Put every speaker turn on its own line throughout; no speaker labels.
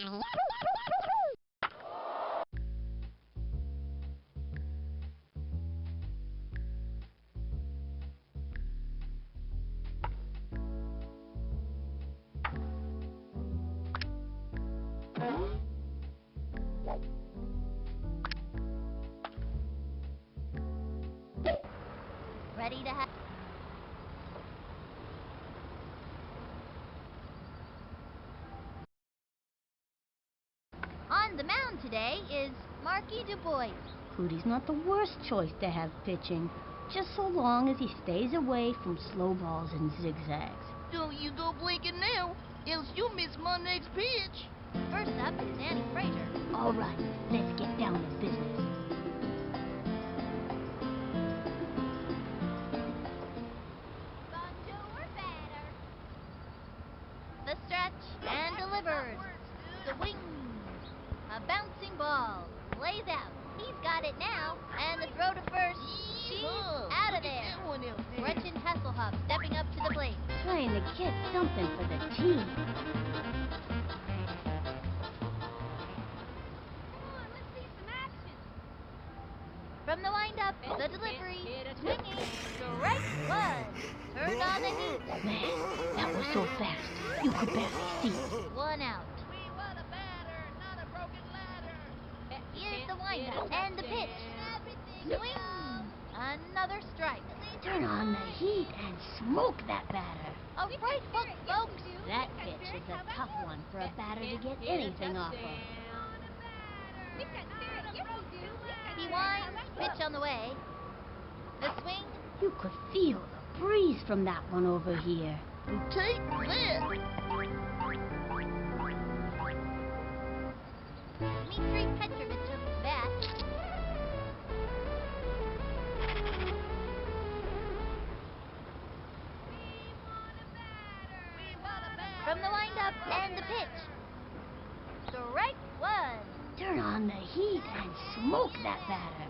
Ready to have... On the mound today is Marky Du Bois.
Cootie's not the worst choice to have pitching, just so long as he stays away from slow balls and zigzags.
Don't you go blinking now, else you'll miss my next pitch.
First up is Danny Frazier.
All right, let's get down to business.
The stretch and delivers. Swing. A bouncing ball. Lays out. He's got it now. And the throw to first. She's out of there. Gretchen Hasselhoff stepping up to the plate.
Trying to get something for the team.
Come on, let's see some action.
From the windup, the delivery. Swinging. Strike one. Turned on the heat.
Man, that was so fast, you could barely see it.
One out.
We want a batter, not a broken ladder.
Here's the windup and the pitch. Swing. Another strike.
Turn on the heat and smoke that batter.
A right hook, folks.
That pitch is a tough one for a batter to get anything off of.
He winds. Pitch on the way. The swing.
You could feel the breeze from that one over here.
Take that.
Dmitri Petrovich of the bat. From the windup and the pitch. Strike one.
Turn on the heat and smoke that batter.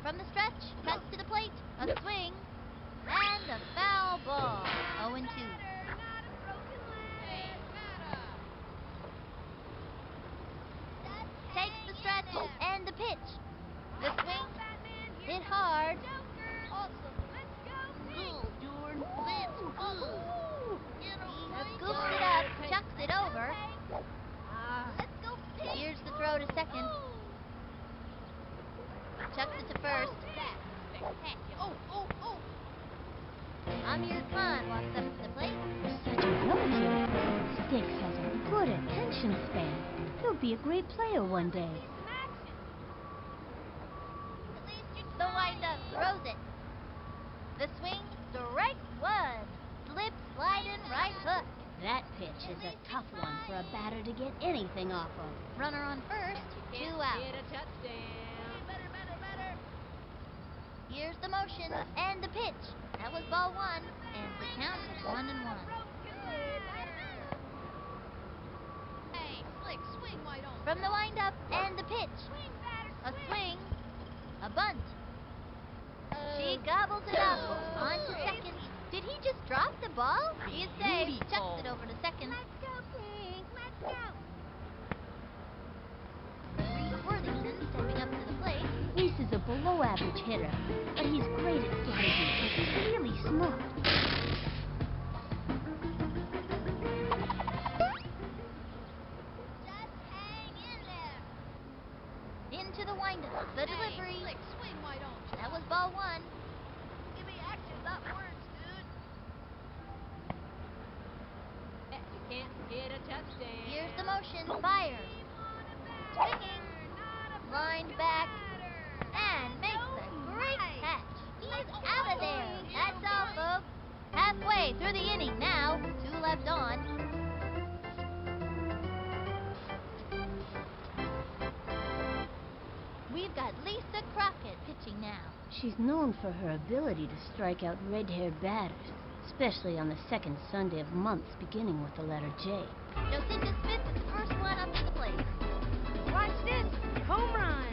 From the stretch, cuts to the plate, a swing, and a foul ball. 0-2. Takes the stretch and the pitch. The swing, hit hard.
Go, Jordan. Let's go.
He scoops it up, chucks it over. Here's the throw to second. Chucks it to first.
Oh.
Amir Khan walks up to the plate.
Such a relative. Sticks has a good attention span. He'll be a great player one day.
The windup throws it. The swing, strike one. Slip, sliding, right hook.
That pitch is a tough one for a batter to get anything off of.
Runner on first, 2 out.
Batter.
Here's the motion and the pitch. That was ball one, and the count is 1-1.
Hey, Slick, swing, why don't
From the windup and the pitch.
swing, batter,
A swing, a bunt. She gobbles it up. On to second. Did he just drop the ball? He's safe. Chucks it over to second.
Let's go, Pink. Let's go.
Reese Worthington stepping up to the plate.
Reese is a below-average hitter, but he's great at strategy and he's really smart.
Just hang in there. Into the windup. The delivery.
Hey, Slick, swing, why don't you?
That was ball one.
Give me action, not words, dude.
You can't get a touchdown.
Here's the motion. Fires. Swinging. Lined back. And makes a great catch. He's out of there. That's all, folks. Halfway through the inning now. 2 left on. We've got Lisa Crockett pitching now.
She's known for her ability to strike out red-haired batters, especially on the second Sunday of months beginning with the letter J.
Jocinda Smith is the first one up to the plate.
Watch this. Home run.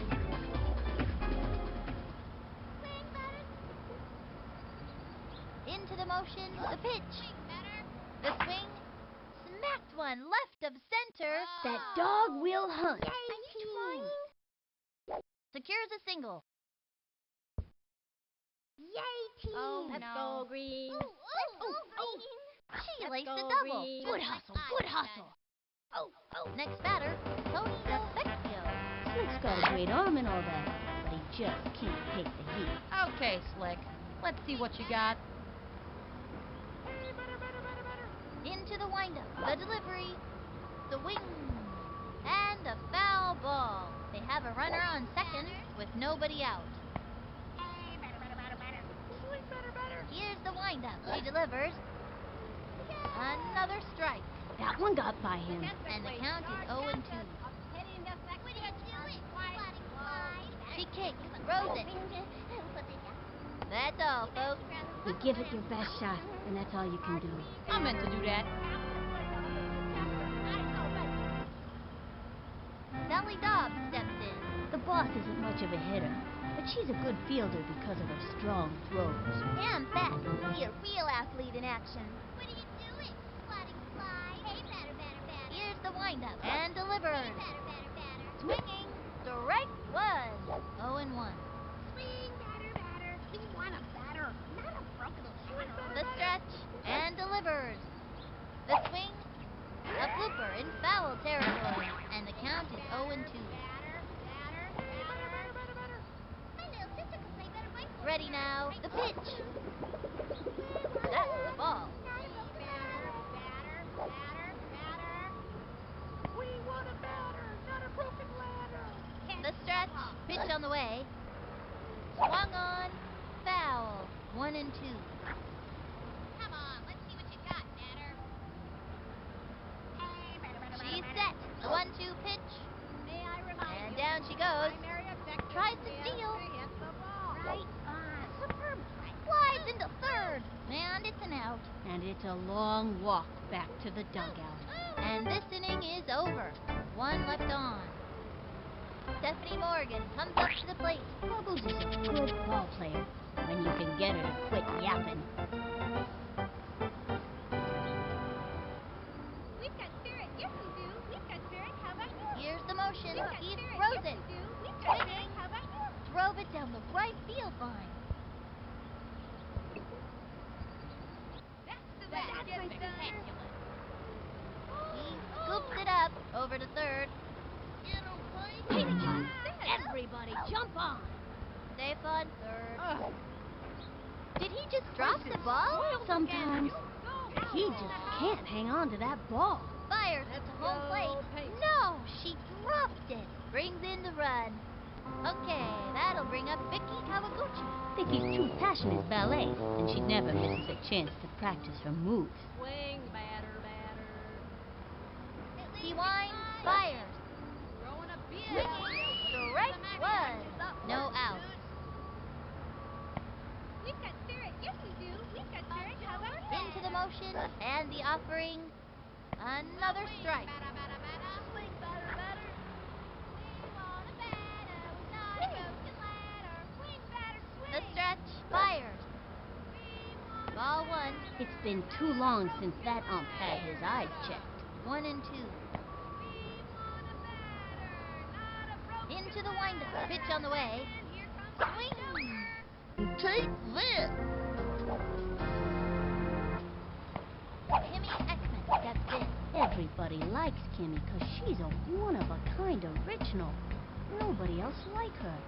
Into the motion, the pitch. The swing, Smacked one left of center.
That dog will hunt.
Secures a single.
Yay, team!
Oh,
Let's
no.
go, Green.
She
Let's
laced a
go,
double.
Green.
Good hustle, good hustle. Next batter, Tony Delvecchio.
Slick's got a great arm and all that, but he just can't take the heat.
Okay, Slick. Let's see what you got.
Into the windup, the delivery, the wing, and a foul ball. They have a runner on second with nobody out. Here's the windup. She delivers. Another strike.
That one got by him.
And the count is 0-2. She kicks, throws it. That's all, folks.
You give it your best shot, and that's all you can do.
I meant to do that.
Sally Dobbs steps in.
The boss isn't much of a hitter, but she's a good fielder because of her strong throws.
Damn fat. See a real athlete in action.
What are you doing? Swatting flies? Hey, batter.
Here's the windup and delivers.
Hey, batter.
Swinging. Strike one. 0-1.
Swing, batter. We want a batter, not a broken ladder.
The stretch and delivers. The swing. A blooper in foul territory. And the count is 0-2.
Batter. My little sister could play better baseball.
Ready now. The pitch. That's the ball.
Batter.
We want a batter, not a broken ladder.
The stretch. Pitch on the way. Swung on. Foul. 1-2.
Come on, let's see what you got, batter.
Hey, batter.
She's set. The 1-2 pitch.
May I remind
And
you,
down she goes.
primary objective
Tries to
is
steal.
to hit the ball.
Right on. Superb play. Flies into third. And it's an out.
And it's a long walk back to the dugout.
And this inning is over. One left on. Stephanie Morgan comes up to the plate.
Bubbles is a good ball player when you can get her to quit yapping.
We've got spirit. Yes, we do. We've got spirit. How about you?
Here's the motion.
We've got
He
spirit.
throws
Yes,
it.
we do. We've got spirit.
Swinging.
How about you?
Drove it down the right field line.
That's the way to get it done.
He scoops it up over to third.
Get 'em, Pink.
Everybody jump on!
Safe on third. Did he just drop the ball?
Sometimes he just can't hang on to that ball.
Fires it to home plate. No, she dropped it. Brings in the run. Okay, that'll bring up Vicky Kawaguchi.
Vicky's true passion is ballet, and she never misses a chance to practice her moves.
Swing, batter.
He winds, fires.
Throwing a beer.
Swinging, strike one. No out.
We've got spirit. Yes, we do. We've got spirit. How about you?
Into the motion and the offering. Another strike.
Swing, batter. We want a batter with not a broken ladder. Swing, batter, swing.
The stretch, fires.
We want
Ball
a
one.
batter,
It's been too
not a
long
broken
since that ump had his eyes
ladder.
checked.
1-2.
We want a batter, not a broken
Into the windup.
ladder.
Pitch on the way.
And here comes
Swing.
Take this.
Kimmy Ekman steps in.
Everybody likes Kimmy because she's a one-of-a-kind original. Nobody else like her.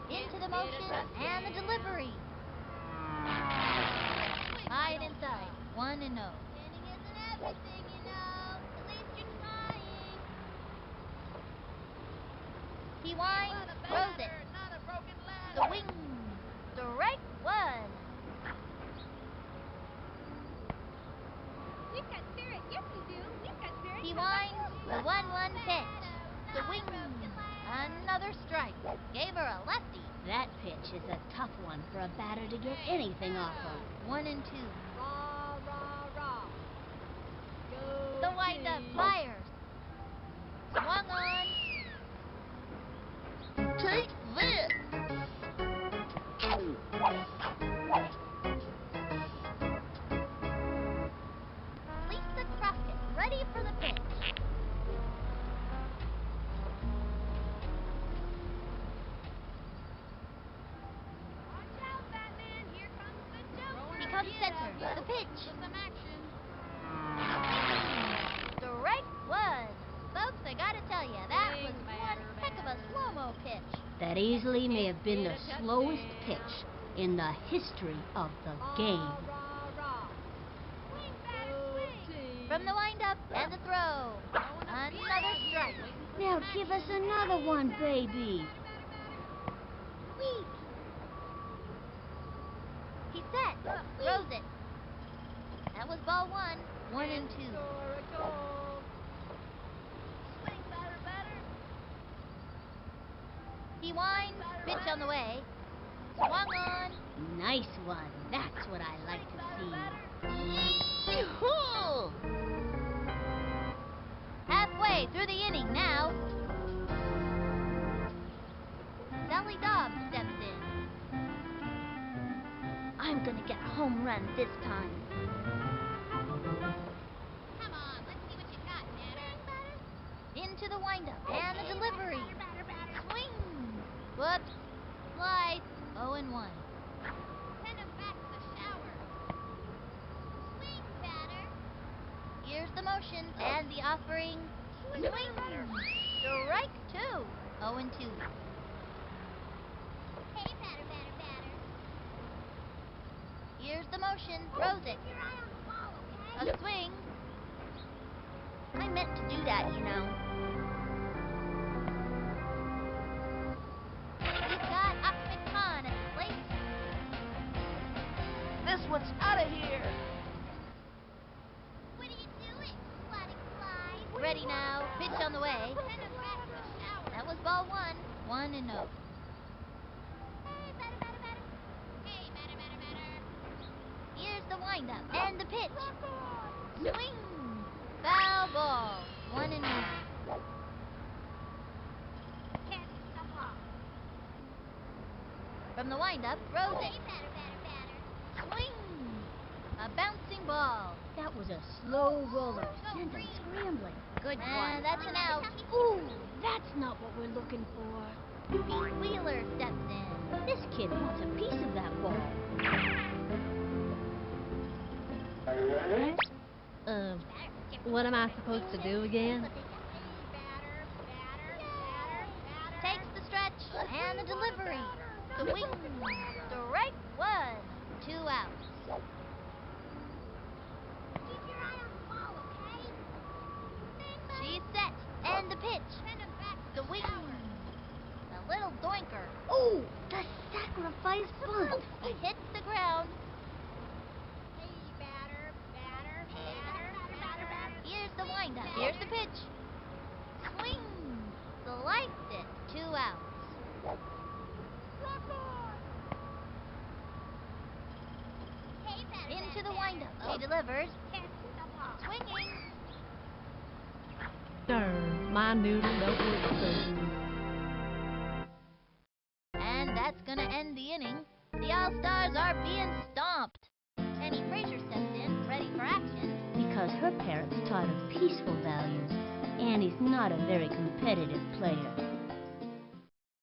Into the motion and the delivery. High and inside. 1-0.
Winning isn't everything, you know. At least you're trying.
He winds, throws it.
Not a broken
The wing. Strike one.
We've got spirit. Yes, we do. We've got spirit.
He
How about
winds,
you?
the 1-1 pitch. The wing. Another strike. Gave her a lefty.
That pitch is a tough one for a batter to get anything off of.
1-2.
Rah. Go
The windup
team.
fires. Swung on.
Take this.
becomes center. The pitch.
For some action.
Strike one. Folks, I gotta tell you, that was
Swing,
one
batter,
heck of a
batter.
slow-mo pitch.
That easily may have been
Get
the
a
slowest
touchdown.
pitch in the history of the
Rah,
game.
rah, rah.
Swing, batter,
Go
swing.
team.
From the windup and the throw.
Throwing a beat
Another
out here,
strike.
waiting for
Now
some
give us
action.
another one, baby.
Weak.
He's set. Throws it. That was ball one. 1-2.
Score a goal. Swing, batter, batter.
He winds. Pitch on the way. Swung on.
Nice one. That's what I like to see.
Yee-haw!
Halfway through the inning now. Sally Dobbs steps in.
I'm gonna get a home run this time.
Come on, let's see what you got, batter.
Into the windup and the delivery.
Batter.
Swing. Whoops. Slides. 0-1.
Send him back to the showers. Swing, batter.
Here's the motion and the offering. Swing. Strike two. 0-2.
Hey, batter.
Here's the motion. Throws it.
Keep your eye on the ball, okay?
A swing. I meant to do that, you know. We've got Ahmed Khan at the plate.
This one's out of here.
What are you doing? Sliding flies?
Ready now. Pitch on the way.
Send him back to the showers.
That was ball one. 1-0.
Hey, batter. Hey, batter.
Here's the windup and the pitch. Swing. Foul ball. 1-1.
Can't hit the ball.
From the windup, throws it.
Hey, batter.
Swing. A bouncing ball.
That was a slow roller. Sent him scrambling.
Good
And that's an out.
Ooh, that's not what we're looking for.
Pete Wheeler steps in.
This kid wants a piece of that ball.
What am I supposed to do again?
Hey, batter.
Takes the stretch and the delivery. Swing. Strike one. 2 outs.
Keep your eye on the ball, okay?
She's set. And the pitch.
Send him back to the
Swing.
showers.
A little doinker.
Oh, the sacrifice bunt.
Hits the ground.
Hey, batter.
Here's the windup. Here's the pitch. Swing. Sliced it. 2 outs.
Hey, batter.
Into the windup. She delivers.
Can't hit the ball.
Swinging.
Darn, my noodle don't look so good.
And that's gonna end the inning. The All-Stars are being stomped. Penny Frazier steps in, ready for action.
Because her parents taught her peaceful values. Annie's not a very competitive player.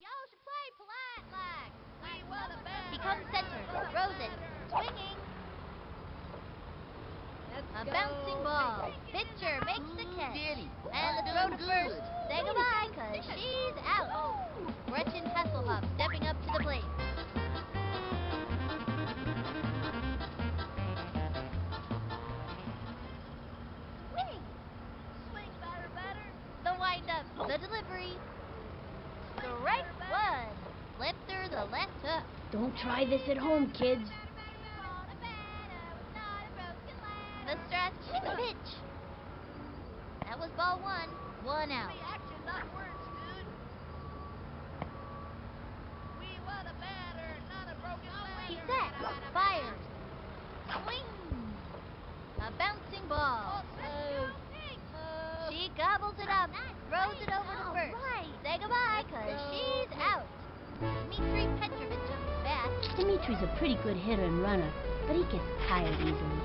Y'all should play polite like.
We want a batter.
Becomes center, throws it, swinging.
Let's
A
go.
bouncing ball. Pitcher makes the
Ooh,
catch.
Daddy,
And the
I
throw
done
to first.
good.
Say goodbye, 'cause she's out. Gretchen Hasselhoff stepping up to the plate.
Swing, batter.
The windup, the delivery. Strike one. Slipped her the left hook.
Don't try this at home, kids.
The stretch, the pitch. That was ball one. 1 out.
Action, not words, dude. We want a batter, not a broken
He's
ladder.
set. Fires. Swing. A bouncing ball. She gobbles it up. Throws it over to first. Say goodbye, 'cause she's out. Dmitry Petrovich up to bat.
Dimitri's a pretty good hitter and runner, but he gets tired easily.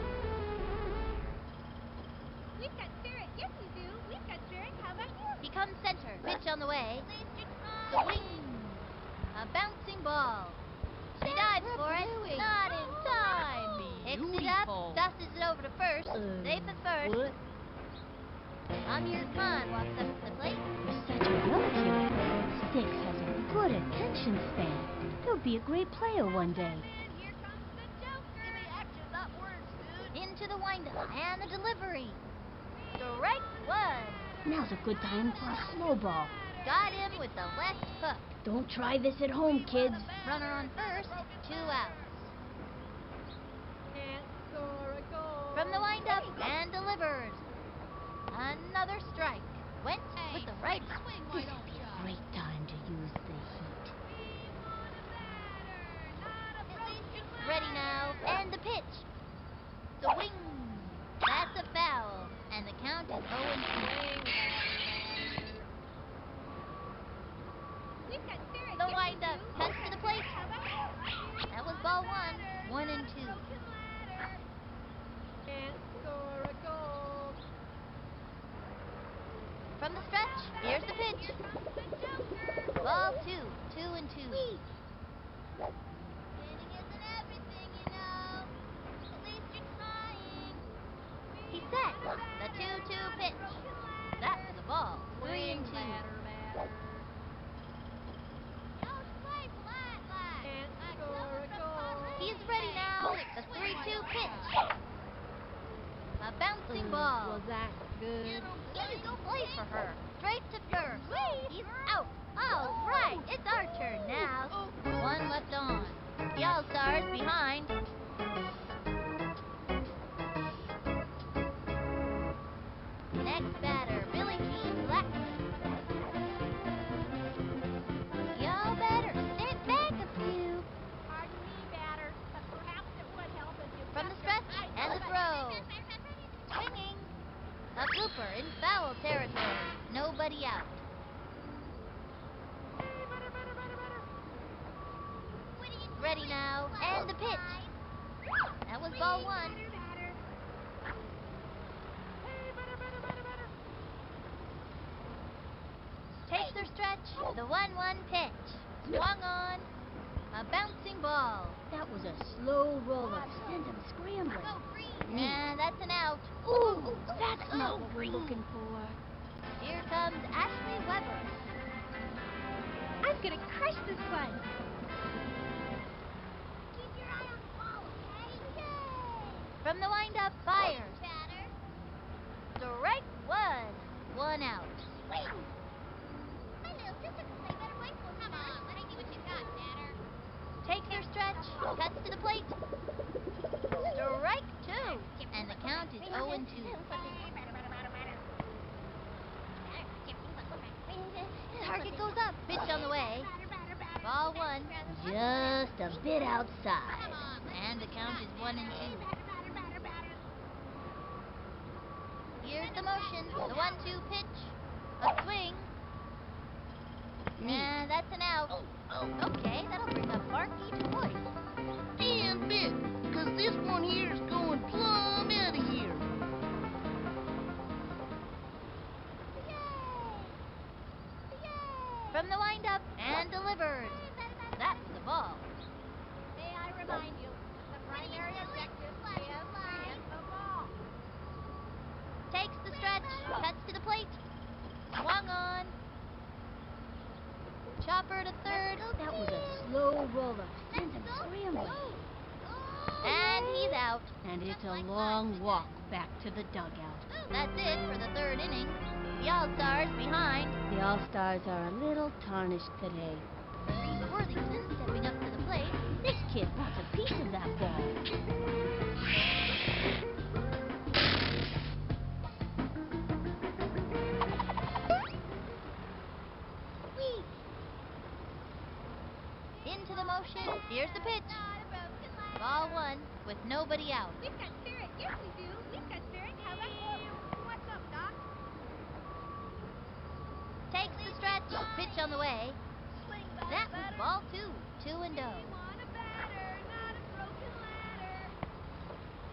We've got spirit. Yes, we do. We've got spirit. How about you?
Becomes center. Pitch on the way.
At least you tried.
Swing. A bouncing ball. She dives for it. Not in time. to first. Safe at first.
What?
Amir Khan walks up to the plate.
For such a relative, Styx has a good attention span. He'll be a great player one day.
Batman, here comes the Joker.
Give me action, not words, dude.
Into the windup and the delivery. Strike one.
Now's a good time for a slow ball.
Got him with the left hook.
Don't try this at home, kids.
Runner on first, 2 outs.
Can't score a goal.
From the windup and delivers. Another strike. Went with the righty.
Swing,
This would be a great time to use the heat.
We want a batter, not a broken ladder.
Ready now, and the pitch. Swing. That's a foul, and the count is 0-2.
We've got spirit.
The
Yes, we
windup,
do.
cuts to the plate.
How about you?
That was
Want
ball
a
one,
batter,
1
not
and
a
2.
broken ladder. Can't score a goal.
From the stretch, here's the pitch.
Here comes the Joker.
Ball 2, 2-2.
Winning isn't everything, you know. At least you're trying.
He set the 2-2 pitch. That was a ball, 3-2.
Batter. Y'all play flat. Can't score a goal.
He's ready now. The 3-2 pitch. A bouncing ball.
Was that good?
Easy play for her. Straight to first. He's out. All right, it's our turn now. 1 left on. The All-Stars behind. Next batter, Billie Jean Blackman. Y'all better step back a few.
Pardon me, batter, but perhaps it would help if you
From the
kept your
stretch
eyes
and the
open.
throw. Swinging. A blooper in foul territory. Nobody out. Ready now, and the pitch. That was ball 1.
Batter.
Takes her stretch. The 1-1 pitch. Swung on. A bouncing ball.
That was a slow roller. Sent him scrambling. Neat.
And that's an out.
Ooh, that's not what we're looking for.
Here comes Ashley Weber.
I'm gonna crush this one. Keep your eye on the ball, okay? Yay!
From the windup, fires.
Batter.
Strike 1 out.
Swing! My little sister could play better baseball than this. Come on, let's see what you got, batter.
Takes her stretch. Cuts to the plate. Strike 2. And the count is 0-2. Target goes up. Pitch on the way. Ball 1.
Just a bit outside.
And the count is 1-2. Here's the motion. The 1-2 pitch. A swing.
Neat.
And that's an out. Okay, that'll bring up Barky twice.
And bit, 'cause this one here's going plumb out of here.
From the windup and delivers. That was a ball.
May I remind you that the primary objective is to hit the ball.
Takes the stretch. Cuts to the plate. Swung on. Chopper to third.
That was a slow roller. Sent him scrambling.
And he's out.
And it's a long walk back to the dugout.
That's it for the 3rd inning. The All-Stars behind.
The All-Stars are a little tarnished today.
Reese Worthington stepping up to the plate.
This kid wants a piece of that ball.
Into the motion. Here's the pitch. Ball 1 with nobody out.
We've got spirit. Yes, we do. We've got spirit. How about you? What's up, Doc?
Takes the stretch. Pitch on the way.
Swing,
That was ball 2. 2-0.
We want a batter, not a broken ladder.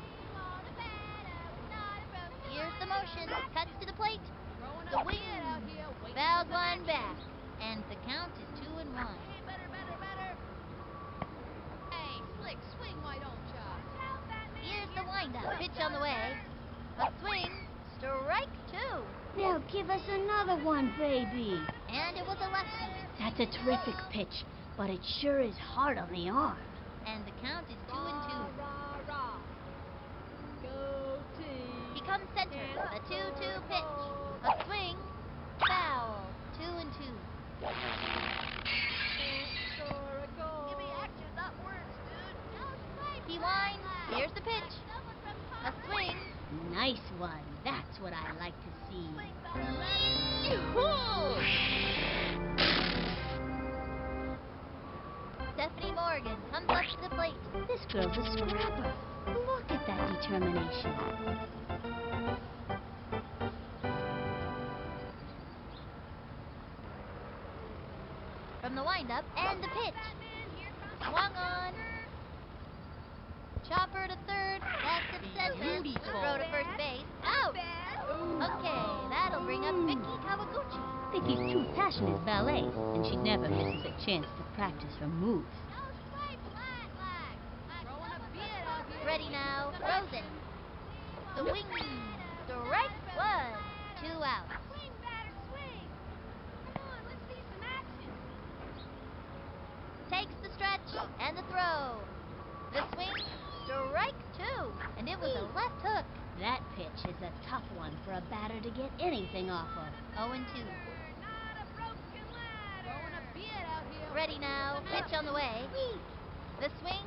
We want a batter with not a broken
Here's the
ladder.
motion. Cuts to the plate.
Growing
The
up
wing.
kid out here waiting
Fouled
for some
one
action.
back. And the count is 2-1.
Hey, batter. Hey, Slick, swing, why don't ya? Watch out, Batman.
Here's
Here
the
comes
windup, pitch on the way. A swing, strike two.
Now give us another one, baby.
And it was a lefty.
That's a terrific pitch, but it sure is hard on the arm.
And the count is 2 and 2.
Rah, rah. Go team.
He comes center. A 2-2 pitch. A swing, foul. 2 and 2.
Score a goal.
Give me action, not words, dude.
He winds. Here's the pitch. A swing.
Nice one. That's what I like to see.
Swing, batter, batter. Yoo-hoo!
Stephanie Morgan comes up to the plate.
This girl's a scrapper. Look at that determination.
From the windup and the pitch.
Batman, here comes
Swung on. Chopper to third. That's excessive.
Beautiful.
Throw to first base. Out. Okay, that'll bring up Vicky Kawaguchi.
Vicky's true passion is ballet, and she never misses a chance to practice her moves.
Throwing a bit out here.
Ready now. Throws it. Swing. Strike one. 2 out.
Swing, batter, swing. Come on, let's see some action.
Takes the stretch and the throw. The swing. Strike two. And it was a left hook.
That pitch is a tough one for a batter to get anything off of.
0 and 2.
Not a broken ladder. Throwing a bit out here.
Ready now. Pitch on the way. The swing.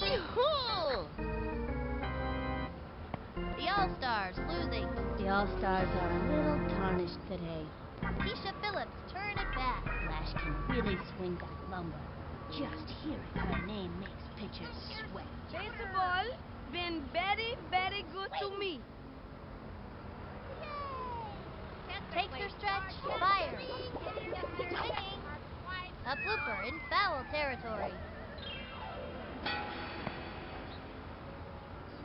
Yoo-hoo!
The All-Stars losing.
The All-Stars are a little tarnished today.
Keisha Phillips turn it back.
Flash can really swing that lumber. Just hearing her name makes pitchers sweat.
Baseball been very, very good to me.
Takes her stretch. Fires. Swinging. A blooper in foul territory.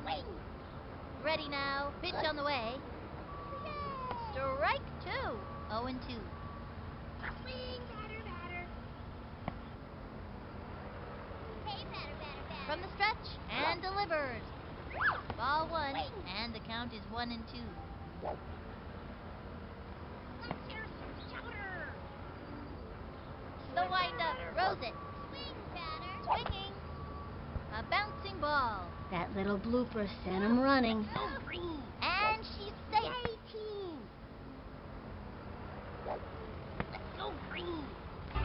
Swing!
Ready now. Pitch on the way. Strike two. 0 and 2.
Swing, batter, batter. Hey, batter, batter, batter.
From the stretch and delivers. Ball one. And the count is 1 and 2.
Let's hear some chowder.
The windup. Throws it.
Swing, batter.
Swinging. A bouncing ball.
That little blooper sent him running.
Go green!
And she's safe.
Yay, team! Let's go green!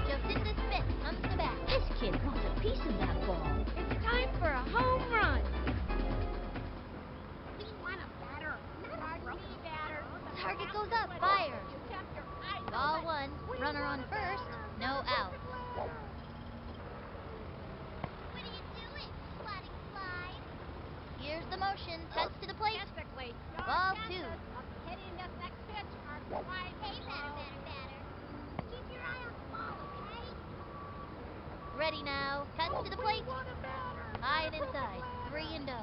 Jocinda Smith comes to bat.
This kid wants a piece of that ball.
It's time for a home run.
We want a batter, not a broken batter.
Target goes up. Fires. Ball one. Runner on first. No out.
What are you doing? Sliding slide?
Here's the motion. Cuts to the plate.
Technically,
Ball two.
hitting this next pitch are quite
Hey, batter,
slow.
batter, batter. Keep your eye on the ball, okay?
Ready now. Cuts to the plate.
want a batter!
High and inside. 3 and 0.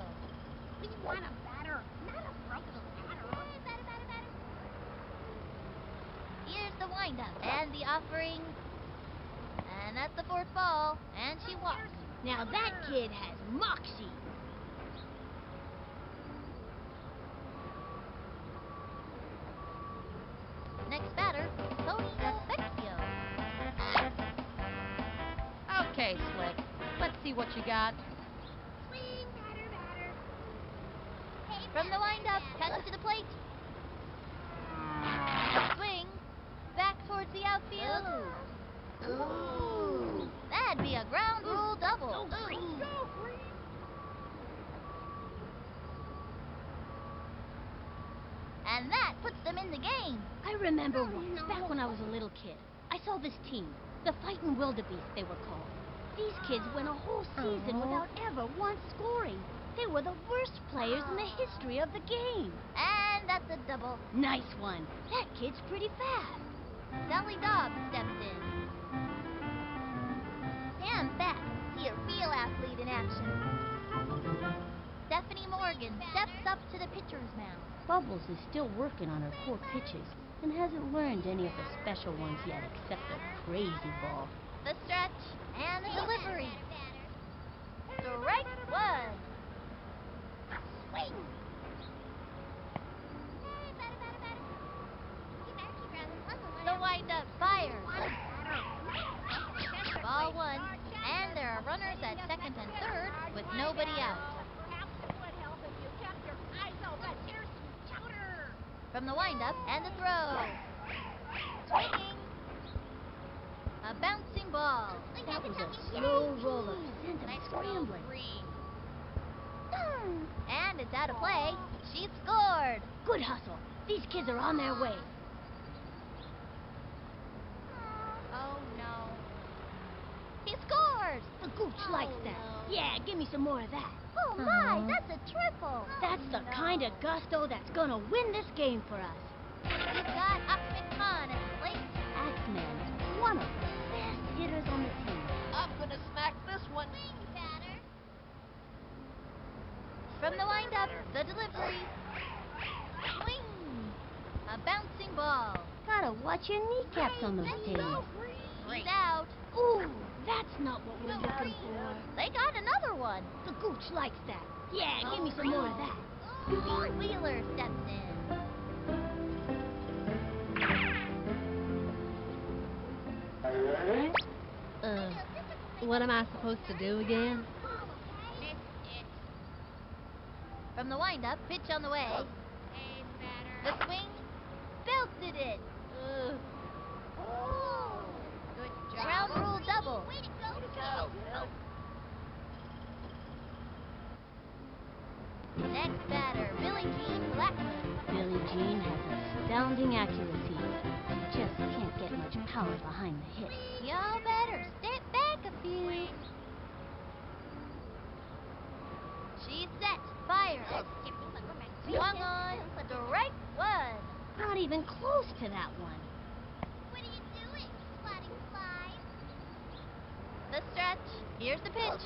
We want a batter, not a broken batter. Hey, batter, batter, batter.
Here's the windup and the offering. And that's the fourth ball. And she walks.
Now that kid has moxie.
Next batter, Tony Defecchio.
Okay, Slick. Let's see what you got.
Swing, batter, batter. Hey,
From the
batter,
windup,
batter.
cuts to the plate. Swing. Back towards the outfield.
Ooh!
That'd be a ground rule double.
Go green!
And that puts them in the game.
I remember once, back when I was a little kid, I saw this team, the Fightin' Wildebeest they were called. These kids went a whole season without ever once scoring. They were the worst players in the history of the game.
And that's a double.
Nice one. That kid's pretty fast.
Sally Dobbs steps in. Stand back. See a real athlete in action. Stephanie Morgan steps up to the pitcher's mound.
Bubbles is still working on her core pitches and hasn't learned any of the special ones yet except the crazy ball.
The stretch and the
Hey,
delivery.
batter, batter, batter.
Strike one. runners
Heading
at
to
second and
base,
third
Sarge.
with
My
nobody
bad,
out.
though. Perhaps it would help if you kept your eyes open. Here's some chowder.
From the windup and the throw. Swinging. A bouncing ball.
That was a slow roller. Sent him
Let's
scrambling.
go green.
And it's out of play. She scored.
Good hustle. These kids are on their way.
Oh, no.
He scores.
The gooch likes that.
no.
Yeah, give me some more of that.
Oh my, that's a triple.
That's the kind of gusto that's gonna win this game for us.
He's got Ahmed Khan at the plate.
Axeman is one of the best hitters on the team.
I'm gonna smack this one.
Swing, batter.
From the windup, the delivery. Swing. A bouncing ball.
Gotta watch your kneecaps on those
Let's
days.
go.
Great.
He's out.
Ooh, that's not what we're looking for.
They got another one.
The gooch likes that. Yeah, give me some more of that.
Pete Wheeler steps in.
What am I supposed to do again?
Miss it.
From the windup, pitch on the way.
Hey, batter.
The swing. Belted it.
Good job.
Ground rule double.
Way to go.
Next batter, Billie Jean Blackman.
Billie Jean has astounding accuracy. Just can't get much power behind the hit.
Y'all better step back a few.
Swing.
She's set. Fire. Swung on. Strike one.
Not even close to that one.
What are you doing? Swatting flies?
The stretch. Here's the pitch.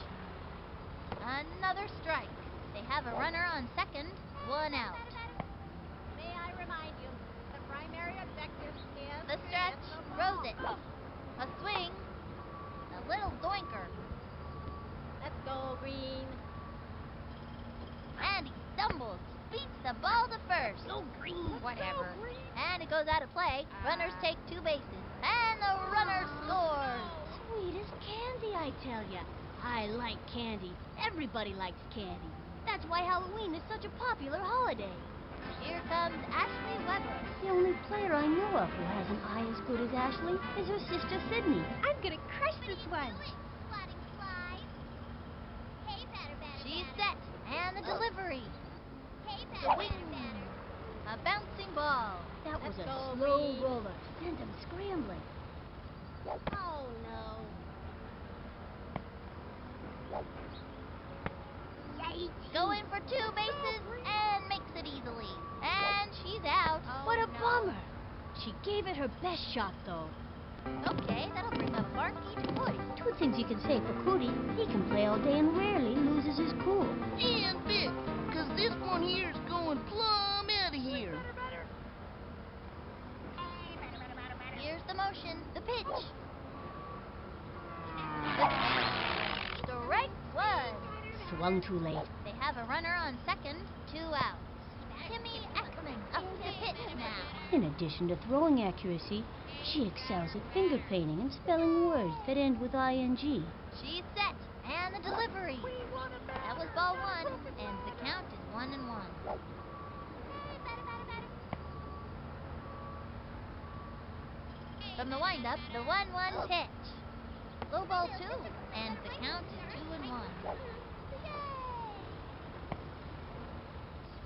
Another strike. They have a runner on second. One out.
May I remind you that the primary objective is
The
to
stretch.
hit the ball.
Throws it. A swing. A little doinker.
Let's go, Green.
And he stumbles. Beats the ball to first.
Go green.
Whatever.
And it goes out of play. Runners take two bases. And the runner scores.
Sweet as candy, I tell ya. I like candy. Everybody likes candy. That's why Halloween is such a popular holiday.
Here comes Ashley Weber.
The only player I know of who has an eye as good as Ashley is her sister Sydney.
I'm gonna crush this one.
Swatting flies? Hey, batter.
She's set. And the delivery.
Hey,
The wing. A bouncing ball.
That was
Let's
a
go,
slow
Green.
roller. Sent him scrambling.
Oh, no.
Going for two bases and makes it easily. And she's out.
Oh,
What a
no.
bummer. She gave it her best shot, though.
Okay, that'll bring up Barky to Cody.
Two things you can say for Cootie. He can play all day and rarely loses his cool.
And Vic, 'cause this one here's going plumb out of here.
Here's the motion. The pitch. The swing. Strike one.
Swung too late.
They have a runner on second. Two outs. Timmy Ekman up to pitch now.
In addition to throwing accuracy, she excels at finger painting and spelling words that end with ing.
She's set. And the delivery. That was ball one. And the count is 1-1.
Hey, batter.
From the windup, the 1-1 pitch. Low ball two. And the count is 2-1.
Yay!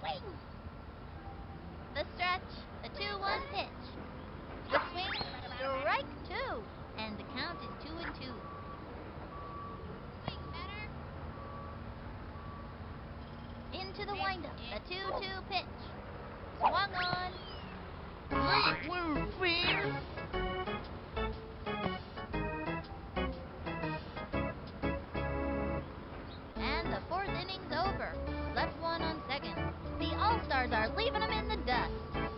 Swing. The stretch. The 2-1 pitch. The swing. Strike two. And the count is 2-2.
Swing, batter.
Into the windup. The 2-2 pitch. Swung on.
That weren't fair.
And the fourth inning's over. Left one on second. The All-Stars are leaving them in the dust.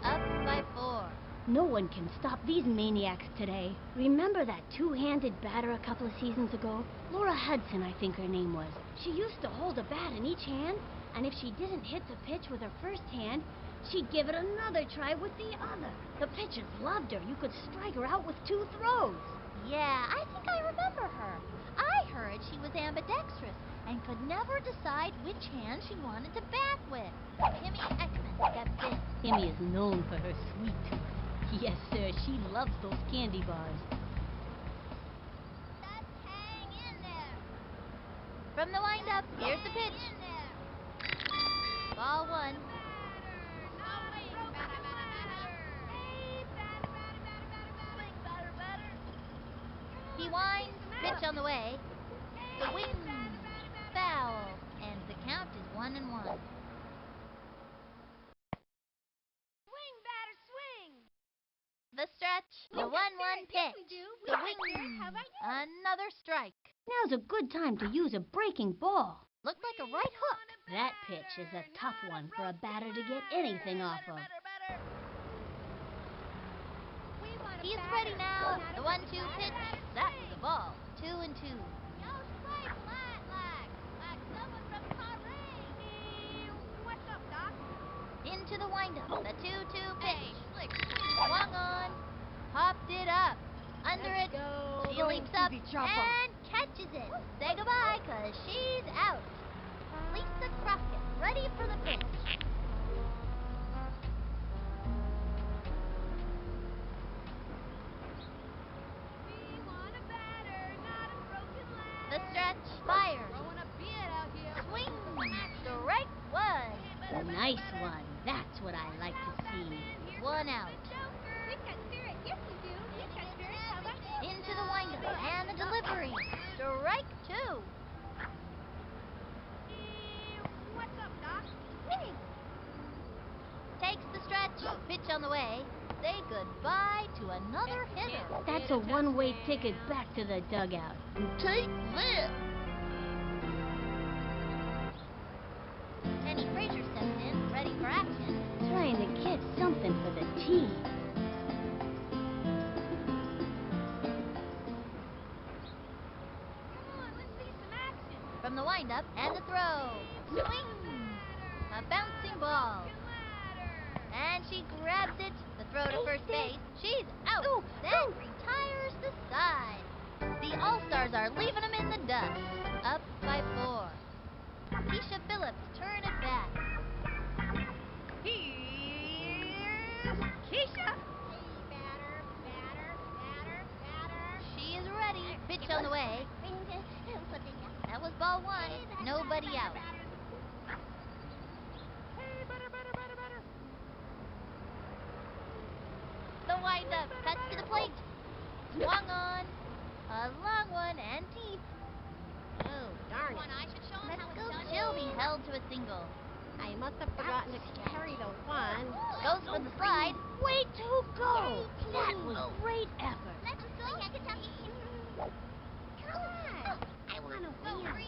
Up by 4.
No one can stop these maniacs today. Remember that two-handed batter a couple of seasons ago? Laura Hudson, I think her name was. She used to hold a bat in each hand, and if she didn't hit the pitch with her first hand, she'd give it another try with the other. The pitchers loved her. You could strike her out with two throws.
Yeah, I think I remember her. I heard she was ambidextrous and could never decide which hand she wanted to bat with. Timmy Ekman steps in.
Timmy is known for her sweet tooth. Yes, sir, she loves those candy bars.
Just hang in there.
From the windup, here's the pitch.
Hang in there.
Ball one.
Batter, not a broken ladder. Hey, batter, batter, batter, batter, batter. Swing, batter, batter.
He winds, pitch on the way. The
Hey,
wing,
batter, batter, batter,
foul, and the count is 1-1.
Swing, batter, swing.
The stretch, the 1-1 pitch. The wing, another strike.
Now's a good time to use a breaking ball.
Looked like a right hook.
That pitch is a tough one for a batter to get anything off of.
He's ready now. The 1-2 pitch. That was a ball. 2-2.
Yo, strike like someone from Paris. What's up, Doc?
Into the windup. The 2-2 pitch.
Hey, Slick,
Swung on. Popped it up. Under it.
Go.
She leaps up and catches it. Say goodbye, 'cause she's out. Lisa Crockett, ready for the pitch.
We want a batter, not a broken ladder.
The stretch, fires.
Throwing a beard out here.
Swing.
Looking for some action.
Strike one.
Hey, batter, batter,
Nice
batter.
one. That's what I like to see.
Batman, here
One
comes
out.
the Joker.
We've got spirit. Yes, we do. We've got spirit. How about you?
Into the windup and the delivery. Strike two.
What's up, Doc?
Swing.
Takes the stretch. Pitch on the way. Say goodbye to another hitter.
That's a one-way ticket back to the dugout.
Take that!
Penny Frazier steps in, ready for action.
Trying to get something for the team.
Come on, let's see some action.
From the windup and the throw. Swing. A bouncing ball. And she grabs it. The throw to first base. She's out. That retires the side. The All-Stars are leaving them in the dust. Up by 4. Keisha Phillips turn at bat.
Here's Keisha.
Hey, batter, batter, batter, batter.
She is ready. Pitch on the way.
Put this down.
That was ball one.
Hey, batter,
Nobody
batter,
out.
batter,
Hey, batter, batter, batter, batter.
The windup. Cuts to the plate. Swung on. A long one and deep.
Oh, darn it.
I should show him
Let's
how
go.
it's done.
She'll be held to a single.
I must have forgotten to carry the one.
Goes for the slide.
Way to go! That was great effort.
Let's go, Kentucky. Come on. I want to win.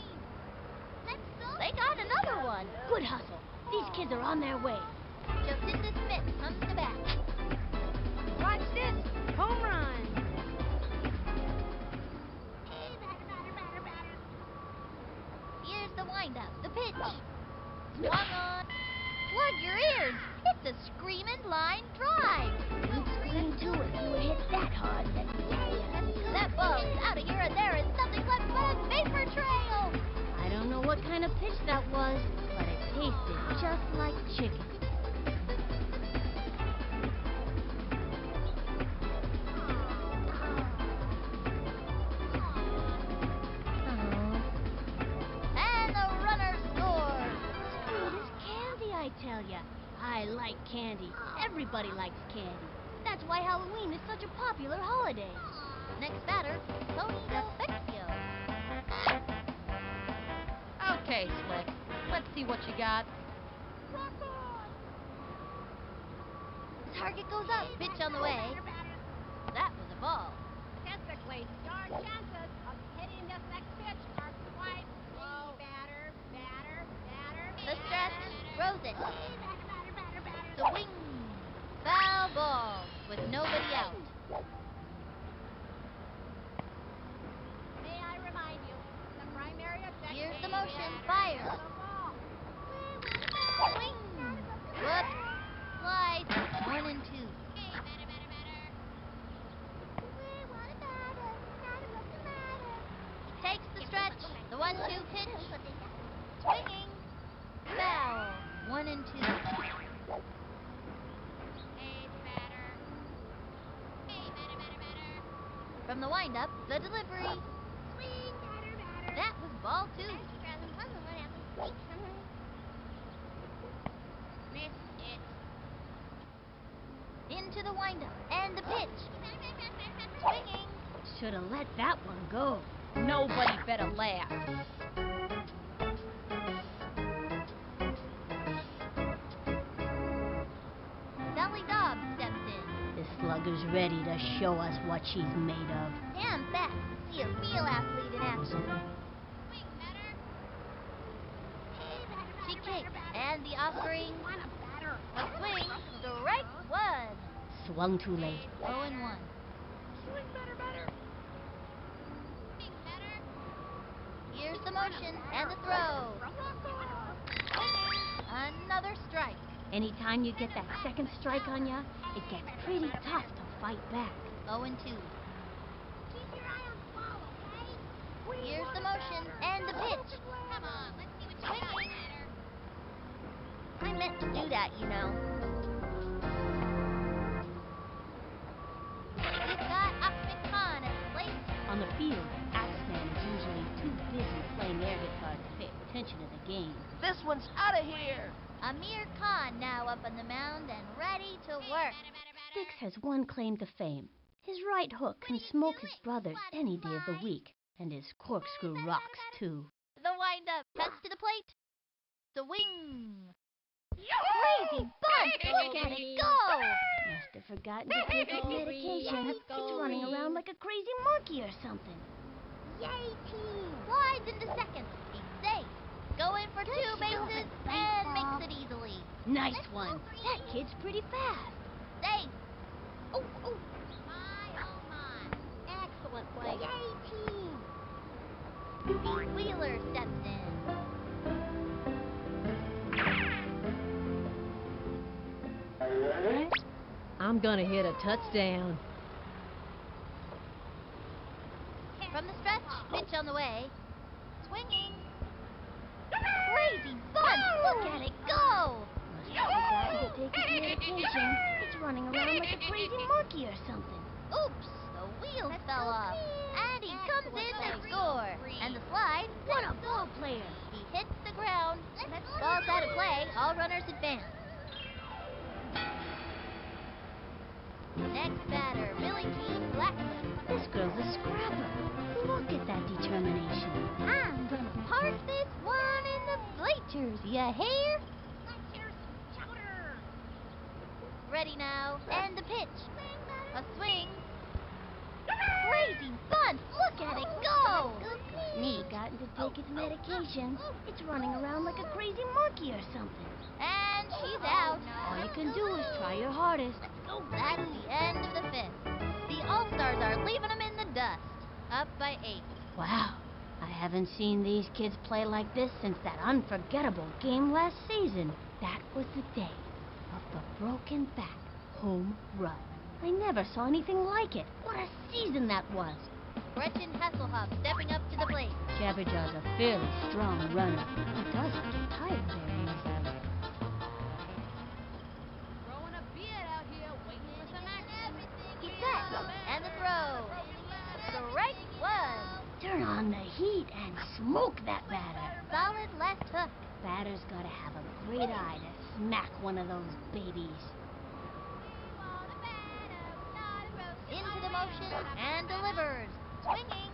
Let's go.
They got another one.
Good hustle. These kids are on their way.
Jacinda Smith comes to bat.
Watch this. Home run.
Hey, batter, batter, batter, batter.
Here's the windup. The pitch. Swung on. Plug your ears. It's a screamin' line drive.
You'd scream too if you were hit that hard, let me tell you.
That ball is out of here and there is nothing left but a vapor trail.
I don't know what kind of pitch that was, but it tasted just like chicken.
And the runner scores.
Sweet as candy, I tell ya. I like candy. Everybody likes candy. That's why Halloween is such a popular holiday.
Next batter, Tony Del Vecchio.
Okay, Slick. Let's see what you got.
Rock on.
The target goes up. Pitch on the way.
Batter, batter.
That was a ball.
Statistically, your chances of hitting this next pitch are quite low. Batter, batter, batter.
The stretch throws it.
Hey, batter, batter, batter, batter.
The wing. Foul ball with nobody out.
May I remind you that the primary objective
Here's the motion.
is
Fire.
the ball.
Swing. Whoops. Slide. 1-2.
Hey, batter, batter, batter.
He takes the stretch. From the windup, the delivery.
Swing, batter, batter.
That was ball 2.
Missed it.
Into the windup, and the pitch. Swinging.
Should have let that one go.
Nobody better laugh.
Sally Dobbs steps in.
This slugger's ready to show us what she's made of.
Stand back to see a real athlete in action.
Swing, batter. Hey, batter, batter,
She
batter,
kicks,
batter.
and the offering.
You want a batter.
A swing. Strike 1.
Swung too late.
0 and 1.
Swing, batter, batter.
Swing, batter.
Here's the motion and the throw. Another strike.
Anytime you get that second strike on ya, it gets pretty tough to fight back.
0 and 2.
Keep your eye on the ball, okay?
Here's the motion and the pitch.
Come on, let's see what you got, batter.
I meant to do that, you know. We've got Ahmed Khan at the plate.
On the field, Axeman is usually too busy playing air guitar to pay attention to the game.
This one's out of here.
Amir Khan now up on the mound and ready to work.
Sticks has one claim to fame. His right hook can smoke his brothers any day of the week, and his corkscrew rocks too.
The windup. Cuts to the plate. The wing. Crazy bunt. Look at it go.
Must have forgotten to take his medication. He's running around like a crazy monkey or something.
Yay, team.
Slides into second. He's safe. Going for 2 bases and makes it easily.
Nice one. That kid's pretty fast.
Safe.
Oh, oh. My, oh, my. Excellent play. Yay, team.
Pete Wheeler steps in.
I'm gonna hit a touchdown.
From the stretch, pitch on the way. Swinging. Crazy bunt. Look at it go.
Must have forgotten to take his medication. He's running around like a crazy monkey or something.
Oops, the wheels fell off. And he comes in to score. And the slide.
What a ball player.
He hits the ground. Ball's out of play. All runners advance. Next batter, Billie Jean Blackman.
This girl's a scrapper. Look at that determination.
I'm gonna park this one in the bleachers, ya hear?
Let's hear some chowder.
Ready now, and the pitch. A swing. Crazy bunt. Look at it go.
He's forgotten to take his medication. It's running around like a crazy monkey or something.
And she's out.
All you can do is try your hardest.
That's the end of the 5th. The All-Stars are leaving them in the dust. Up by 8.
Wow, I haven't seen these kids play like this since that unforgettable game last season. That was the day of the broken back home run. I never saw anything like it. What a season that was.
Gretchen Hasselhoff stepping up to the plate.
Jabberjaw's a fairly strong runner. He doesn't get tired very easily.
Growing a beard out here, waiting for some action.
He's set. And the throw. Strike 1.
Turn on the heat and smoke that batter.
Solid left hook.
Batter's gotta have a great eye to smack one of those babies.
We want a batter with not a broken
Into the motion and delivers. Swinging.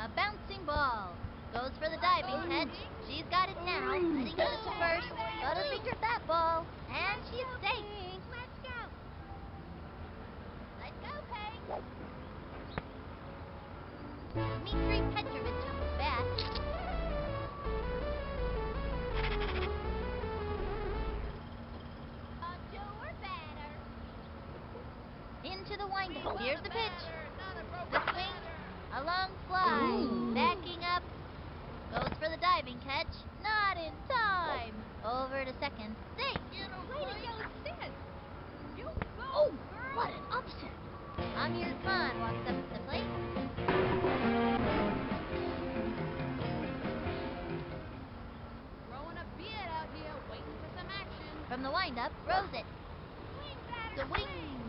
A bouncing ball. Goes for the diving catch. She's got it now. Sinks it to first. Butterfingers that ball. And she's safe.
Let's go.
Let's go, Pink.
Dmitry Petrovich comes back.
Onto her batter.
Into the windup. Here's the pitch.
Not a
The
broken
swing.
batter.
A long slide. Backing up. Goes for the diving catch. Not in time. Over to second. Safe.
Get him,
Way to
Pink.
go, sis. You go,
Oh,
girl.
what an upset.
Amir Khan walks up to the plate.
Growing a beard out here, waiting for some action.
From the windup, throws it.
Swing, batter.
The wing.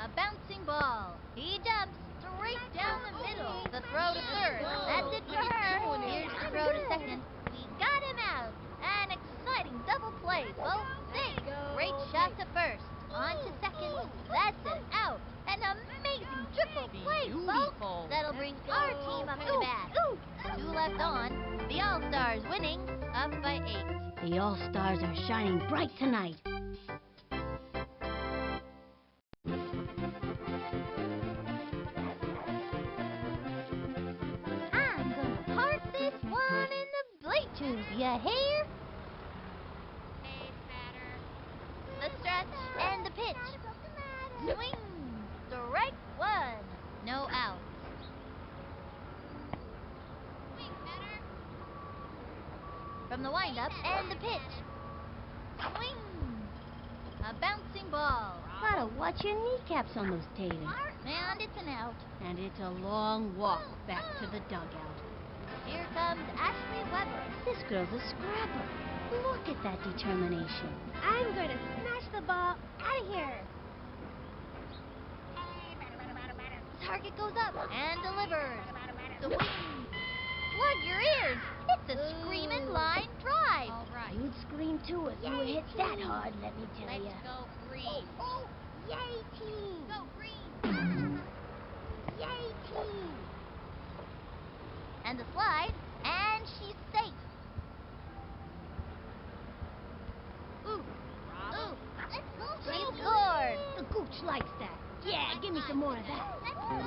A bouncing ball. He jumps. straight down the middle. The throw to third. That's it for her. Here's the throw to second. We got him out. An exciting double play, folks. Thanks. Great shot to first. On to second. That's an out. An amazing triple play, folks. That'll bring our team up to bat. Two left on. The All-Stars winning, up by 8.
The All-Stars are shining bright tonight.
I'm gonna park this one in the bleachers, you hear?
Base batter.
The stretch and the pitch. Swing! Strike one. No outs.
Swing batter.
From the windup and the pitch. Swing! A bouncing ball.
Gotta watch your kneecaps on those taters.
And it's an out.
And it's a long walk back to the dugout.
Here comes Ashley Weber.
This girl's a scrapper. Look at that determination.
I'm going to smash the ball out of here. Hey, batter.
The target goes up and delivers. Swing! Plug your ears. It's a screaming line drive.
All right.
You'd scream too if you hit that hard, let me tell
Let's
ya.
go green.
Yay, team.
Go green.
Yay, team.
And the slide, and she's safe.
Ooh, bravo.
Let's go. She scored.
The gooch likes that. Yeah, give me some more of that.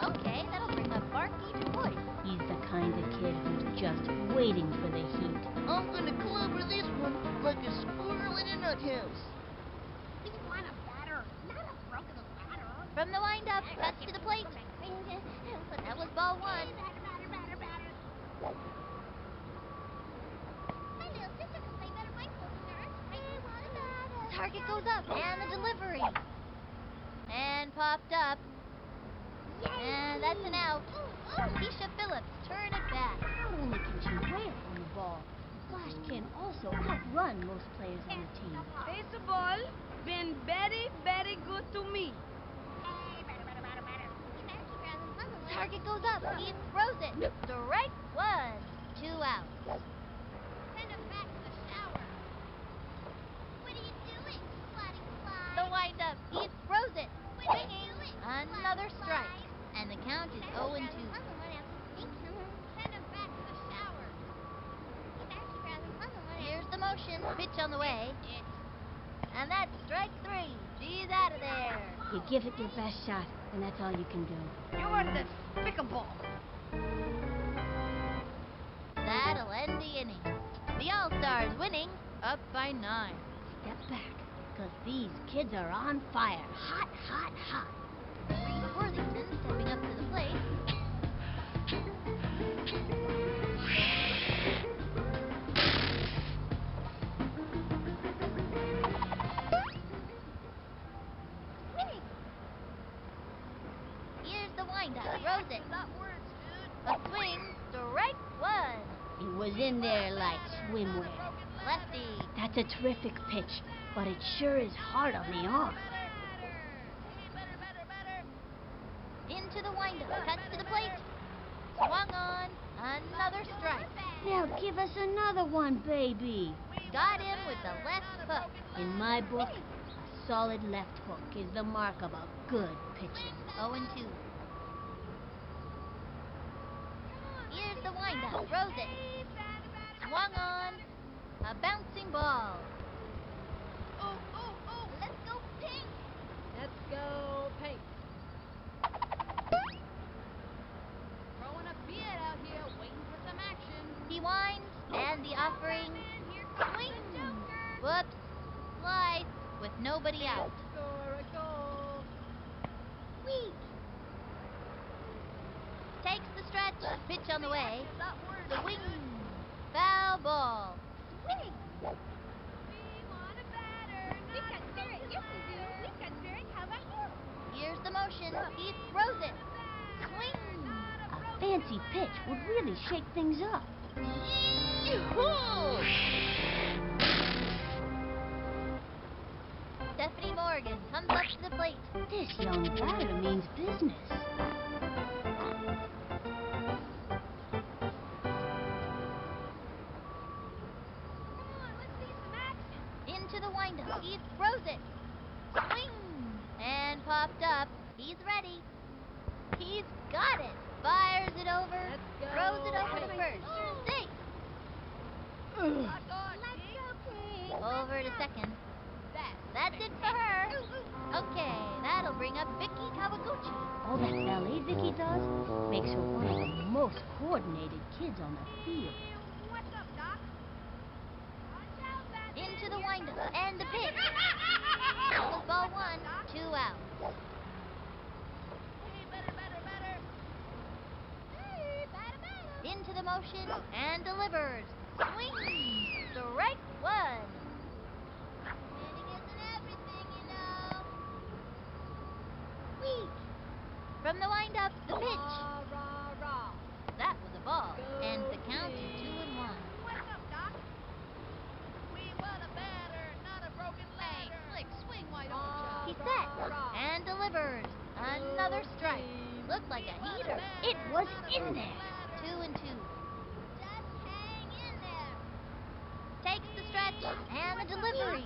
Okay, that'll bring up Barky Boy.
He's the kind of kid who's just waiting for the heat.
I'm gonna clobber this one like a squirrel in a nut house.
We want a batter, not a broken ladder.
From the windup, cuts to the plate. That was ball one.
Hey, batter.
My little sister can play better blindfolded than her Titans.
The target goes up, and the delivery. And popped up. And that's an out. Keisha Phillips, turn it back.
Not only can she wail on the ball, Flash can also outrun most players on the team.
Baseball been very, very good to me.
Hey, batter.
You better keep your eyes on the puzzle.
The target goes up. He throws it. Strike one. 2 outs.
Send him back to the showers.
What are you doing, sliding slide?
The windup. He throws it.
What are you
Swinging.
doing,
Another
slide,
strike. And the count is
You
0
better
and 2.
keep your eyes on the puzzle one after the pink.
Send him back to the showers.
You better keep your eyes on the puzzle one
Here's the motion. Pitch on the way.
It.
And that's strike 3. She's out of there.
You give it your best shot, and that's all you can do.
You are despicable.
That'll end the inning. The All-Stars winning, up by 9.
Step back, 'cause these kids are on fire. Hot, hot, hot.
Reese Worthington stepping up to the plate. Swing! Here's the windup. Throws it. A swing. Strike one.
It was in there like swimwear.
Lefty.
That's a terrific pitch, but it sure is hard on the arm.
Into the windup. Cuts to the plate. Swung on. Another strike.
Now give us another one, baby.
Got him with the left hook.
In my book, a solid left hook is the mark of a good pitcher.
0 and 2. Here's the windup. Throws it. Swung on. A bouncing ball. Let's go pink.
Let's go, Pink.
Throwing a beard out here, waiting for some action.
He winds, and the offering. Swing. Whoops. Slides with nobody out.
Score a goal.
Weak. Takes the stretch. Pitch on the way. Swing. Foul ball. Swing.
We want a batter,
We've got spirit. Yes, we do. We've got spirit. How about you?
Here's the motion. He throws it. Swing.
A fancy pitch would really shake things up.
Stephanie Morgan comes up to the plate.
This young batter means business.
Into the windup. He throws it. Swing! And popped up. He's ready. He's got it. Fires it over.
Let's go.
Throws it over to first. Safe.
Let's go, King.
Over to second. That's it for her. Okay, that'll bring up Vicky Kawaguchi.
All that ballet Vicky does makes her one of the most coordinated kids on the field.
What's up, Doc? Watch out, Batman.
Into the windup and the pitch. That was ball one. 2 outs.
Hey, batter.
Into the motion and delivers. Swing! Strike one.
Winning isn't everything, you know.
Weak. From the windup, the pitch.
Rah, rah, rah.
That was a ball.
Go
And the count is
team.
2-1.
What's up, Doc?
We want a batter, not a broken
Hey,
ladder.
Slick, swing, why don't
Rah,
ya?
He
rah,
set
rah.
and delivers. Another
Go
strike.
team.
Looked like a heater.
It was in there.
2-2.
Just hang in there.
Takes the stretch and the delivery.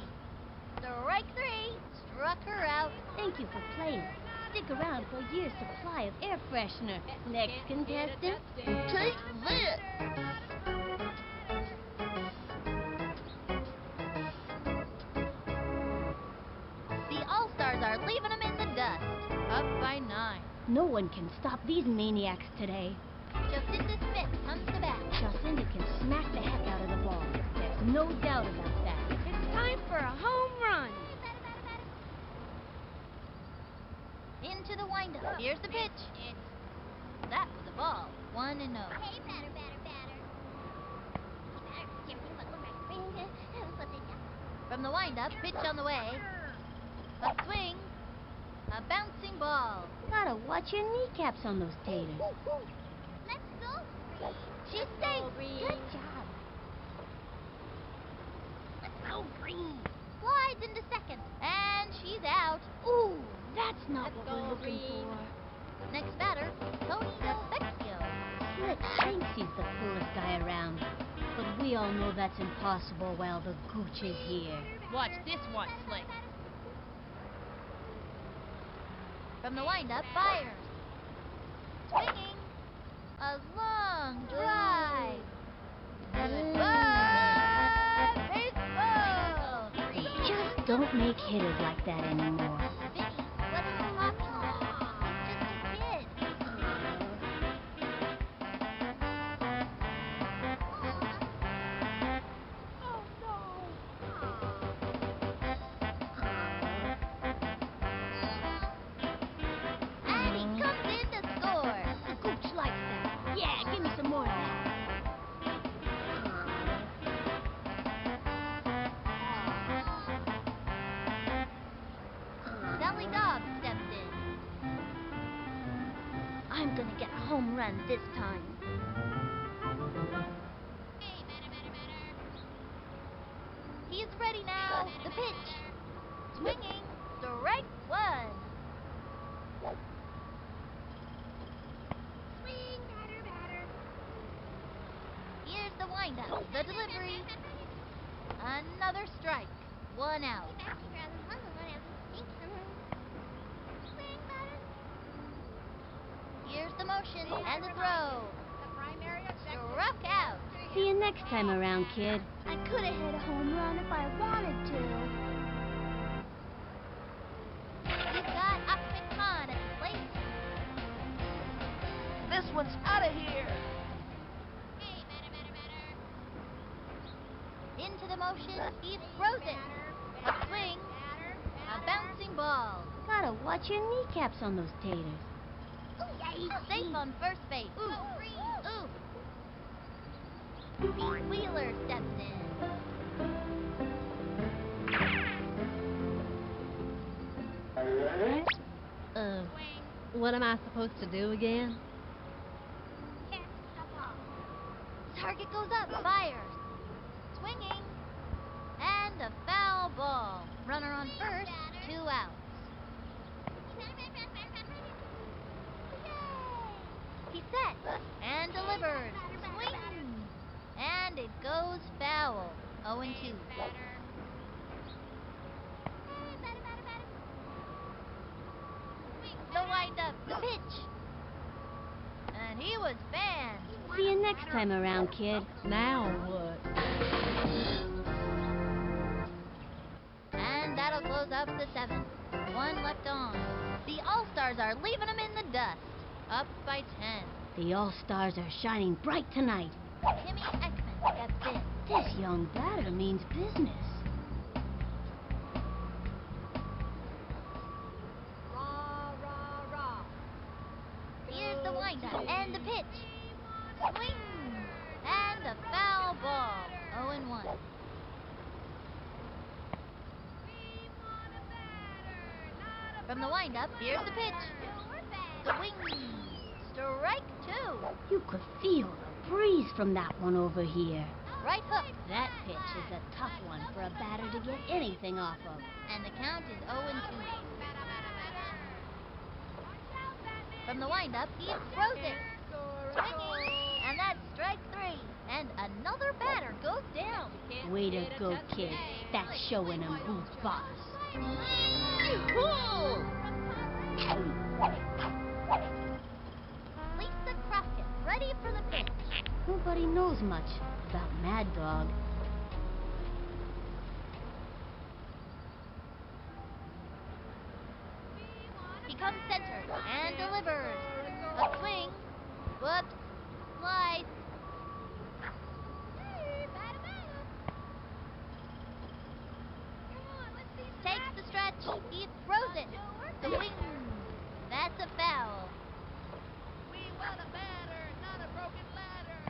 Strike three. Struck her out.
Thank you for playing. Stick around for a year's supply of air freshener. Next contestant.
Take that.
The All-Stars are leaving them in the dust. Up by 9.
No one can stop these maniacs today.
Jacinda Smith comes to bat.
Jacinda can smack the heck out of the ball. There's no doubt about that.
It's time for a home run.
Into the windup. Here's the pitch. That was a ball. 1-0.
Hey, batter. Hey, batter.
From the windup, pitch on the way. A swing. A bouncing ball.
Gotta watch your kneecaps on those taters.
Let's go, Green.
She's
Go,
safe.
Green.
Good job.
Let's go green.
Slides into second. And she's out.
Ooh, that's not
Let's
what
go,
we're looking
Green.
for.
Next batter, Tony Vecchio.
Slick thinks he's the coolest guy around. But we all know that's impossible while the gooch is here.
Watch this one, Slick.
From the windup, fires. Swinging. A long drive. Goodbye, baseball.
They just don't make hitters like that anymore.
Vinny, what are you talking about? He's just a kid.
Oh, no.
And he comes in to score.
The gooch likes that. Yeah, give me some more of that.
Sally Dobbs steps in.
I'm gonna get a home run this time.
Hey, batter.
He's ready now. The pitch. Swinging. Strike one.
Swing, batter.
Here's the windup. The delivery. Another strike. 1 out.
Swing, batter.
Here's the motion and the throw.
The primary objective
Struck out.
is to
See you
hit
next
the
time
ball,
around,
batter.
kid. I could have hit a home run if I wanted to.
We've got Ahmed Khan at the plate.
This one's out of here.
Hey, batter.
Into the motion. He
Hey,
throws it.
batter,
A
batter,
swing.
batter,
A
batter.
bouncing ball.
Gotta watch your kneecaps on those taters.
Safe on first base.
Go, Green.
Oof. Pete Wheeler steps in.
Swing.
What am I supposed to do again?
Hit the ball.
The target goes up. Fires. Swinging. And a foul ball. Runner on first. 2 outs.
Yay!
He sets and delivers. Swing. And it goes foul. 0-2.
Batter.
windup, the pitch. And he was fanned.
See you next time around, kid.
Now what?
And that'll close up the 7th. 1 left on. The All-Stars are leaving them in the dust. Up by 10.
The All-Stars are shining bright tonight.
Timmy Ekman steps in.
This young batter means business.
Rah, rah, rah.
Here's the windup and the pitch. Swing! And a foul ball. 0-1. From the windup, here's the pitch. Swing! Strike 2.
You could feel the breeze from that one over here.
Right hook.
That pitch is a tough one for a batter to get anything off of.
And the count is 0-2.
Watch out, Batman.
From the windup, he throws it.
Score a
Swinging.
goal.
And that's strike 3. And another batter goes down.
Way to go, kid. That's showing 'em who's boss.
Lisa Crockett, ready for the pitch.
Nobody knows much about Mad Dog.
He comes center and delivers. A swing. Whoops. Slice.
Come on, let's see some
Takes the stretch. He throws it. Swing. That's a foul.
We want a batter, not a broken ladder.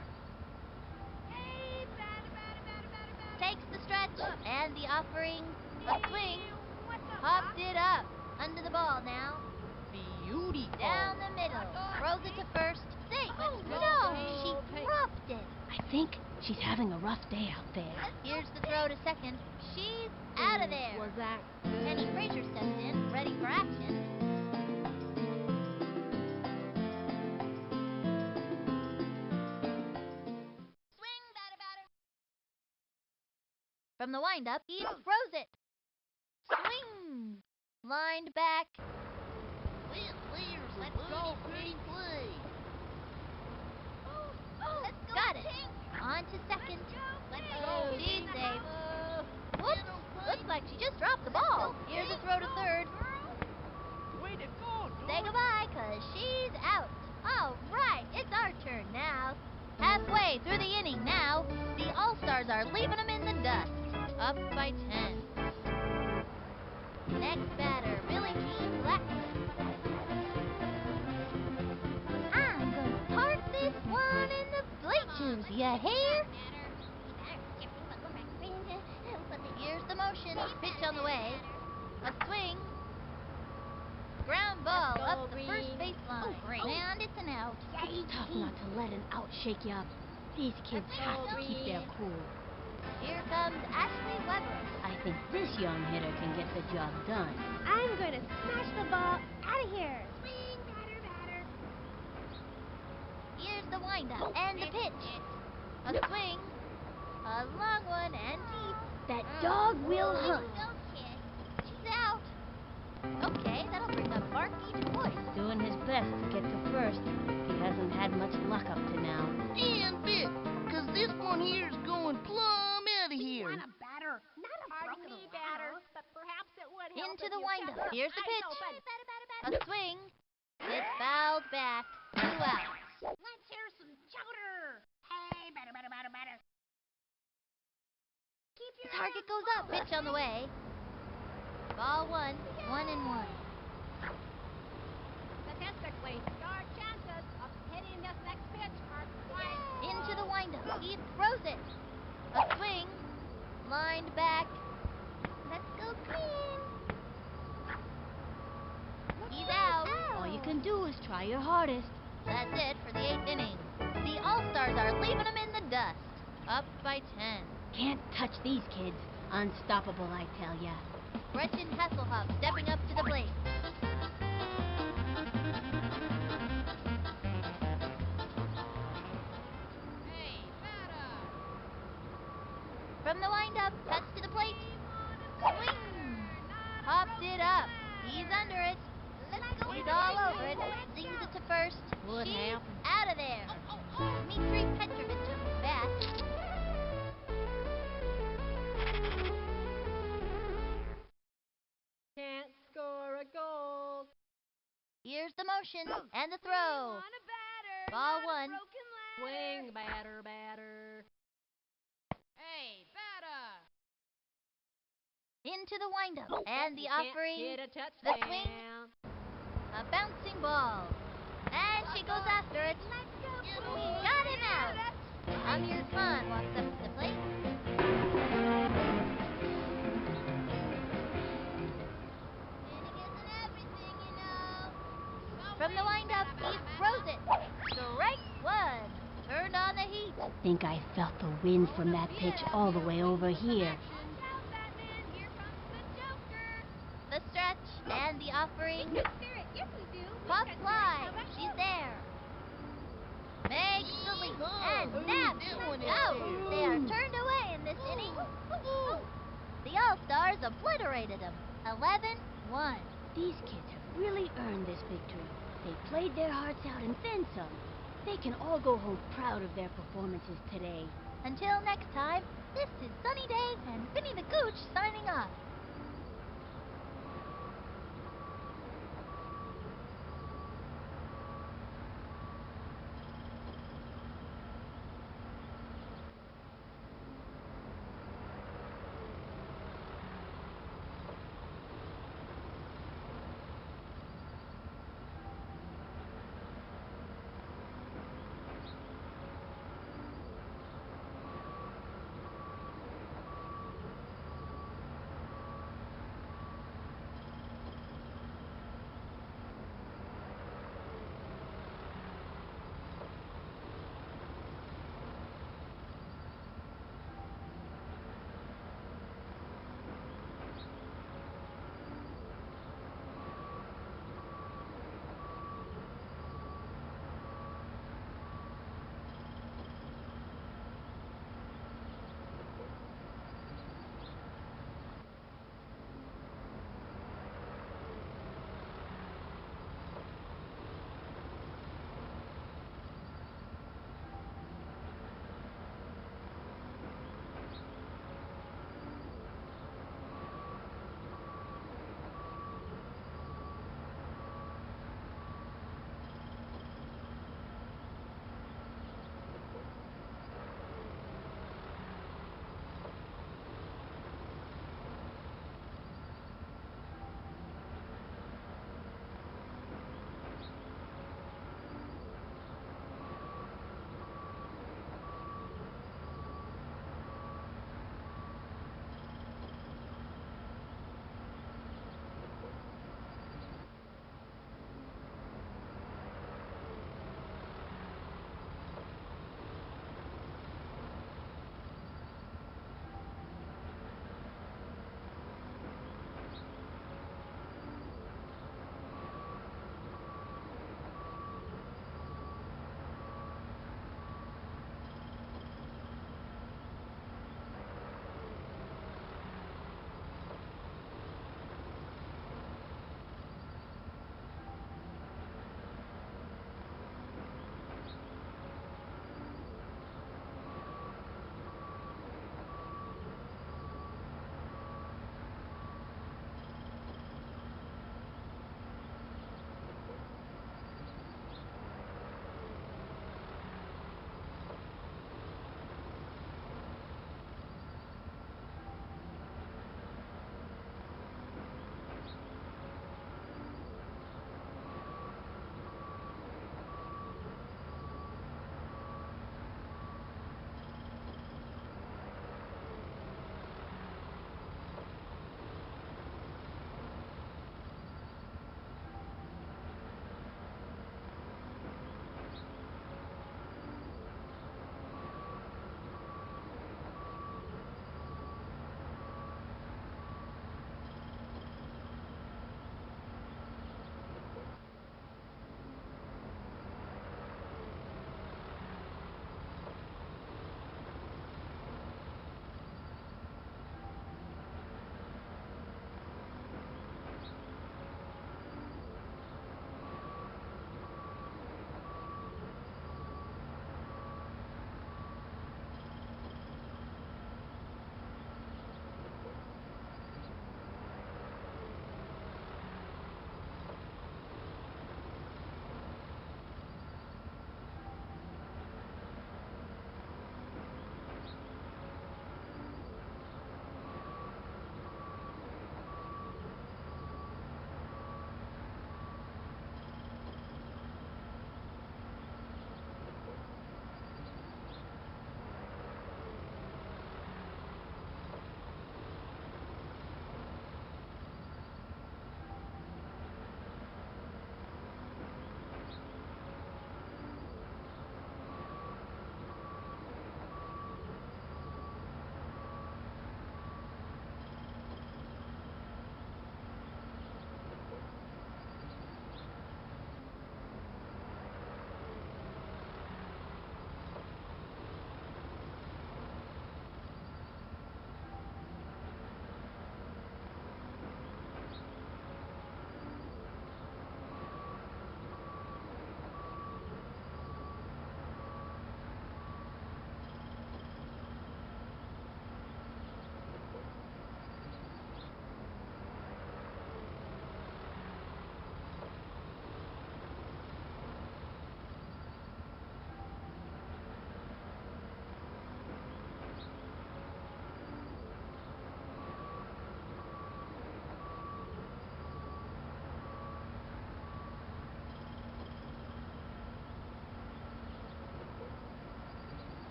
Hey, batter, batter, batter, batter, batter.
Takes the stretch and the offering. A swing.
What's up,
Popped
Doc?
it up. Under the ball now.
Beautiful.
Down the middle. Throws it to first. Safe.
Oh,
no,
no.
she dropped it.
I think she's having a rough day out there.
Here's the throw to second. She's out of there.
Was that
Penny Frazier steps in, ready for action. Swing, batter, batter. From the windup, he throws it. Swing. Lined back.
That clears a
Let's go,
pretty play.
Let's go, got it. On to second.
Let's
go,
She's
Pink.
safe.
Get
Whoops.
'em, Pink.
Looks like she just dropped the ball. Here's a throw to third.
way to go, dude?
Say goodbye, 'cause she's out. All right, it's our turn now. Halfway through the inning now, the All-Stars are leaving them in the dust. Up by 10. Next batter, Billie Jean Blackman. I'm gonna park this one in the bleachers, you hear? Here's the motion. Pitch on the way. A swing. Ground ball
Let's go,
up the first
Green.
baseline.
Oh, great.
And it's an out.
It's tough not to let an out shake you up. These kids
Let's
have
go,
to keep their
Green.
cool.
Here comes Ashley Weber.
I think this young hitter can get the job done.
I'm going to smash the ball out of here. Swing, batter, batter.
Here's the windup and the pitch. A swing. A long one and deep.
That dog will hunt.
Kid. She's out. Okay, that'll bring up Barky DuBois.
Doing his best to get to first. He hasn't had much luck up to now.
And bit, 'cause this one here's going plumb out of here.
Want a batter, not a broken batter, but perhaps it would help
Into
if
the
you
windup.
kept
Here's the
your
pitch.
eyes open.
A swing. It's fouled back. 2 outs.
Let's hear some chowder. Hey, batter, batter, batter, batter. Keep your
Target goes up. Pitch on the way. Ball 1. 1-1.
Statistically, your chances of hitting this next pitch are quite
Into the windup. He throws it. A swing. Lined back. Let's go Green. He's out.
All you can do is try your hardest.
That's it for the 8th inning. The All-Stars are leaving them in the dust. Up by 10.
Can't touch these kids. Unstoppable, I tell ya.
Gretchen Hasselhoff stepping up to the plate.
Hey, batter!
From the windup, cuts to the plate. Swing! Popped it up. He's under it. He's all over it. first.
What
She's
happened?
out of there. Dmitri Petrovich's bat.
Can't score a goal.
Here's the motion and the throw.
Want a batter,
Ball
not a
one.
broken ladder.
Swing, batter, batter.
Hey, batter!
Into the windup. And the
You can't
offering.
hit a
The swing.
touchdown.
A bouncing ball. And she goes after it.
Let's go,
Get
We
him.
got him out. Amir Khan walks up to the plate. Inning isn't everything, you know. From the windup, he throws it. Strike one. Turned on the heat.
Think I felt the wind from that pitch all the way over here.
Watch out, Batman. Here comes the Joker.
The stretch and the offering.
Spirit. Yes, we do.
Pop fly. She's there. Makes the leap and
Ooh,
naps
that
it
one is
out.
there.
They are turned away in this inning. The All-Stars obliterated them. 11-1.
These kids have really earned this victory. They played their hearts out and then some. They can all go home proud of their performances today.
Until next time, this is Sunny Day and Vinny the Gooch signing off.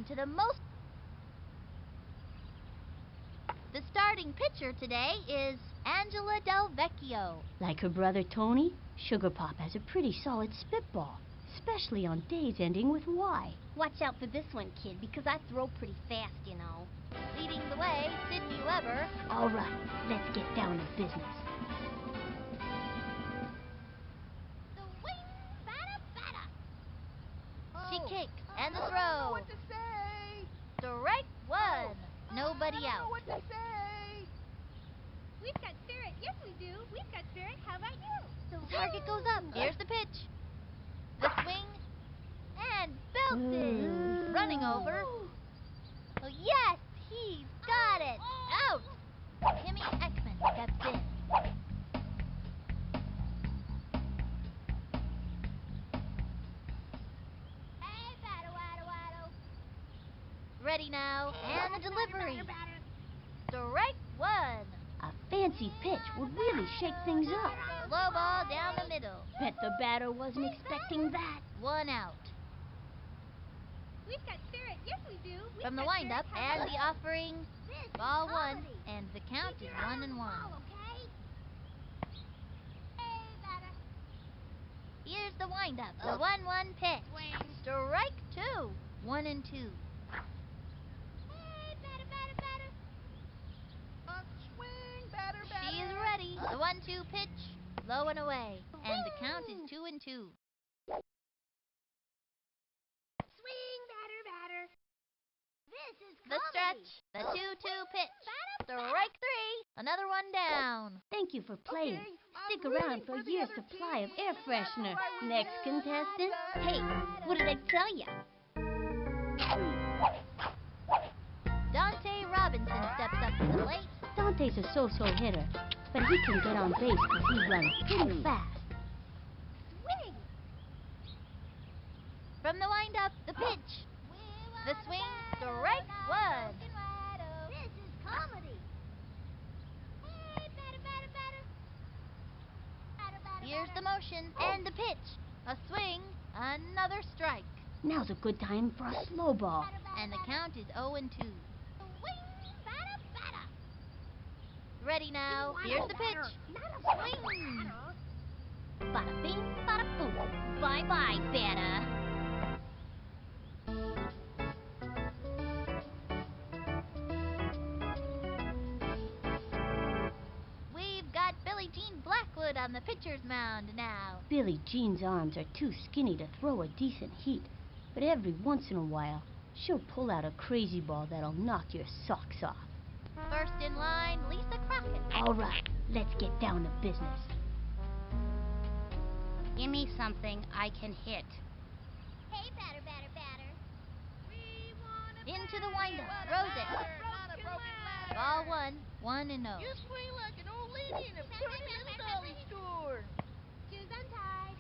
to the most. The starting pitcher today is Angela Del Vecchio.
Like her brother Tony, Sugar Pop has a pretty solid spitball, especially on days ending with Y.
Watch out for this one, kid, because I throw pretty fast, you know.
Leading the way, Sydney Weber.
All right, let's get down to business.
Swing, batter, batter. She kicks and the throw.
What to say?
Strike one. Nobody out.
What to say?
We've got spirit. Yes, we do. We've got spirit. How about you?
The target goes up. Here's the pitch. The swing and belted. Running over. Oh, yes, he's got it. Out. Timmy Ekman steps in.
Hey, batter, waddle, waddle.
Ready now, and the delivery. Strike one.
A fancy pitch would really shake things up.
Slow ball down the middle.
Bet the batter wasn't expecting that.
One out.
We've got spirit. Yes, we do.
From the windup and the offering. Ball one, and the count is 1-1.
Okay? Hey, batter.
Here's the windup. The 1-1 pitch. Strike two. 1-2.
Hey, batter, batter, batter.
Swing, batter, batter.
She is ready. The 1-2 pitch. Low and away. And the count is 2-2.
Swing, batter, batter. This is
The stretch. The 2-2 pitch. Strike three. Another one down.
Thank you for playing. Stick around for a year's supply of air freshener. Next contestant.
Hey, what did I tell ya?
Dante Robinson steps up to the plate.
Dante's a so-so hitter, but he can get on base because he runs pretty fast.
Swing.
From the windup, the pitch. The swing. Strike one.
This is comedy. Hey, batter, batter, batter. Batter, batter,
Here's the
batter.
motion and the pitch. A swing. Another strike.
Now's a good time for a slow ball.
Batter, batter,
And the
batter.
count is 0-2.
Swing, batter, batter.
Ready now. Here's the pitch.
Not a
Swing.
Bada bing, bada boom. Bye-bye, batter.
We've got Billie Jean Blackwood on the pitcher's mound now.
Billie Jean's arms are too skinny to throw a decent heat, but every once in a while, she'll pull out a crazy ball that'll knock your socks off.
First in line, Lisa Crockett.
All right, let's get down to business.
Give me something I can hit.
Hey, batter, batter, batter.
Into the windup. Throws it.
Not a broken ladder.
Ball one. 1-0.
You swing like an old lady in a pretty little dolly store.
Shoes untied.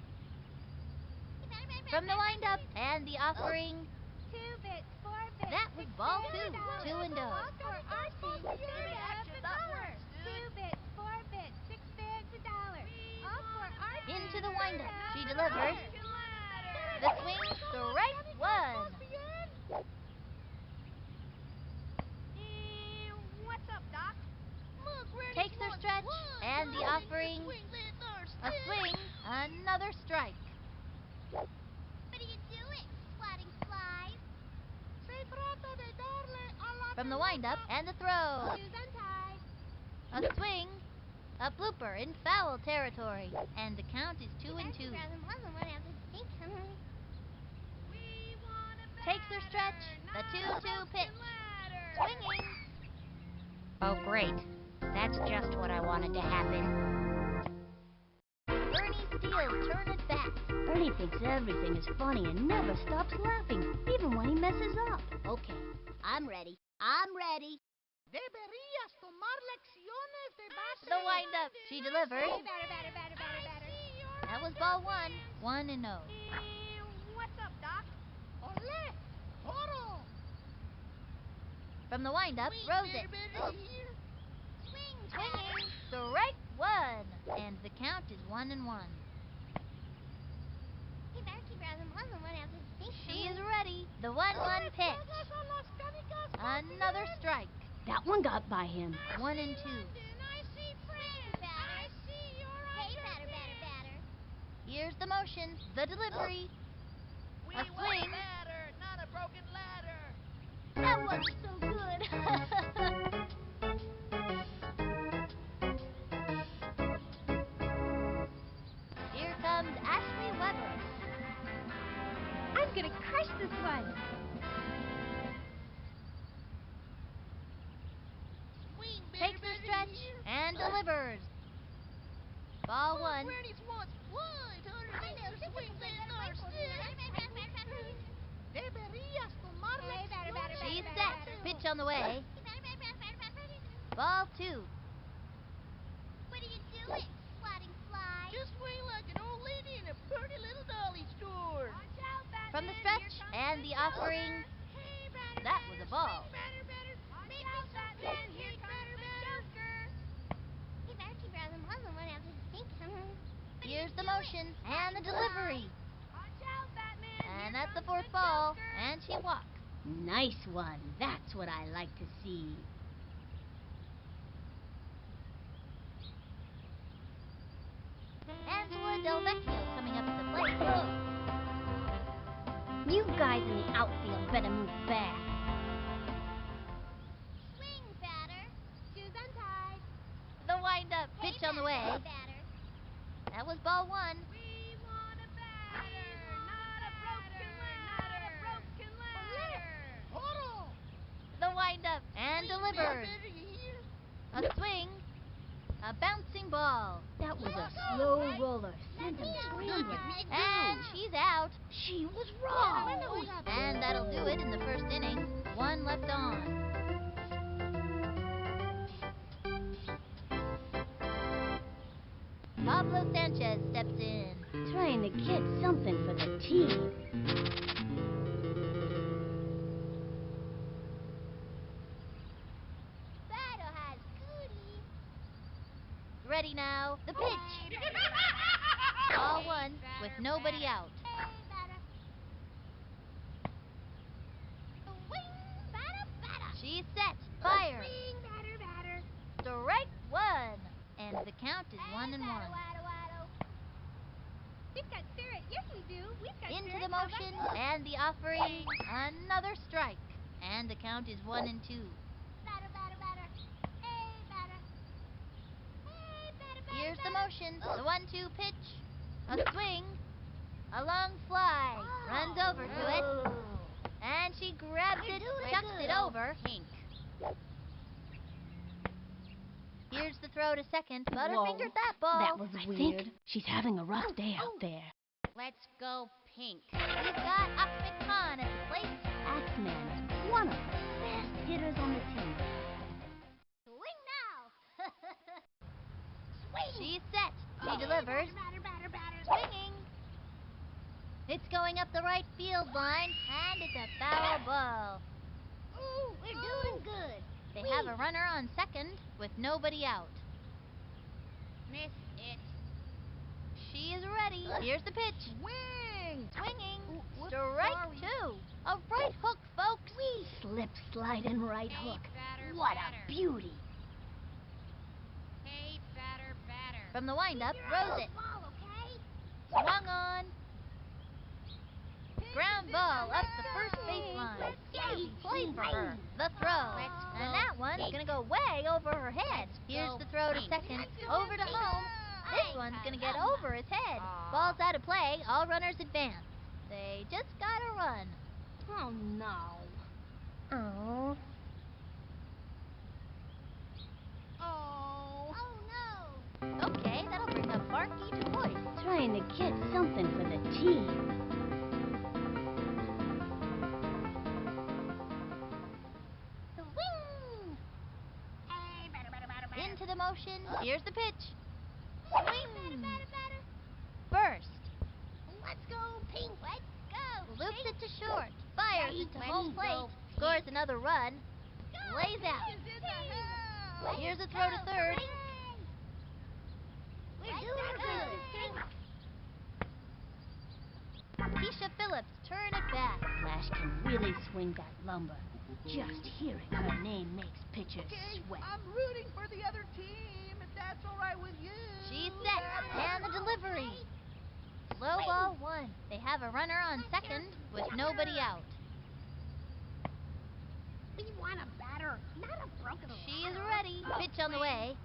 From the windup and the offering.
2 bits, 4 bits.
That was ball two.
$2.
2-0.
All for our team.
Action, not words, dude.
2 bits, 4 bits, 6 bits, $1. All for our team.
Into the windup. She delivers. The swing. Strike one.
What's up, Doc?
Look, Reddy
Takes her
wants
stretch
one.
and the
Darling,
offering.
you swing that there
A
stick.
swing. Another strike.
What are you doing, swatting flies?
Se trata de darle a la
From the windup and the throw.
Shoes untied.
A swing. A blooper in foul territory. And the count is 2-2. Takes her stretch. The 2-2 pitch. Swinging.
Oh, great. That's just what I wanted to happen.
Bernie steals turn at bat.
Ernie thinks everything is funny and never stops laughing, even when he messes up.
Okay, I'm ready. I'm ready.
Deberías tomar lecciones de base.
The windup. She delivers.
Hey, batter, batter, batter, batter, batter.
That was ball one. 1-0.
What's up, Doc?
Olé, toro.
From the windup,
Swing,
throws
baby,
it.
baby, here.
Swinging. Strike one. And the count is 1-1.
Hey, batter, keep
She is ready. The 1-1 pitch. Another strike.
That one got by him.
1 and 2.
I see friends. I see you're on your
Batter. Here's the motion. The delivery.
We
A
want
swing.
a ladder, not a broken ladder.
That was so good.
Here comes Ashley Weber.
I'm gonna crush this one.
Swing,
Takes the stretch and delivers. Ball 1.
Granny's wants flies harder than your swing that narcissist. Deberías tomar lecciones.
She's set. Pitch on the way. Ball 2.
What are you doing, swatting flies?
Just swing like an old lady in a pretty little dolly store.
Watch out, Batman.
From the stretch and the offering.
Hey, batter,
That was a ball.
swing, batter, batter.
Watch
Make
out,
me some
Batman.
big
Here
hit,
comes
batter,
the
batter.
Joker.
Here's the motion and the delivery.
Watch out, Batman.
And
Here
that's the
comes
4th ball.
Joker.
And she walks.
Nice one. That's what I like to see.
Angela Del Vecchio coming up to the plate.
You guys in the outfield better move fast.
Swing, batter.
Shoes untied.
The wind-up pitch on the way.
Batter.
That was ball 1.
We want a batter, not a broken ladder.
Hold on.
The wind-up and
Swing,
delivers.
batter, you hear?
A swing. A bouncing ball.
That was a slow roller. Sent him scrambling.
And she's out.
She was wrong.
And that'll do it in the first inning. 1 left on. Pablo Sanchez steps in.
Trying to get something for the team.
Batter has goodies.
Ready now. The pitch. Ball 1 with nobody out.
Hey, batter. Swing, batter.
She's set. Fire.
Swing, batter.
Strike 1. And the count is 1 and 1.
We've got spirit. Yes, we do. We've got
Into
spirit.
the motion and the offering. Another strike. And the count is 1 and 2.
Batter. Hey, batter. Hey, batter.
Here's the motion. The 1-2 pitch. A swing. A long fly. Runs over to it. And she grabs it, chucks it over.
Pink.
Here's the throw to second.
Whoa.
Butterfingered that ball.
That was weird. I think she's having a rough day out there.
Let's go pink.
We've got Ahmed Khan at the plate.
Axeman is one of the best hitters on the team.
Swing now.
She's set. She delivers.
Batter.
Swinging. It's going up the right field line, and it's a foul ball.
Ooh, we're doing good.
They have a runner on second with nobody out.
Miss it.
She is ready. Here's the pitch.
Swing.
Swinging.
Whoops,
Strike
sorry.
2. A right hook, folks.
Slip, slide, and right
Hey,
hook.
batter,
What
batter.
a beauty.
Hey, batter.
From the windup, throws it.
Ball, okay?
Swung on. Ground ball up the first baseline. Easy play for her. The throw. And that one's going to go way over her head. Here's the throw to second. Over to home. This one's going to get over his head. Ball's out of play. All runners advance. They just got to run.
Oh, no.
Oh.
Oh.
Oh, no.
Okay, that'll bring up Barky Du Bois.
Trying to get something for the team.
Swing.
Hey, batter.
Into the motion. Here's the pitch.
Swing. Batter.
First.
Let's go, pink. Let's go.
Loops it to short. Fires it to
Let's
home
go,
plate.
Pink.
Scores another run. Lays out. Here's a throw to third.
We're doing good.
He
Flash can really swing that lumber. Just hearing her name makes pitchers sweat.
I'm rooting for the other team, if that's all right with you.
She's set. And the delivery. Low ball 1. They have a runner on second with nobody out.
We want a batter, not a broken ladder.
She is ready. Pitch on the way.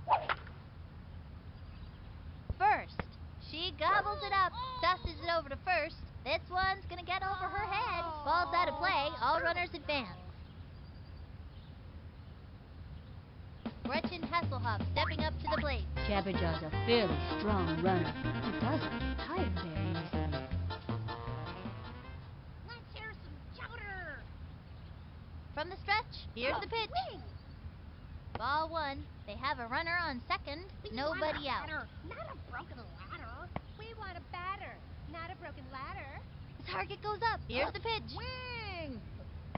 First. She gobbles it up. Tosses it over to first. This one's gonna get over her head. Ball's out of play. All runners advance. Gretchen Hasselhoff stepping up to the plate.
Jabberjaw's a fairly strong runner. He doesn't get tired very easily.
Let's hear some chowder.
From the stretch, here's the pitch.
Swing.
Ball 1. They have a runner on second. Nobody out.
Batter, not a broken ladder. We want a batter, not a broken ladder.
The target goes up. Here's the pitch.
Swing!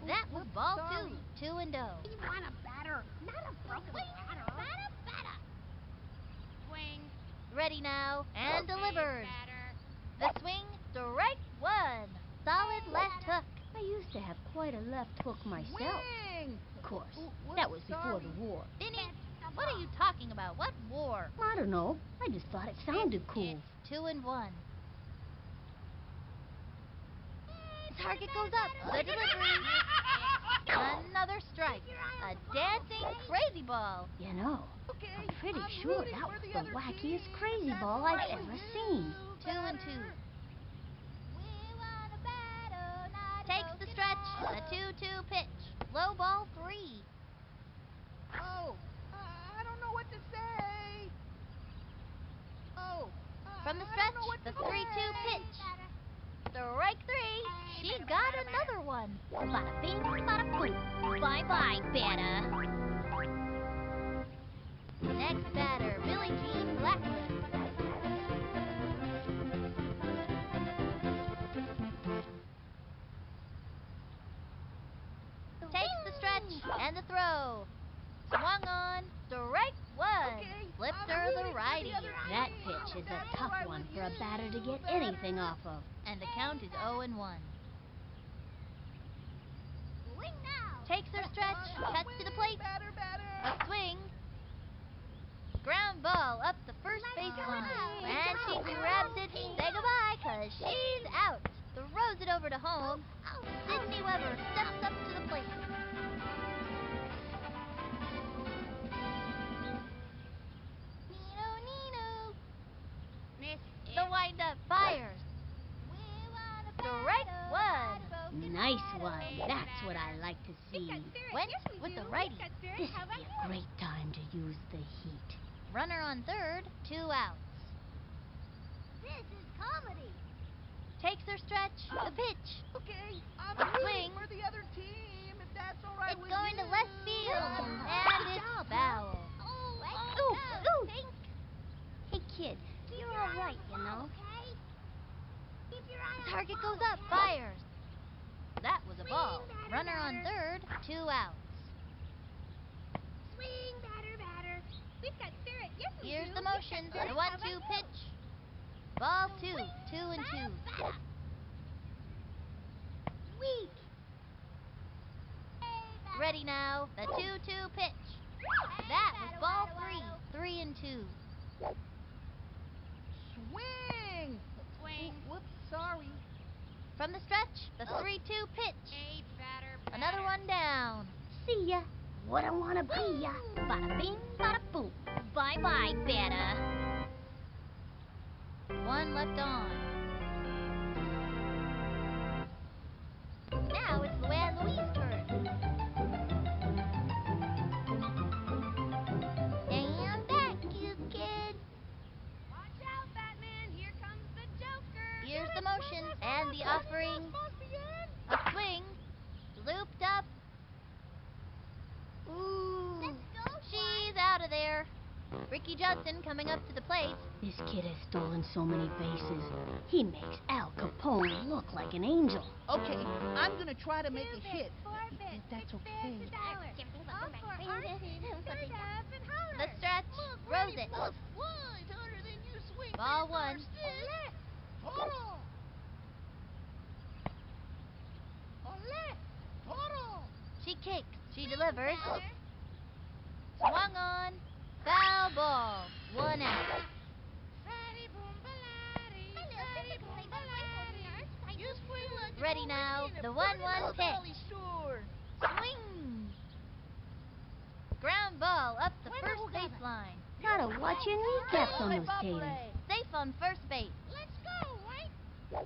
That was ball
sorry.
2. 2 and 0.
We want a batter, not a broken ladder. Batter.
Swing.
Ready now and delivered.
Batter.
The swing, strike 1. Solid left hook.
I used to have quite a left hook myself.
Swing!
Of course,
Whoops,
that was before
sorry.
the war.
Vinny, what are you talking about? What war?
I don't know. I just thought it sounded cool.
2 and 1. The target goes up. The delivery. Another strike. A dancing crazy ball.
You know,
Okay,
I'm pretty
I'm
sure
rooting
that
for
was
the
the
other
wackiest
team,
crazy
if
ball
that's
I've
all right
ever
with
seen.
you,
2 and 2.
batter.
We want a batter, not a
Takes the
broken
stretch. A
ladder.
2-2 pitch. Low ball 3.
Oh, I don't know what to say. Oh,
From the
I don't
stretch,
know what
the
to
3-2
say.
pitch. Strike 3. She got another one.
Bada bing, bada boom. Bye-bye, batter.
Next batter, Billie Jean Blackwood. Takes the stretch and the throw. Swung on. Strike 1.
Okay,
Flipped
I'm
her
rooting
the
for the
righty.
other
That
team,
pitch
if
is a
that's
tough
all right
one
with
for a batter to
you,
get
batter.
anything off of.
And the count is 0 and 1.
Swing now.
Takes her stretch. Cuts to the plate.
Batter.
A swing. Ground ball up the first base line. And she grabs it. Say goodbye, 'cause she's out. Throws it over to home. Sydney Weber steps up to the plate. Nino.
Miss it.
The windup fires.
We want a
Strike
batter,
1.
not a broken
Nice
ladder.
one. That's what I like to see.
Went with the righty.
This would be a great time to use the heat.
Runner on third. 2 outs.
This is comedy.
Takes her stretch. The pitch.
Okay, I'm
A
rooting
swing.
for the other team, if that's all right
It's
with
going
you.
to left field. And it's foul.
Ooh. Hey, kid, you're all right, you know.
Okay? Keep your eye on
Target
the
goes
ball,
up.
okay?
Fires. That was a
Swing,
ball.
batter,
Runner on
batter.
third. 2 outs.
Swing, batter. We've got spirit. Yes, we
Here's
do.
the motion.
We've got
The
spirit.
1-2
How about you?
pitch. Ball 2. 2 and 2.
Weak.
Ready now. The 2-2 pitch. That was ball 3. 3 and 2.
Swing!
Swing.
Whoops, sorry.
From the stretch, the 3-2 pitch.
A batter.
Another one down.
See ya. Wouldn't wanna be ya. Bada bing, bada boom. Bye-bye, batter.
1 left on. Now it's Luann Louise's turn. Stand back, you kid.
Watch out, Batman. Here comes the Joker.
Here's the motion and the offering. A swing. Looped up. Ooh.
Let's go.
She's out of there. Ricky Johnson coming up to the plate.
This kid has stolen so many bases. He makes Al Capone look like an angel.
Okay, I'm gonna try to make a
2
hit.
bits, 4 bits,
If that's
6
okay.
bits, $1. All for our team. Third up and holler.
The stretch. Throws it.
Flies harder than you swing.
Ball 1.
Hold on.
delivers. Swung on. Foul ball. 1 out. Ready now. The 1-1 pitch. Swing. Ground ball up the first baseline.
Gotta watch your kneecaps on those taters.
Safe on first base.
Let's go, White.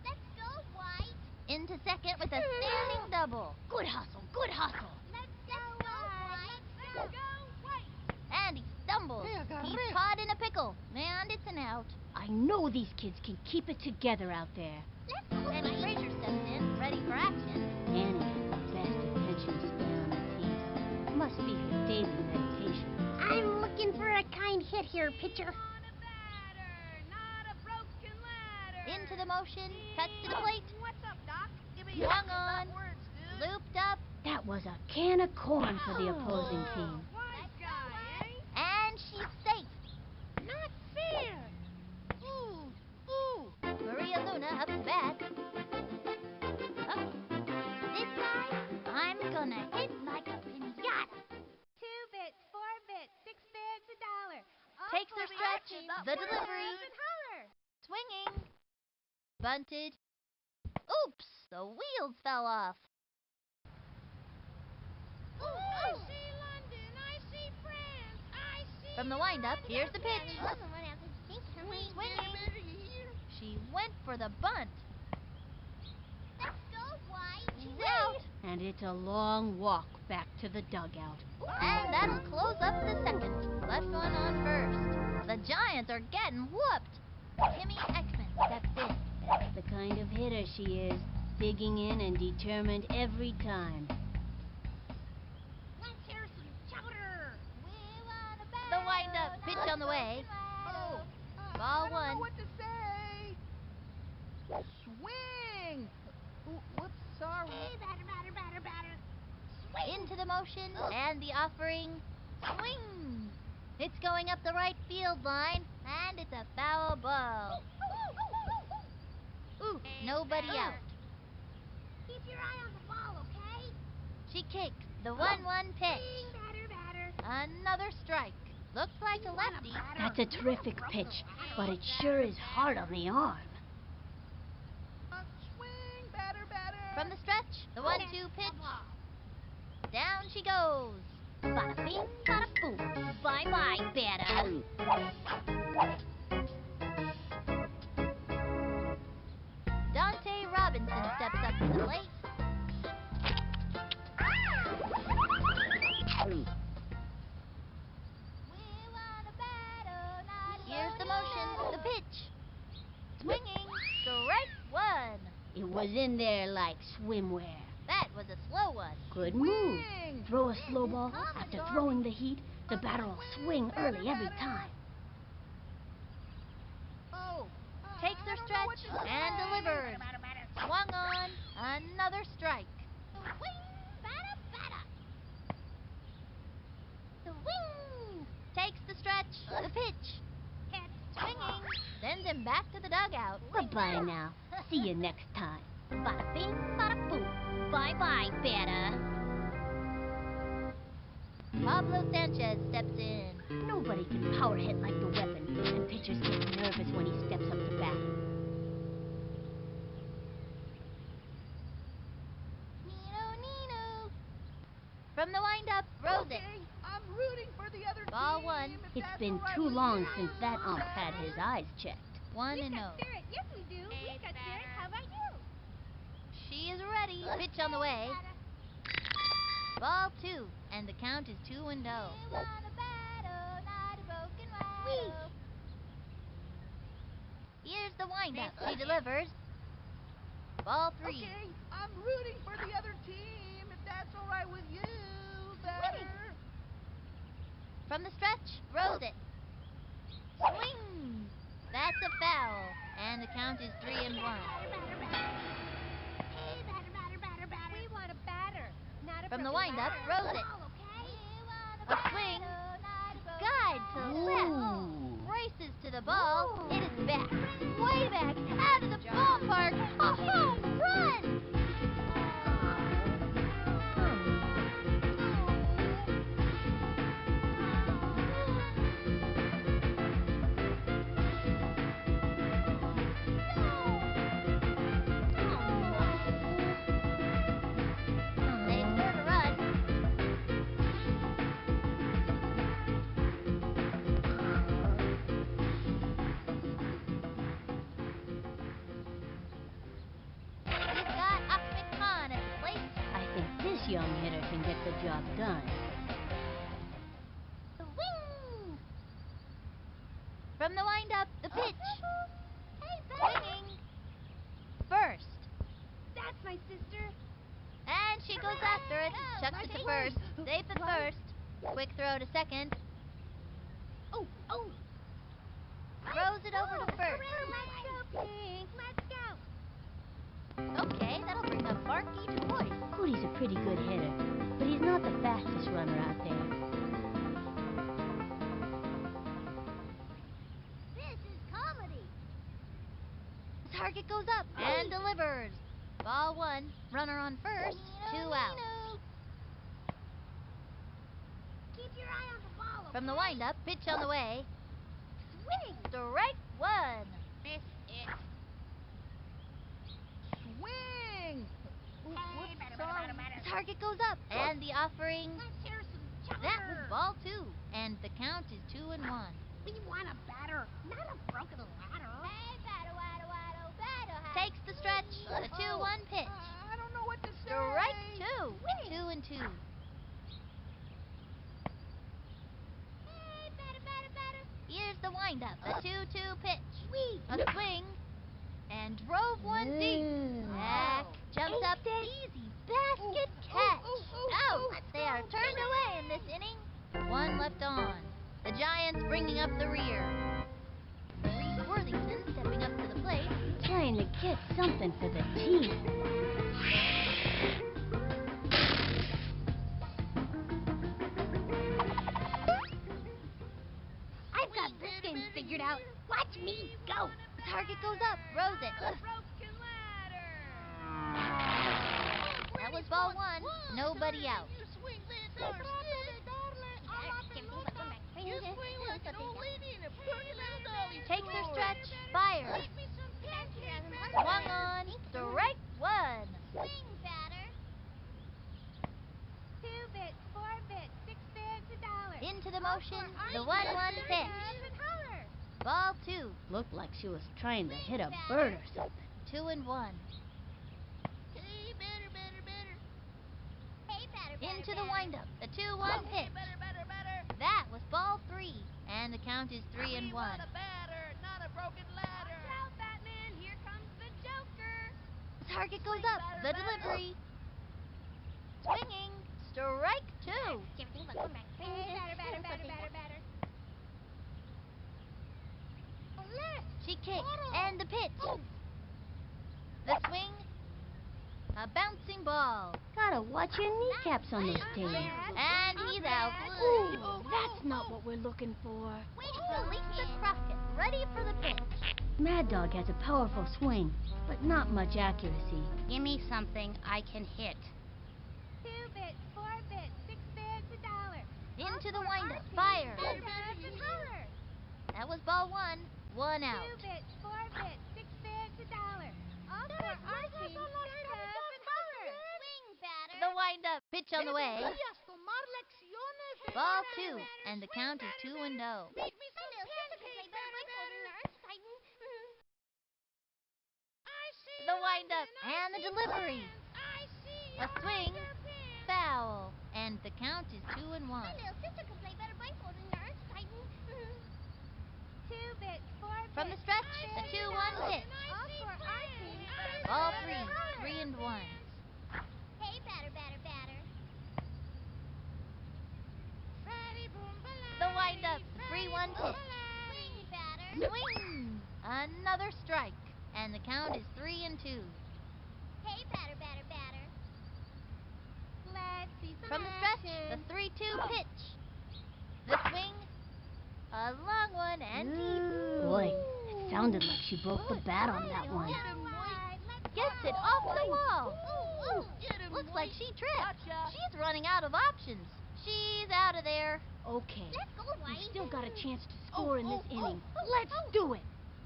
Let's go, White.
Into second with a standing double.
Good hustle, good hustle.
Let's go, White. Let's go, White.
And he stumbles. He's caught in a pickle. And it's an out.
I know these kids can keep it together out there.
Let's go,
Annie
White.
Fraser steps in, ready for action.
Annie has the best attention span on the team. Must be her daily meditation.
I'm looking for a kind hit here, pitcher.
On a batter, not a broken ladder.
Into the motion, cuts to the plate.
What's up, Doc? Give me
Swung on,
words, dude.
looped up,
That was a can of corn for the opposing team.
Wise guy, eh?
and she's safe.
Not fair.
Ooh.
Maria Luna up to bat. Oh, this time, I'm gonna hit like a pinata.
2 bits, 4 bits, 6 bits, $1.
Takes her stretch, the delivery,
Holler.
swinging, bunted. Oops, the wheels fell off.
I see London. I see France. I see.
From the windup, here's the pitch.
Swing.
She went for the bunt.
Let's go, White.
She's out.
And it's a long walk back to the dugout.
And that'll close up the second. Left one on first. The Giants are getting whooped. Timmy Ekman steps in.
The kind of hitter she is, digging in and determined every time.
Let's hear some chowder.
The wind-up pitch on the way.
Oh.
Ball
I don't know
one.
what to say. Swing. Ooh, whoops, sorry.
Batter.
Into the motion and the offering. Swing. It's going up the right field line, and it's a foul ball. Ooh, nobody out.
Keep your eye on the ball, okay?
She kicks the 1-1 pitch.
Batter.
Another strike. Looks like a lefty.
That's a terrific pitch, but it sure is hard on the arm.
Swing, batter.
From the stretch, the 1-2 pitch. Down she goes.
Bada bing, bada boom. Bye-bye, batter.
Dante Robinson steps up to the plate. Here's the motion, the pitch. Swinging, strike one.
It was in there like swimwear.
That was a slow one.
Good move.
Swing.
Throw a slow ball. After throwing the heat, the batter will swing early every time.
Oh.
Takes her stretch and delivers. Swung on, another strike. Takes the stretch, the pitch. Swinging, sends him back to the dugout.
Goodbye now. See you next time. Bada bing, bada boom. Bye-bye, batter.
Pablo Sanchez steps in.
Nobody can power hit like the weapon, and pitchers get nervous when he steps up to bat.
Nino. From the windup, throws it.
Okay, I'm rooting for the other
Ball
team.
one.
if
It's
that's
been
all right
too
with
long
you.
since that ump had his eyes checked.
1-0.
Spirit. Yes, we do. We've got spirit. How about you?
She is ready. Pitch on the way. Ball 2, and the count is 2-0. Here's the windup. She delivers. Ball 3.
Okay, I'm rooting for the other team, if that's all right with you, batter.
From the stretch, throws it. Swing! That's a foul, and the count is 3-1.
We want a batter, not a
From the
broken
windup,
ladder.
throws it. A swing. Guide to left. Races to the ball. It is back. Way back. Out of the ballpark. A home run!
young hitter can get the job done.
Swing! From the windup, the pitch. Swinging. First.
That's my sister.
And she goes after it. Chucks it to first. Safe at first. Quick throw to second.
Oh.
Throws it over to first.
Let's go, Pink. Let's go.
Okay, that'll bring up Barky to fourth.
Cody's a pretty good hitter, but he's not the fastest runner out there.
This is comedy.
The target goes up and delivers. Ball one. Runner on first. 2 out.
Keep your eye on the ball,
From the
okay?
windup, pitch on the way.
Swing.
Strike one.
Miss it.
Swing! Whoops, sorry.
The target goes up and the offering.
Let's hear some chatter.
That was ball two, and the count is 2-1.
We want a batter, not a broken ladder.
Hey, batter, waddle, waddle, batter.
Takes the stretch. The 2-1 pitch.
I don't know what to say.
Strike two.
Swing.
2-2.
Hey, batter, batter, batter.
Here's the windup. The 2-2 pitch.
Sweet.
A swing. And drove one deep. Back. Jumps up. Easy basket catch. Out. They are turned away in this inning. 1 left on. The Giants bringing up the rear. Reese Worthington stepping up to the plate.
Trying to get something for the team.
I've got this game figured out. Watch me go.
Target goes up. Throws it.
Broken ladder.
That was ball one. Nobody out. Takes her stretch. Fires. Swung on. Strike one.
Swing, batter.
2 bits, 4 bits, 6 bits, $1.
Into the motion. The 1-1 pitch. Ball two.
Looked like she was trying to hit a bird or something.
2-1.
Hey, batter, batter, batter.
Into the windup. The 2-1 pitch. That was ball three. And the count is 3-1.
Batter, not a broken ladder.
Watch out, Batman. Here comes the Joker.
The target goes up. The delivery. Swinging. Strike two.
Hey, batter, batter, batter, batter, batter.
She kicks. And the pitch. The swing. A bouncing ball.
Gotta watch your kneecaps on those things.
And he's out.
Ooh, that's not what we're looking for.
Lisa Crockett, ready for the pitch.
Mad Dog has a powerful swing, but not much accuracy.
Give me something I can hit. 2 bits, 4 bits, 6 bits, $1.
Into the windup. Fire. That was ball one. 1 out.
2 bits, 4 bits, 6 bits, $1. All for our team.
Swing, batter.
The windup. Pitch on the way. Ball two. And the count is 2-0.
My little sister can play better baseball than the Earth Titan.
The windup. And the delivery. A swing. Foul. And the count is 2-1.
My little sister can play better baseball than the Earth Titan.
2 bits, 4 bits.
From the stretch, the 2-1 pitch.
All for our team.
Ball three. 3-1.
Hey, batter, batter, batter.
The windup. 3-1 pitch.
Swing, batter.
Swing. Another strike. And the count is 3-2.
Hey, batter, batter, batter.
Let's see some
From the stretch,
action.
the 3-2 pitch. The swing. A long one and deep.
Boy, it sounded like she broke the bat on that one.
Gets it off the wall. Looks like she tripped.
Gotcha.
She's running out of options. She's out of there.
Okay,
Let's go, White.
we've still got a chance to score in this inning. Let's do it!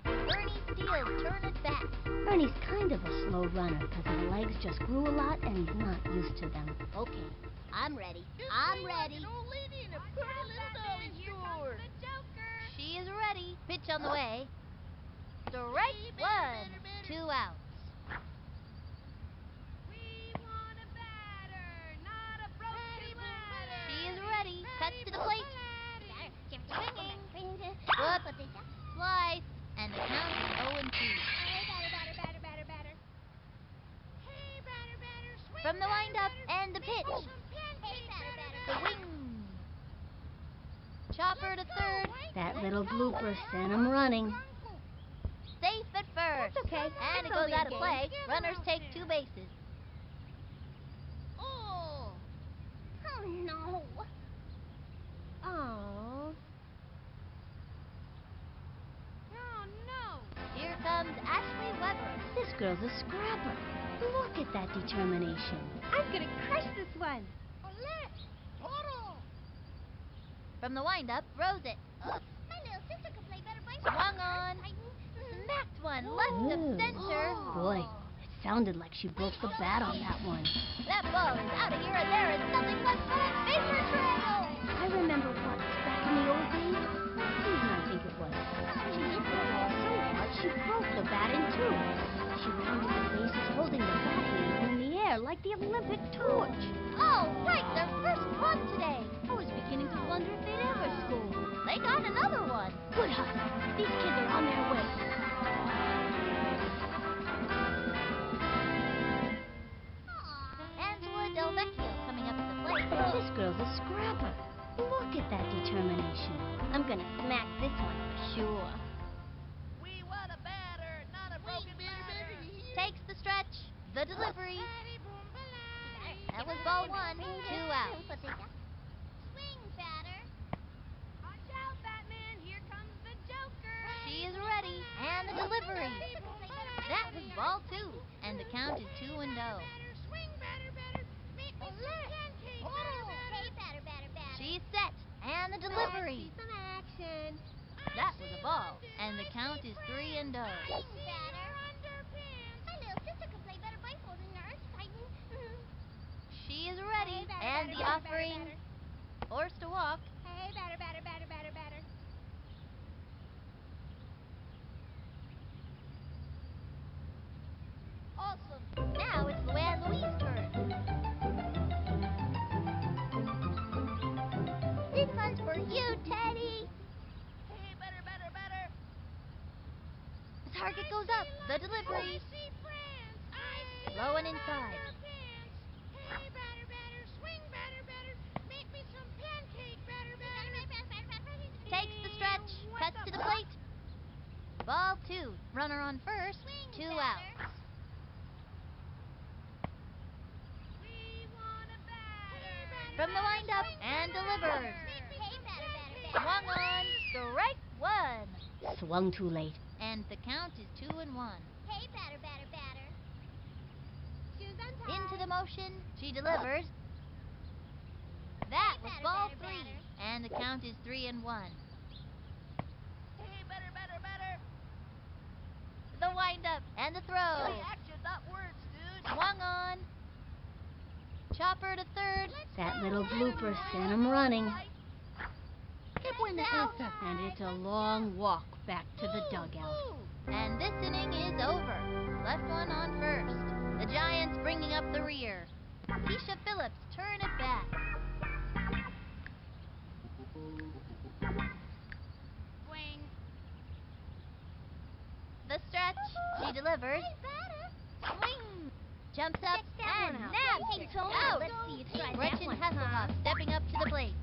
Bernie steals turn at bat.
Ernie's kind of a slow runner because his legs just grew a lot and he's not used to them.
Okay, I'm ready. I'm ready.
Here comes the Joker.
She is ready. Pitch on the way. Strike one. 2 outs.
We want a batter, not
From the windup and the pitch.
Hey, batter,
The
batter.
wing. Chopper to third.
That little blooper sent him running.
Safe at first.
That's okay.
And it
It's
goes
only a
out of
game.
play.
Get
Runners
out
take
there.
2 bases.
Oh.
Oh, no. Oh.
Oh, no.
Here comes Ashley Weber.
This girl's a scrapper. Look at that determination.
I'm gonna crush this one.
From the windup, throws it.
My little sister could play better baseball.
Swung on. Smacked one left of
Ooh.
center.
Boy, it sounded like she broke the bat on that one.
That ball is out of here and there is nothing left but a paper trail.
I remember once, back in the old days, Susan, I think it was. She hit the ball so hard she broke the bat in two. She rounded the bases holding the bat handle in the air like the Olympic torch.
Oh, right, their first run today.
I was beginning to wonder if they'd ever score.
They got another one.
Good hustle. These kids are on their way.
Angela Del Vecchio coming up to the plate.
This girl's a scrapper. Look at that determination. I'm gonna smack this one for sure.
We want a batter, not a broken batter.
Takes the stretch. The delivery. That was ball 1. 2 out.
Swing, batter.
Watch out, Batman. Here comes the Joker.
She is ready. And the delivery. That was ball 2. And the count is 2-0.
Swing, batter, batter. Make me some pancake, batter, batter. Hey, batter, batter, batter.
She's set. And the delivery.
Some action.
That was a ball. And the count is 3-0.
Swing, batter. My little sister could play better baseball than yours.
She is ready.
Hey, batter,
And
batter,
the
batter,
offering.
batter,
Forced to walk.
Hey, batter, batter, batter, batter, batter.
Awesome. Now it's Luann Louise's turn. This one's for you, Teddy.
Hey, batter, batter, batter.
The target goes up. The delivery.
see friends. I see
Low and inside.
underpants. Hey, batter, batter. Swing, batter, batter. Make me some pancake, batter, batter.
Takes the stretch. Cuts to the plate. Ball 2. Runner on first. 2 outs.
We want a batter.
From the windup and delivers.
Hey, batter, batter, batter.
Swung on. Strike 1.
Swung too late.
And the count is 2-1.
Hey, batter, batter, batter.
Shoes untied.
Into the motion. She delivers. That was
batter,
ball
batter,
3.
batter.
And the count is 3-1.
Hey, batter, batter, batter.
The windup and the throw.
Hey, action, not words, dude.
Swung on. Chopper to third.
That little blooper sent him running.
Qué buena esa.
And it's a long walk back to the dugout.
And this inning is over. Left one on first. The Giants bringing up the rear. Keisha Phillips turn it back.
Swing.
The stretch. She delivers. Swing. Jumps up and nabs it out.
Let's see you try that
Gretchen
one.
Hasselhoff stepping up to the plate.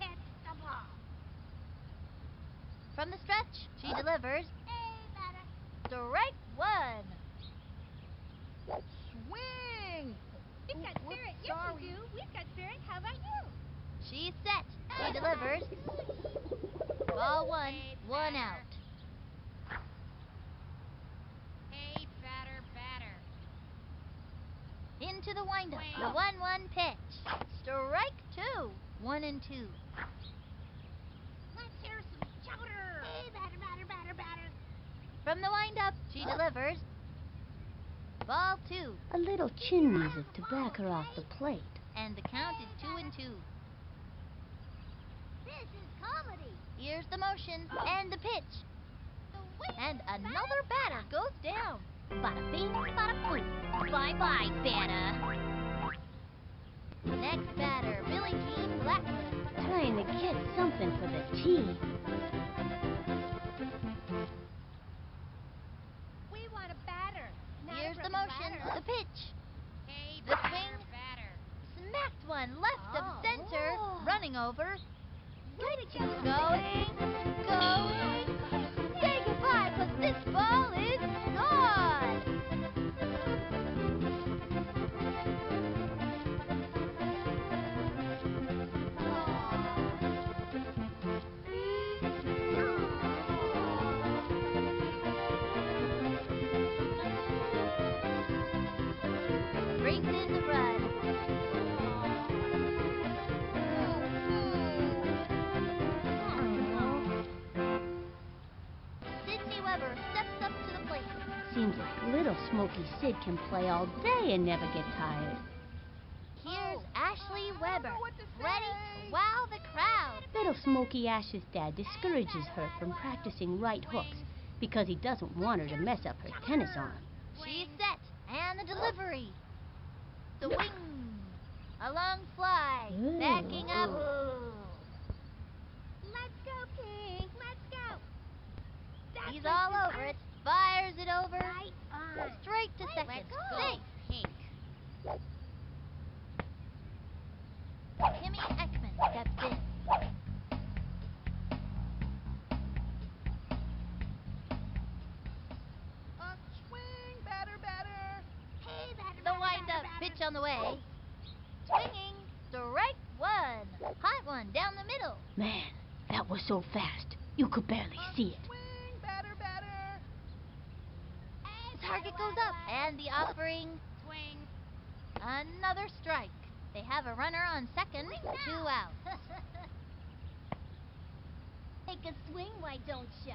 Hit the ball.
From the stretch. She delivers.
Hey, batter.
Strike 1.
Swing.
We've got
Whoops,
spirit. Yes,
sorry.
we do. We've got spirit. How about you?
She's set. She delivers. Ball 1. 1 out.
Hey, batter, batter.
Into the windup.
Swing.
The 1-1 pitch. Strike 2. 1-2.
Let's hear some chowder. Hey, batter, batter, batter, batter.
From the windup. She delivers. Ball 2.
A little chin music to back her off the plate.
And the count is 2-2.
This is comedy.
Here's the motion and the pitch. And another batter goes down.
Bada bing, bada boom. Bye-bye, batter.
Next batter, Billie Jean Blackman.
Trying to get something for the team.
pitch.
Hey,
The
batter,
swing.
batter.
Smacked one left of
Oh.
center.
Oh.
Running over.
Good
Going.
job.
Going. Say goodbye, 'cause this ball is gone. Brings in the run. Sydney Weber steps up to the plate.
Seems like little Smoky Sid can play all day and never get tired.
Here's Ashley Weber,
what to
ready
say.
to wow the crowd.
Little Smoky Ash's dad discourages her from practicing right hooks because he doesn't want her to mess up her tennis arm.
She's set, and the delivery. The wing. A long fly.
Ooh.
Backing up.
Let's go, Pink. Let's go.
He's all over it. Fires it over.
Right on.
Straight to second.
Let's go,
Safe.
Pink.
Kimmy Ekman steps in.
Swing, batter, batter.
Hey, batter,
The
batter,
wind
batter,
up
batter.
pitch on the way. Swinging. Strike one. Hot one down the middle.
Man, that was so fast. You could barely see it.
Swing, batter, batter.
Target goes up. And the offering.
Swing.
Another strike. They have a runner on second. 2 outs.
Take a swing, why don't ya?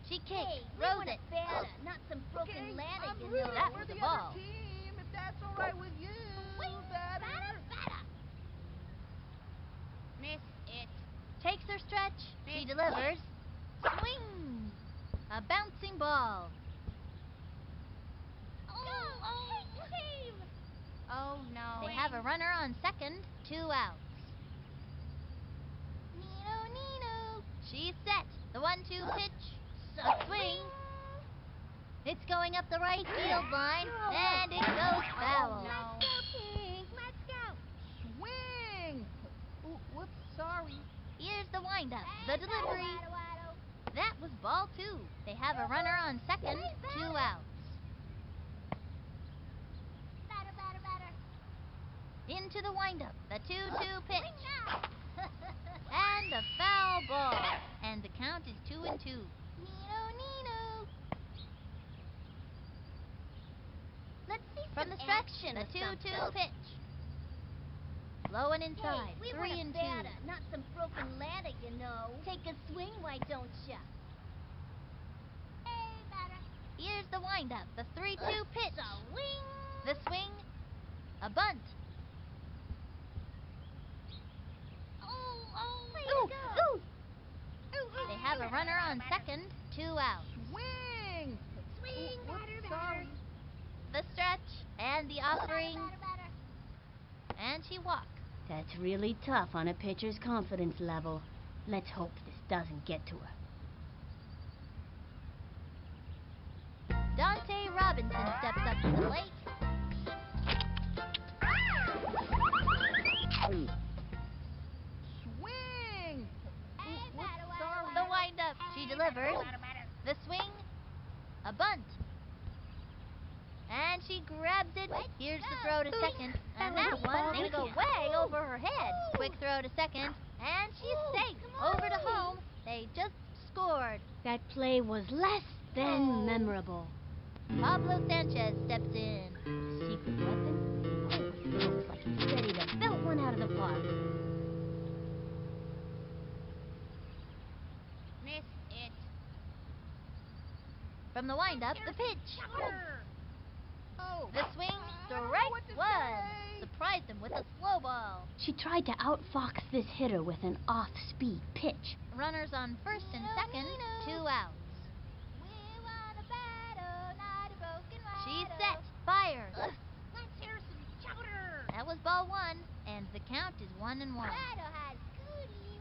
She kicks.
Hey, we
Throws
want a
it.
batter, not some broken
Okay,
ladder,
I'm
you
rooting
know.
That
for
was a
the
ball.
other team, if that's all right with you, batter.
Miss it.
Takes her stretch. She
Miss
delivers. Swing. A bouncing ball.
Oh, no.
They have a runner on second. 2 outs. Nino, Nino. She's set. The 1-2 pitch. A swing. It's going up the right field line, and it goes foul.
No.
Pink, let's go.
Swing. Whoops, sorry.
Here's the windup. The delivery. That was ball 2. They have a runner on second. 2 outs.
Batter, batter, batter.
Into the windup. The 2-2 pitch. And a foul ball. And the count is 2-2. Nino, Nino.
Let's see
From
some
the stretch,
action
the
or
2-2
something.
pitch. Low and inside.
Hey, we
3
want a
and 2.
batter, not some broken ladder, you know. Take a swing, why don't ya?
Hey, batter.
Here's the windup. The 3-2 pitch.
Swing!
The swing. A bunt.
Ooh!
They have a runner on second. 2 outs.
Swing.
Swing,
Whoops,
batter,
sorry.
batter.
The stretch and the offering.
Batter, batter.
And she walks.
That's really tough on a pitcher's confidence level. Let's hope this doesn't get to her.
Dante Robinson steps up to the plate.
Swing. Whoops, sorry.
The windup. She delivers. The swing. A bunt. And she grabs it. Here's the throw to second. And that one's going to go way over her head. Quick throw to second. And she's safe. Over to home. They just scored.
That play was less than memorable.
Pablo Sanchez steps in.
Secret weapon? Oh, looks like he's ready to belt one out of the park.
Miss it.
From the windup, the pitch.
Oh.
The swing,
I don't know
strike
what to
one.
say.
Surprised him with a slow ball.
She tried to outfox this hitter with an off-speed pitch.
Runners on first and second, 2 outs. She's set. Fires.
Let's hear some chowder.
That was ball 1, and the count is 1-1.
has cootie.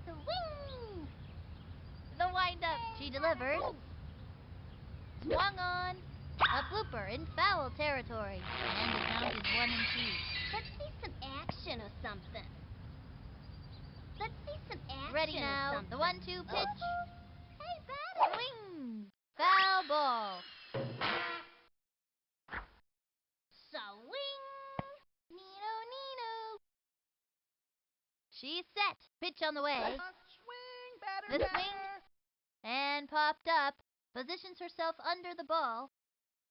Swing! The windup. She delivers. Swung on. A blooper in foul territory. And the count is 1 and 2.
Let's see some action or something. Let's see some action
Ready
or
now.
something.
The 1-2 pitch.
Hey, batter.
Swing. Foul ball.
Swing.
Nino, Nino. She's set. Pitch on the way.
Swing, batter,
The
batter.
swing. And popped up. Positions herself under the ball.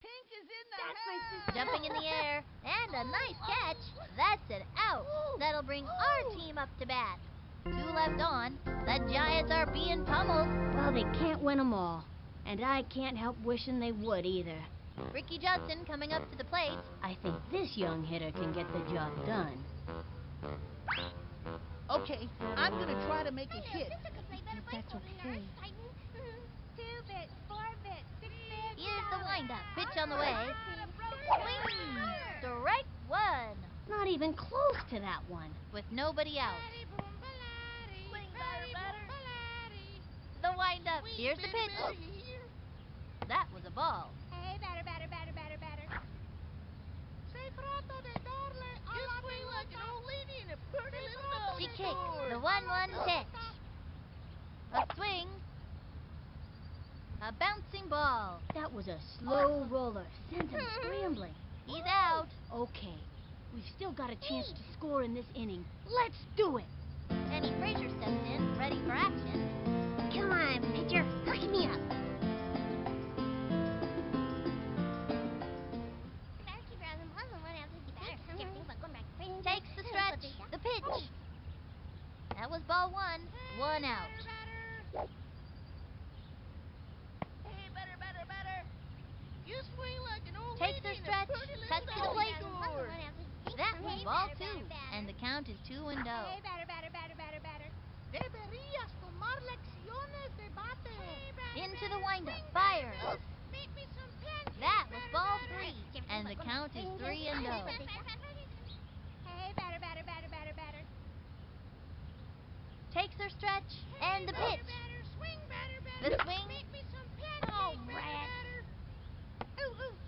Pink is in the
That's my
house.
sister.
Jumping in the air. And a nice catch. That's an out. That'll bring our team up to bat. 2 left on. The Giants are being pummeled.
Well, they can't win 'em all. And I can't help wishing they would either.
Ricky Johnson coming up to the plate.
I think this young hitter can get the job done.
Okay, I'm gonna try to make a hit. If that's okay.
2 bits, 4 bits, 6 bits.
Here's the windup. Pitch on the way. Swing. Strike 1.
Not even close to that one.
With nobody out. The windup. Here's the pitch. That was a ball.
Hey, batter, batter, batter, batter, batter.
She kicks the 1-1 pitch. A swing. A bouncing ball.
That was a slow roller. Sent him scrambling.
He's out.
Okay, we've still got a chance to score in this inning. Let's do it!
Penny Frazier steps in, ready for action.
Come on, pitcher. Hook me up.
Takes the stretch. The pitch. That was ball 1. 1 out.
Hey, batter. You swing like an old
Takes her
lady in a
stretch.
pretty
Cuts
little
to the plate.
store.
That was ball 2. And the count is 2 and 0.
Hey, batter, batter, batter, batter, batter.
Deberías tomar lecciones de bate.
Into the windup. Fire.
Make me some pancakes.
That was ball 3. And the count is 3 and 0.
Hey, batter, batter, batter, batter, batter.
Takes her stretch. And the pitch.
Swing, batter.
The swing.
Make me some pancakes.
Oh, rat.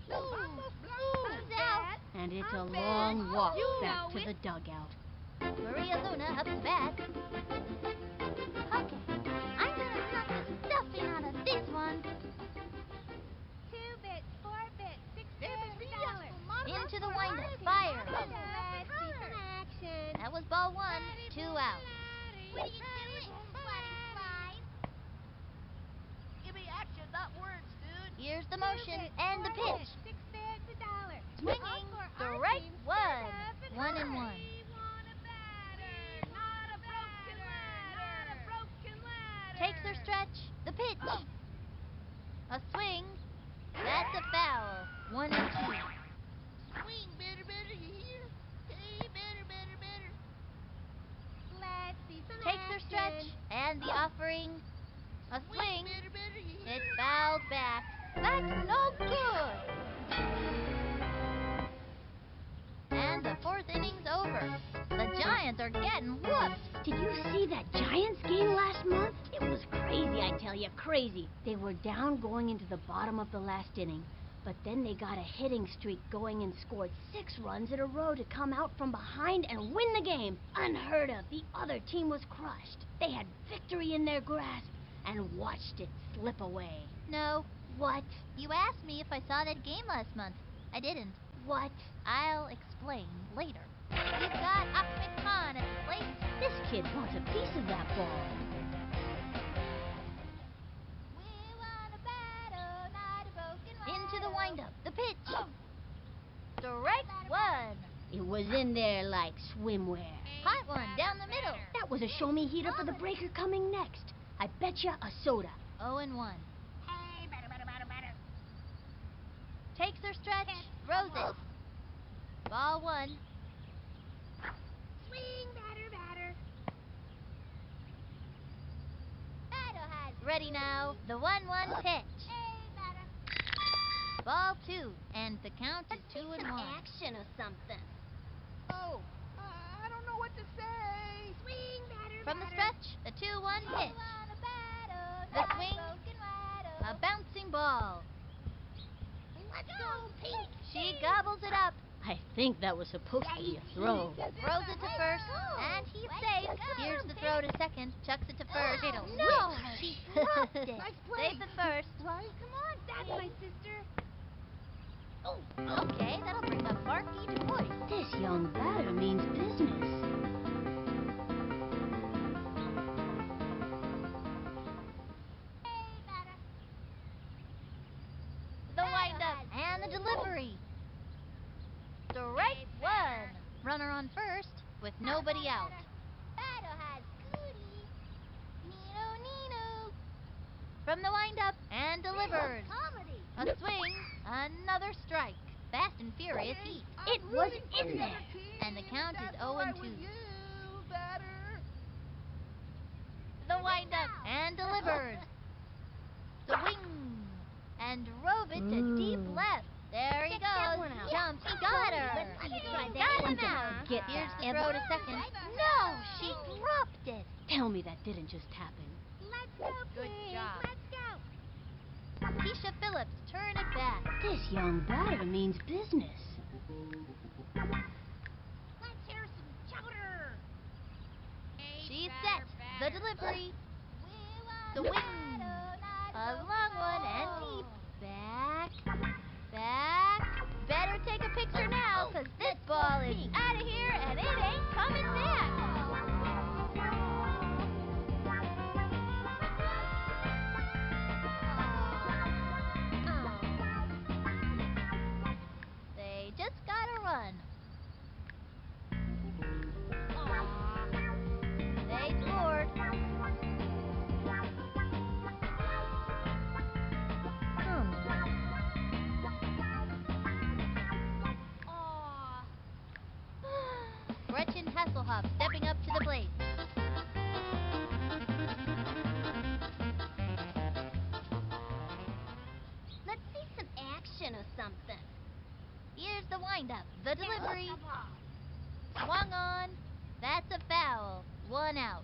Who's out?
And it's a long walk back to the dugout.
Maria Luna up to bat. Okay, I'm gonna knock the stuffing out of this one.
2 bits, 4 bits, 6 bits, $1.
Into the windup. Fire.
Let's see some action.
That was ball 1. 2 out.
What are you doing, Butterfly? Give me action, not words, dude.
Here's the motion and the pitch.
6 bits, $1.
Swinging.
For our
Strike
team,
1.
7
1 and 1.
We want a batter, not a broken ladder, not a broken ladder.
Takes her stretch. The pitch. A swing. That's a foul. 1 and 2.
Swing, batter, you hear? Hey, batter.
Let's see some
Takes her stretch.
action.
And the offering. A swing.
batter, you hear?
It's fouled back. That's no good. And the 4th inning's over. The Giants are getting whooped.
Did you see that Giants game last month? It was crazy, I tell you, crazy. They were down going into the bottom of the last inning, but then they got a hitting streak going and scored 6 runs in a row to come out from behind and win the game. Unheard of. The other team was crushed. They had victory in their grasp and watched it slip away.
No,
What?
you asked me if I saw that game last month. I didn't.
What?
I'll explain later. We've got Ahmed Khan at the plate.
This kid wants a piece of that ball.
We want a battle, not a broken ladder. Into the windup. The pitch. Strike 1.
It was in there like swimwear.
Hot one down the middle.
That was a show-me heater for the breaker coming next. I bet you a soda.
0 and 1.
Hey, batter.
Takes her stretch. Throws it. Ball 1.
Swing, batter.
Ready now. The 1-1 pitch.
Hey, batter.
Ball 2. And the count is 2 and 1.
Action or something.
Oh, I don't know what to say.
Swing, batter.
From the stretch. The 2-1 pitch. The swing. A bouncing ball.
Let's go, Pete.
She gobbles it up,
I think that was supposed to be a throw.
throws it to first, and he's safe. Here's the throw to second, chucks it to first.
No, she dropped it.
Nice play.
Safe at first.
Right?
Come on, that's my sister.
Okay, that'll bring up Barky to point.
This young batter means business.
Hey, batter.
The windup and the delivery. Strike one. Runner on first with nobody out.
Batter has goody. Nino, Nino.
From the windup and delivers.
Comedy.
A swing, another strike. Fast and furious heat.
It was in there.
And the count is
That's
0
all right
and 2.
with you, batter.
The windup and delivers. Swing and drove it to deep left. There he
Check that
goes.
one out.
Jumps, got her.
Let's see you try that
Got
one
him out.
to get
Here's the
ever.
throw to second. No, she dropped it.
Tell me that didn't just happen.
Let's go,
Good
Pete.
job.
Let's go.
Keisha Phillips, turn it back.
This young batter means business.
Let's hear some chowder.
She's set. The delivery. The wing. A long one and deep. Back. Back. Better take a picture now, because this ball is out of here and it ain't coming back. They just gotta run. They scored. Gretchen Hasselhoff stepping up to the plate.
Let's see some action or something.
Here's the windup. The delivery. Swung on. That's a foul. 1 out.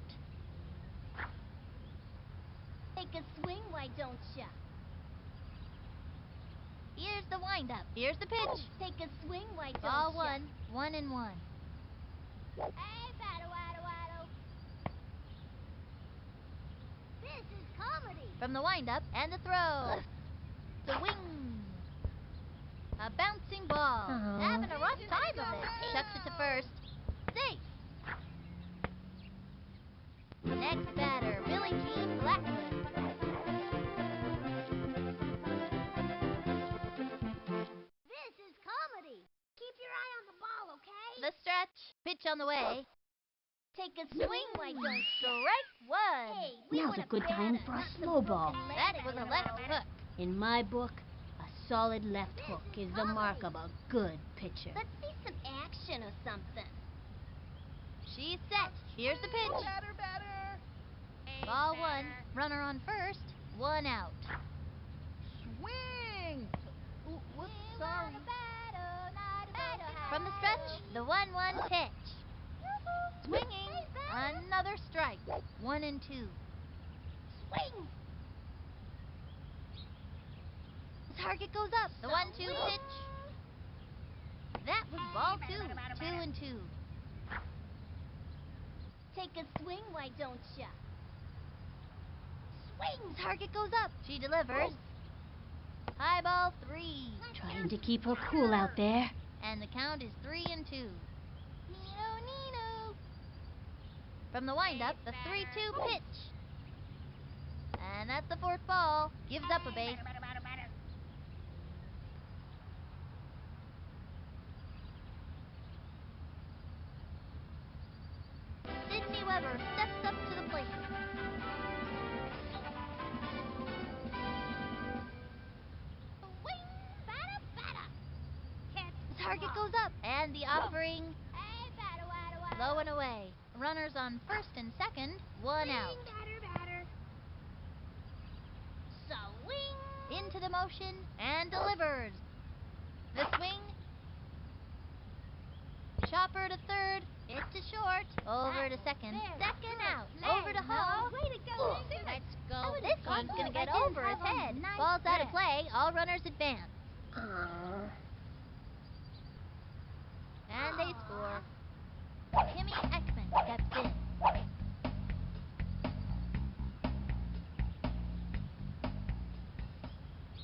Take a swing, why don't ya?
Here's the windup. Here's the pitch.
Take a swing, why don't
Ball
ya?
1, 1 and 1.
Hey, batter, waddle, waddle. This is comedy.
From the windup and the throw. Swing. A bouncing ball. Having a rough time of it. Chucks it to first. Safe. Next batter, Billie Jean Blackman.
This is comedy. Keep your eye on the ball, okay?
The stretch. Pitch on the way.
Take a swing, why don't ya?
Strike 1.
Hey, we
Now's
want
a good time
batter,
for a
not some
slow ball.
broken
That
leg,
was a
you
left
know.
hook.
In my book, a solid left
This
hook
is
is the mark
comedy.
of a good pitcher.
Let's see some action or something.
She's set. Here's the pitch.
Batter, batter.
Ball 1. Runner on first. 1 out.
Swing. Whoops, sorry.
From the stretch, the 1-1 pitch. Swinging. Another strike. 1 and 2.
Swing.
Target goes up. The 1-2 pitch. That was ball 2. 2 and 2.
Take a swing, why don't ya?
Swing. Target goes up. She delivers. High ball 3.
Trying to keep her cool out there.
And the count is 3 and 2.
Nino, Nino.
From the windup, the 3-2 pitch. And that's the 4th ball. Gives up a base. Sydney Weber steps up to the plate.
Swing, batter, batter. Hit.
The target goes up. And the offering
Hey, batter, waddle, waddle.
low and away. Runners on first and second. 1 out.
Swing, batter, batter. Swing.
Into the motion and delivers. The swing. Chopper to third. It's to short. Over to second. Second out. Over to home.
Way to go.
Let's go. This one's going to get over his head. Ball's out of play. All runners advance. And they score. Timmy Ekman steps in.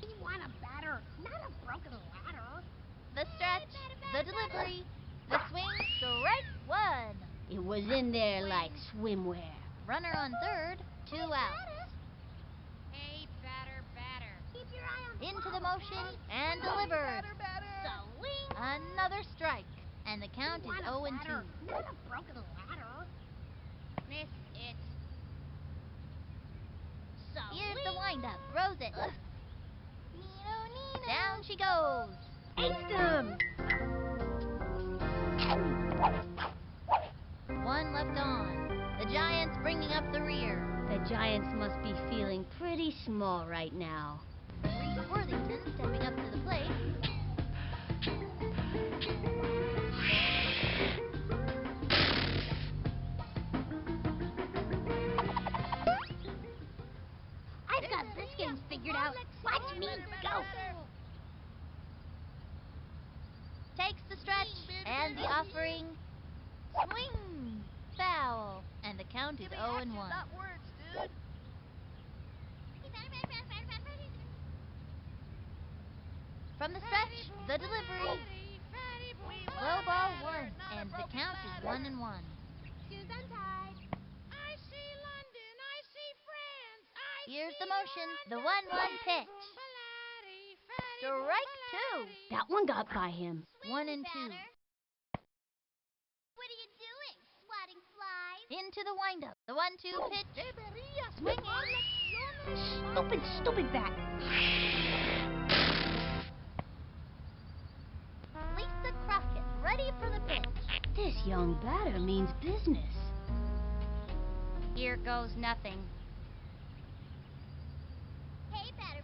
We want a batter, not a broken ladder.
The stretch, the delivery, the swing, strike one.
It was in there like swimwear.
Runner on third, 2 outs.
Hey, batter.
Keep your eye on the
Into
ball,
the motion and delivered.
Swing.
Another strike. And the count
We
is
want a
0-2.
batter, not a broken ladder.
Miss it.
Here's the windup. Throws it. Down she goes.
Aced him!
One left on. The Giants bringing up the rear.
The Giants must be feeling pretty small right now.
Reese Worthington stepping up to the plate.
I've got this game figured out. Watch me go.
Takes the stretch and the offering. Swing! Foul. And the count is 0-1.
Not words, dude.
From the stretch, the delivery. Low ball one, and the count is 1-1.
Shoes untied.
I see London, I see France,
Here's the motion, the 1-1 pitch. Strike two.
That one got by him.
1 and 2.
What are you doing? Swatting flies?
Into the windup, the 1-2 pitch. Swinging.
Stupid bat.
Lisa Crockett, ready for the pitch.
This young batter means business.
Here goes nothing.
Hey, batter.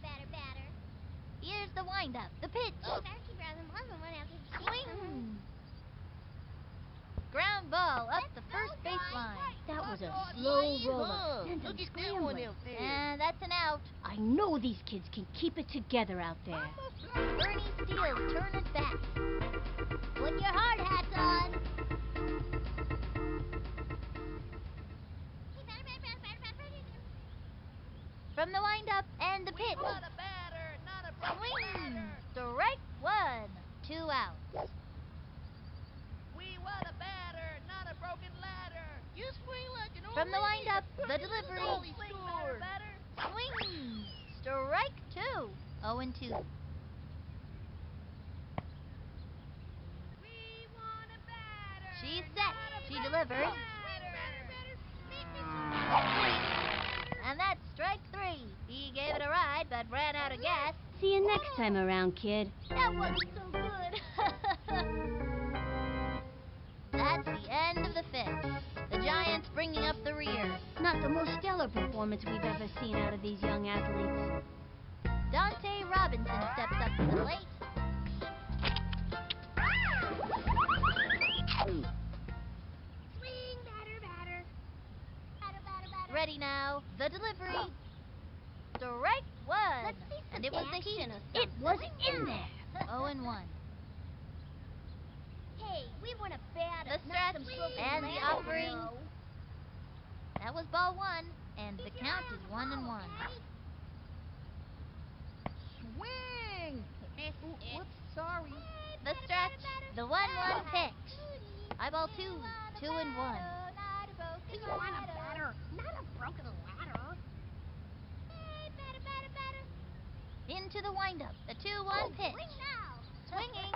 Here's the windup, the pitch.
Better keep your eyes on one after the
Swing. Ground ball up the first baseline.
That was a slow roller. And some scrambling.
And that's an out.
I know these kids can keep it together out there.
Bernie Steele's turn at bat.
Put your hard hats on. Hey, batter.
From the windup and the pitch.
Not a batter, not a broken
Swing.
ladder.
Strike one. 2 outs.
We want a batter, not a broken ladder. You swing like an old
From the
lady.
windup, the delivery.
Swing, batter.
Swing. Strike two. 0-2.
We want a batter.
She's set. She delivers. And that's strike 3. He gave it a ride, but ran out of gas.
See you next time around, kid.
That wasn't so good. That's the end of the 5th. The Giants bringing up the rear.
Not the most stellar performance we've ever seen out of these young athletes.
Dante Robinson steps up to the plate.
Swing, batter.
Ready now. The delivery. Strike one.
Let's see some
And it was the heat.
action or
It
something.
was in there.
0-1.
Hey, we want a batter.
The
not some
stretch
broken
and the
ladder,
offering.
you know.
That was ball 1, and the count is 1-1.
Swing!
Miss
Ooh,
it.
whoops, sorry.
The stretch, the 1-1 pitch. Eyeball 2, 2-1.
We want a batter, not a broken ladder.
Into the windup, the 2-1 pitch.
Swing now.
Swinging.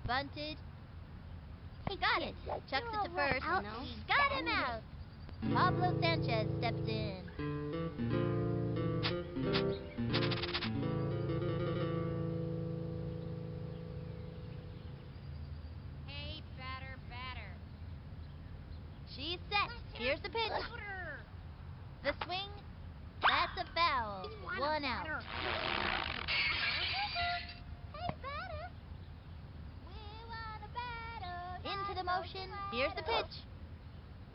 Bunted. He got it. Chucks it to first.
out, no?
He got him out. Pablo Sanchez steps in.
Hey, batter.
She's set. Here's the pitch. The swing. That's a foul. 1 out.
Hey, batter. We want a batter.
Into the motion. Here's the pitch.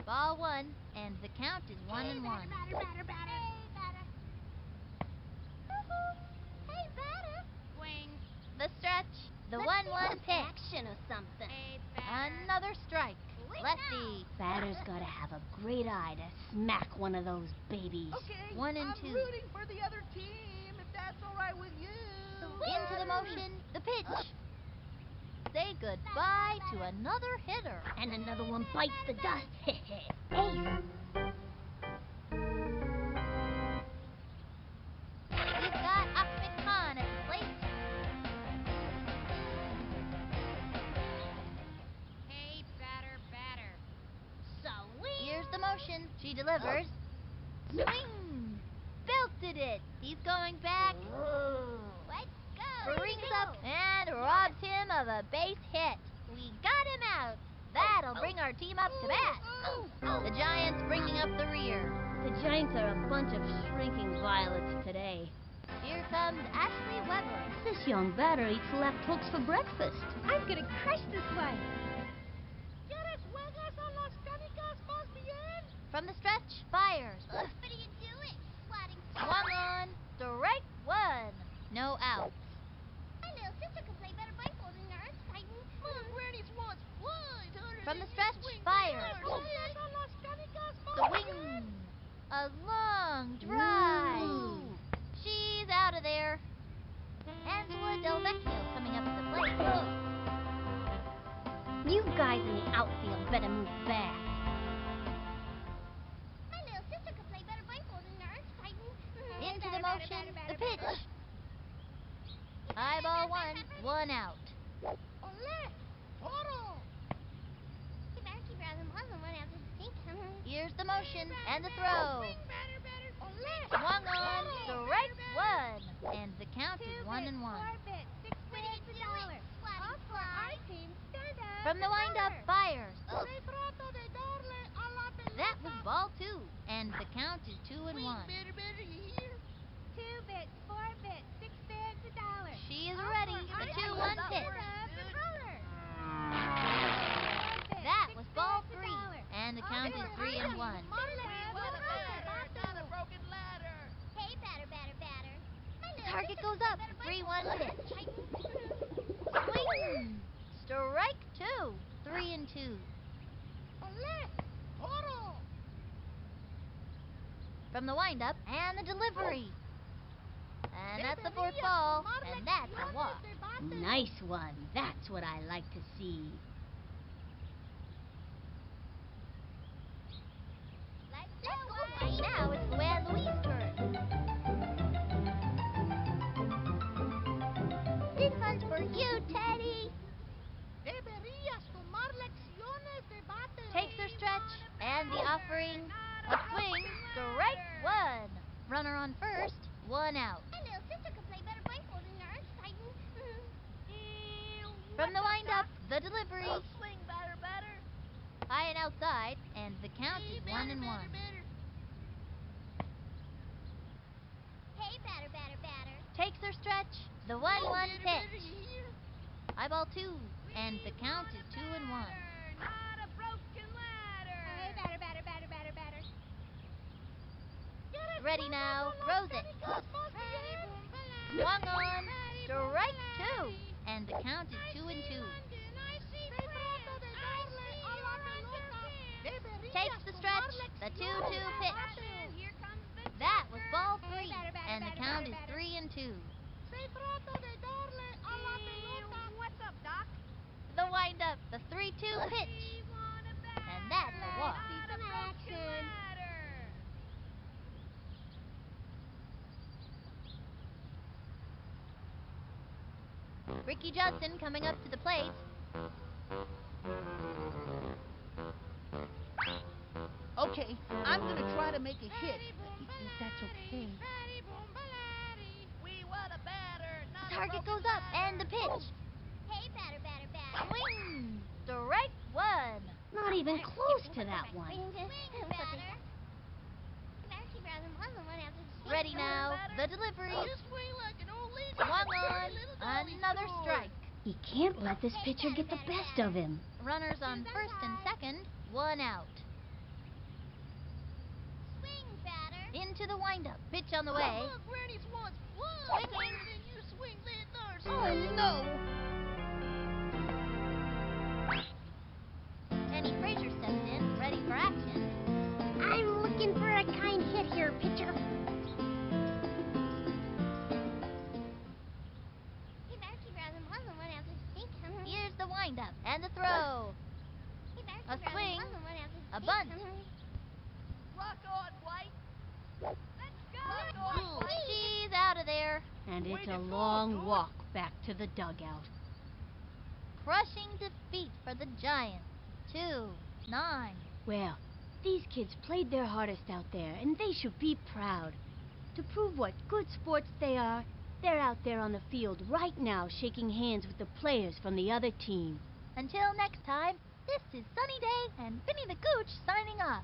Ball 1, and the count is 1-1.
Hey, batter. Hey, batter.
Swing.
The stretch. The
Let's
1-1
see some
pitch.
action or something.
Hey, batter.
Another strike. Lefty.
Batter's gotta have a great eye to smack one of those babies.
Okay,
1 and
I'm
2.
rooting for the other team, if that's all right with you.
Into the motion. The pitch. Say goodbye to another hitter.
And another one bites the dust. Ace.
We've got Ahmed Khan at the plate.
Hey, batter, batter.
Sweet.
Here's the motion. She delivers. Swing! Belted it. He's going back.
Let's go.
Brings up and robs him of a base hit. We got him out. That'll bring our team up to bat. The Giants bringing up the rear.
The Giants are a bunch of shrinking violets today.
Here comes Ashley Weber.
This young batter eats left hooks for breakfast.
I'm gonna crush this one.
¿Quieres juegas a las canicas más bien?
From the stretch, fires.
What are you doing? Swatting
Swung on. Strike 1. No outs.
My little sister could play better baseball than the Earth Titan.
Little grannies wants flies harder
From
than
the
you
stretch,
swing
fires.
batters. ¿Juegas a las canicas más
Swing.
bien?
A long drive. She's out of there. Angela Del Vecchio coming up to the plate.
You guys in the outfield better move fast.
My little sister could play better baseball than the Earth Titan.
Into the motion. The pitch. High ball 1. 1 out.
Olé! Toro!
Hey, batter, keep your eyes on Muslim one after the sink.
Here's the motion and the throw.
Swing, batter, batter. Olé!
Swung on.
Toro!
Strike 1. And the count is 1 and 1.
4 bits, 6
What are you
cents a
doing?
dollar.
Swatting
All for our
flies.
team. Stand up.
From the windup, fires.
Se trata de darle a la pelota.
That was ball 2. And the count is 2 and
Swing,
1.
batter, batter, you hear?
2 bits, 4 bits, 6 cents a dollar.
She is
All
ready.
for
The
our
2-1
team.
pitch.
Stand up for color. 4 bits,
That
6
was ball
cents a
3.
dollar.
And the
All
count
for
is
our
3 and
team.
1.
Stand
We
up
want
for
a
color.
batter, not a broken ladder.
Hey, batter, batter, batter. My little
Target
sister
goes
could
up.
play better
3-1
baseball than the
pitch.
Earth Titan.
Swing! Strike 2. 3 and 2.
Olé! Toro!
From the windup and the delivery. And that's the 4th ball. And that's a walk.
Nice one. That's what I like to see.
Let's
Let's
go,
go.
Wayne.
Now it's Luann Louise's turn. This one's for you, Teddy.
Deberías tomar lecciones de bate.
Takes her stretch and the offering. A swing. Strike 1. Runner on first. 1 out.
My little sister could play better baseball than the Earth Titan.
From the windup, the delivery.
Swing, batter, batter.
High and outside. And the count is 1 and 1.
Hey, batter, batter, batter.
Takes her stretch. The 1-1 pitch. High ball 2. And the count is 2 and 1.
Not a broken ladder. Hey, batter, batter, batter, batter, batter.
Ready now. Throws it. Swung on. Strike 2. And the count is 2 and 2. Takes the stretch. The 2-2 pitch.
Here comes the
That was ball 3.
Hey, batter, batter,
And the
batter,
count
batter,
is
batter.
3 and 2.
Se trata de darle a la pelota.
What's up, Doc?
The windup. The 3-2 pitch.
We want a batter.
And that's a walk.
Not a broken ladder.
Ricky Judson coming up to the plate.
Okay, I'm gonna try to make a hit, if that's okay.
We want a batter, not
The
a
target
broken
goes up
ladder.
and the pitch.
Hey, batter, batter, batter.
Swing! Strike 1.
Not even close to that one.
Swing, batter. Batter, keep your eyes on Muslim one after the sink.
Ready now. The delivery.
You swing like an old lady.
Swung
with a
on.
little dolly
Another
store.
strike.
He can't let this pitcher get the best of him.
Runners on first and second. 1 out.
Swing, batter.
Into the windup. Pitch on the way.
Little grannies wants flies
Swinging.
harder than you swing that darn
Oh, no!
Penny Fraser steps in, ready for action.
I'm looking for a kind hit here, pitcher.
Here's the windup and the throw. A swing, a bunt.
Rock on, White. Let's go. Rock on, White.
She's out of there.
And it's a long walk back to the dugout.
Crushing defeat for the Giants. 2-9.
Well, these kids played their hardest out there, and they should be proud. To prove what good sports they are, they're out there on the field right now shaking hands with the players from the other team.
Until next time, this is Sunny Day and Finny the Gooch signing off.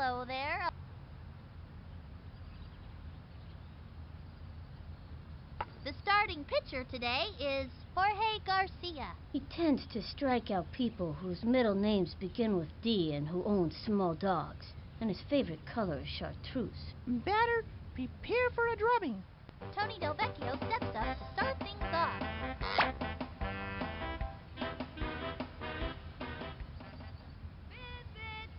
Hello there. The starting pitcher today is Jorge Garcia.
He tends to strike out people whose middle names begin with D and who own small dogs. And his favorite color is chartreuse.
Batter, prepare for a drubbing.
Tony Del Vecchio steps up to start things off.
Visit.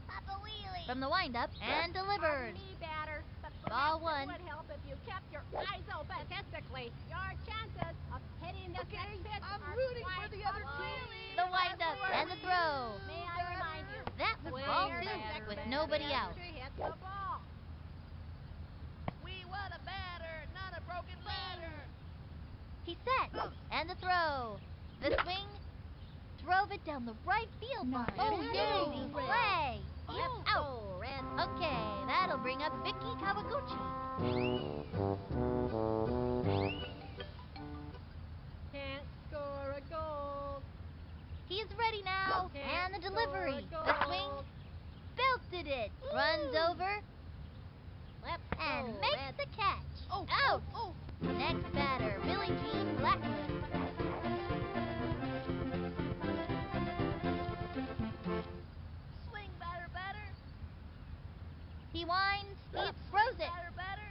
Papa Wheelie.
From the windup and delivered.
Pardon me, batter, but
Ball
perhaps
one.
it would help if you kept your eyes open. Statistically, your chances of hitting this next pitch
I'm
are
rooting for
quite
the other
low.
team.
The windup and the throw.
May I remind you?
That was
Swing
ball
your
2
batter,
with
batter,
nobody
batter
out.
to hit the ball.
We want a batter, not a broken batter.
He set and the throw. The swing drove it down the right field line.
Oh,
Easy
no.
play.
Let's
Out.
go, Red.
Okay, that'll bring up Vicky Kawaguchi.
Can't score a goal.
He's ready now. And the delivery. The swing belted it. Runs over
Let's
and
go,
makes
Red.
the catch.
Oh,
Out.
oh,
Next batter, Billie Jean Blackwood.
Swing, batter, batter.
He winds. He throws it.
Batter, batter.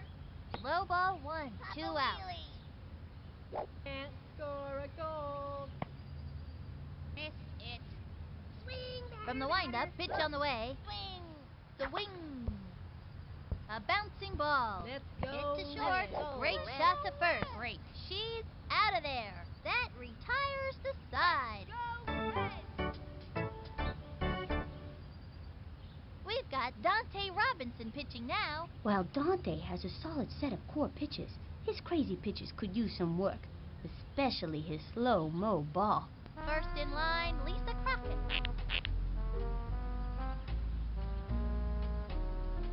Low ball 1, 2
Papa
out.
Wheelie.
Can't score a goal.
Miss it. Swing, batter,
From the windup, pitch on the way.
Swing.
The wing. A bouncing ball.
Let's
Hit
go.
to short.
Let's go,
Great
Red.
shot to first. Great. She's out of there. That retires the side.
Go, Red.
We've got Dante Robinson pitching now.
While Dante has a solid set of core pitches, his crazy pitches could use some work, especially his slow-mo ball.
First in line, Lisa Crockett.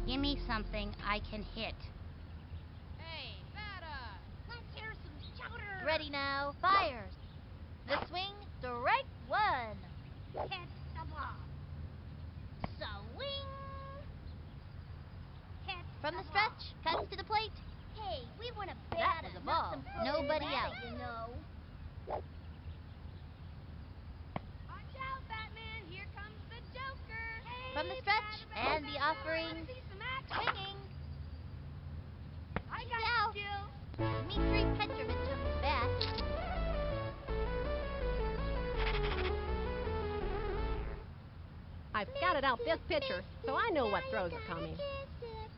Give me something I can hit.
Hey, batter. Let's hear some chowder.
Ready now. Fires. The swing. Strike 1.
Hit the ball. Swing. Hit
From the stretch. Cuts to the plate.
Hey, we want a
That was a ball. Nobody out.
you know.
Watch out, Batman. Here comes the Joker. Hey,
From the stretch. And the offering.
see some action.
Swinging.
I
He's
got
out.
skills.
Dmitri Petrovich up to bat.
I've scouted out this pitcher, so I know what throws are coming.
I'm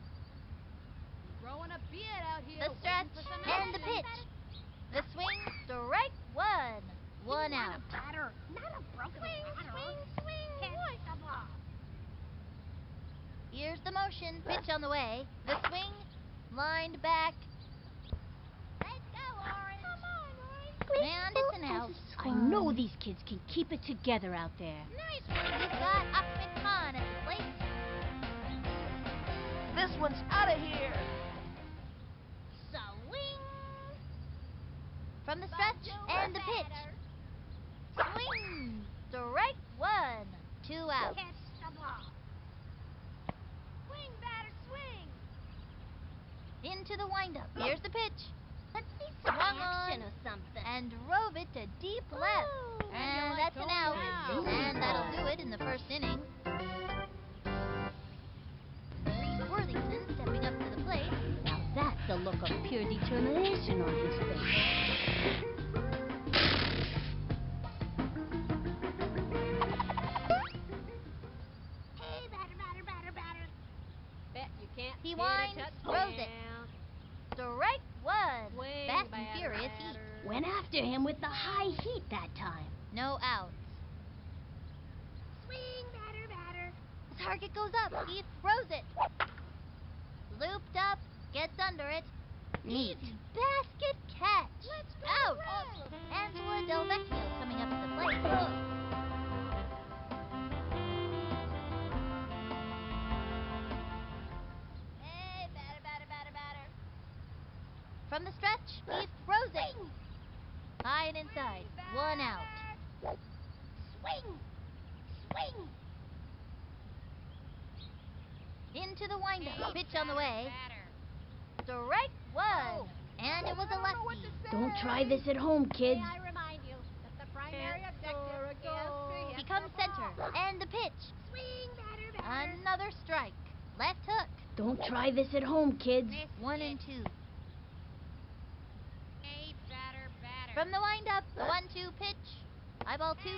growing a beard out here.
The stretch
waiting for some
and the
action.
pitch. The swing. Strike 1. 1 out.
Batter, not a broken batter. Swing. Hit the ball.
Here's the motion. Pitch on the way. The swing. Lined back.
Let's go, Orange. Come on, Orange.
And it's an out.
I know these kids can keep it together out there.
Nice
We've got Ahmed Khan at the plate.
this one's out of here.
Swing.
From the stretch and the pitch. Swing. Strike 1. 2 out.
Hit the ball.
Swing, batter, swing.
Into the windup. Here's the pitch.
Let's see some
Swung
action
on
or something.
and drove it to deep left.
Ooh,
And
like
that's an
Tony
out.
now.
And that'll do it in the first inning. Reese Worthington stepping up to the plate.
Now that's a look of pure determination on his face.
Hey, batter.
Bet you can't
He
hit
winds,
a touchdown.
throws it. Strike 1.
Swing,
Fast and
batter,
furious heat.
batter.
Went after him with the high heat that time.
No outs.
Swing, batter.
The target goes up. He throws it. Looped up. Gets under it.
Neat.
Easy basket catch.
Let's go,
Out.
Red.
Angela Del Vecchio coming up to the plate.
Hey, batter.
From the stretch, he throws it. High and inside. 1 out.
Swing.
Into the windup.
Hey,
Pitch on the way.
batter.
Strike one. And it was a
I don't know what
lefty.
to say.
Don't try this at home, kids.
May I remind you that the primary
Can't
objective
score a
is
goal.
to hit
He comes
the ball.
center. And the pitch.
Swing, batter, batter.
Another strike. Left hook.
Don't try this at home, kids.
Miss
1
it.
and 2.
Hey, batter, batter.
From the windup, the 1-2 pitch. High ball 2.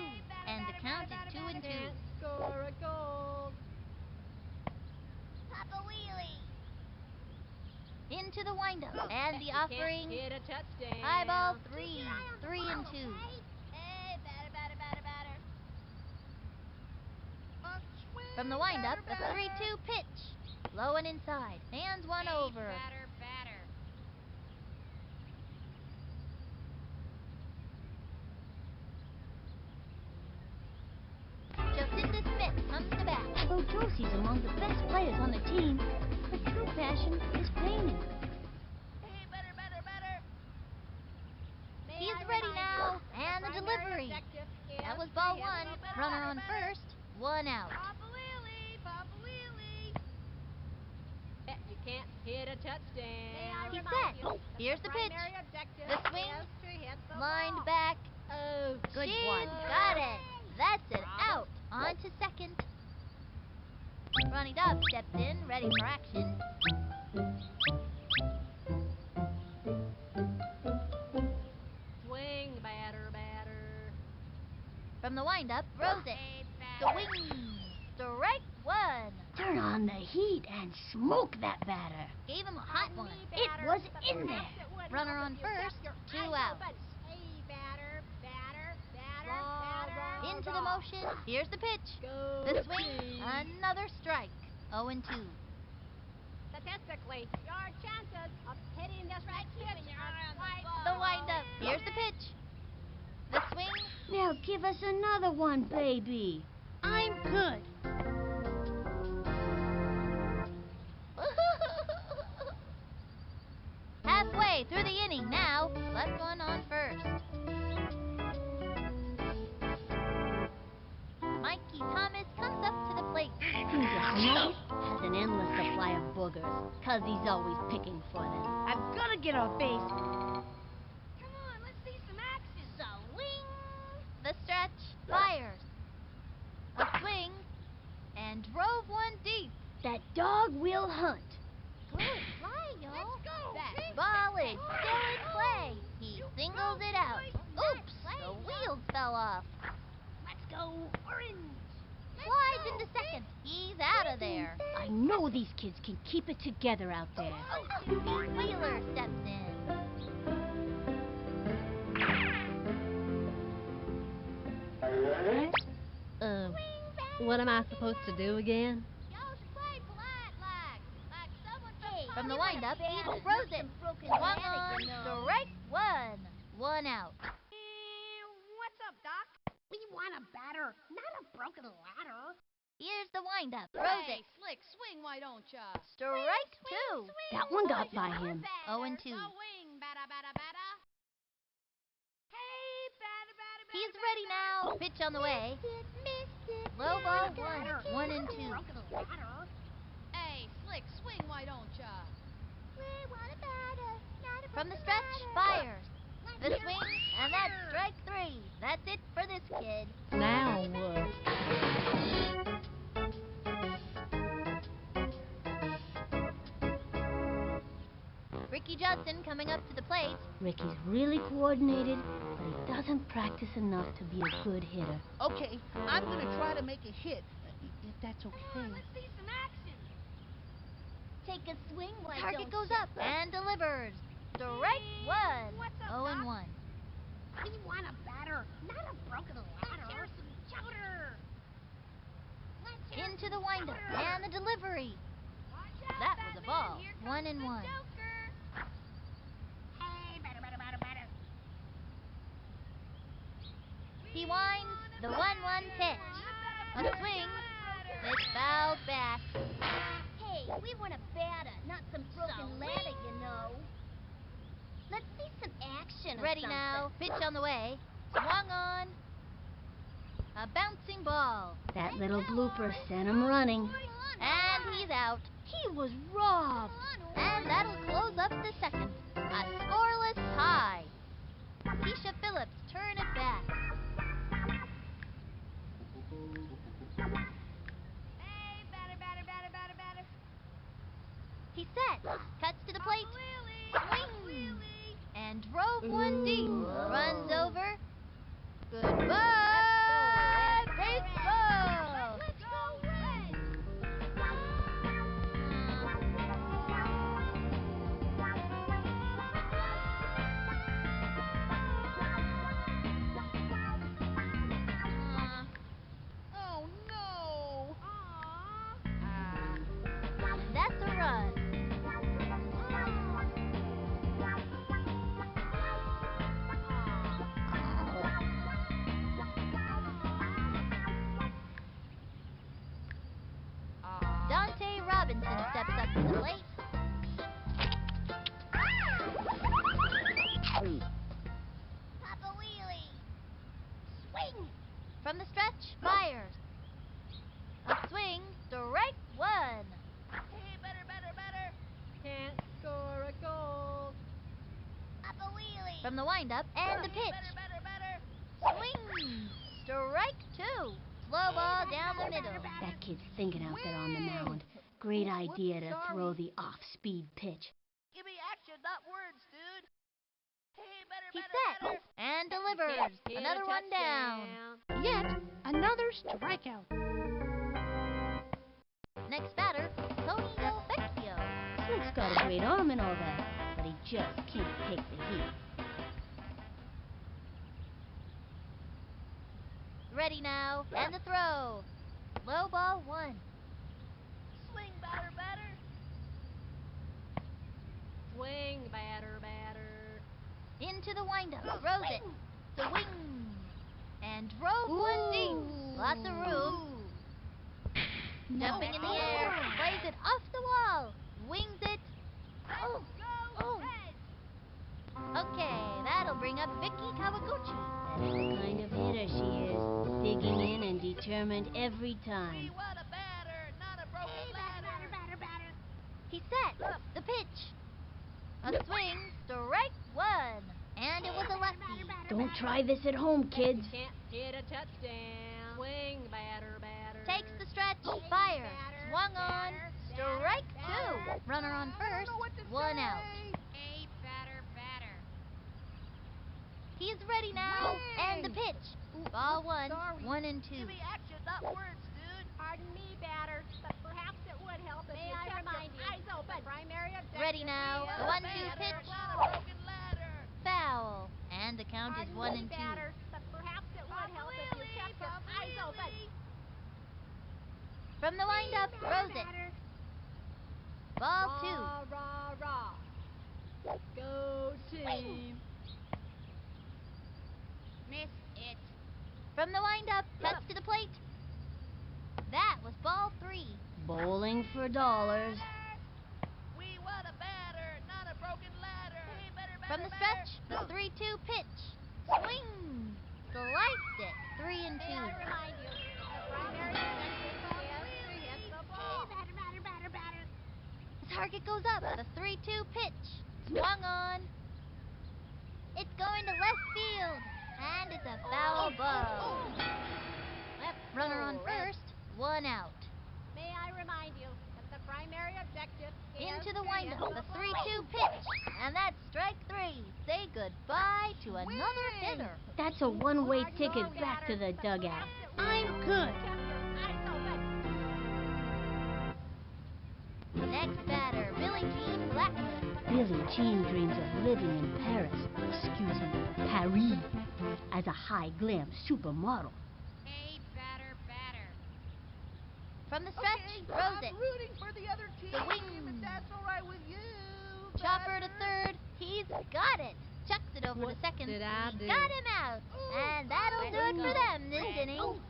And the count is 2 and 2.
Can't score a goal.
Papa Wheelie.
Into the windup. And the offering.
Hit a touchdown.
High ball 3. 3 and 2.
Hey, batter, batter, batter, batter.
From the windup, a 3-2 pitch. Low and inside. Hands one
Hey,
over.
batter, batter.
Jacinda Smith comes to bat.
Although Josie's among the best players on the team, her true passion is painting.
Hey, batter, batter, batter.
May
He's
I
ready
remind
now.
you that
And the
primary
delivery.
objective is
That was
to
ball
hit
1.
the ball.
Runner on first. 1 out.
Papa Wheelie, Papa Wheelie.
You can't hit a touchdown.
May I
He's
remind
set.
you that
Here's the pitch.
primary objective
The swing.
is to hit the
Lined
ball.
back.
Oh,
Good
shit.
one. Got it. That's it. Out. On to second. Ronnie Dobbs steps in, ready for action.
Swing, batter, batter.
From the windup, throws it.
Hey,
The
batter.
wing. Strike one.
Turn on the heat and smoke that batter.
Gave him a hot one.
It was in there.
Runner on first. 2 outs.
Hey, batter, batter, batter,
Raw,
batter.
raw.
Into the motion. Here's the pitch.
Go.
The swing.
team.
Another strike. 0 and 2.
Statistically, your chances of hitting this next pitch are quite
The windup. Here's the pitch. The swing.
Now give us another one, baby. I'm good.
Halfway through the inning now. Left one on first. Mikey Thomas comes up to the plate.
Seems like Nate has an endless supply of boogers, 'cause he's always picking for them. I've got to get on base.
Come on, let's see some action.
Swing. The stretch. Fires. A swing. And drove one deep.
That dog will hunt.
Good fly, y'all.
Let's go.
That ball is still in play. He singles it out. Oops, the wheels fell off.
Let's go, Orange.
Slides into second. He's out of there.
I know these kids can keep it together out there.
Pete Wheeler steps in.
What am I supposed to do again?
Y'all should play polite like someone from
From the windup, he throws it. Swung on. Strike one. 1 out.
What's up, Doc? We want a batter, not a broken ladder.
Here's the windup. Throws
Hey,
it.
Slick, swing, why don't ya?
Strike 2.
That one got by him.
0 and 2.
The wing, batter, batter, batter. Hey, batter, batter, batter.
He's ready now. Pitch on the way. Low ball 1. 1 and 2.
Broken ladder.
Hey, Slick, swing, why don't ya?
We want a batter, not a
From the
broken
stretch,
ladder.
fires. The swing, and that's strike 3. That's it for this kid.
Now what?
Ricky Judson coming up to the plate.
Ricky's really coordinated, but he doesn't practice enough to be a good hitter.
Okay, I'm gonna try to make a hit, if that's okay.
Come on, let's see some action.
Take a swing, why
Target
don't
goes
ya?
up and delivers. Strike 1.
What's up,
0 and
Doc?
1.
We want a batter, not a broken ladder. Let's hear some chowder. Let's hear
Into
some
the windup
chowder.
and the delivery.
Watch out,
That was a
Batman.
ball.
Here
1
comes
and
the
1.
Joker.
Hey, batter, batter, batter, batter.
He winds the 1-1 pitch. A swing. It's fouled back.
Hey, we want a batter, not some broken ladder, you know. Let's see some action or
Ready
something.
now. Pitch on the way. Swung on. A bouncing ball.
That little blooper sent him running.
And And he's out.
He was robbed.
And that'll close up the second. A scoreless tie. Keisha Phillips turn it back.
Hey, batter.
He sets, cuts to the plate, swings, and drove one deep. Runs over. Goodbye, baseball!
Let's go, Reds!
Oh, no.
And that's a run. Dante Robinson steps up to the plate.
Papa Wheelie. Swing.
From the stretch, fires. A swing, strike one.
Hey, batter.
Can't score a goal.
Papa Wheelie.
From the windup, and the pitch.
Batter.
Swing, strike two. Slow ball down the middle.
That kid's thinking out there on the mound. Great idea to throw the off-speed pitch.
Give me action, not words, dude. Hey,
He
batter.
sets and delivers. Another one down.
Yet another strikeout.
Next batter, Tonio Vecchio.
Slick's got a great arm and all that, but he just can't take the heat.
Ready now, and the throw. Low ball one.
Swing, batter.
Swing, batter.
Into the windup, throws it. Swing. And drove one deep. Lots of room. Jumping in the air, plays it off the wall. Wings it.
Go, Reds!
Okay, that'll bring up Vicky Kawaguchi.
That's the kind of hitter she is. Digging in and determined every time.
We want a batter, not a broken ladder.
He sets the pitch. A swing, strike one. And it was a lefty.
Don't try this at home, kids.
Can't hit a touchdown. Swing, batter.
Takes the stretch, fires. Swung on, strike two. Runner on first, one out.
Hey, batter.
He's ready now, and the pitch. Ball one, 1-2.
Give me action, not words, dude.
Pardon me, batter, but perhaps it would help if you kept your eyes open. Primary objective.
Ready now, the 1-2 pitch.
Not a broken ladder.
Foul. And the count is 1-2.
Batter, but perhaps it would help if you kept your eyes open.
From the windup, throws it. Ball two.
Rah. Go team.
Miss it.
From the windup, cuts to the plate. That was ball three.
Bowling for dollars.
We want a batter, not a broken ladder. Hey, batter.
From the stretch, the 3-2 pitch. Swing. Sliced it. 3-2.
May I remind you, the primary objective is to hit the ball.
The target goes up. The 3-2 pitch. Swung on. It's going to left field. And it's a foul ball. Runner on first, one out.
May I remind you that the primary objective is
Into the
to
windup,
hit
the
ball.
3-2 pitch. And that's strike three. Say goodbye to another hitter.
That's a one-way ticket back to the dugout. I'm good.
Next batter, Billie Jean Blackman.
Billie Jean dreams of living in Paris, excuse me, Paris, as a high-glam supermodel.
Hey, batter.
From the stretch, throws
I'm
it.
rooting for the other team,
The wing.
if that's all right with you.
Chopper to
batter.
third. He's got it. Chucks it over to second.
did I
We
do?
got him out. And that'll do it for them this inning.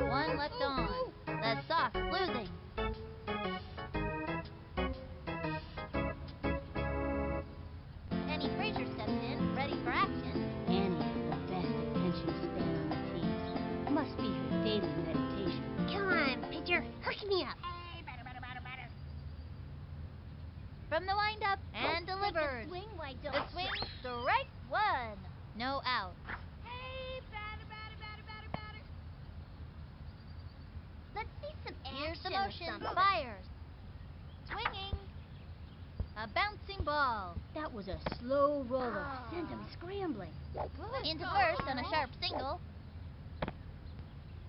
One left on. The Sox losing. Annie Frazier steps in, ready for action.
Annie is the best attention span on the team. Must be her daily meditation. Come on, pitcher, hook me up.
Hey, batter.
From the windup and delivered.
Swing, why don't
The swing, strike one. No out.
Hey, batter, batter, batter, batter, batter.
Let's see some action
Here's the
or
motion.
something.
Fires. Swinging. A bouncing ball.
That was a slow roller. Sent him scrambling.
Into first on a sharp single.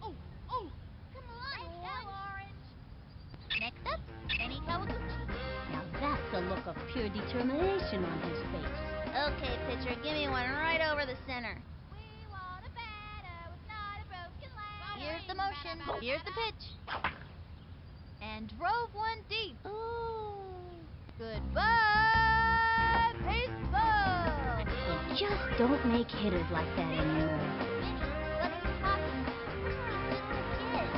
Oh,
Come on, Orange.
Next up, Benny Kawaguchi.
Now that's the look of pure determination on his face.
Okay, pitcher, give me one right over the center.
We want a batter with not a broken leg.
Here's the motion. Here's the pitch. And drove one deep.
Oh.
Goodbye, baseball.
They just don't make hitters like that anymore.
What are you talking about? He's just a kid.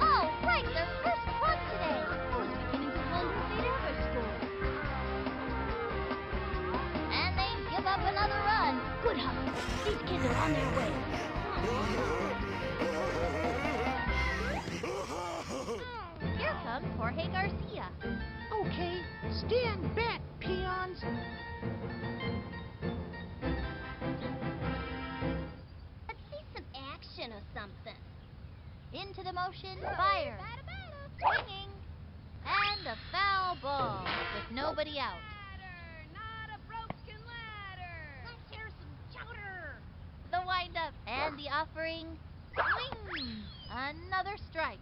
Oh, right, their first run today.
I was beginning to wonder if they'd ever score.
And they give up another run.
Good hustle. These kids are on their way.
Here comes Jorge Garcia.
okay. Stand back, peons.
Let's see some action or something.
Into the motion, fire. Swinging. And a foul ball with nobody out.
Ladder, not a broken ladder.
Let's hear some chowder.
The windup and the offering. Swing. Another strike.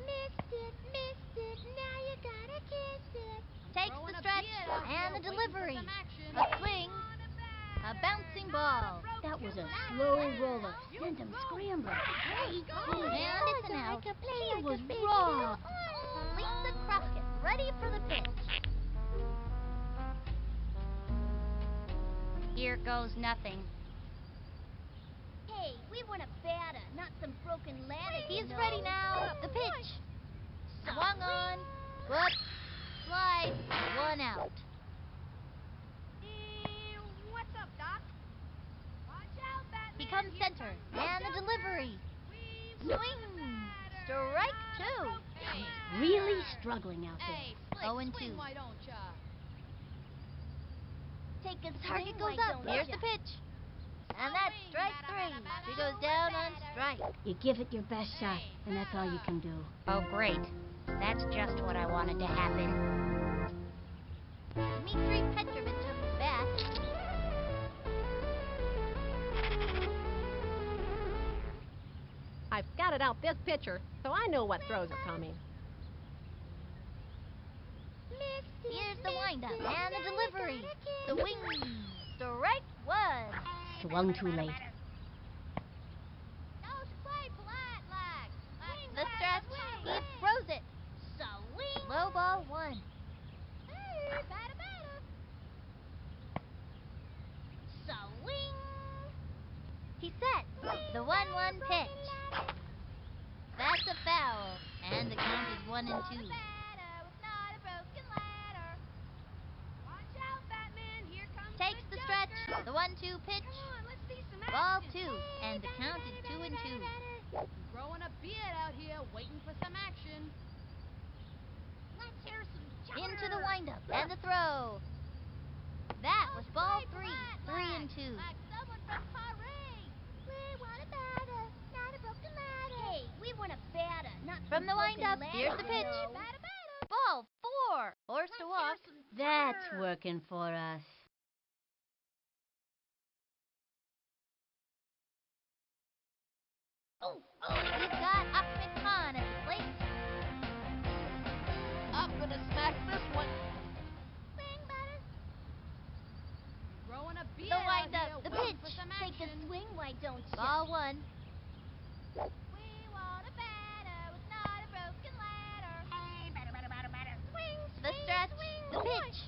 Missed it, now you gotta kiss it.
Takes
Throwing
the
a
stretch
bid out
and
here,
the
waiting for
delivery.
some action.
A swing.
Want
A
batter,
bouncing
not
ball.
broken
That was a
ladder.
slow roller. Sent him scrambling.
And it's an out.
He was robbed.
Lisa Crockett, ready for the pitch.
Here goes nothing. Hey, we want a batter, not some broken ladder.
He's ready now. The pitch. Swung on. Whoops. Slide. One out.
What's up, Doc? Watch out, Batman.
He comes
Here
center.
comes the
And the
Joker.
delivery.
We
Swing.
want a batter,
Strike
not a
two.
broken ladder.
Really struggling out there.
Hey, Slick,
0 and
swing,
2.
why don't ya?
Take a
Target
swing,
goes
why
up.
don't
Here's
ya?
the pitch. And that's strike 3. She goes down on strike.
You give it your best shot, and that's all you can do.
Oh, great. That's just what I wanted to happen.
Dmitri Petrovich up to bat.
I've scouted out this pitcher, so I know what throws are coming.
Here's the windup and the delivery. The wing. Strike 1.
Swung too late.
Those play polite like.
The stretch. He throws it.
Swing.
Low ball 1.
Hey, batter. Swing.
He sets the 1-1 pitch. That's a foul. And the count is 1 and 2.
Batter with not a broken ladder.
Watch out, Batman. Here comes
Takes the stretch.
Joker.
The 1-2 pitch.
Come on, let's see some
Ball
action.
2. And the count is 2 and 2.
Throwing a bid out here, waiting for some action.
Let's hear some chowder.
Into the windup and the throw. That was ball 3. 3 and 2.
Like someone from Paris. We want a batter, not a broken ladder.
Hey, we want a batter, not
From
some
the
broken
windup,
ladder,
here's the
you
pitch.
know.
Batter.
Ball 4. Forced to walk.
That's working for us.
We've got Ahmed Khan at the plate.
I'm gonna smack this one.
Swing, batter.
Throwing a bid
The
out
windup,
here,
the
waiting
pitch.
for some
Take a
action.
swing, why don't you?
Ball 1.
We want a batter with not a broken ladder.
Hey, batter.
Swing,
The stretch. The pitch.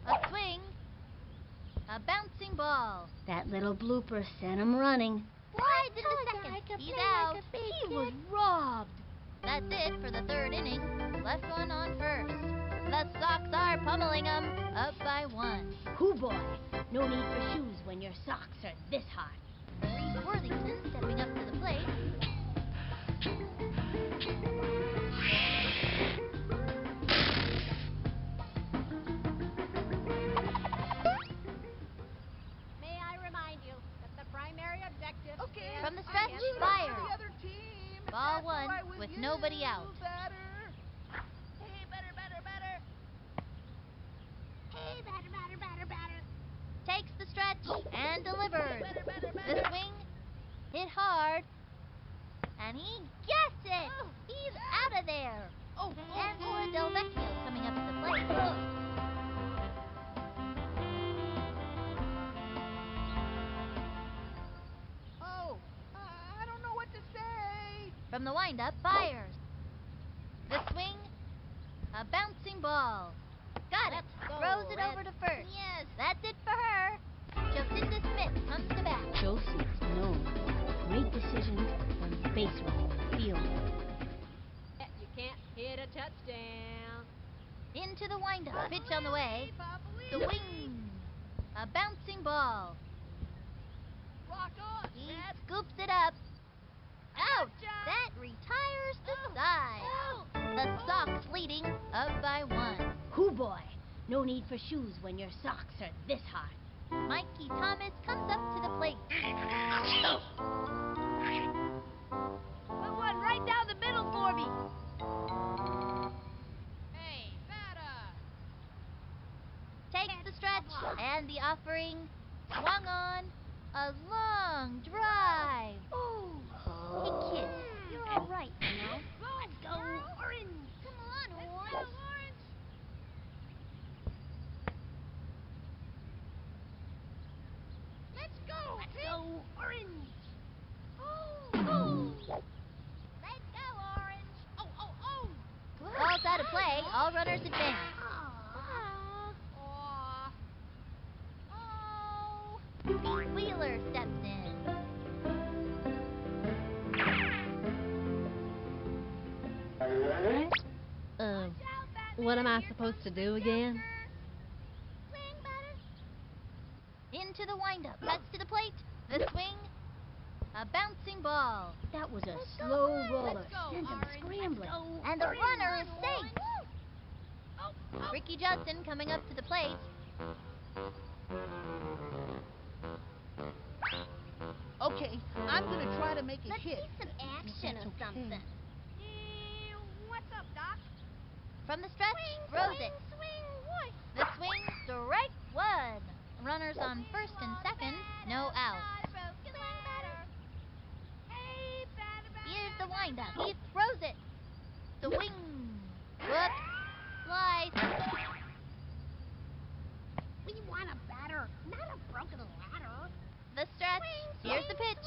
A swing. A bouncing ball.
That little blooper sent him running.
Slides into second. He's out.
He was robbed.
That's it for the 3rd inning. Left one on first. The Sox are pummeling them. Up by 1.
Hoo boy. No need for shoes when your socks are this hot.
Reese Worthington stepping up to the plate.
May I remind you that the primary objective
Okay.
is
From the
I'm
stretch,
rooting
fire.
for the other team. if
Ball
that's all
one
right
with
you,
nobody out.
Batter.
Hey, batter, batter, batter.
Hey, batter, batter, batter, batter.
Takes the stretch and delivers.
Batter, batter,
The
batter.
swing hit hard. And he gets it! He's out of there!
Oh,
And for Del Vecchio coming up to the plate.
I don't know what to say.
From the windup, fires. The swing, a bouncing ball. Got it.
Let's go,
Throws it
Red.
over to first. Yes, that's it for her. Jacinda Smith comes to bat.
Josie is known for great decisions on base running and fielding.
You can't hit a touchdown.
Into the windup, pitch on the way. The wing, a bouncing ball.
Rock on,
He
Red.
scoops it up. Out! That retires the side. The Sox leading up by 1.
Hoo boy, no need for shoes when your socks are this high.
Mikey Thomas comes up to the plate.
Put one right down the middle for me.
Hey, batter!
Takes the stretch and the offering. Swung on. A long drive.
Oh, hey kid, you're all right, you know. Let's go, Orange.
Come on,
Let's
Orange.
go, Orange!
Let's go,
Let's
Pink.
go, Orange.
Let's go, Orange.
Oh, oh, oh.
Ball's out of play. All runners advance.
Aw.
Oh. Pete Wheeler steps in.
What am I supposed to do again?
Swing, batter. Into the windup. Cuts to the plate. The swing. A bouncing ball.
That was a slow roller.
Let's go,
Sent him
Orange.
scrambling.
And the runner is safe. Ricky Judson coming up to the plate.
Okay, I'm gonna try to make a
Let's
hit.
see some action
That's
or
okay.
something.
What's up, Doc?
From the stretch, throws it.
Swing,
The swing, strike 1. Runners on first and second, no outs.
Hey, batter, batter,
Here's the
batter,
windup.
batter.
He throws it. The wing. Hook. Slice.
We want a batter, not a broken ladder.
The stretch. Here's the pitch.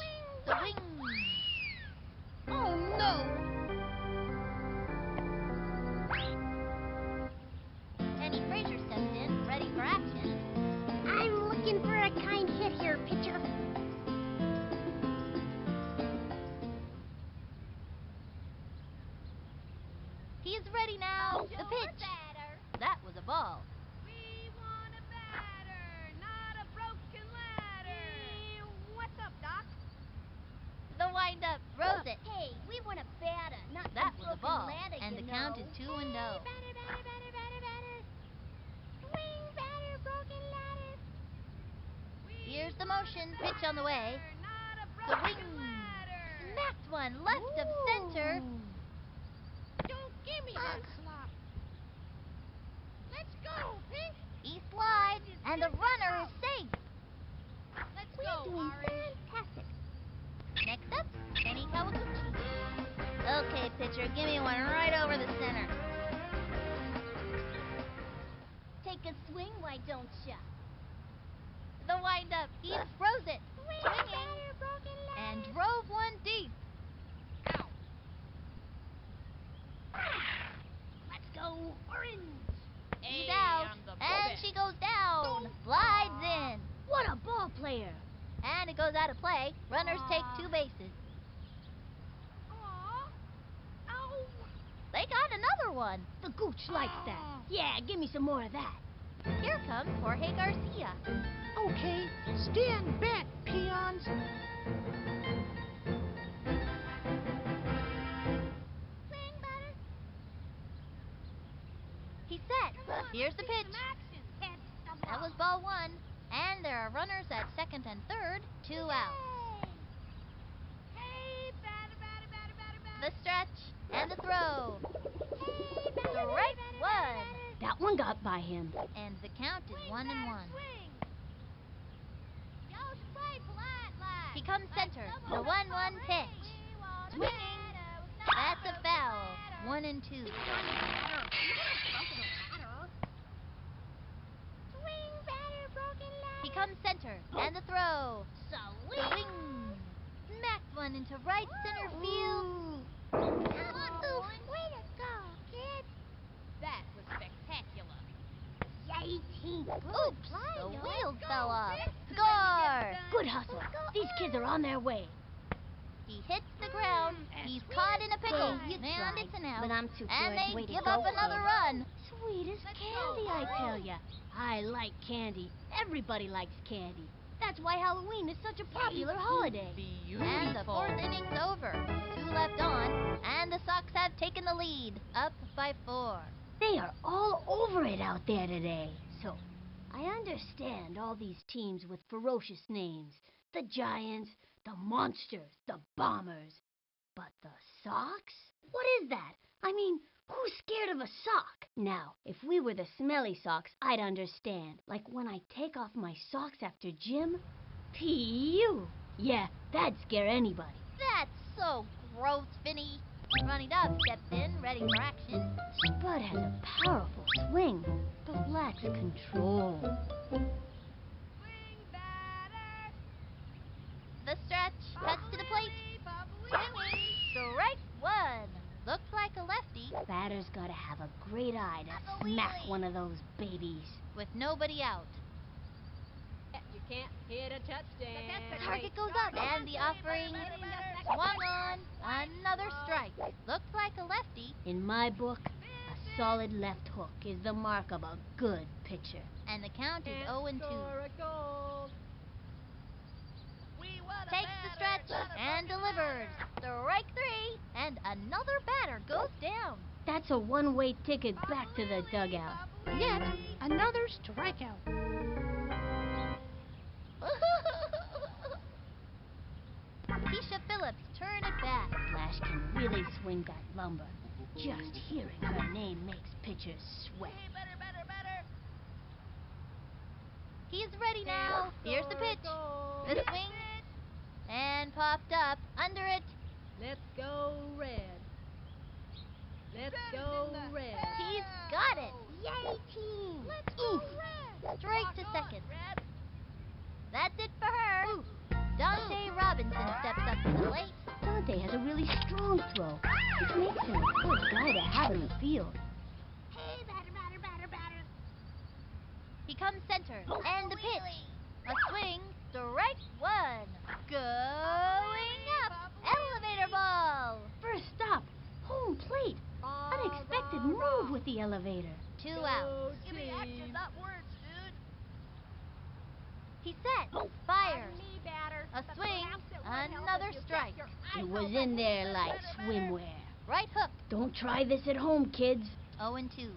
The wing.
Oh no!
Penny Frazier steps in, ready for action.
I'm looking for a kind hit here, pitcher.
He's ready now. The pitch. That was a ball.
We want a batter, not a broken ladder. What's up, Doc?
The windup. Throws it.
Hey, we want a batter, not
That
a
was a
broken
ball.
ladder,
And
you
the count
know.
is 2-0.
Swing, batter, broken ladder.
Here's the motion. Pitch on the way.
Not a
The
broken
wing.
ladder.
Smacked one left of center.
Don't give me that slop. Let's go, Pink.
He slides, and the runner is safe.
Let's
We're
go,
doing
Orange.
fantastic.
Next up, Kenny Kawaguchi. Okay, pitcher, give me one right over the center.
Take a swing, why don't ya?
The windup. He throws it. Swinging. And drove one deep.
Let's go, Orange.
He's
Hey,
out.
I'm the
And
best.
she goes down. Slides in.
What a ball player.
And it goes out of play. Runners take 2 bases.
Aw. Ow.
They got another one.
The gooch likes that. Yeah, give me some more of that.
Here comes Jorge Garcia.
Okay, stand back, peons.
Here's the pitch.
Hit the ball.
That was ball one. And there are runners at second and third. 2 outs.
Hey, batter.
The stretch and the throw. Strike one.
That one got by him.
And the count is 1-1.
Swing.
Just play polite like.
He comes center. The 1-1 pitch.
We want a
Swinging.
batter with not
That's a
broken
foul.
ladder.
1 and 2.
Swing, batter, broken ladder.
He comes center. And the throw. Swing. Smacked one into right center field.
Way to go, kid.
That was spectacular.
Yay, team.
Oops, the wheels fell off.
This is when we
Score!
get done.
Good hustle. These kids are on their way.
He hits the ground. He's caught in a pickle.
You
And
tried,
it's an out.
but I'm too
And
good.
they
Way to
give
go,
up another
kid.
run.
Sweet as candy, I tell ya. I like candy. Everybody likes candy. That's why Halloween is such a popular holiday.
And the fourth inning's over. 2 left on. And the Sox have taken the lead. Up by 4.
They are all over it out there today. So, I understand all these teams with ferocious names. The Giants, the Monsters, the Bombers. But the Sox? What is that? I mean, who's scared of a sock? Now, if we were the smelly Sox, I'd understand. Like when I take off my socks after gym. Phew! Yeah, that'd scare anybody.
That's so gross, Vinny. Ronnie Dobbs steps in, ready for action.
Spud has a powerful swing, but lacks control.
Swing, batter.
The stretch. Cuts to the plate. Swinging. Strike one. Looked like a lefty
Batter's gotta have a great eye to smack one of those babies.
with nobody out.
You can't hit a touchdown.
Target goes up, and the offering swung on. Another strike. Looked like a lefty,
In my book, a solid left hook is the mark of a good pitcher.
and the count is 0 and 2.
Score a goal.
We want a
Takes the
batter,
stretch
not a
and
broken
delivers.
ladder.
Strike 3, and another batter goes down.
That's a one-way ticket back to the dugout.
Yet another strikeout.
Keisha Phillips turn it back.
Flash can really swing that lumber. Just hearing her name makes pitchers sweat.
Hey, batter.
He's ready now. Here's the
Score a
pitch.
goal.
The swing. And popped up. Under it.
Let's go red. Let's
Red is
go
in the
red.
He's got it.
Yay, team.
Let's
Oof.
go red.
Straight
Rock
to
on,
second.
Red.
That's it for her. Dante Robinson steps up to the plate.
Dante has a really strong throw, which makes him a good guy to have in the field.
Hey, batter.
He comes center. And the pitch. A swing. Strike one. Going up. Elevator ball.
First stop, home plate. Unexpected move with the elevator.
2 outs.
Go
Give me action,
team.
not words, dude.
He sets. Fires.
Me, batter.
A
But
swing.
perhaps it would help
Another
if you kept
strike.
your
It
eyes
was
open.
in there like swimwear.
Right hook.
Don't try this at home, kids.
0 and 2.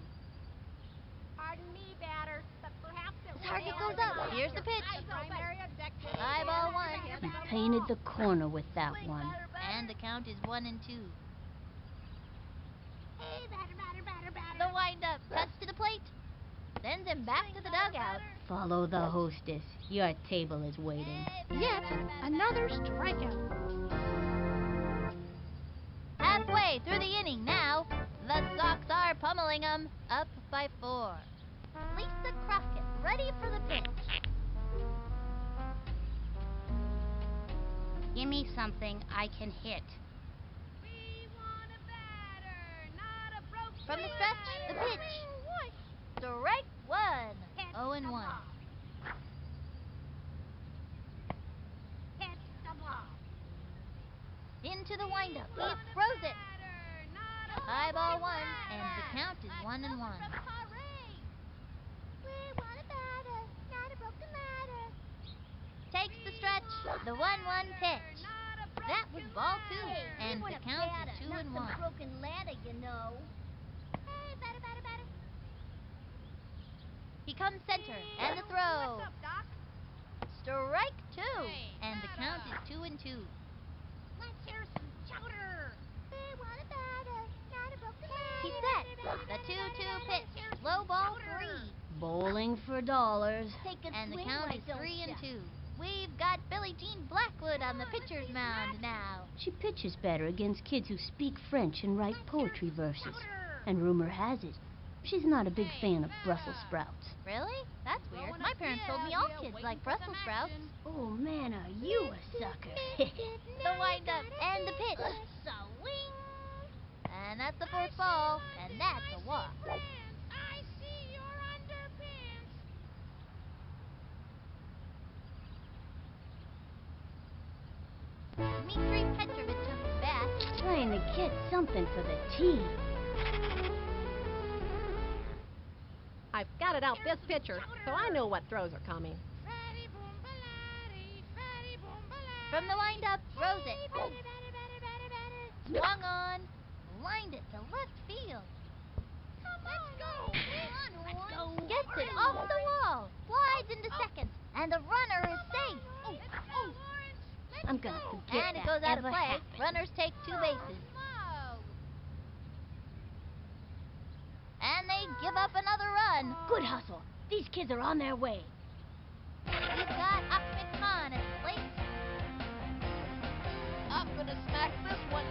Pardon me, batter, but perhaps it would
Target
help
goes up.
if you
Here's the
kept your
pitch.
eyes open. Primary objective.
High ball one.
He painted the corner with that
Swing,
one.
batter.
And the count is 1 and 2.
Hey, batter.
The windup. Cuts to the plate. Sends him back to the dugout.
Follow the hostess. Your table is waiting.
Yet another strikeout.
Halfway through the inning now. The Sox are pummeling them. Up by 4. Lisa Crockett ready for the pitch.
Give me something I can hit.
We want a batter, not a broken
From the stretch, the pitch. Strike one. 0 and 1.
Hit the ball.
Into the windup. He throws it. High ball one. And the count is 1 and 1.
We want a batter, not a broken ladder.
Takes the stretch. The 1-1 pitch. That was ball 2. And the count is 2 and 1.
Broken ladder, you know. Hey, batter.
He comes center, and the throw.
What's up, Doc?
Strike two.
Hey,
And the count is
batter.
2-2.
Let's hear some chowder.
We want a batter, not a broken
He
ladder.
sets the 2-2 pitch.
Here's
Low
some
ball
chowder.
3.
Bowling for dollars.
Take a
And the
swing,
count
why
is
don't
3-2.
ya?
We've got Billie Jean Blackwood on the pitcher's mound now.
She pitches better against kids who speak French and write
Let's
poetry
hear some
verses.
chowder.
And rumor has it, she's not a big
Hey,
fan of
batter.
Brussels sprouts.
Really? That's weird.
Throwing
My
a
parents
beer
told me
out
all
here,
kids
waiting
like
for some
Brussels sprouts.
action.
Oh man, are you a sucker?
The windup and the pitch.
Swing.
And that's the fourth ball. And that's a walk.
I see your underpants.
Dmitri Petrovich up to bat.
Trying to get something for the team.
I've scouted out this pitcher, so I know what throws are coming.
Fatty boom baladi, fatty boom baladi.
From the windup, throws it.
Batter, batter, batter, batter, batter.
Swung on. Lined it to left field.
Let's go.
Let's go.
Gets it off the wall. Slides into second. And the runner is safe.
I'm gonna forget
And it
that
goes out of
ever
play.
happened.
Runners take 2 bases. And they give up another run.
Good hustle. These kids are on their way.
We've got Ahmed Khan at the plate.
I'm gonna smack this one.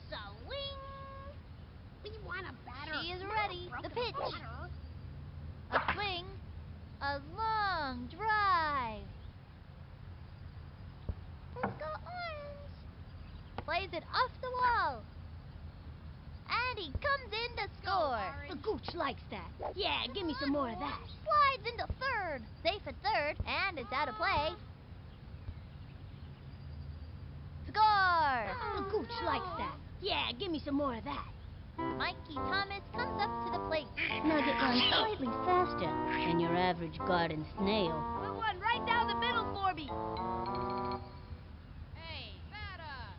Swing.
We want a batter.
She is
not a
ready. The
broken
pitch.
ladder.
A swing. A long drive.
Let's go orange.
Plays it off the wall. And he comes in to score.
The gooch likes that. Yeah, give me some more of that.
Slides into third. Safe at third. And it's out of play. Score.
The gooch likes that. Yeah, give me some more of that.
Mikey Thomas comes up to the plate.
Nugget runs slightly faster than your average garden snail.
Put one right down the middle for me.
Hey, batter.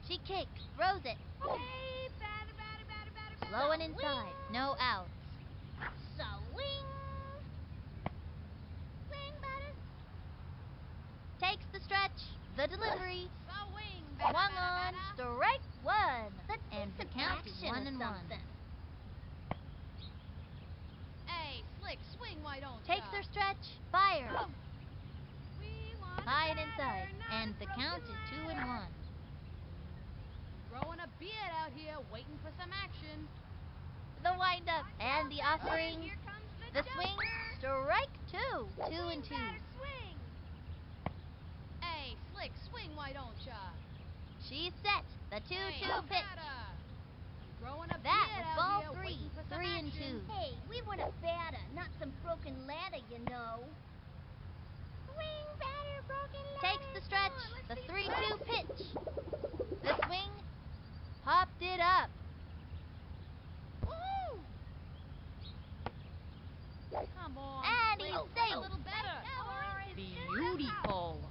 She kicks, throws it.
Hey, batter, batter, batter, batter, batter.
Low and inside. No outs.
Swing. Swing, batter.
Takes the stretch. The delivery.
Swing,
Swung
batter, batter,
on.
batter.
Strike one.
Let's see
And the
some
count is
action or
1-1.
something.
Hey, Slick, swing, why don't
Takes
ya?
her stretch. Fire.
We want a
High and
batter,
inside.
not
And
a
the
broken
count is
ladder.
2-1.
Growing a beard out here, waiting for some action.
The windup and the offering.
Here comes
The
the
swing.
jumper.
Strike two. 2-2.
Batter, swing.
Hey, Slick, swing, why don't ya?
She's set. The 2-2
Hey,
pitch.
batter. I'm growing a
That
beard
was
out
ball
here,
3.
waiting for some
3-2.
action.
Hey, we want a batter, not some broken ladder, you know. Swing, batter, broken ladder.
Takes the stretch. The 3-2 pitch. The swing. Popped it up.
Woo! Come on,
And
Slick,
he's
play a
safe.
little better.
Orange is
Beautiful.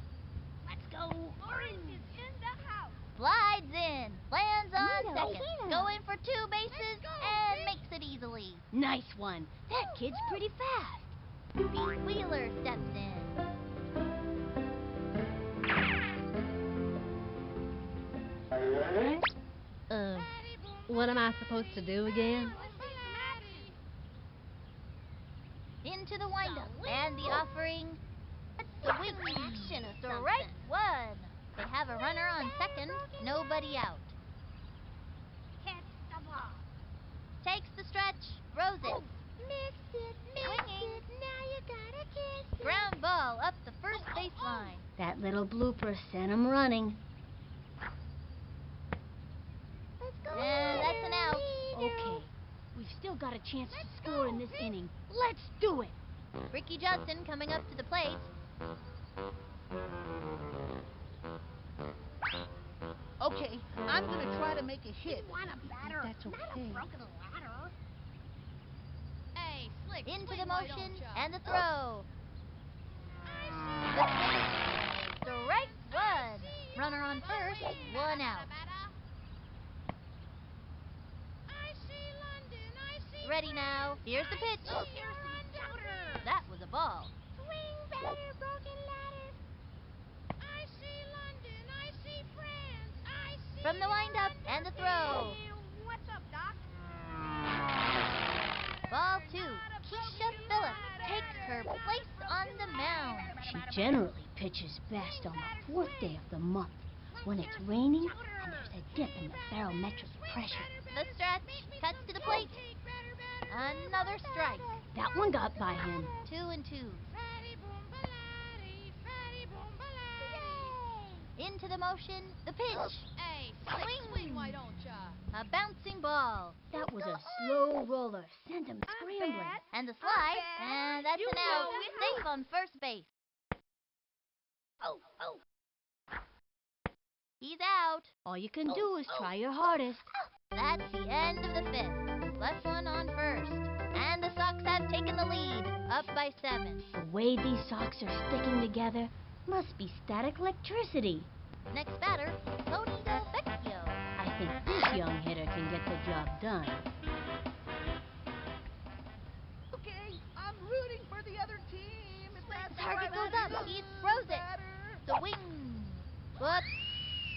Let's go. Orange is in the house.
Slides in. Lands on
Neato,
second.
Neato.
Going for 2 bases and makes it easily.
Nice one. That kid's pretty fast.
Pete Wheeler steps in.
What am I supposed to do again?
Into the windup and the offering.
Let's see
Swing.
some action or
Strike
something.
one. They have a runner on second. Nobody out.
Catch the ball.
Takes the stretch. Throws it.
Missed it,
Swinging.
it. Now you gotta kiss it.
Ground ball up the first baseline.
That little blooper sent him running.
Let's go.
And that's an out.
Okay, we've still got a chance to score in this inning. Let's do it.
Ricky Johnson coming up to the plate.
Okay, I'm gonna try to make a hit.
We want a batter,
That's
not a
okay.
broken ladder.
Hey, Slick,
Into
swing,
the
why
motion
don't ya?
and the throw. The swing. Strike one. Runner on first. One out.
I see London, I see
Ready now. Here's the pitch. That was a ball.
Swing batter, broken ladder. I see London, I see France, I see
From the windup and the throw.
What's up, Doc?
Ball 2. Keisha Phillips takes her place on the mound.
She generally pitches best on the 4th day of the month, when it's raining and there's a dip in the barometric pressure.
The stretch. Cuts to the plate. Another strike.
That one got by him.
2-2. Into the motion. The pitch.
Hey, swing, why don't ya?
A bouncing ball.
That was a slow roller. Sent him scrambling.
And the slide. And that's an out. Safe on first base.
Oh.
He's out.
All you can do is try your hardest.
That's the end of the 5th. Left one on first. And the Sox have taken the lead. Up by 7.
The way these socks are sticking together must be static electricity.
Next batter, Tony Del Vecchio.
I think this young hitter can get the job done.
Okay, I'm rooting for the other team. If that's all
Target
right
goes
with
up.
you,
He throws it.
batter.
Swing. Whoop.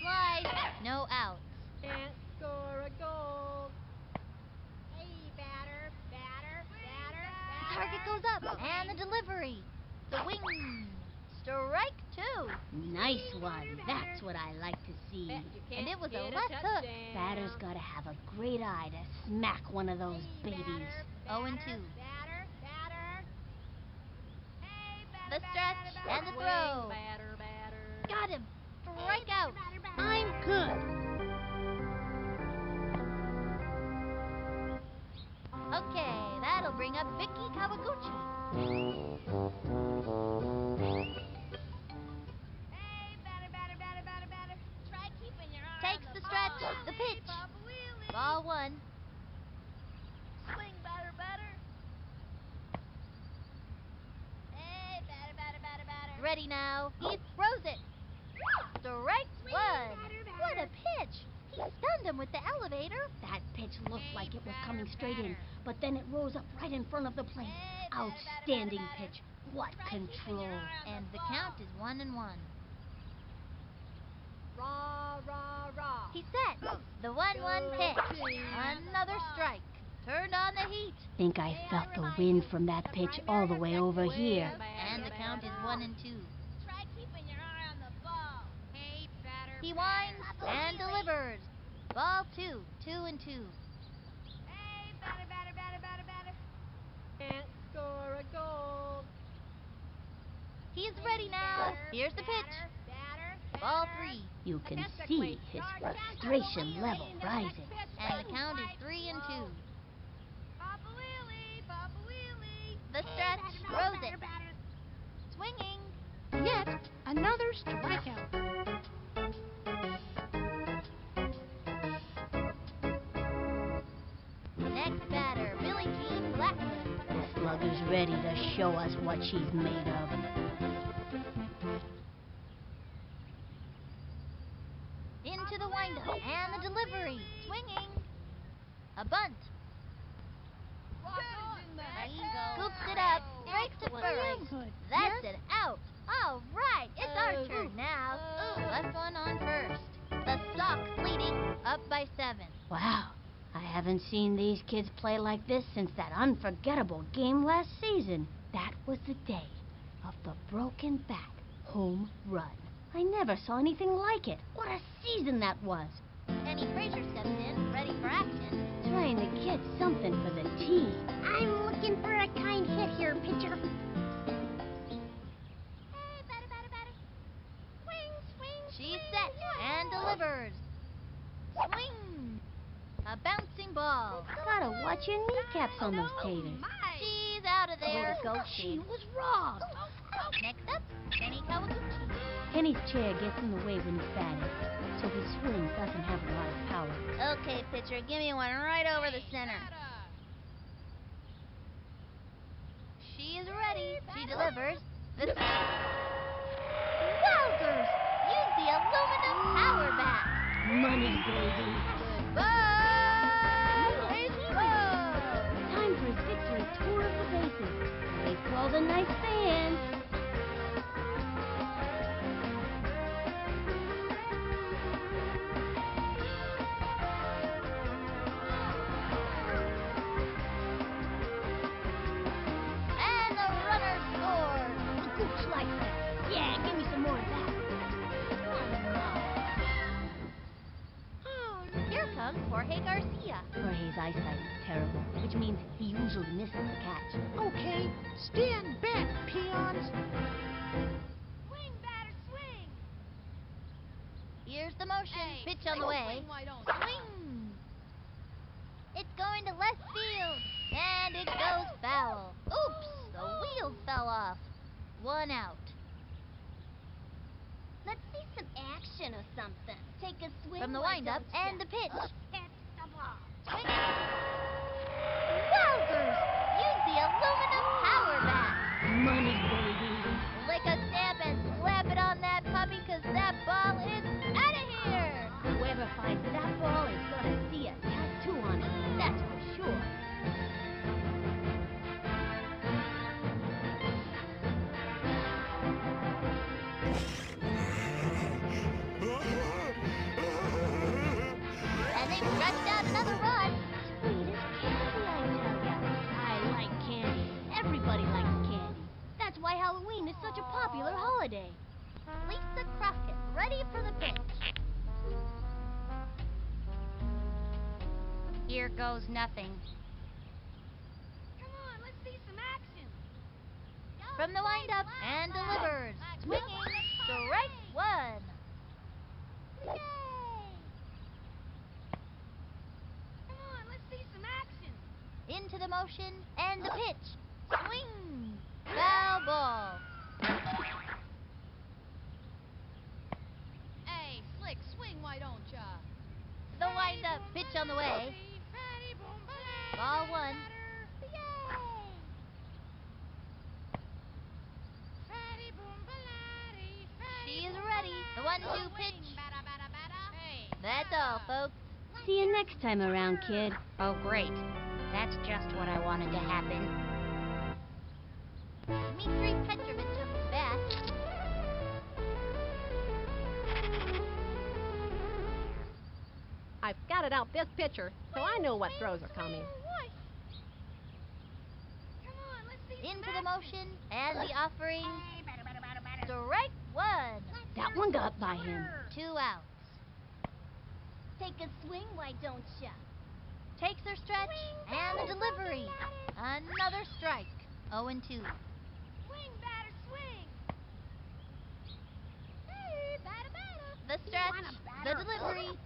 Slide. No outs.
Can't score a goal.
Hey, batter.
Target goes up. And the delivery. Swing. Strike 2.
Nice one. That's what I like to see.
Bet you can't
And it was a
get
left hook.
touchdown.
Batter's gotta have a great eye to smack one of those babies.
0-2.
Batter. Hey,
The stretch and the
Swing,
throw.
batter.
Got him. Strike out.
I'm good.
Okay, that'll bring up Vicky Kawaguchi.
Hey, batter. Try keeping your eye
Takes
on
the
the
stretch.
ball.
The pitch.
Papa Wheelie.
Ball 1.
Swing, batter. Hey, batter.
Ready now. He throws it. Strike 1. What a pitch. He stunned him with the elevator.
That pitch looked like it was coming straight in, but then it rose up right in front of the plate. Outstanding pitch. What control.
And the count is 1-1.
Rah.
He's set. The 1-1 pitch. Another strike. Turned on the heat.
Think I felt the wind from that pitch all the way over here.
And the count is 1-2.
Try keeping your eye on the ball. Hey, batter.
He winds and delivers. Ball 2. 2-2.
Hey, batter.
Can't score a goal.
He's ready now. Here's the pitch. Ball 3.
You can see his frustration level rising.
And the count is 3-2.
Papa Wheelie.
The stretch. Throws it. Swinging.
Yet another strikeout.
Next batter, Billie Jean Blackman.
The slugger's ready to show us what she's made of.
Into the windup and the delivery. Swinging. A bunt. He scoops it up straight to first. That's an out. All right, it's our turn now. Left one on first. The Sox leading up by 7.
Wow, I haven't seen these kids play like this since that unforgettable game last season. That was the day of the broken bat home run. I never saw anything like it. What a season that was.
Penny Frazier steps in, ready for action.
Trying to get something for the team.
I'm looking for a kind hit here, pitcher. Hey, batter. Swing.
She's set and delivers. Swing. A bouncing ball.
Gotta watch your kneecaps on those taters.
She's out of
Way
there.
to go, she was robbed.
Next up, Penny Kawaguchi.
Kenny's chair gets in the way when he's batting, so his swing doesn't have a lot of power.
Okay, pitcher, give me one right over the center. She is ready. She delivers. The Wowzers! Use the aluminum power bat.
Money, baby.
Goodbye, baseball!
Time
from Jorge Garcia.
Jorge's eyesight is terrible, which means he usually misses the catch.
Okay, stand back, peons.
Swing, batter, swing.
Here's the motion.
Hey,
Pitch on the way.
swing, why don't you?
Swing! It's going to left field. And it goes foul. Oops! The wheels fell off. 1 out.
Let's see some action or something. Take a swing.
From the windup and the pitch.
Hit the ball.
Swing it. Wowzers! Use the aluminum power bat.
Money, baby.
Lick a stamp and slap it on that puppy, 'cause that ball is out of here.
Whoever finds that ball is gonna see a tattoo on it. That's for sure.
And they've stretched out another run.
Sweet as candy, I tell ya. I like candy. Everybody likes candy. That's why Halloween is such a popular holiday.
Lisa Crockett, ready for the pitch.
Here goes nothing.
Come on, let's see some action.
From the windup and delivers. Swinging. Strike 1.
Come on, let's see some action.
Into the motion and the pitch. Swing. Foul ball.
Hey, Slick, swing, why don't ya?
The windup. Pitch on the way. Ball 1. She is ready. The 1-2 pitch. That's all, folks.
See you next time around, kid.
Oh, great. That's just what I wanted to happen.
Dmitri Petrovich up to bat.
I've scouted out this pitcher, so I know what throws are coming.
Come on, let's see some
Into the
action.
motion and the offering. Strike 1.
That one got by him.
2 outs.
Take a swing, why don't ya?
Takes her stretch and the delivery. Another strike. 0-2.
Swing, batter, swing.
The stretch, the delivery,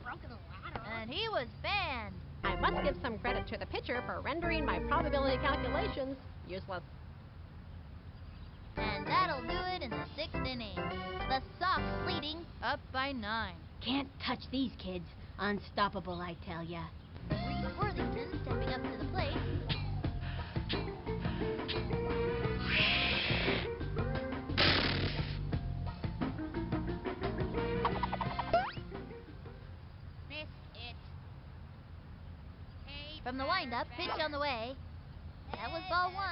and he was banned.
I must give some credit to the pitcher for rendering my probability calculations useless.
And that'll do it in the 6th inning. The Sox leading up by 9.
Can't touch these kids. Unstoppable, I tell ya.
Reese Worthington stepping up to the plate.
Miss it. Hey,
From the windup, pitch on the way. That was ball 1.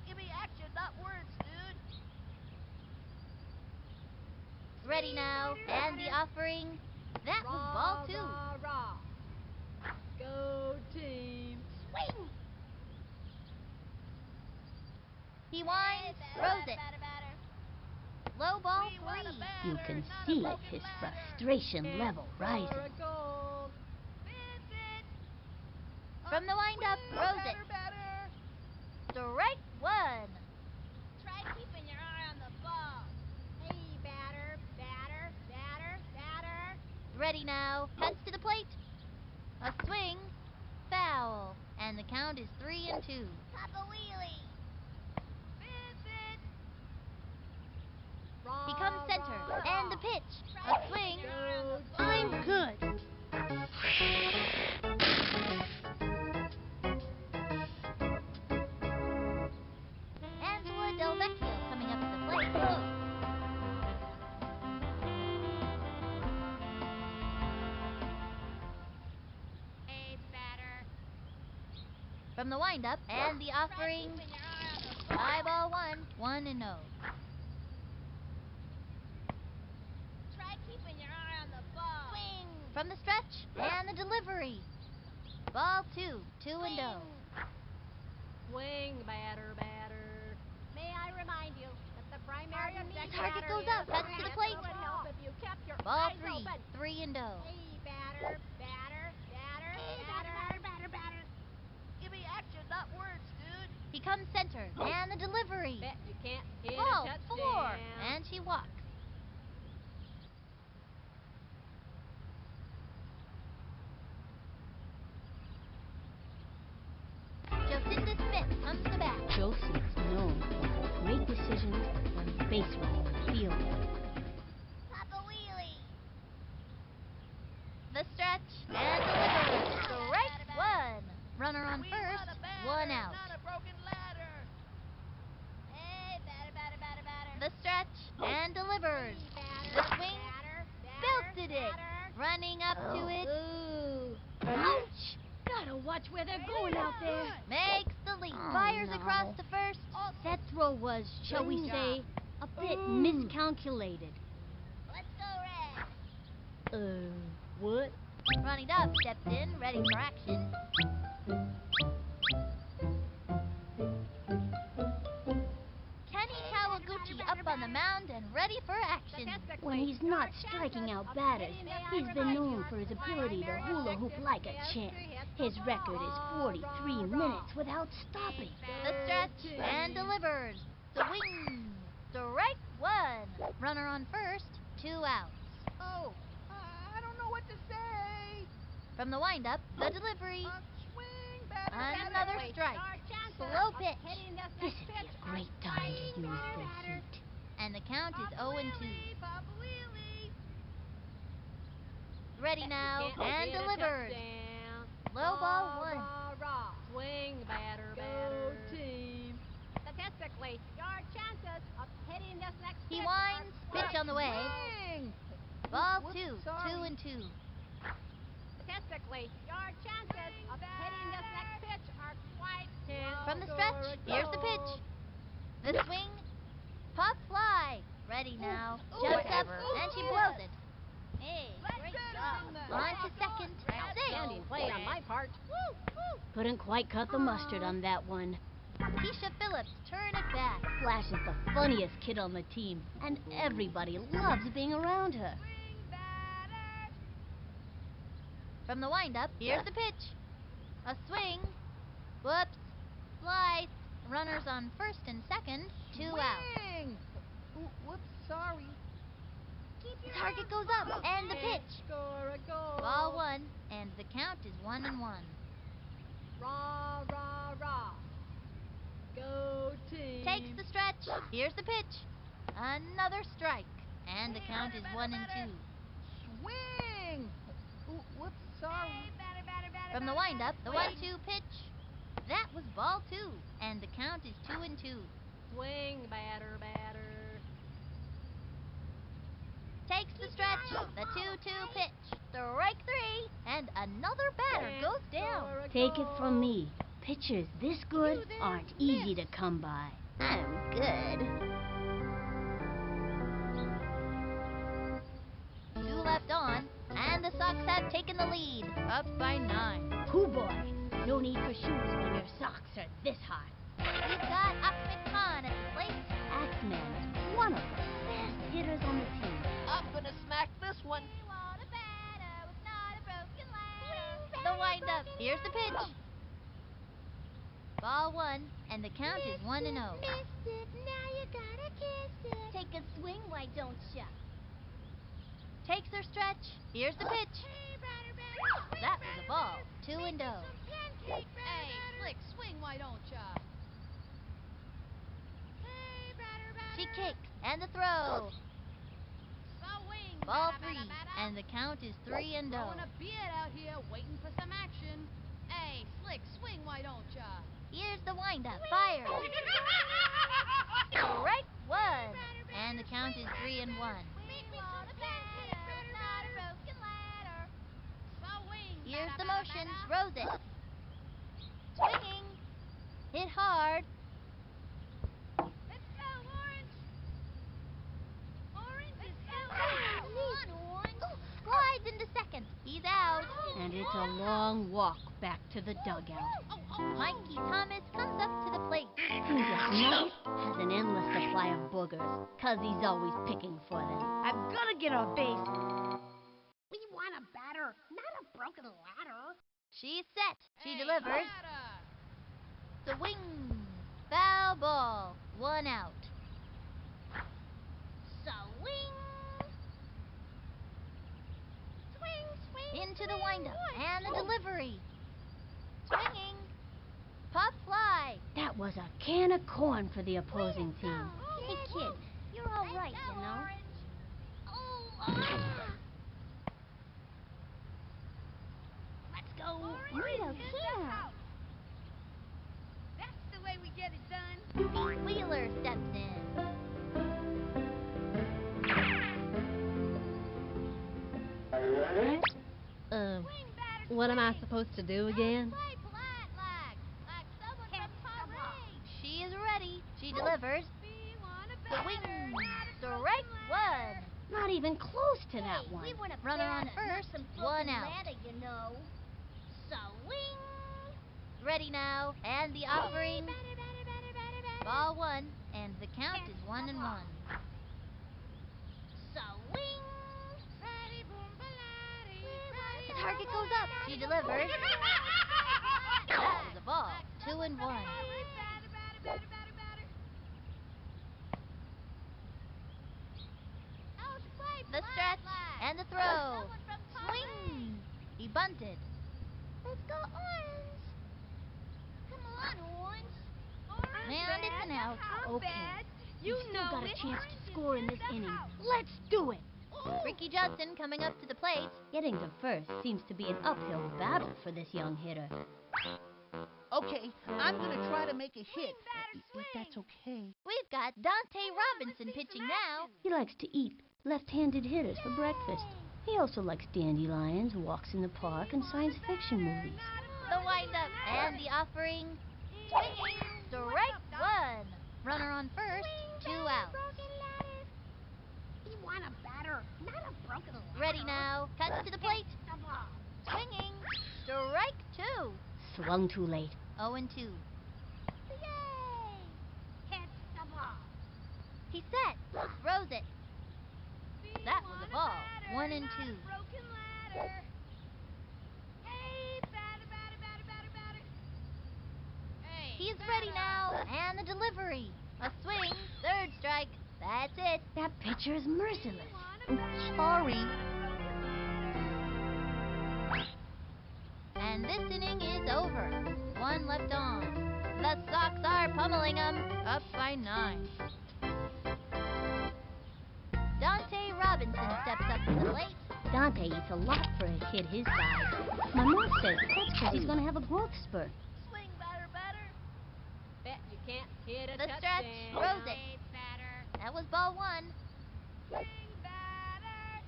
Give me action, not words, dude.
Ready now, and the offering. That was ball 2.
Rah, rah. Go team.
Swing! He winds, throws it. Low ball 3.
You can see his frustration level rising.
For a goal.
From the windup, throws it.
Batter.
Strike 1.
Try keeping your eye on the ball. Hey, batter, batter, batter, batter.
Ready now, cuts to the plate. A swing, foul, and the count is 3-2.
Papa Wheelie.
He comes center, and the pitch. A swing,
I'm good.
Angela Del Vecchio coming up to the plate.
Hey, batter.
From the windup, and the offering.
Keeping your eye on the ball.
High ball 1, 1-0.
Try keeping your eye on the ball. Swing.
From the stretch, and the delivery. Ball 2, 2-0.
Swing, batter, batter.
May I remind you that the primary objective
Target
batter
goes
is
up, cuts to the plate.
It would help if you kept your
Ball
eyes
3,
open.
3-0.
Hey,
He comes center, and the delivery.
Bet you can't hit
Ball
a touchdown.
4, and she walks. Jocinda Smith comes to bat.
Josie is known for her great decisions when base running the field.
Papa Wheelie.
The stretch, and delivers. Strike 1. Runner on
We
first,
want a batter,
1 out.
not a broken ladder.
Hey, batter.
The stretch, and delivers. The swing, belted it. Running up to it,
Ooh. Ouch! Gotta watch where they're going out there.
makes the leap.
Oh,
Fires
no.
across to first.
That throw was, shall we
Good
say, a bit miscalculated.
Let's go, Red.
What?
Ronnie Dub steps in, ready for action. Kenny Kawaguchi up on the mound and ready for action.
When he's not striking out batters, he's been known for his ability to hula hoop like a champ. His record is 43 minutes without stopping.
The stretch, and delivers. Swing. Strike 1. Runner on first, 2 outs.
Oh, I don't know what to say.
From the windup, the delivery.
Swing, batter,
Another strike. Slow pitch.
This would be a great time to use the heat.
And the count is 0-2.
Papa Wheelie.
Ready now,
Can't
and
hit a
delivers.
touchdown.
Low ball 1.
Rah. Swing, batter.
team.
Statistically, your chances of hitting this next
He
pitch
winds,
are
pitch on the way.
Swing.
Ball
Whoops,
2,
sorry.
2-2.
Statistically, your chances of hitting this next pitch are quite low.
From the stretch, here's the pitch. The swing, pop fly. Ready now, jumps up, and she blows it.
Hey, great
Better than
job.
that.
On to second,
Outstanding
safe.
play on my part.
Couldn't quite cut the mustard on that one.
Keisha Phillips, turn it back.
Flash is the funniest kid on the team, and everybody loves being around her.
Swing, batter.
From the windup, here's the pitch. A swing. Whoops. Slice. Runners on first and second, 2 outs.
Swing. Ooh, whoops, sorry.
Target goes up, and the pitch.
Score a goal.
Ball 1, and the count is 1-1.
Rah.
Go team.
Takes the stretch. Here's the pitch. Another strike, and the count is 1-2.
Swing. Ooh, whoops, sorry.
From the windup, the 1-2 pitch. That was ball 2, and the count is 2-2.
Swing, batter.
Takes the stretch. The 2-2 pitch. Strike 3, and another batter goes down.
Take it from me. Pitchers this good aren't easy to come by. I'm good.
2 left on, and the Sox have taken the lead, up by 9.
Hoo boy, no need for shoes when your socks are this high.
We've got Ahmed Khan at the plate.
Axeman is one of the best hitters on the team.
I'm gonna smack this one.
We want a batter with not a broken ladder.
The windup. Here's the pitch. Ball 1, and the count is 1-0.
Missed it, now you gotta kiss it.
Take a swing, why don't ya?
Takes her stretch. Here's the pitch.
Hey, batter.
That was a ball. 2-0.
Pancake
Hey, Slick, swing, why don't ya?
Hey, batter.
She kicks, and the throw.
Swing,
Ball
batter,
3,
batter, batter.
and the count is 3-0.
Throwing a beard out here, waiting for some action. Hey, Slick, swing, why don't ya?
Here's the windup. Fire. Strike 1, and the count is 3-1.
We want a batter with not a broken ladder.
Swing,
Here's
batter,
the
batter,
motion.
batter.
Throws it. Swinging. Hit hard.
Let's go, Orange. Orange is out.
Come on, Orange.
Slides into second. He's out.
And it's a long walk back to the dugout.
Mikey Thomas comes up to the plate.
Who gets nice has an endless supply of boogers, 'cause he's always picking for them.
I've got to get on base.
We want a batter, not a broken ladder.
She's set. She
Hey,
delivers.
batter.
Swing. Foul ball. 1 out.
Swing! Swing, swing,
Into the windup and the delivery. Swinging. Pop fly.
That was a can of corn for the opposing team. Hey, kid, you're all right, you know. Let's go right out here.
That's the way we get it done.
Wheeler steps in.
What am I supposed to do again?
Play polite like someone from Paris.
She is ready. She delivers.
We want a
Swing.
batter, not a
Strike
broken
1.
Not even close to that one.
We want a
Runner on
batter, not
first,
some
1
broken
out.
ladder, you know.
Swing!
Ready now, and the offering. Ball 1, and the count is 1 and 1.
Swing!
The target goes up. She delivers. That was a ball. 2 and 1. The stretch and the throw. Swing. He bunted.
Let's go, Orange. Come on, Orange.
And it's an out.
Okay,
You
we've still
know
got a
it.
chance to score in this inning. Let's do it!
Ricky Judson coming up to the plate.
Getting to first seems to be an uphill battle for this young hitter.
Okay, I'm gonna try to make a hit, if that's okay.
We've got Dante Robinson pitching now.
He likes to eat left-handed hitters for breakfast. He also likes dandelions, walks in the park, and science fiction movies.
The windup and the offering. Swinging. Strike 1. Runner on first. 2 outs.
We want a batter, not a broken ladder.
Ready now. Cuts to the plate.
The ball.
Swinging. Strike 2.
Swung too late.
0 and 2.
Yay! Hit the ball.
He set. Throws it. That was a ball. 1 and 2.
Broken ladder. Hey, batter. Hey,
He's ready now. And the delivery. A swing. 3rd strike. That's it.
That pitcher is merciless.
Sorry. And this inning is over. 1 left on. The Sox are pummeling them. Up by 9. Dante Robinson steps up to the plate.
Dante eats a lot for a kid his size. My mom says that's because he's going to have a growth spurt.
Swing, batter.
Bet you can't hit a
The
touchdown.
stretch. Throws it.
Hey, batter.
That was ball 1.
Swing, batter.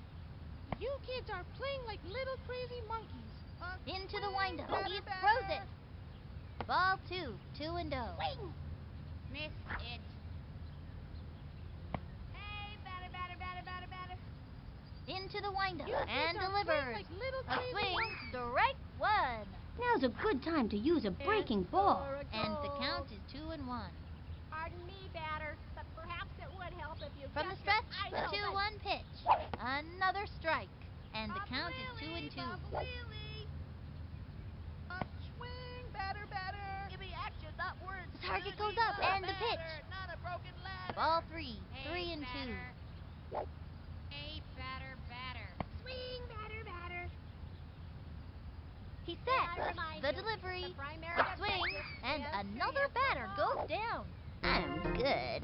You kids are playing like little crazy monkeys.
Into the windup. He throws it. Ball 2. 2 and 0.
Miss it. Hey, batter.
Into the windup
You kids
and
are
delivers.
playing like little
A
crazy
swing.
monkeys.
Strike 1.
Now's a good time to use a breaking ball.
And the count is 2 and 1.
Pardon me, batter, but perhaps it would help if you
From the
kept your
stretch,
eyes
the
open.
2-1 pitch. Another strike. And the count is 2 and 2.
Swing, batter.
Give me action, not words.
The target
Susie.
goes up
Want a
and the pitch.
batter, not a broken ladder.
Ball 3.
Hey,
3 and 2.
batter. Hey, batter.
Swing, batter.
He
I
sets.
remind
The
you,
delivery.
the primary
A swing.
objective
And
is to
another
hit the
batter
ball.
goes down. I'm good.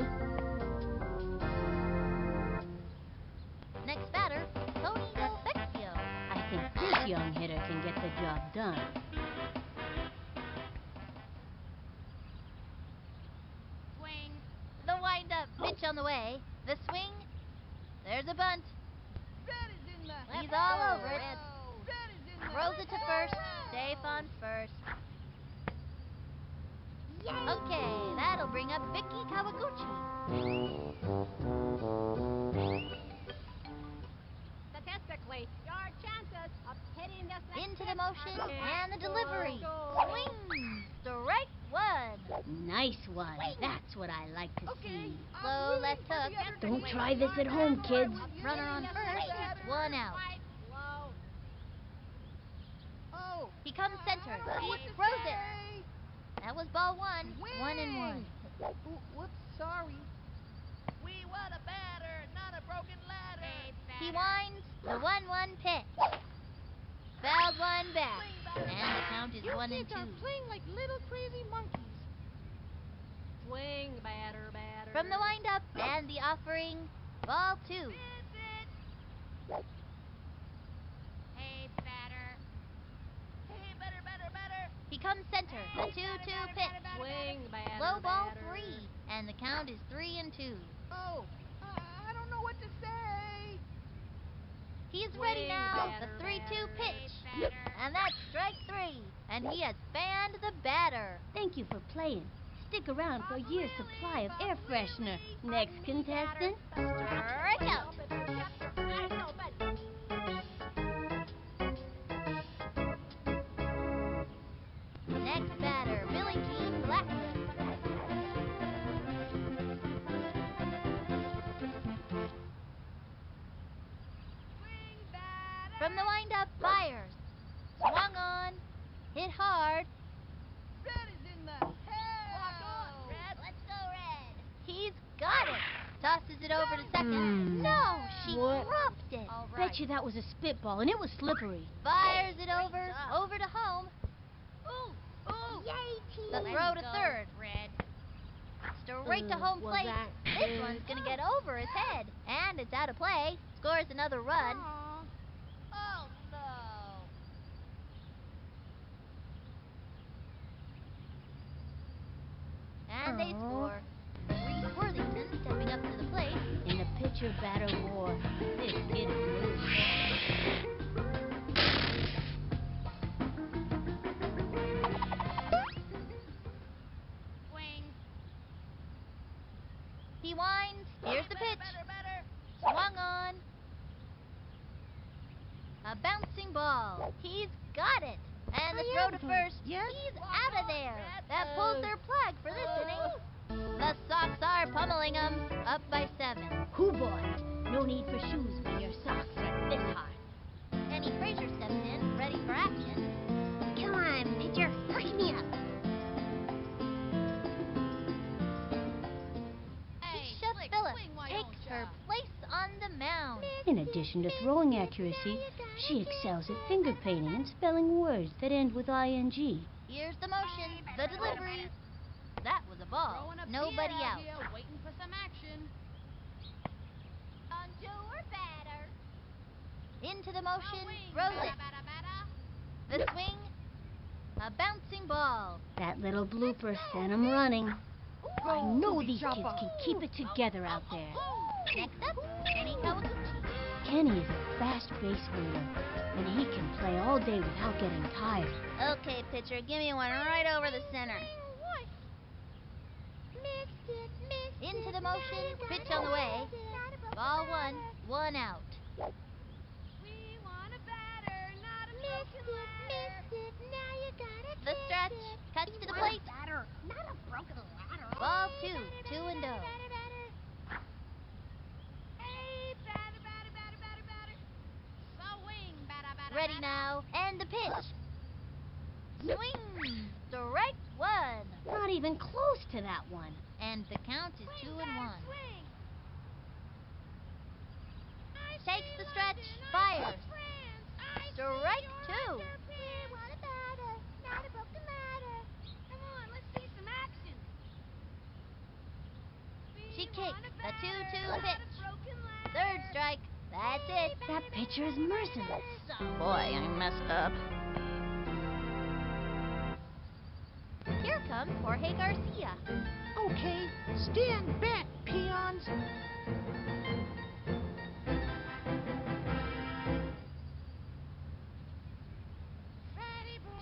Next batter, Tony Delfecchio.
I think this young hitter can get the job done.
Swing.
The windup. Pitch on the way. The swing. There's a bunt.
That is in the
He's all over it.
That is in the
Throws it to first. Safe on first. Okay, that'll bring up Vicky Kawaguchi.
Statistically, your chances of hitting this next
Into the
pitch
motion
are
and the delivery.
Go.
Swing. Strike 1.
Nice one. That's what I like to see.
Slow left hook.
Don't try this at home, kids.
Runner on first. 1 out.
Quite slow.
Oh.
He comes center. He throws it. That was ball 1. 1 and 1.
Whoops, sorry.
We want a batter, not a broken ladder.
Hey,
He
batter.
winds the 1-1 pitch. Fouled one back. And the count is
You
1 and
kids
2.
are playing like little crazy monkeys.
Swing, batter, batter.
From the windup and the offering, ball 2.
Hey, batter.
Hey, batter.
He comes center, the 2-2 pitch.
Swing, batter,
Low ball
batter.
3, and the count is 3 and 2.
Oh, I don't know what to say.
He's ready
Swing,
now,
batter,
the 3-2
batter.
pitch.
Hey, batter.
And that's strike 3, and he has fanned the batter.
Thank you for playing. Stick around for a year's supply of air freshener. Next contestant.
Strike out.
I know, but
Next batter, Billy Jean Blackman.
Swing batter.
From the windup, fires. Swung on. Hit hard.
Red is in the house.
Red.
Let's go, Red. He's got it. Tosses it over to second. No, she
What?
dropped it.
all right.
Bet you that was a spitball, and it was slippery.
Fires it
Great
over,
job.
over to home.
Ooh.
Yay, team. The
Let's
throw to
go,
third.
Red.
Straight to home
Was
plate.
that
This
good?
one's gonna get over his head. And it's out of play. Scores another run.
Aw.
Oh, no.
And they
Aw.
score. Reese Worthington stepping up to the plate.
In the pitcher-batter war, this kid is loose.
Swing.
He winds. Here's the pitch.
Batter.
Swung on. A bouncing ball. He's got it. And the throw to first.
Yes?
He's out of there. That pulls their flag for this inning. The Sox are pummeling them. Up by 7.
Hoo boy, no need for shoes when your socks are this high.
Kenny Frazier steps in, ready for action.
Come on, pitcher, push me up.
Hey,
Chef
Slick,
Phillips
swing, why
takes
don't
her
ya?
place on the mound.
In addition to throwing accuracy, she excels at finger painting and spelling words that end with ing.
Here's the motion, the delivery. That was a ball.
Throwing a
Nobody
Pierre
out.
Here, waiting for some action.
Onto her batter.
Into the motion,
Swing,
throws
batter,
it.
batter, batter.
The swing, a bouncing ball.
That little blooper sent him running. I know these kids can keep it together out there.
Next up, Kenny Kawaguchi.
Kenny is a fast base runner, and he can play all day without getting tired.
Okay, pitcher, give me one right over the center. Into the motion, pitch on the way. Ball 1, 1 out.
We want a batter, not a broken ladder.
The stretch, cuts to the plate.
Batter, not a broken ladder.
Ball 2, 2 and 0.
Hey, batter.
Swing, batter, batter,
Ready
batter.
now, and the pitch. Swing, strike 1.
Not even close to that one.
And the count is 2 and 1.
Swing.
Takes the stretch, fires. Strike 2.
Come on, let's see some action.
She
We
kicks
want a
the
batter,
2-2
not a
pitch.
broken ladder.
Third strike, that's it.
That pitcher is merciless.
Boy, I messed up.
Here comes Jorge Garcia.
Okay, stand back, peons.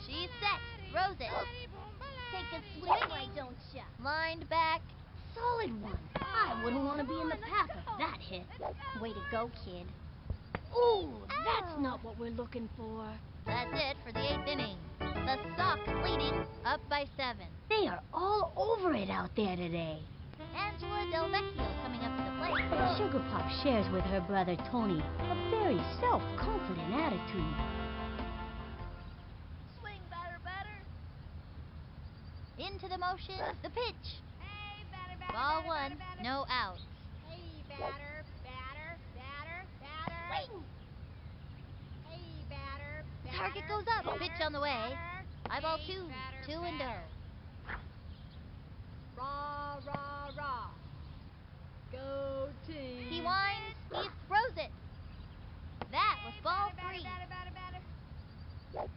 She's set, throws it.
Take a swing, why don't ya?
Lined back.
Solid one. I wouldn't want to be in the path of that hit.
Way to go, kid.
Ooh, that's not what we're looking for.
That's it for the 8th inning. The Sox leading, up by 7.
They are all over it out there today.
Angela Del Vecchio coming up to the plate.
Sugar Pop shares with her brother Tony a very self-confident attitude.
Swing, batter.
Into the motion, the pitch.
Hey,
Ball one, no outs.
Hey, batter, batter, batter, batter.
Swing!
Hey, batter,
The
batter.
target goes up.
Batter,
Pitch on the way.
batter.
High ball
Hey,
two,
batter,
2 and
batter.
0.
Rah, rah, rah. Go team.
He winds, he throws it. That was ball
Batter,
3.
batter, batter, batter.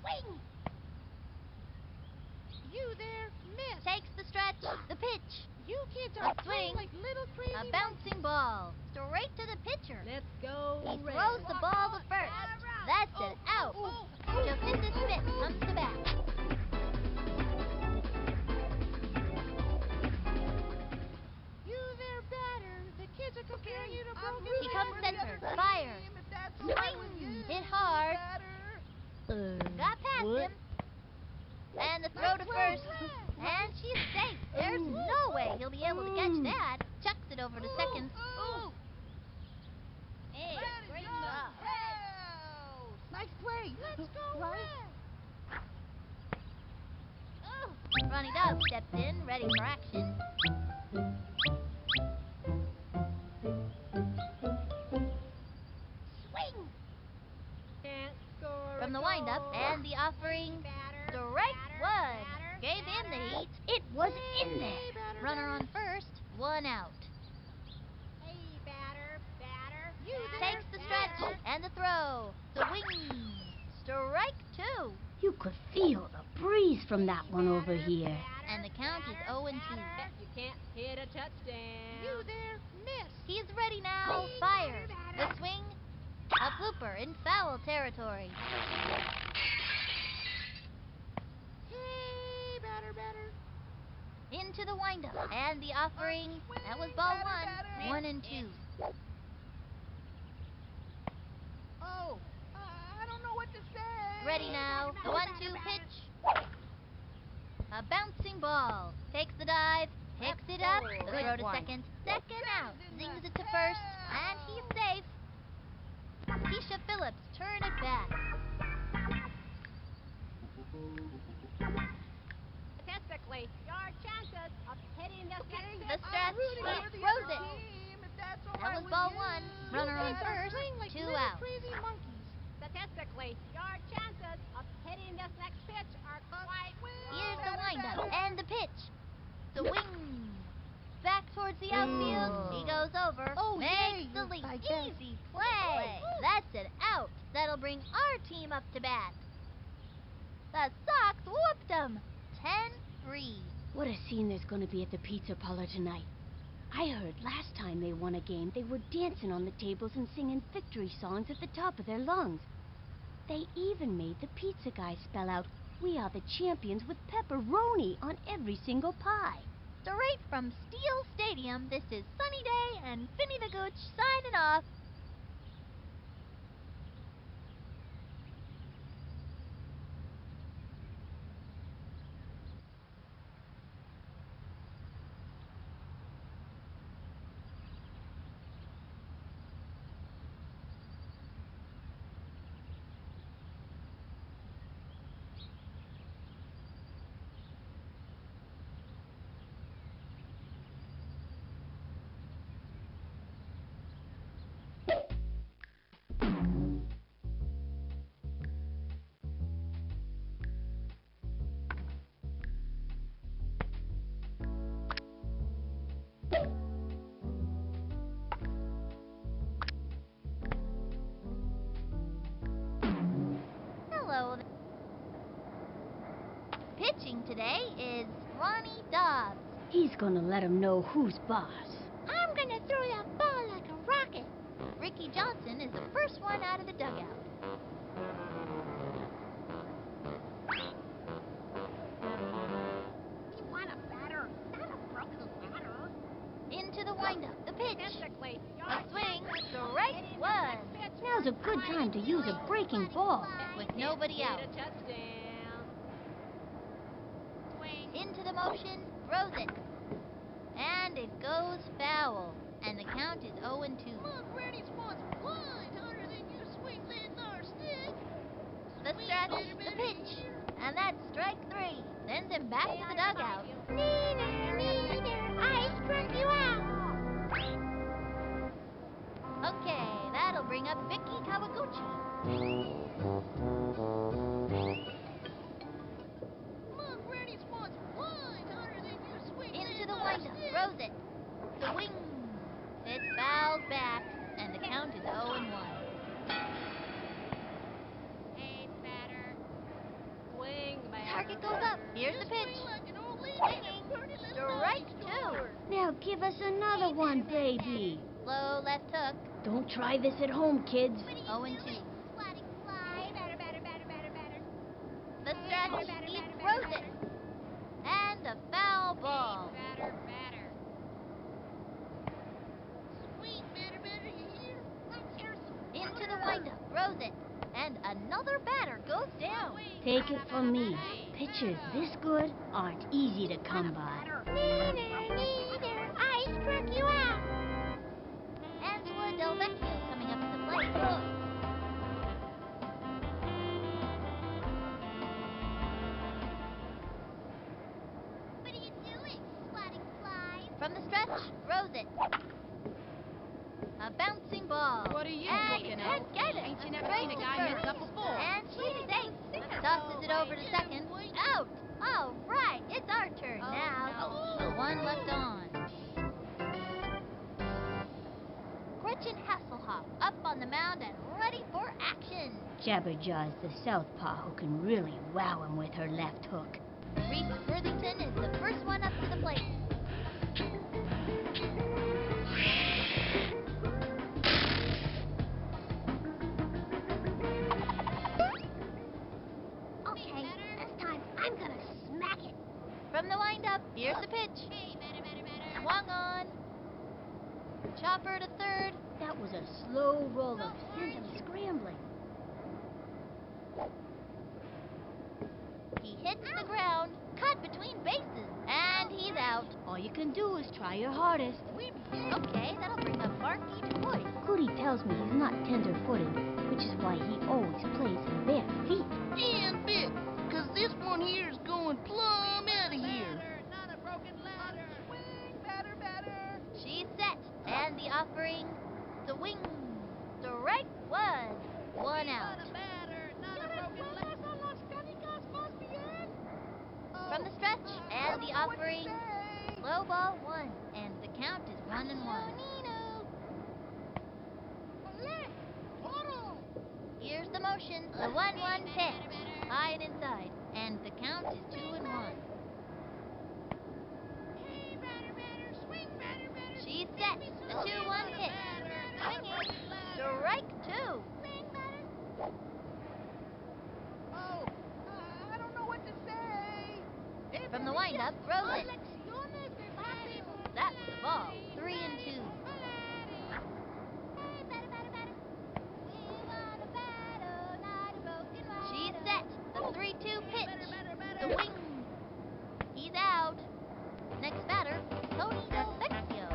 Swing!
You there, miss.
Takes the stretch. The pitch.
You kids
A
are
swing.
playing like little crazy
A bouncing ball. Straight to the pitcher.
Let's go,
He
Red.
throws the ball to first. That's an out. Jacinda Smith comes to bat.
You there, batter. The kids are comparing you to broken
He comes
for the
center.
other
Fires.
team, if that's all right with
Swing.
you,
Hit hard.
batter.
Got past
what?
him. And the throw to first. And she's safe. There's no way he'll be able to catch that. Chucks it over to second.
Hey, great
Go,
stuff.
Rose. Nice play. Let's go,
Right. Ronnie Dove steps in, ready for action. Swing!
Can't score
From
a
the windup
goal.
and the offering.
Batter,
Strike
batter,
one.
batter,
Gave in the
batter.
heat. It was in there.
batter,
Runner on first, 1 out.
Hey, batter, batter.
You
batter,
Takes the
batter.
stretch and the throw. Swing. Strike 2.
You could feel the breeze from that one over here.
And the count is 0 and 2.
Bet you can't hit a touchdown.
You there, miss.
He's ready now. Fires. The swing. A blooper in foul territory.
Hey, batter, batter.
Into the windup and the offering. That was ball
Batter,
1.
batter.
1 and 2.
Oh, I don't know what to say.
Ready now. The 1-2 pitch. A bouncing ball. Takes the dive. Picks it up. The
Good
throw to
one.
second. Second out. Zings it to first. And he's safe. Keisha Phillips turn at bat.
Statistically, your chances of hitting this next
The
pitch
stretch.
Rooting
He
for the
throws
other
it.
team, if that's all
That
right
was
with
ball
you.
1. Runner on
You kids are
first.
playing like
2
little
out.
crazy monkeys.
Statistically, your chances of hitting this next pitch are quite
Here's
low.
the windup and the pitch. Swing. Back towards the outfield. He goes over.
Oh,
makes
yay,
the
you're
leap.
like that.
Easy play. That's an out. That'll bring our team up to bat. The Sox whooped them. 10-3.
What a scene there's going to be at the pizza parlor tonight. I heard last time they won a game, they were dancing on the tables and singing victory songs at the top of their lungs. They even made the pizza guy spell out, "We are the champions," with pepperoni on every single pie.
Straight from Steel Stadium, this is Sunny Day and Finny the Gooch signing off. Hello. Pitching today is Ronnie Dobbs.
He's going to let 'em know who's boss.
I'm gonna throw that ball like a rocket. Ricky Johnson is the first one out of the dugout.
You want a batter, not a broken ladder.
Into the windup, the pitch.
Statistically, your
A swing,
chances of
strike
hitting this
1.
next pitch
Now's a
are
good
quite
time to use a
low.
breaking ball.
With nobody out.
Hit a touchdown.
Swing. Into the motion, throws it. And it goes foul. And the count is 0 and 2.
Look, Granny's wants blind harder than you swing that thar stick.
The stretch, the pitch. And that's strike 3. Sends him back to the dugout. Nee, nee, nee. bring up Vicky Kawaguchi.
My granny wants wines harder than you swing
Into
that
the windup,
stick.
throws it. The wing. It's fouled back, and the count is 0-1.
Hey, batter.
Swing, batter.
Target goes up. Here's
You
the pitch.
swing like an old lady in a
Swinging.
pretty little
Strike
doggy
2.
store.
Now give us another one, baby.
Slow left hook.
Don't try this at home, kids.
0-2.
Swatting fly.
Hey, batter, batter, batter, batter, batter.
The stretch.
Batter,
He
batter,
throws
batter,
it. And a foul ball.
Batter, batter.
Swing, batter, batter, you hear?
Let's hear some
Into the windup, throws it. And another batter goes down.
Take it from me. Pitchers this good aren't easy to come by.
I struck you out.
Angela Del Vecchio coming up to the plate.
What are you doing, swatting flies?
From the stretch, throws it. A bouncing ball.
What are you
and
looking
he
at?
can't get it.
Ain't you never
Straight
seen a
to
guy
first.
mess up before?
And she's safe. Tosses it over to second. Out. All right, it's our turn now. The one left on. Gretchen Hasselhoff up on the mound and ready for action.
Jabberjaw's the southpaw who can really wow him with her left hook.
Reese Worthington is the first one up to the plate.
Okay, this time I'm gonna smack it.
From the windup, here's the pitch.
Hey, batter, batter, batter.
Swung on. Chopper to third.
That was a slow roller, sent him scrambling.
He hits the ground, cut between bases, and he's out.
All you can do is try your hardest.
Okay, that'll bring up Marky DeCoy.
Goody tells me he's not tender-footed, which is why he always plays in bare feet.
And bit, 'cause this one here is going plumb out of here.
Not a broken ladder. Swing, batter, batter.
She's set, and the offering, swing. Strike 1. 1 out.
Batter, not a broken ladder.
From the stretch, and the offering, slow ball 1, and the count is 1-1. Here's the motion, the 1-1 pitch, high and inside, and the count is 2-1.
Hey, batter, batter. Swing, batter, batter.
She's set, the 2-1 pitch, swinging, strike 2.
Oh, I don't know what to say.
From the windup, throws it. That was a ball, 3-2.
Hey, batter, batter, batter. We want a batter, not a broken ladder.
She's set, the 3-2 pitch, the wing. He's out. Next batter, Tony Del Vecchio.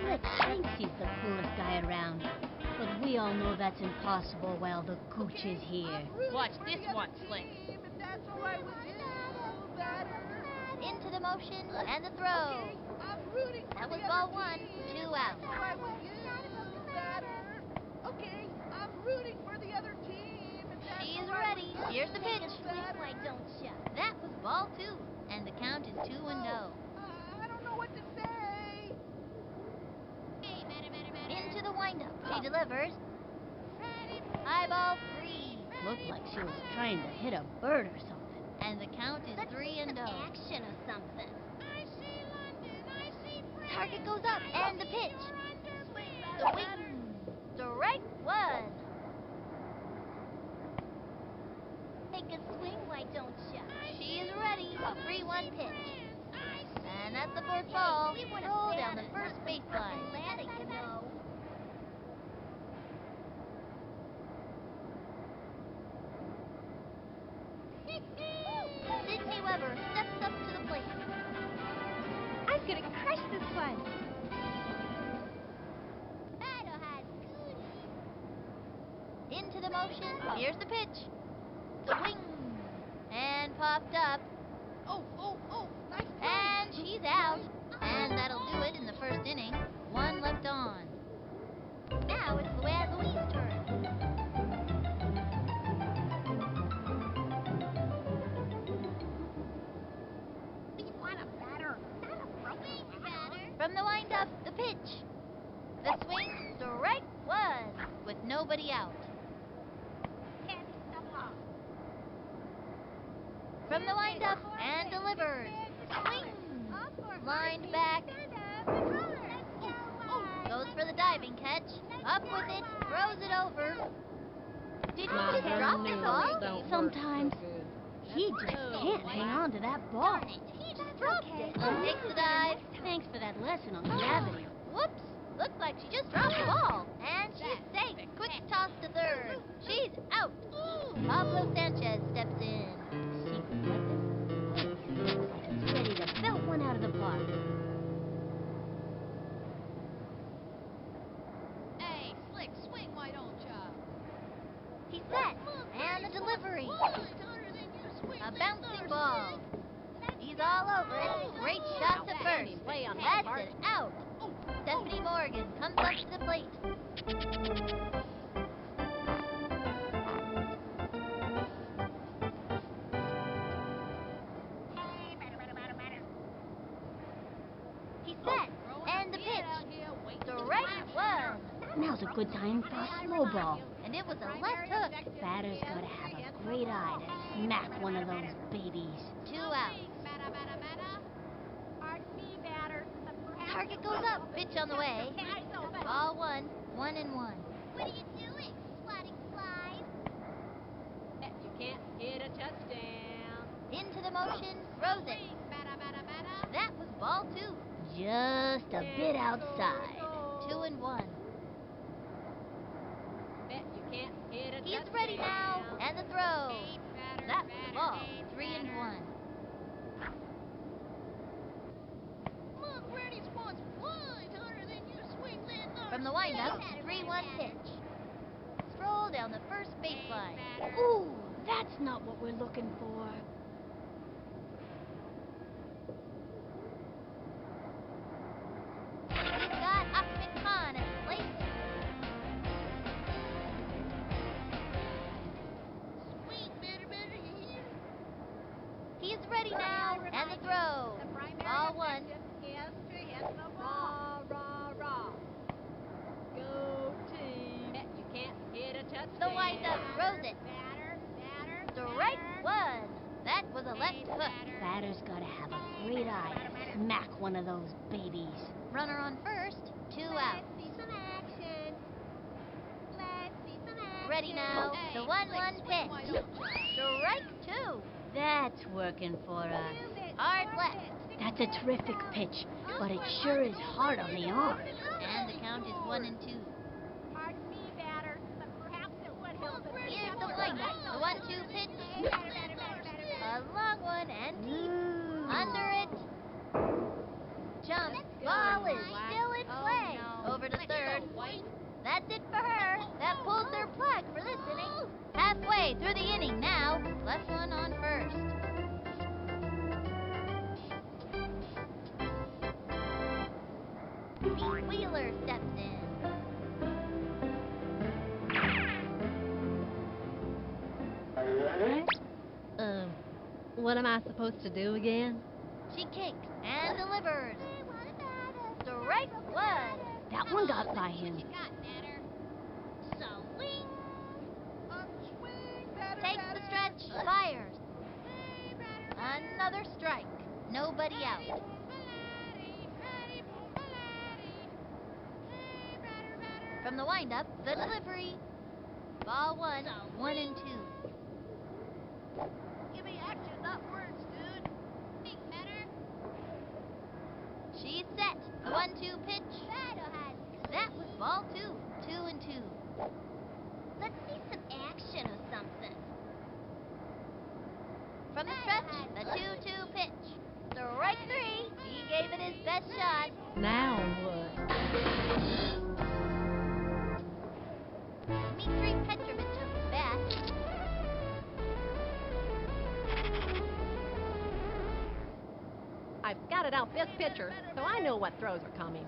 Slick thinks he's the coolest guy around, but we all know that's impossible while the gooch is here.
Watch this one, Slick.
If that's all right with you, batter.
Into the motion and the throw.
Okay, I'm rooting for
That
the
was
other
ball 1,
team.
2
If
out.
that's all right with you, batter. Okay, I'm rooting for the other team. If that's
She's
all right
ready.
with you,
Here's the pitch.
batter.
Why don't ya?
That was ball 2, and the count is 2-0.
I don't know what to say.
Hey, batter, batter, batter.
Into the windup, she delivers. High ball 3,
Looked like she was trying to hit a bird or something.
and the count is
Let's see
3-0.
some action or something.
I see London. I see France.
Target goes up, and the pitch. The wing. Strike 1.
Take a swing, why don't ya?
She is ready. A 3-1 pitch. And that's the fourth
Hey,
ball.
we want a
Roll down
batter,
the first
not some broken
baseline.
ladder, you know.
Sydney Weber steps up to the plate.
I'm gonna crush this one.
Batter has goodies.
Into the motion. Here's the pitch. The wing. And popped up.
Oh, nice play.
And she's out. And that'll do it in the first inning. 1 left on. Now it's Luann Louise's turn. pitch. The swing, strike one, with nobody out.
Hit the ball.
From the windup and delivers. Swing! Lined back. Goes for the diving catch. Up with it, throws it over. Did he just drop the ball?
Sometimes he just can't hang on to that ball.
Darn it, he just dropped it. Takes the dive.
Thanks for that lesson on gravity.
Whoops! Looks like she just dropped the ball. And she's safe. Quick toss to third. She's out. Pablo Sanchez steps in.
Secret weapon? He's ready to belt one out of the park.
Hey, Slick, swing, why don't ya?
He's set. And the delivery. A bouncing ball. He's all over it. Great shot to first.
Play on my
That's
part.
it. Out. Stephanie Morgan comes up to the plate. He's set. And the pitch. Strike one.
Now's a good time for a slow ball.
And it was a left hook.
Batter's gotta have a great eye to smack one of those babies.
2 out.
Pardon me, batter, but perhaps
Target goes up. Pitch on the way. Ball one. 1-1.
What are you doing? Sliding slide?
Bet you can't hit a touchdown.
Into the motion. Throws it. That was ball 2.
Just a bit outside.
2-1.
Bet you can't hit a touchdown.
He's ready now. And the throw. That was the ball. 3-1.
Look, Granny's wants flies harder than you swing that
From the windup, 3-1 pitch. Stroll down the first baseline.
Ooh, that's not what we're looking for.
He's got Ahmed Khan at the plate.
Swing, batter, you hear?
He's ready now. And the throw.
the primary
Ball 1.
objective is to hit the ball.
Rah, rah, rah. Go team. Bet you can't hit a touchdown.
The windup throws it.
Batter.
Strike one. That was a left hook.
Batter's gotta have a great eye to smack one of those babies.
Runner on first. 2 out.
Let's see some action. Let's see some action.
Ready now. The 1-1 pitch. Strike 2.
That's working for us.
Hard left.
That's a terrific pitch, but it sure is hard on the arm.
And the count is 1-2.
Pardon me, batter, but perhaps it would help if we
Here's
kept
the windup. The 1-2 pitch. A long one and deep. Under it. Jump. Ball is still in play. Over to third. That's it for her. That pulls their plug for this inning. Halfway through the inning now. Left one on first. Pete Wheeler steps in.
What am I supposed to do again?
She kicks and delivers. Strike one.
That one got by him.
Swing.
Upswing, batter,
Takes the stretch. Fires. Another strike. Nobody out. From the windup, the delivery. Ball 1, 1-2.
Give me action, not words, dude.
She's set. The 1-2 pitch. That was ball 2, 2-2.
Let's see some action or something.
From the stretch, the 2-2 pitch. Strike 3. He gave it his best shot.
Now what?
Dmitry Petrovich of the bat.
I've scouted out this pitcher, so I know what throws are coming.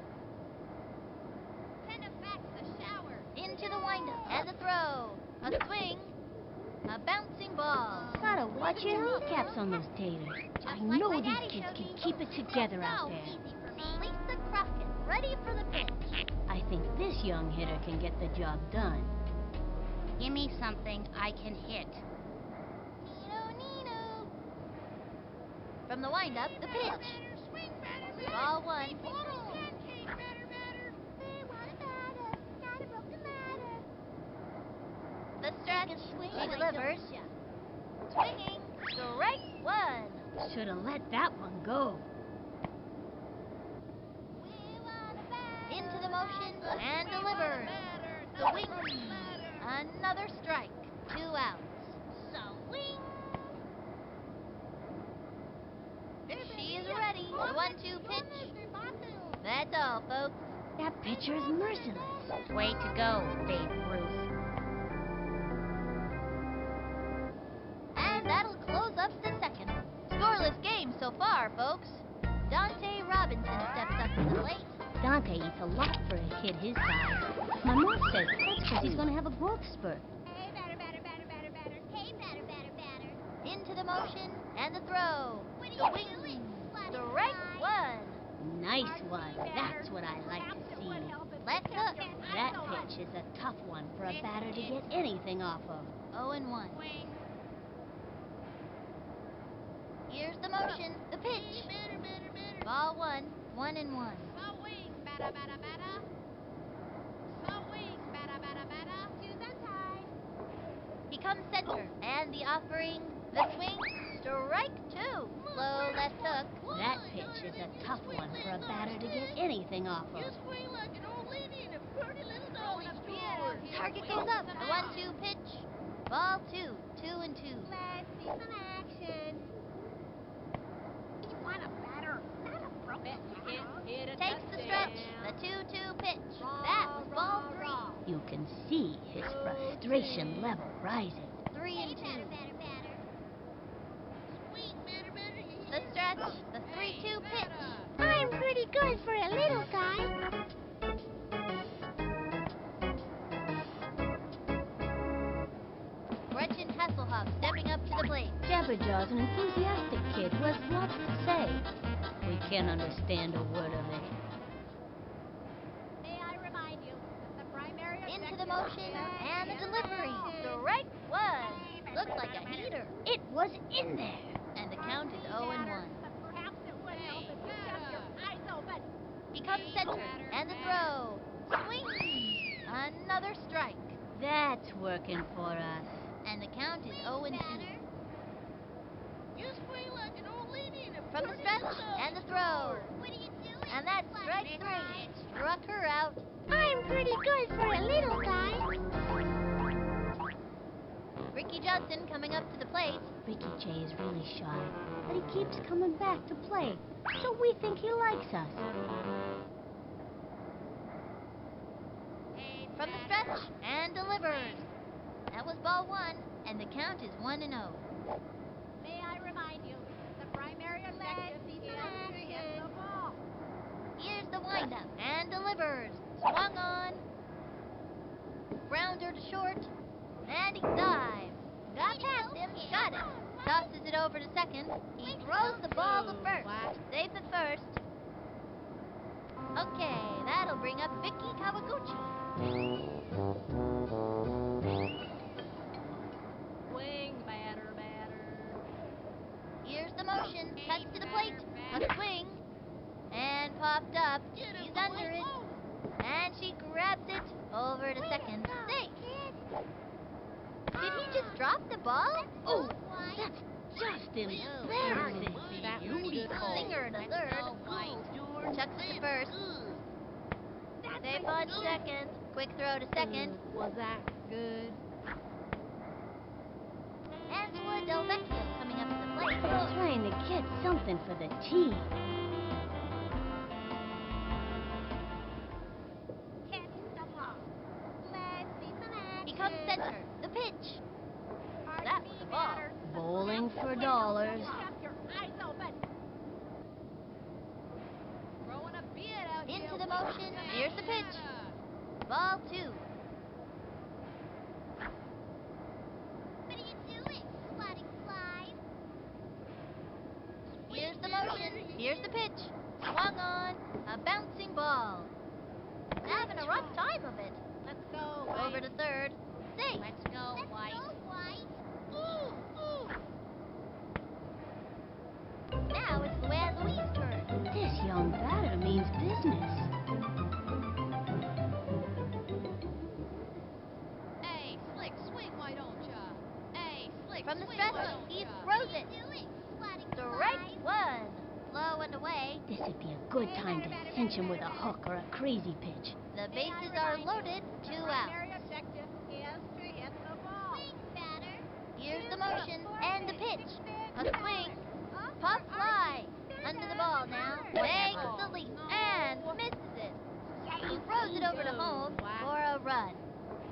Into the windup and the throw. A swing. A bouncing ball.
Gotta watch your kneecaps on those taters. I know these kids can keep it together out there.
Easy for me.
Lisa Crockett ready for the pitch.
I think this young hitter can get the job done.
Give me something I can hit.
Nino. From the windup, the pitch. Ball one. The stretch. He delivers. Swinging. Strike one.
Should have let that one go.
Into the motion and delivers. Swing. Another strike. 2 outs. Swing. She is ready. The 1-2 pitch. That's all, folks.
That pitcher is merciless.
Way to go, Babe Ruth.
And that'll close up the second. Scoreless game so far, folks. Dante Robinson steps up to the plate.
Dante eats a lot for a kid his size. My mom says that's because he's going to have a growth spurt.
Hey, batter. Hey, batter.
Into the motion and the throw.
What are you
Swing.
doing, slutty
Strike
fly?
one.
Nice one. That's what I like to see.
Let's hook.
That pitch is a tough one for a batter to get anything off of.
0-1. Here's the motion. The pitch. Ball one. 1-1.
Swing, batter. Swing, batter.
Shoes untied.
He comes center. And the offering. The swing. Strike two. Slow left hook.
That pitch is a tough one for a batter to get anything off of.
swing like an old lady in a pretty little doggy store.
Target goes up. The 1-2 pitch. Ball two. 2-2.
Let's see some action.
You want a batter, not a broken
Hit a
Takes the stretch. The 2-2 pitch. That was ball three.
You can see his frustration level rising.
3-2.
Batter.
Swing, batter.
The stretch. The 3-2 pitch.
I'm pretty good for a little guy.
Gretchen Hasselhoff stepping up to the plate.
Jabberjaw's an enthusiastic kid who has lots to say. We can't understand a word of it.
May I remind you that the primary
Into the
objective
motion
is
and the
to
delivery. Strike one. Looks like a heater.
It was in there.
And the count is
Pardon
0-1.
me, batter, but perhaps it would help if you kept your eyes open.
He comes center and the throw. Swing. Another strike.
That's working for us.
And the count is 0-2.
You swing like an old lady in a
From the
pretty
stretch
little doggy
and the throw.
What are you doing?
And that's strike three. Struck her out.
I'm pretty good for a little guy.
Ricky Judson coming up to the plate.
Ricky J is really shy, but he keeps coming back to play, so we think he likes us.
From the stretch and delivers. That was ball one, and the count is 1-0.
May I remind you that the primary objective is to hit the ball.
Here's the windup and delivers. Swung on. Grounder to short. And he dives. Got past him. Got it. Tosses it over to second. He throws the ball to first. Safe at first. Okay, that'll bring up Vicky Kawaguchi.
Swing, batter.
Here's the motion. Cuts to the plate. A swing. And popped up. He's under it. And she grabs it over to second. Safe. Did he just drop the ball?
Oh, that's just embarrassing.
Singer to third. Chucks it to first. Safe on second. Quick throw to second.
Was that good?
Angela Del Vecchio coming up to the plate.
Trying to get something for the team.
Hit the ball.
Let's see some action.
He comes center. The pitch.
Pardon
That
me,
was a ball.
batter, but
Bowling
perhaps
for
it would help if
dollars.
you kept your eyes open.
Throwing a beard out here.
Into the motion. Here's the pitch. Ball two.
What are you doing, slutty fly?
Here's the motion. Here's the pitch. Swung on. A bouncing ball. third. Safe.
Let's go, White.
Now it's Louie's turn.
This young batter means business.
Hey, Slick, swing, why don't ya? Hey, Slick,
From the
swing,
stretch,
why don't
he
ya?
throws it. Strike one. Low and away.
This'd be a good time to cinch him with a hook or a crazy pitch.
The bases are loaded. 2 out.
Primary objective is to hit the ball.
Here's the motion and the pitch. A swing. Pop fly. Under the ball now. Makes the leap and misses it. He throws it over to home for a run.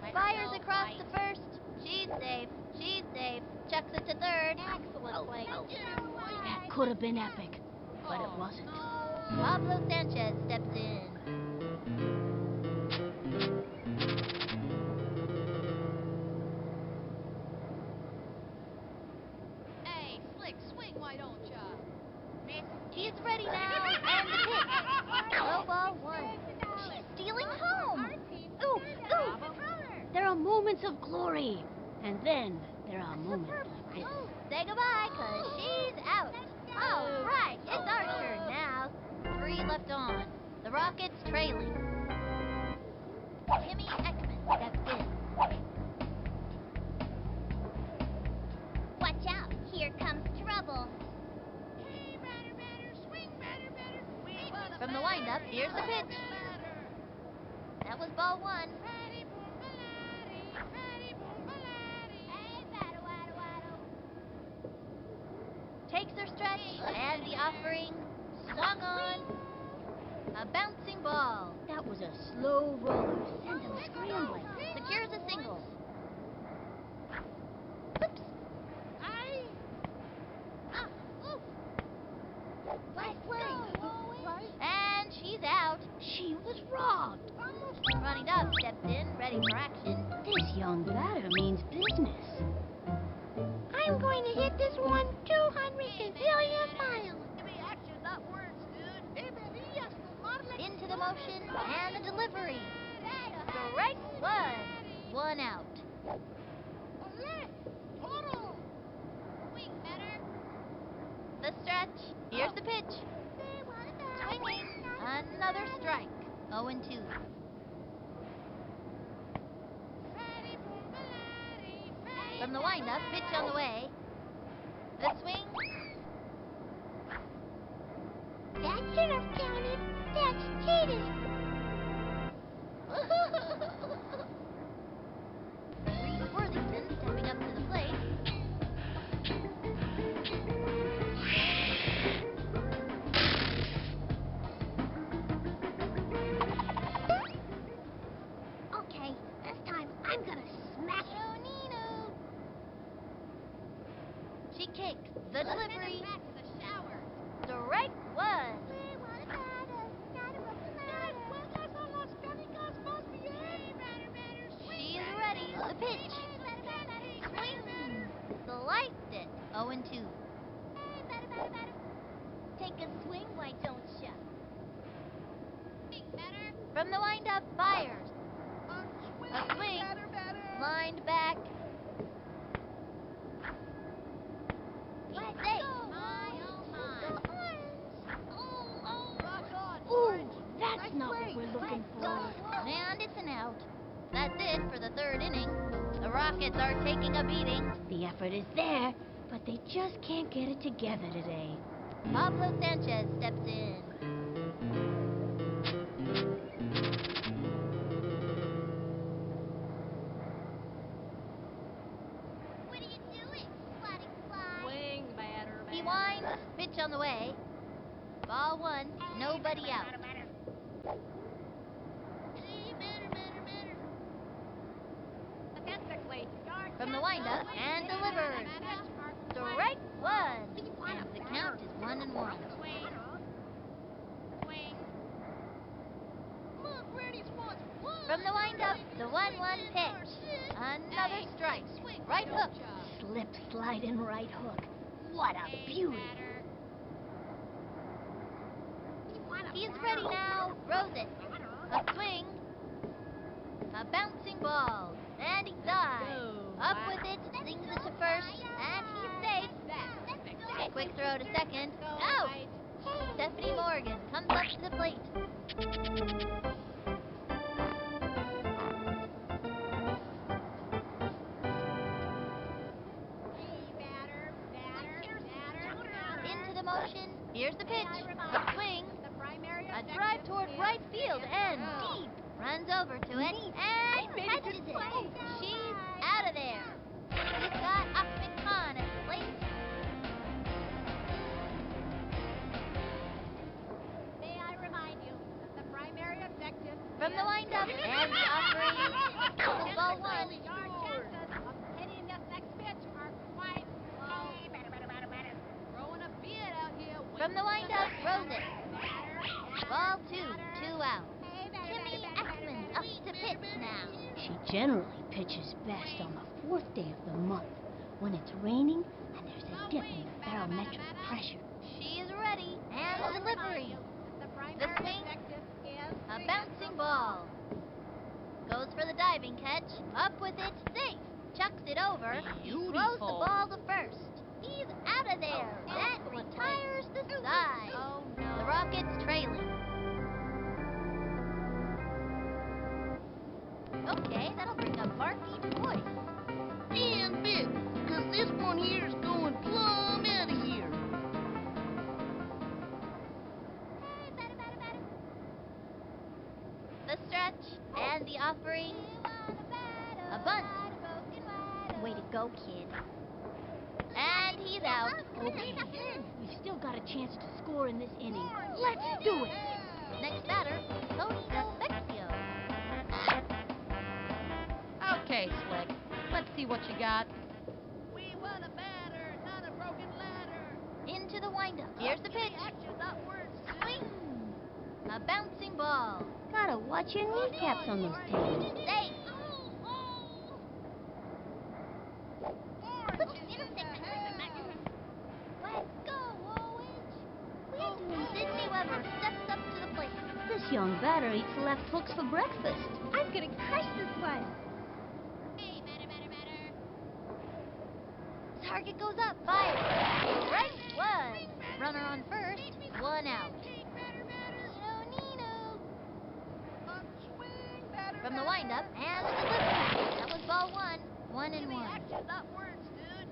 Let's
Fires
go,
across
White.
to first. She's safe. She's safe. Chucks it to third.
Excellent play. That could have been epic, but it wasn't.
Pablo Sanchez steps in.
Hey, Slick, swing, why don't ya?
Miss.
He's ready now, and the pitch. Low ball one. She's stealing home.
Ooh, ooh. There are moments of glory, and then there are moments like this.
Say goodbye, 'cause she's out. All right, it's our turn now. 3 left on. The Rockets trailing. Timmy Ekman steps in.
Watch out, here comes trouble.
From the windup, here's the pitch. That was ball one. Takes her stretch, and the offering swung on. A bouncing ball.
That was a slow roller, sent him scrambling.
Secures a single.
Nice play.
And she's out.
She was robbed.
Ronnie Dobbs steps in, ready for action.
This young batter means business.
I'm going to hit this one 200 gazillion miles.
Give me action, not words, dude.
Into the motion and the delivery. Strike one. 1 out. The stretch. Here's the pitch. Swinging. Another strike. 0 and 2. From the windup, pitch on the way. The swing.
That should have counted. That's cheating.
Reese Worthington stepping up to the plate.
Okay, this time I'm gonna smack it.
She kicks the delivery.
Back to the shower.
Strike one. She's ready. The pitch. Swing. Sliced it. 0 and 2.
Take a swing, why don't ya?
From the windup, fires. A swing. Lined back. He's safe.
Ooh, that's not what we're looking for.
And it's an out. That's it for the 3rd inning. The Rockets are taking a beating.
The effort is there, but they just can't get it together today.
Pablo Sanchez steps in.
What are you doing, sliding fly?
Swing, batter,
He
batter.
winds. Pitch on the way. Ball one. Nobody out.
Statistically,
From the windup and delivers. Strike one. And the count is 1 and 1.
Swing. Swing.
From the windup, the 1-1 pitch. Another strike.
Swing,
Right
why
hook.
don't ya?
Slip, slide, and right hook. What a
Hey,
beauty.
batter.
He's ready now. Throws it. A swing. A bouncing ball. And he dives. Up with it, zings it to first, and he's safe. A quick throw to second. Out! Stephanie Morgan comes up to the plate. Into the motion. Here's the pitch. A swing. A drive toward right field and deep. Runs over to it and catches it. She's out of there. He's got Ahmed Khan at the plate.
May I remind you that the primary objective
From the windup and the offering. This is ball one.
Your chances of hitting this next pitch are quite low.
Throwing a bit out here.
From the windup, throws it. Ball two, 2 out. Timmy Ekman up to pitch now.
She generally pitches best on the 4th day of the month, when it's raining and there's a dip in the barometric pressure.
She is ready. And the delivery.
The primary
The swing.
objective is
A bouncing ball. Goes for the diving catch. Up with it, safe. Chucks it over. He throws the ball to first. He's out of there. That retires the side.
Oh no.
The Rockets trailing. Okay, that'll bring up Barky Boy.
And big, 'cause this one here is going plumb out of here.
The stretch and the offering. A bunt.
Way to go, kid.
And he's out.
Okay, we've still got a chance to score in this inning. Let's do it!
Next batter, Tony Del Vecchio.
Okay, Slick. Let's see what you got.
We want a batter, not a broken ladder.
Into the windup. Here's the pitch.
Action, not words.
Swing. A bouncing ball.
Gotta watch your kneecaps on those tables.
Safe. Let's go, Orange. Sydney Weber steps up to the plate.
This young batter eats left hooks for breakfast.
I'm gonna crush this one.
Target goes up. Fire. Right one. Runner on first. 1 out. Nino.
Swing, batter,
From the windup and the delivery. That was ball one. 1 and 1.
Action, not words, dude.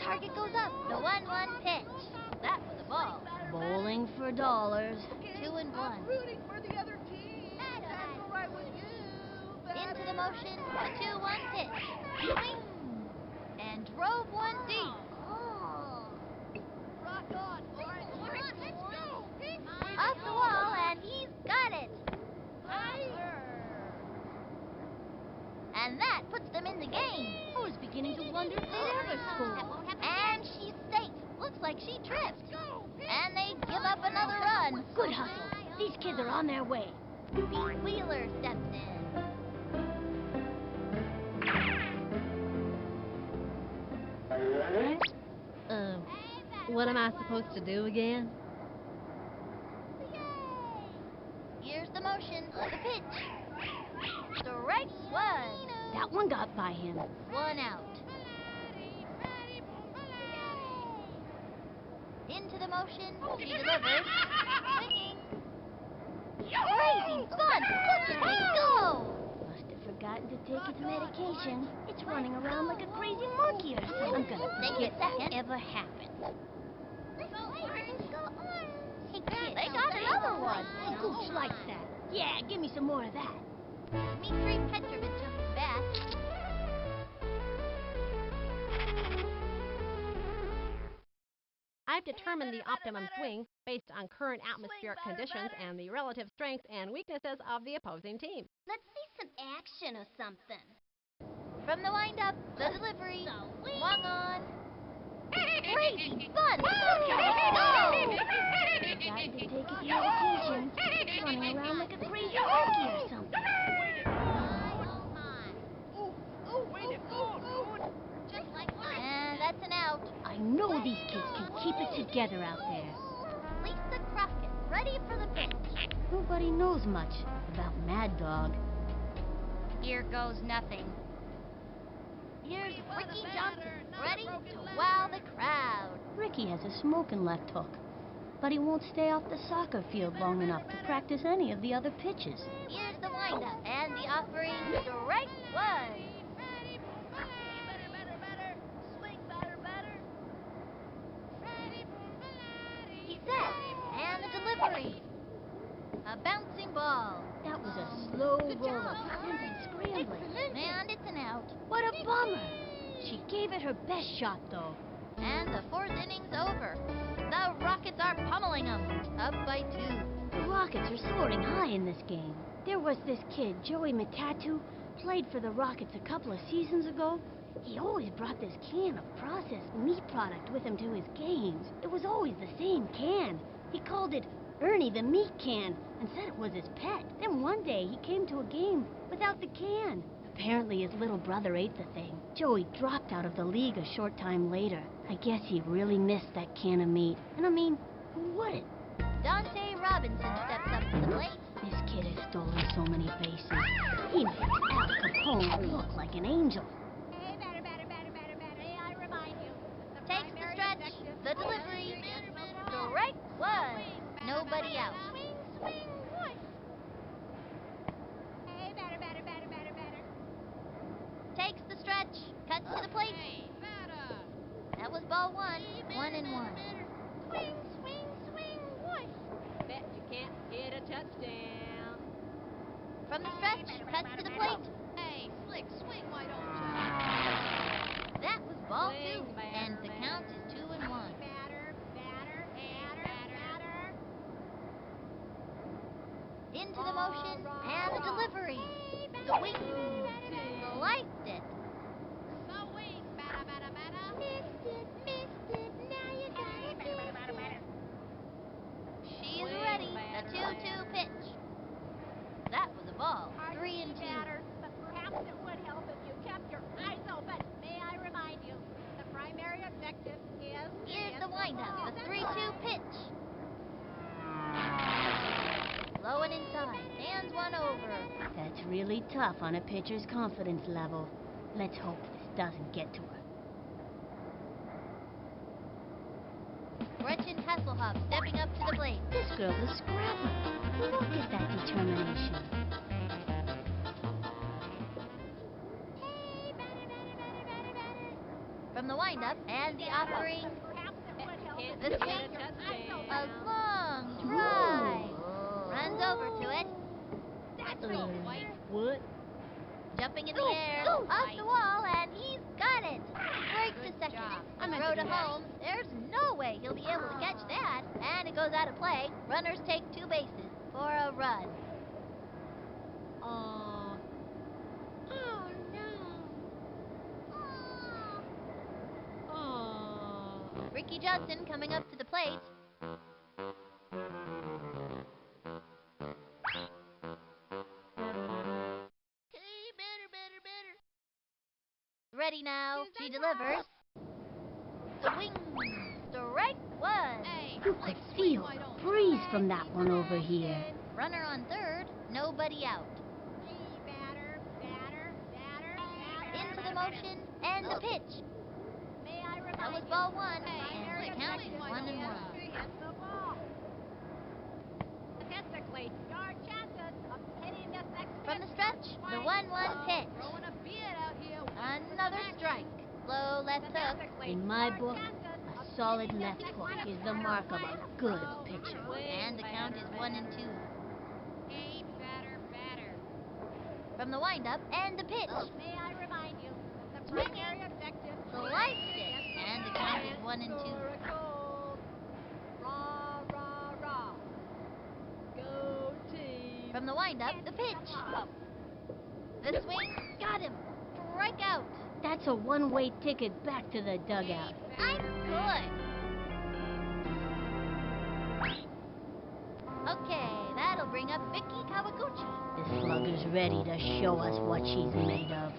Target goes up. The 1-1 pitch. That was a ball.
Bowling for dollars.
2 and 1.
I'm rooting for the other team. That's all right with you.
Into the motion. A 2-1 pitch. Swing. And drove one deep.
Rock on, Orange. Let's go.
Off the wall, and he's got it. And that puts them in the game.
I was beginning to wonder if they'd ever score.
And she's safe. Looks like she tripped. And they give up another run.
Good hustle. These kids are on their way.
Pete Wheeler steps in.
What am I supposed to do again?
Here's the motion. The pitch. Strike one.
That one got by him.
1 out. Into the motion. She delivers. Swinging. Crazy fun. Look at it go.
Must have forgotten to take its medication. It's running around like a crazy monkey or something. I'm gonna forget that ever happened.
Hey, kid, they got another one.
Gooch likes that. Yeah, give me some more of that.
Dmitry Petrovich up the bat.
I've determined the optimum swing based on current atmospheric conditions and the relative strengths and weaknesses of the opposing team.
Let's see some action or something.
From the windup, the delivery. Swung on. Crazy fun. Look at it go.
Forgotten to take its medication. It's running around like a crazy monkey or something.
Way to go, dude.
Just like mine.
And that's an out.
I know these kids can keep it together out there.
Lisa Crockett, ready for the pitch.
Nobody knows much about Mad Dog.
Here goes nothing.
Here's Ricky Johnson, ready to wow the crowd.
Ricky has a smoking left hook, but he won't stay off the soccer field long enough to practice any of the other pitches.
Here's the windup and the offering. Strike one.
Swing batter, batter.
He's set, and the delivery. A bouncing ball.
That was a slow roll of scented scrambling.
And it's an out.
What a bummer! She gave it her best shot, though.
And the fourth inning's over. The Rockets are pummeling them, up by 2.
The Rockets are soaring high in this game. There was this kid, Joey Matatu, played for the Rockets a couple of seasons ago. He always brought this can of processed meat product with him to his games. It was always the same can. He called it Ernie the Meat Can and said it was his pet. Then one day he came to a game without the can. Apparently his little brother ate the thing. Joey dropped out of the league a short time later. I guess he really missed that can of meat. And I mean, who wouldn't?
Dante Robinson steps up to the plate.
This kid has stolen so many bases. He makes Al Capone look like an angel.
Hey, batter, batter, batter, batter, batter. May I remind you that the
Takes the
primary
stretch,
objective
the
is
delivery.
to get the ball.
Strike one.
Swing, batter,
Nobody
batter,
out.
Swing, swing, whoosh. Hey, batter, batter, batter, batter, batter.
Takes the stretch, cuts to the plate. That was ball 1, 1-1.
Swing, swing, swing, whoosh.
Bet you can't hit a touchdown.
From the stretch, cuts to the plate.
Hey, Slick, swing, why don't you?
That was ball
Swing,
2,
batter,
and the count is 2-1.
Batter, batter, batter, batter.
Into the motion, and the delivery. Swing, sliced it.
Swing, batter, batter, batter.
Missed it, now you gotta miss it.
She's
Swing,
ready. The
batter,
2-2
batter.
pitch. That was a ball.
Pardon
3
me,
and 2.
batter, but perhaps it would help if you kept your eyes open. May I remind you that the primary objective is to
Here's
get
the windup.
ball.
The 3-2 pitch. Low and inside. Hands one over.
That's really tough on a pitcher's confidence level. Let's hope this doesn't get to her.
Gretchen Hasselhoff stepping up to the plate.
This girl's a scrapper. Look at that determination.
Hey, batter, batter, batter, batter, batter.
From the windup, and the offering.
But perhaps it would help
can't
if
The
you
swing.
kept your eyes
A
open.
long drive. Runs over to it.
Let's go, White.
What?
Jumping in the air. Off the wall, and he's got it. Breaks to second.
job.
A throw to home. There's no way he'll be able to catch that. And it goes out of play. Runners take 2 bases for a run.
Oh no.
Oh.
Ricky Johnson coming up to the plate.
Hey, batter, batter, batter.
Ready now. She delivers. Swing. Strike one.
Hey,
You
Slick,
could
swing,
feel
why
the
don't
breeze from that one over here.
Runner on third. Nobody out.
Hey, batter, batter, batter, batter.
Into the motion and the pitch.
May I remind
That was
you,
ball 1,
the
and
primary
the count
objective
is 1-1.
is to hit the ball. Statistically, your chances of hitting this next
From the
pitch
stretch,
are
the
quite
1-1
low.
pitch.
Throwing a beard out here. waiting for some
Another
action.
strike. Low left hook.
Statistically,
In my
your
book,
chances
a
of
solid
hitting this
left
next
hook
pitch
is the
are
mark of a
quite
good
low.
pitcher.
And the count is 1 and 2.
Hey, batter, batter.
From the windup and the pitch.
May I remind you that the
Swinging.
primary objective is
Sliced
to
it.
get the
And the
ball.
count is 1 and 2.
Score a goal. Rah, rah, rah. Go team.
From the windup, the pitch. The swing. Got him. Strike out.
That's a one-way ticket back to the dugout.
I'm good. Okay, that'll bring up Vicky Kawaguchi.
The slugger's ready to show us what she's made of.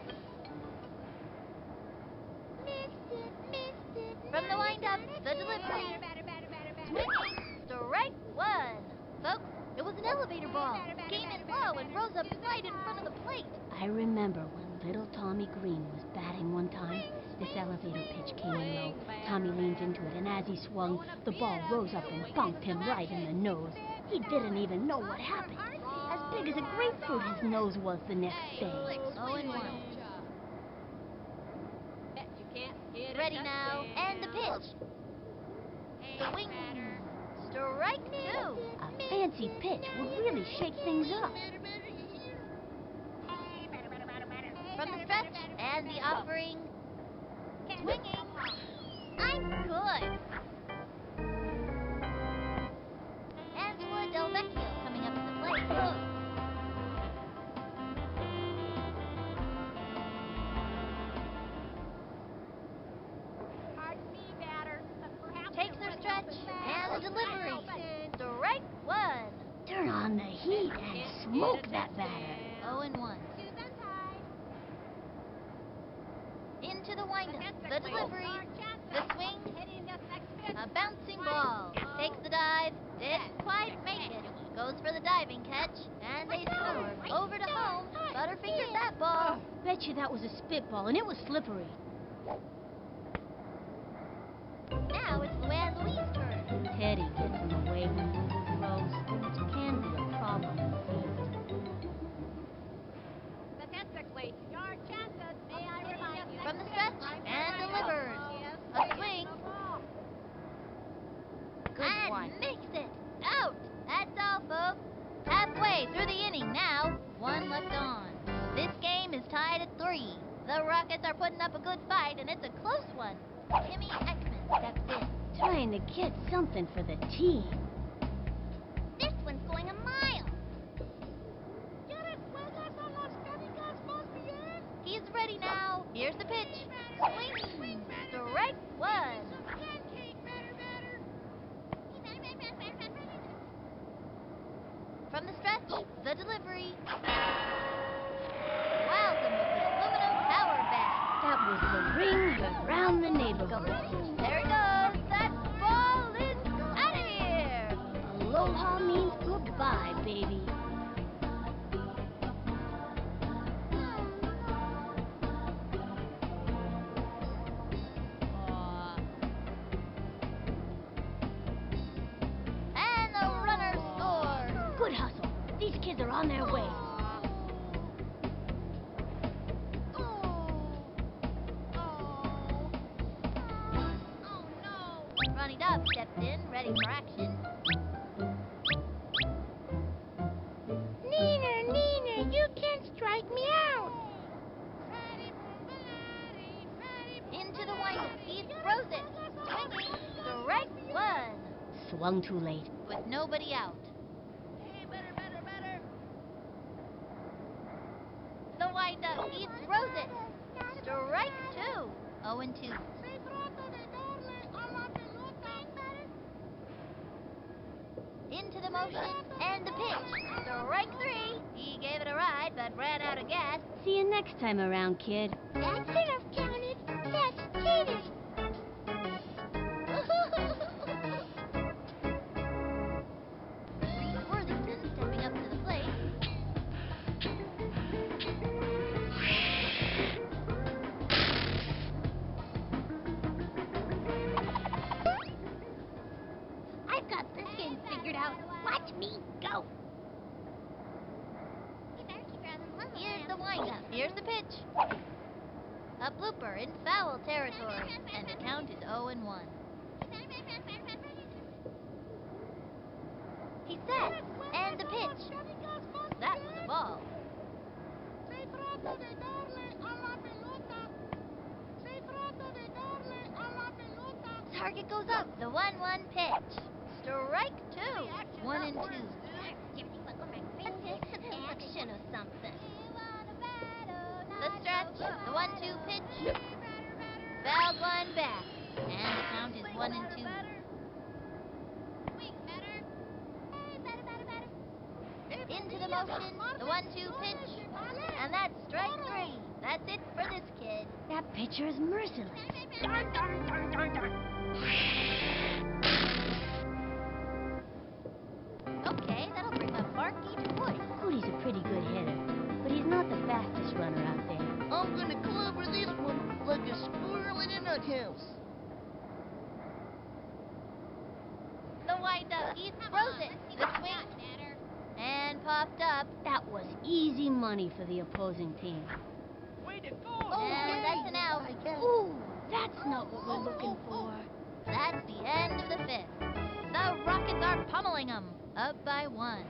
From the windup, the delivery.
Batter, batter, batter, batter, batter.
Swinging. Strike one. Folks, it was an elevator ball, came in low and rose up right in front of the plate.
I remember when little Tommy Green was batting one time. This elevator pitch came in low. Tommy leaned into it, and as he swung, the ball rose up and bumped him right in the nose. He didn't even know what happened. As big as a grapefruit his nose was the next day.
0-1.
You can't hit a
Ready now, and the
touchdown.
pitch. Swing. Strike 2.
A fancy pitch would really shake things up.
From the stretch, and the offering. Swinging. I'm good. Angela Del Vecchio coming up to the plate.
Pardon me, batter, but perhaps
Takes
it
her
would
stretch,
help if
and the delivery. Strike 1.
Turn on the heat and smoke that batter.
0-1.
Shoes untied.
Into the windup. The
Statistically,
delivery.
your chances
The
of
swing.
hitting this next pitch
A bouncing ball. Takes the dive. Didn't quite make it. Goes for the diving catch. And they score. Over to home. Butterfingers that ball.
Bet you that was a spitball, and it was slippery.
Now it's Luann Louise's turn.
Teddy gets in the way when Boo Boo throws, which can be a problem in the field.
Statistically, your chances may I remind you
From the stretch, and delivers. A swing. And makes it. Out. That's all, folks. Halfway through the inning now. 1 left on. This game is tied at 3. The Rockets are putting up a good fight, and it's a close one. Timmy Ekman steps in.
Trying to get something for the team.
This one's going a mile. He's ready now. Here's the pitch. Swing. Strike 1. From the stretch, the delivery. Wows him with the aluminum power bat.
That was the ring heard round the neighborhood.
There he goes. That ball is out of here.
Aloha means goodbye, baby.
And the runner scores.
Good hustle. These kids are on their way.
Ronnie Dobbs steps in, ready for action.
Neener, you can't strike me out.
Into the windup. He throws it. Swinging. Strike 1.
Swung too late.
With nobody out. The windup. He throws it. Strike 2. 0-2. Into the motion and the pitch. Strike 3. He gave it a ride but ran out of gas.
See you next time around, kid.
That should have counted. That's cheating.
Reese Worthington stepping up to the plate.
I've got this game figured out. Watch me go.
Here's the windup. Here's the pitch. A blooper in foul territory. And the count is 0-1. He sets. And the pitch. That was a ball. Target goes up. The 1-1 pitch. Strike 2. 1-2.
Action or something.
The stretch. The 1-2 pitch. Fouled one back. And the count is 1-2. Into the motion. The 1-2 pitch. And that's strike 3. That's it for this kid.
That pitcher is merciless.
Darn, darn, darn, darn, darn.
Okay, that'll bring up mark each point.
Cootie's a pretty good hitter, but he's not the fastest runner out there.
I'm gonna clobber this one like a squirrel in a nut house.
The windup. He throws it. The swing. And popped up.
That was easy money for the opposing team.
Way to go!
And that's an out.
Ooh, that's not what we're looking for.
That's the end of the fifth. The Rockets are pummeling them. Up by 1.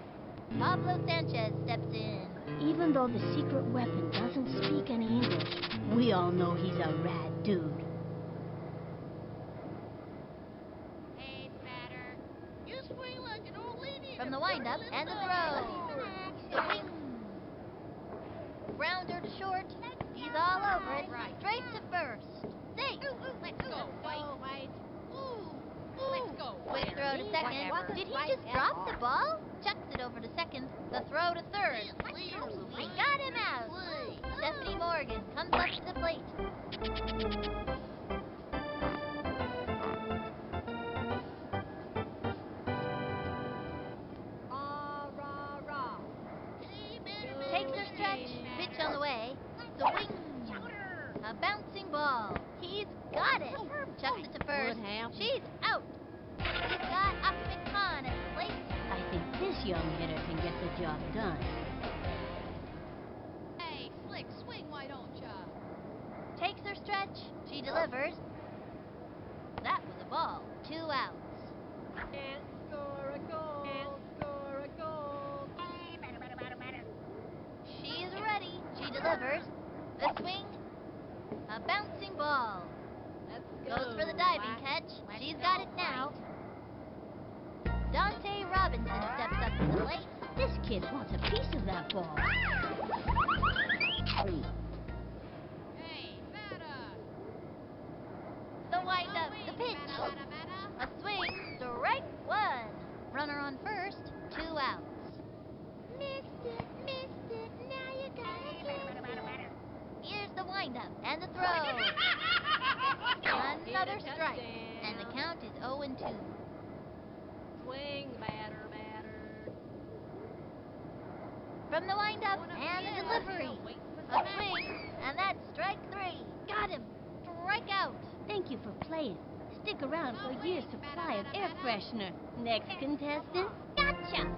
Pablo Sanchez steps in.
Even though the secret weapon doesn't speak any English, we all know he's a rad dude.
Hey, batter. You swing like an old lady.
From the windup and the throw. Swing. Grounder to short. He's all over it. Straight to first. Safe.
Let's go, White. Ooh.
Let's go.
Quick throw to second.
Whatever.
Did he just drop the ball? Chucks it over to second. The throw to third. We got him out. Stephanie Morgan comes up to the plate.
Rah, rah, rah.
Takes her stretch. Pitch on the way. Swing. A bouncing ball. He's got it. Chucks it to first.
What happened?
She's out. He's got Ahmed Khan at the plate.
I think this young hitter can get the job done.
Hey, Slick, swing, why don't ya?
Takes her stretch. She delivers. That was a ball. 2 outs.
Can't score a goal. Score a goal.
She's ready. She delivers. The swing. A bouncing ball.
Let's
Goes for the diving catch. She's got it now. Dante Robinson steps up to the plate.
This kid wants a piece of that ball.
Hey, batter.
The windup. The pitch. A swing. Strike 1. Runner on first. 2 outs.
Missed it, now you gotta kiss it.
Here's the windup and the throw. Another strike. And the count is 0-2.
Swing, batter, batter.
From the windup and the delivery. A swing, and that's strike 3. Got him. Strike out.
Thank you for playing. Stick around for a year's supply of air freshener. Next contestant, gotcha!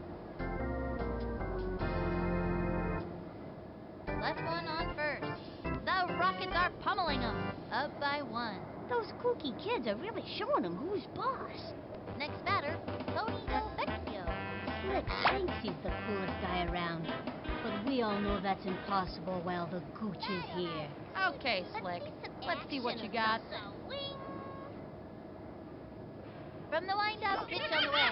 Left one on first. The Rockets are pummeling them. Up by 1.
Those kooky kids are really showing him who's boss.
Next batter, Tony Del Vecchio.
Slick thinks he's the coolest guy around, but we all know that's impossible while the gooch is here.
Okay, Slick. Let's see what you got.
From the windup, pitch on the way.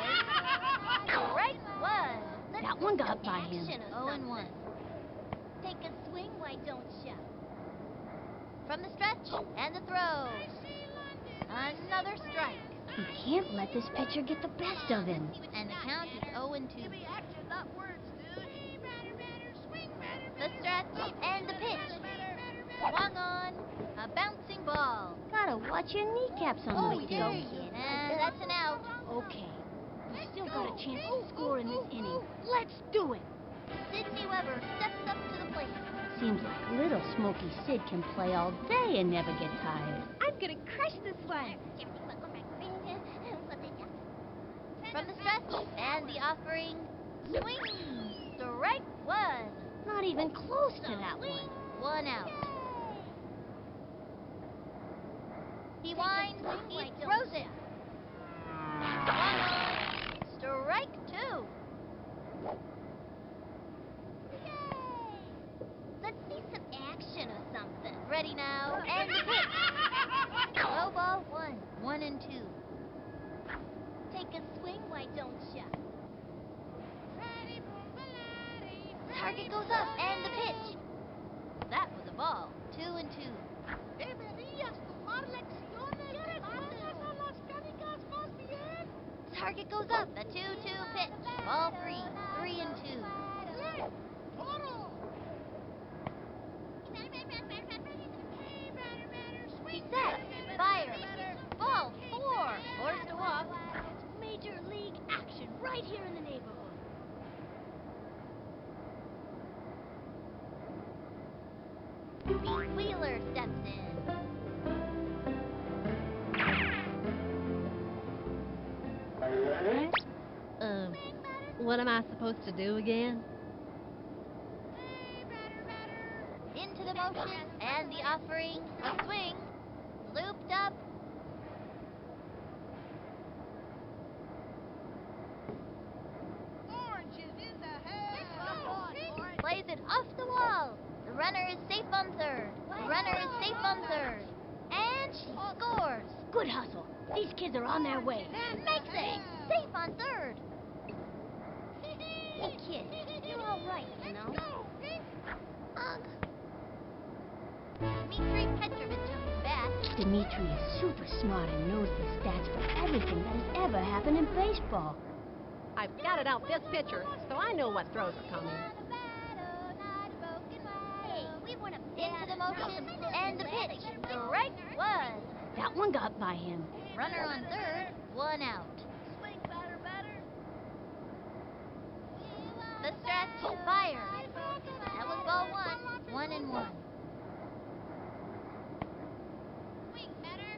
Strike 1.
That one got by him.
0-1.
Take a swing, why don't ya?
From the stretch and the throw. Another strike.
He can't let this pitcher get the best of him.
And the count is 0-2.
Give me action, not words, dude.
The stretch and the pitch. Swung on. A bouncing ball.
Gotta watch your kneecaps on those
there
things.
you go. And that's an out.
Okay, we still got a chance to score in this inning. Let's do it!
Sydney Weber steps up to the plate.
Seems like little Smoky Sid can play all day and never get tired.
I'm gonna crush this one.
From the stretch and the offering. Swing. Strike 1.
Not even close to that one.
1 out. He winds. He throws it. Swung on. Strike 2.
Let's see some action or something.
Ready now. And the pitch. Low ball 1. 1-2.
Take a swing, why don't ya?
Target goes up and the pitch. That was a ball. 2-2.
Deberías tomar lecciones de malas a las canicas más bien.
Target goes up. The 2-2 pitch. Ball 3. 3-2.
Toro.
He sets. Fires. Ball 4. Forced to walk.
Major league action right here in the neighborhood.
Pete Wheeler steps in.
What am I supposed to do again?
Into the motion and the offering. A swing. Looped up.
Orange is in the house.
Plays it off the wall. The runner is safe on third. The runner is safe on third. And she scores.
Good hustle. These kids are on their way.
Makes it. Safe on third.
Hey, kid, you're all right, you know.
Dmitri Petrovich up to bat.
Dimitri is super smart and knows the stats for everything that has ever happened in baseball.
I've scouted out this pitcher, so I know what throws are coming.
Hey, we want to
Into the motion and the pitch. Strike one.
That one got by him.
Runner on third. One out.
Swing, batter, batter.
The stretch. Fire. That was ball one. 1-1.
swing batter.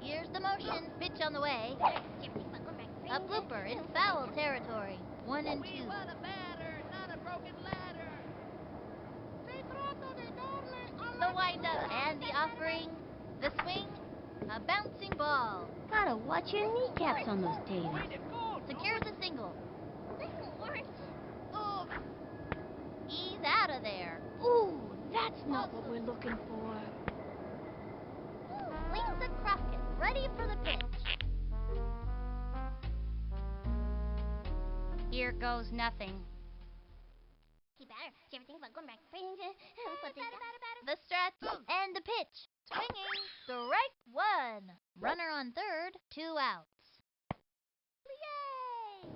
Here's the motion. Pitch on the way. A blooper in foul territory. 1-2.
We want a batter, not a broken ladder.
The windup and the offering. The swing. A bouncing ball.
Gotta watch your kneecaps on those taters.
Secures a single.
Ugh.
He's out of there.
Ooh, that's not what we're looking for.
Lisa Crockett, ready for the pitch.
Here goes nothing.
The stretch and the pitch. Swinging. Strike one. Runner on third. 2 outs. Yay!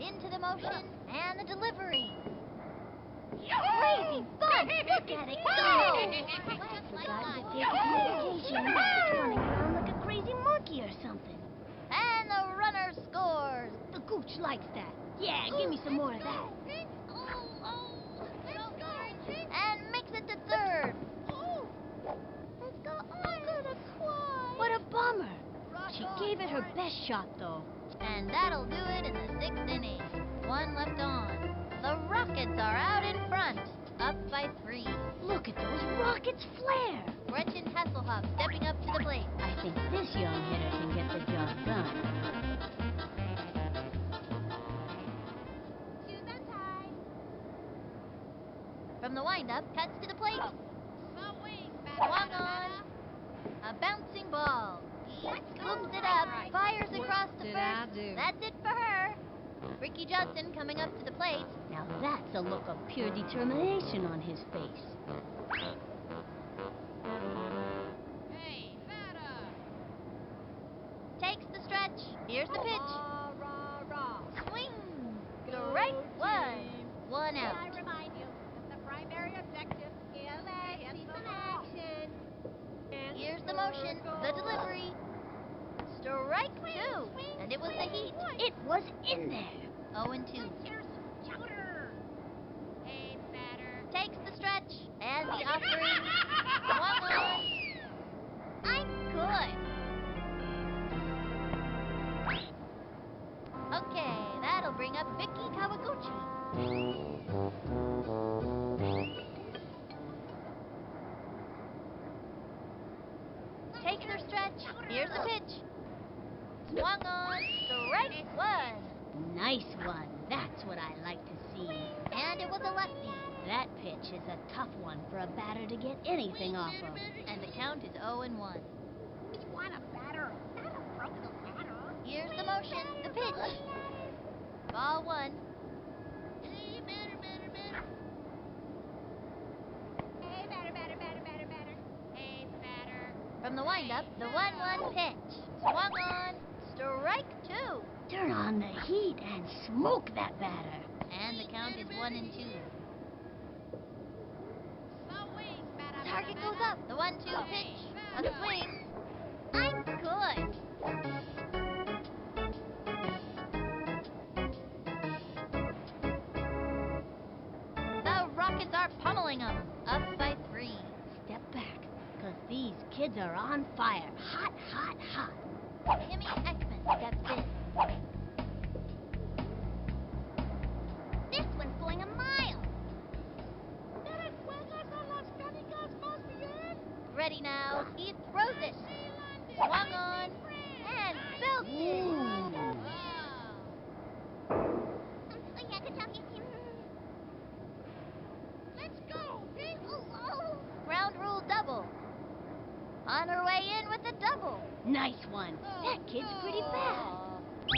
Into the motion and the delivery. Crazy fun. Look at it go.
Forgot to take his medication. He's running around like a crazy monkey or something.
And the runner scores.
The gooch likes that. Yeah, give me some more of that.
And makes it to third. Let's go. I'm gonna cry.
What a bummer. She gave it her best shot, though.
And that'll do it in the 6th inning. 1 left on. The Rockets are out in front. Up by 3.
Look at those rockets flare.
Gretchen Hasselhoff stepping up to the plate.
I think this young hitter can get the job done.
Shoes untied.
From the windup, cuts to the plate.
Swing,
Swung on. A bouncing ball. He scoops it up, fires across the
Did I
first.
do?
That's it for her. Ricky Johnson coming up to the plate.
Now that's a look of pure determination on his face.
Hey, batter.
Takes the stretch. Here's the pitch.
Rah, rah, rah.
Swing.
Go
Strike one.
team.
1
May
out.
I remind you that the primary objective is to hit the ball.
Action.
And
Here's the motion. The delivery. Strike 2. And it was the heat.
It was in there.
0-2.
Here's some shooter. Hey, batter.
Takes the stretch and the offering. Swung on. I'm good. Okay, that'll bring up Vicky Kawaguchi. Takes her stretch. Here's the pitch. Swung on. Strike one.
Nice one. That's what I like to see.
And it was a lefty.
That pitch is a tough one for a batter to get anything off of.
And the count is 0-1.
We want a batter, not a broken ladder.
Here's the motion. The pitch. Ball 1.
Hey, batter, batter, batter.
Hey, batter, batter, batter, batter, batter.
Hey, batter.
From the windup, the 1-1 pitch. Swung on. Strike 2.
Turn on the heat and smoke that batter.
And the count is 1-2.
Swing, batter,
Target
batter,
goes
batter.
up. The 1-2 pitch. A swing. I'm good. The Rockets are pummeling them. Up by 3.
Step back, 'cause these kids are on fire. Hot, hot, hot.
Jimmy Ekman steps in.
This one's going a mile.
Ready now. He throws it. Swung on. And belted.
Let's go, Pete. Oh.
Ground rule double. On her way in with the double.
Nice one. That kid's pretty fast.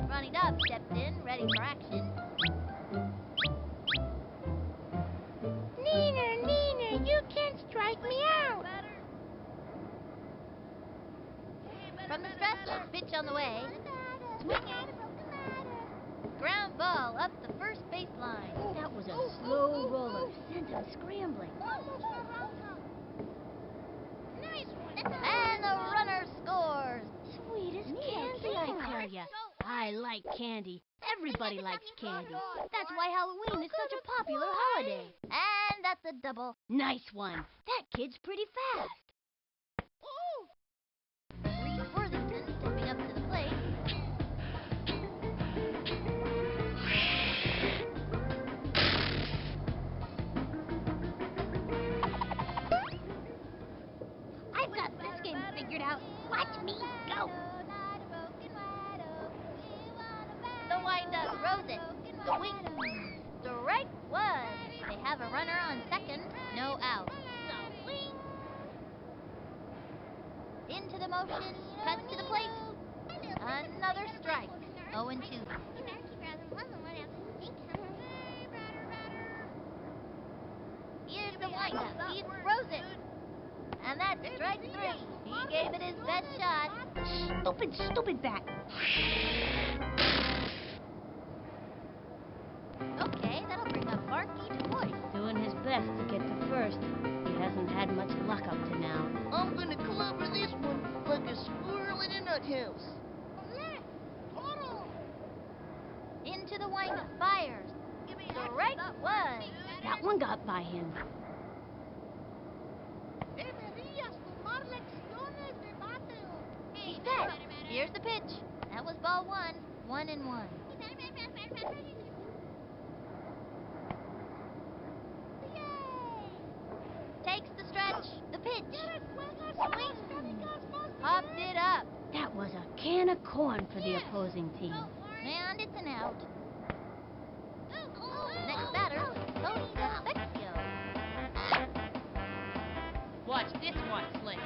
Ronnie Dobbs steps in, ready for action.
Neener, you can't strike me out.
From the stretch, pitch on the way. Swinging. Ground ball up the first baseline.
That was a slow roller. Sent him scrambling.
Nice one.
And the runner scores.
Sweet as candy, I tell ya. I like candy. Everybody likes candy. That's why Halloween is such a popular holiday.
And that's a double.
Nice one. That kid's pretty fast.
Reese Worthington stepping up to the plate.
I've got this game figured out. Watch me go.
The windup throws it. Swing. Strike one. They have a runner on second. No out. Into the motion. Cut to the plate. Another strike. 0-2. Here's the windup. He throws it. And that's strike 3. He gave it his best shot.
Stupid bat.
Okay, that'll bring up Marky twice.
Doing his best to get to first. He hasn't had much luck up to now.
I'm gonna clobber this one like a squirrel in a nut house.
Into the windup. Fires. Strike 1.
That one got by him.
He's set. Here's the pitch. That was ball 1. 1-1. Takes the stretch. The pitch. Swing. Popped it up.
That was a can of corn for the opposing team.
And it's an out. Next batter, Tony Del Vecchio.
Watch this one, Sling.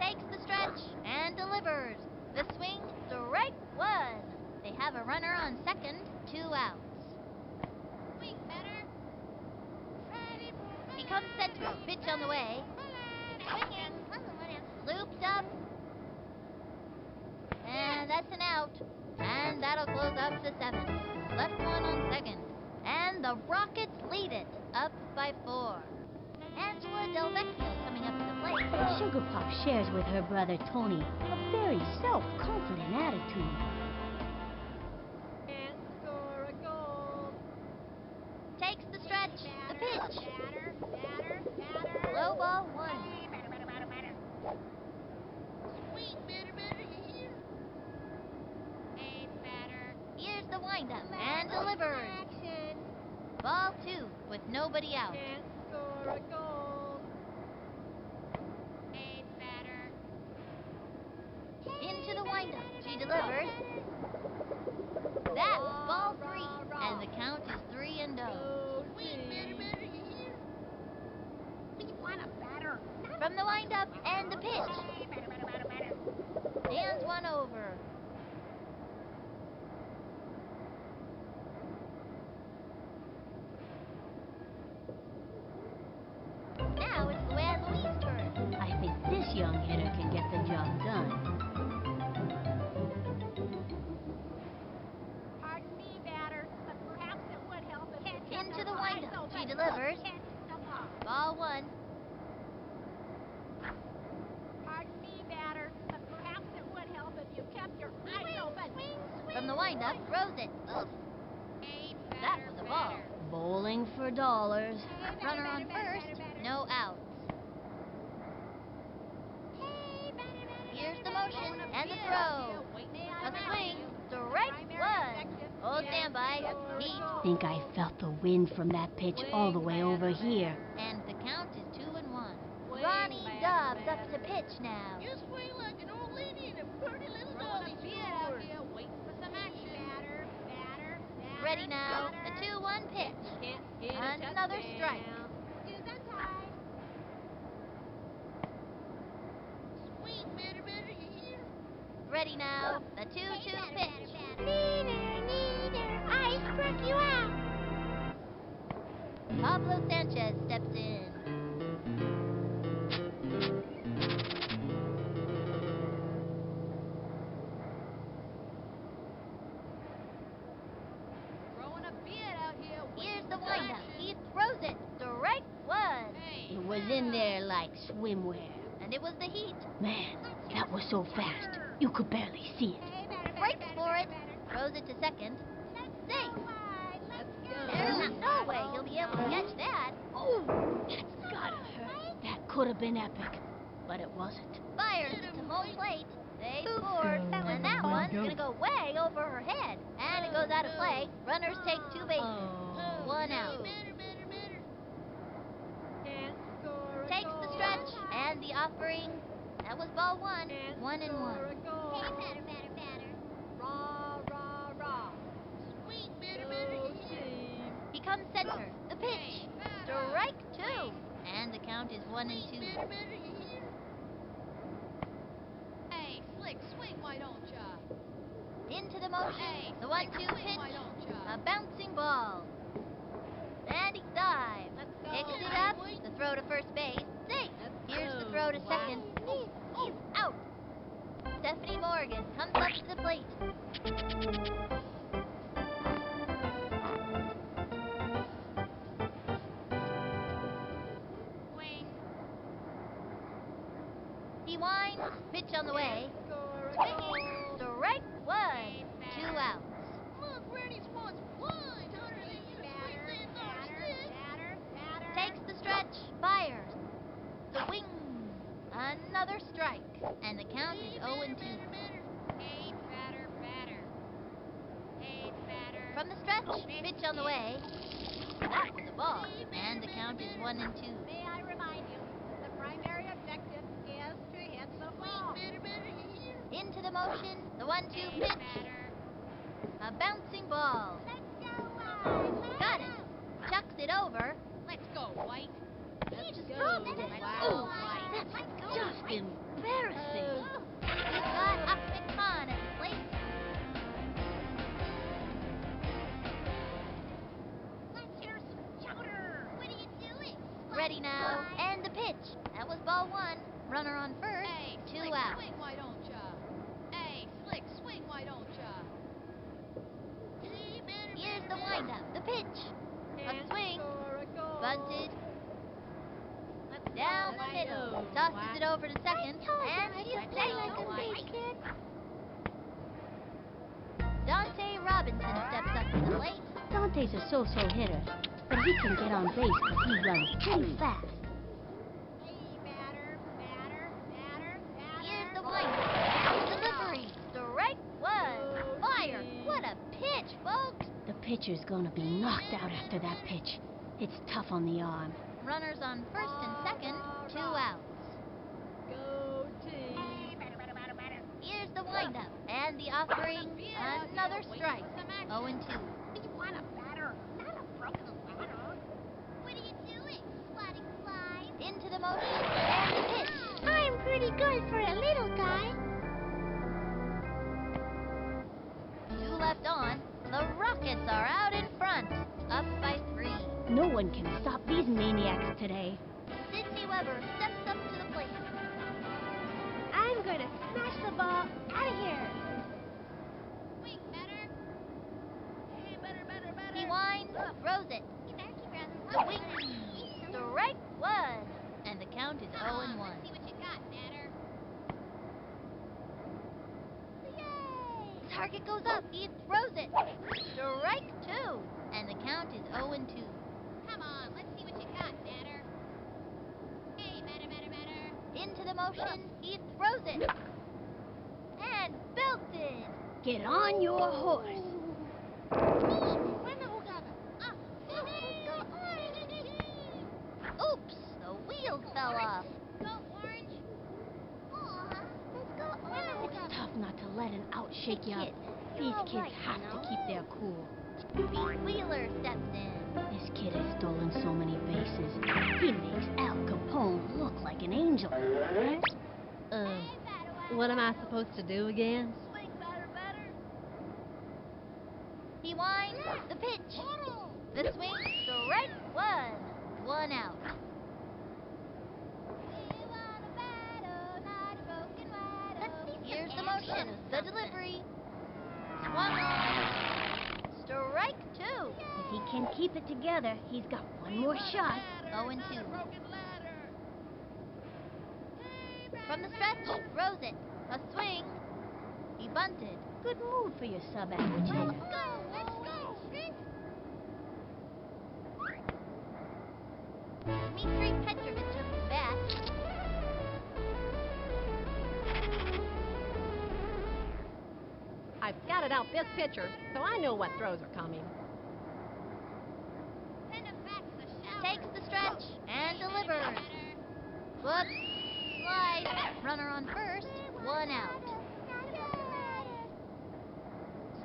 Takes the stretch and delivers. The swing, strike 1. They have a runner on second. 2 outs. He comes set to pitch on the way. Swinging. Looped up. And that's an out. And that'll close up the 7th. Left one on second. And the Rockets lead it. Up by 4. Angela Del Vecchio coming up to the plate.
Sugar Pop shares with her brother Tony a very self-confident attitude.
Can't score a goal.
Takes the stretch. The pitch. Low ball 1.
Swing, batter, you hear?
Here's the windup and delivers. Ball 2 with nobody out.
Can't score a goal.
Into the windup. She delivers. That was ball 3. And the count is 3-0.
Go
Swing,
team.
batter, you hear?
From the windup and the pitch. Hands one over. Now it's Luann Louise's turn.
I think this young hitter can get the job done.
Pardon me, batter, but perhaps it would help if you kept
Into
your
the
eyes
windup.
open.
She delivers.
Catch the ball.
Ball 1.
Pardon me, batter, but perhaps it would help if you kept your eyes open.
From the windup, throws it. Oof. That was a ball.
Bowling for dollars.
Runner on first, no outs. Here's the motion and the throw. A swing, strike one. Hold standby, heat.
Think I felt the wind from that pitch all the way over here.
And the count is 2-1. Ronnie Dobbs up to pitch now.
You swing like an old lady in a pretty little dolly store.
Waiting for some action.
Ready now, a 2-1 pitch.
Can't hit
Another strike.
Shoes untied.
Swing, batter, you hear?
Ready now, the 2-2 pitch.
I struck you out.
Pablo Sanchez steps in.
Throwing a beard out here.
Here's the windup. He throws it. Strike one.
It was in there like swimwear.
And it was the heat.
Man, that was so fast. You could barely see it.
Breaks for it. Throws it to second. Safe. There's no way he'll be able to catch that.
Oh, that's gotta hurt. That could have been epic, but it wasn't.
Fires it to home plate. They scored, and that one's gonna go way over her head. And it goes out of play. Runners take 2 bases. 1 out.
Can't score a
Takes the
goal.
stretch and the offering. That was ball 1.
Can't
1-1.
score a goal.
Raw, raw, raw.
Swing,
Go
you hear?
team.
He comes center. The pitch. Strike 2. And the count is 1-2.
You hear?
Hey, Slick, swing, why don't ya?
Into the motion.
Hey,
The
Slick,
1-2
swing,
pitch.
why don't ya?
A bouncing ball. And he dives.
Let's go.
Picks it up. The throw to first base. Safe.
Let's
Here's the
go.
throw to
Wow.
second. He's out. Stephanie Morgan comes up to the plate.
Swing.
He winds. Pitch on the way.
Score a
Swinging.
goal.
Strike 1. 2 outs.
Look, Granny's wants wine hotter than you swing this our stick.
Takes the stretch. Fires. Swing. Another strike. And the count is 0-2.
Hey, batter. Hey, batter.
From the stretch. Pitch on the way. That was a ball. And the count is 1-2.
May I remind you that the primary objective is to hit the ball.
You hear?
Into the motion. The 1-2
Hey,
pitch.
batter.
A bouncing ball.
Let's go, White.
Got it. Chucks it over.
Let's go, White.
Let's go.
dropped it.
Wow.
That's just embarrassing.
He's got Ahmed Khan at the plate.
Let's hear some chowder. What are you doing?
Ready now. And the pitch. That was ball 1. Runner on first.
Hey,
2
Slick,
outs.
swing, why don't ya? Hey, Slick, swing, why don't ya?
Here's the windup. The pitch.
Can't
swing.
score a goal.
Bunted.
Let's
Down
go,
the
White.
middle.
go.
Tosses
Wow.
it over to second. And he's
Let's
safe.
go, White.
Dante Robinson steps up to the plate.
Dante's a so-so hitter, but he can get on base because he runs pretty fast.
Hey, batter.
Here's the windup. Delivery. Strike 1. Fire. What a pitch, folks.
The pitcher's gonna be knocked out after that pitch. It's tough on the arm.
Runners on first and second. 2 outs.
Go team.
Here's the windup. And the offering. Another strike. 0-2.
We want a batter, not a broken ladder. What are you doing? Swatting flies?
Into the motion. And the pitch.
I'm pretty good for a little guy.
2 left on. The Rockets are out in front. Up by 3.
No one can stop these maniacs today.
Sydney Weber steps up to the plate.
I'm gonna smash the ball out of here.
Swing, batter.
Hey, batter.
He winds, throws it. Swing. Strike 1. And the count is 0-1.
Let's see what you got, batter.
Yay! it goes up. He throws it. Strike two. And the count is 0-2.
Come on, let's see what you got, batter. Hey, batter, batter, batter.
Into the motion. He throws it. And belted.
Get on your horse.
Oops, the wheels fell off.
Go, Orange.
Let's go,
It's tough not to let an out shake
Hey,
you up.
kid,
These
you're all
kids
right,
have
you
to
know?
keep their cool.
Pete Wheeler steps in.
This kid has stolen so many bases. He makes Al Capone look like an angel.
What am I supposed to do again?
Swing, batter, batter.
He winds the pitch. The swing, strike one. 1 out.
We want a batter, not a broken water.
Here's the motion, the delivery. Swung on. Strike two.
If he can keep it together, he's got one more shot.
0-2.
Broken ladder.
From the stretch, throws it. A swing. He bunted.
Good move for your sub-average hitter.
Let's go.
Dmitri Petrovich up to bat.
I've scouted out this pitcher, so I know what throws are coming.
Send him back to the shower.
Takes the stretch and
Hey,
delivers.
batter, batter.
Whoops. Slide. Runner on first. 1 out.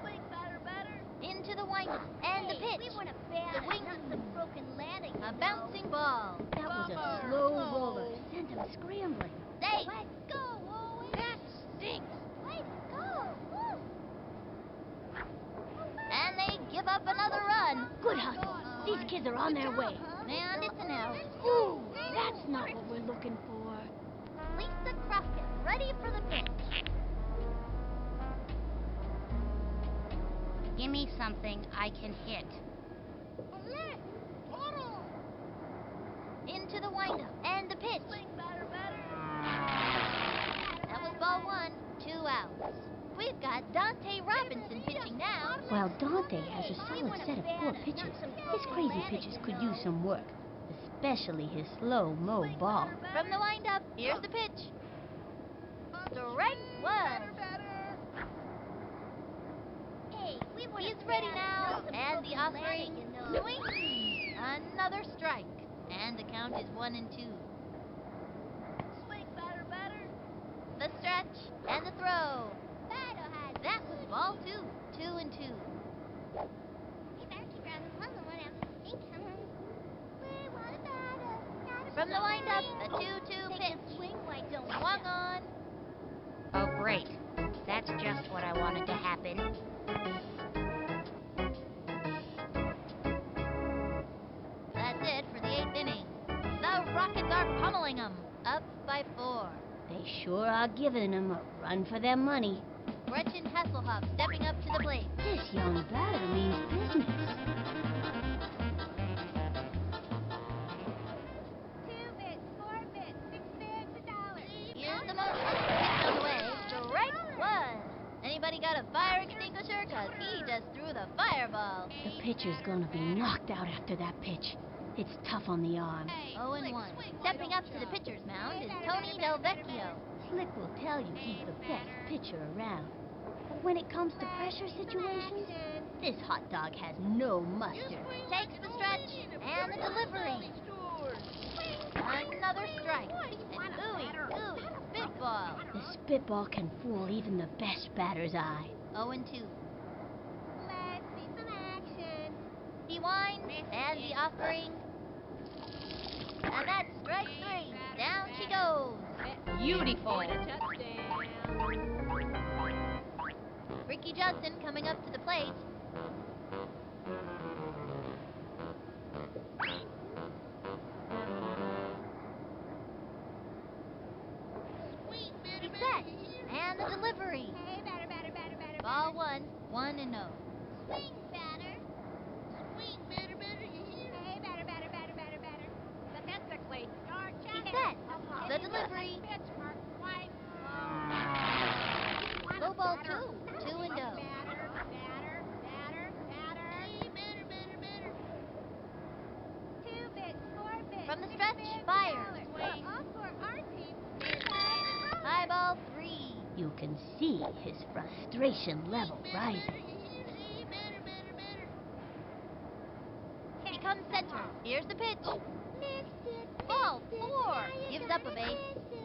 Swing, batter, batter.
Into the windup and the pitch.
We want a batter,
Swing.
not some broken ladder, you
A
know.
bouncing ball.
That was a
Bummer.
slow
Oh.
roller. Sent him scrambling.
Safe.
Let's go, Owen.
That stinks.
Way to go.
And they give up another run.
Good hustle. These kids are on their way.
And it's an out.
Ooh, that's not what we're looking for.
Lisa Crockett, ready for the pitch.
Give me something I can hit.
Into the windup and the pitch.
Swing, batter, batter.
That was ball one. 2 outs. We've got Dante Robinson pitching now.
While Dante has a solid set of poor pitches, his crazy pitches could use some work, especially his slow-mo ball.
From the windup, here's the pitch. Strike one.
Hey, we want
He's
a
ready
batter,
now.
not some
And the
broken ladder,
offering.
you know.
Swing. Another strike. And the count is 1-2.
Swing, batter, batter.
The stretch and the throw.
Batter has
That was ball two. 2-2.
Hey, batter, keep your eyes on the ball. One out the stink. We want a batter, not a
From the
broken
windup, a
ladder.
2-2
Take
pitch.
a swing, why don't
Swung
ya?
on.
Oh, great. That's just what I wanted to happen.
That's it for the 8th inning. The Rockets are pummeling them. Up by 4.
They sure are giving him a run for their money.
Gretchen Hasselhoff stepping up to the plate.
This young batter means business.
2 bits, 4 bits, 6 bids, $1.
Here's the motion. Pitch on the way. Strike one. Anybody got a fire extinguisher? Cause he just threw the fireball.
The pitcher's gonna be knocked out after that pitch. It's tough on the arm.
0-1. Stepping up to the pitcher's mound is Tony Del Vecchio.
Slick will tell you he's the best pitcher around. But when it comes to pressure situations, this hot dog has no mustard.
Takes the stretch and the delivery. Another strike. An ooey spitball.
The spitball can fool even the best batter's eye.
0-2.
Let's see some action.
He winds and the offering. And that's strike three. Down she goes.
Beautiful.
Ricky Judson coming up to the plate. He's set. And the delivery.
Hey, batter, batter, batter, batter,
Ball
batter.
1, 1-0.
Swing, batter.
Swing, batter, batter, you hear?
Hey, batter, batter, batter, batter, batter.
Statistically, your
He's
chances
set.
of
The
hitting this
delivery.
next pitch are quite low.
Low ball
Batter,
2, 2-0.
Batter.
on the stretch, fire.
Swing. All for our team.
High ball 3.
You can see his frustration level rising.
Becomes center. Here's the pitch.
Missed it.
Ball
missed it.
4.
Now you
Gives
gotta
up a base.
miss it.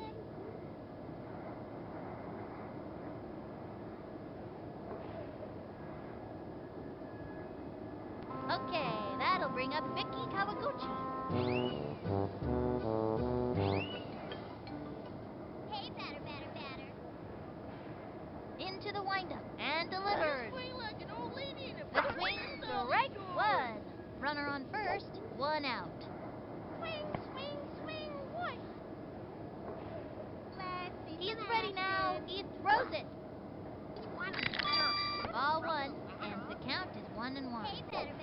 Okay, that'll bring up Vicky Kawaguchi.
Hey, batter.
Into the windup and delivers.
Swing like an old lady in a
The swing, strike
store.
1. Runner on first, 1 out.
Swing. What? Let's see
He's
some
ready now.
action.
He throws it.
One batter.
Ball 1, and the count is 1-1.
Hey, batter.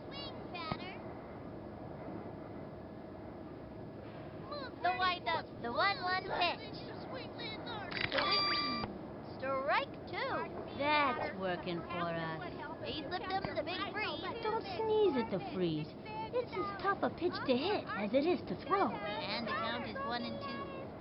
Swing, batter.
The windup, the 1-1 pitch. Swing, strike 2.
That's working for us.
He slipped him the big freeze.
Don't sneeze at the freeze. It's as tough a pitch to hit as it is to throw.
And the count is 1-2.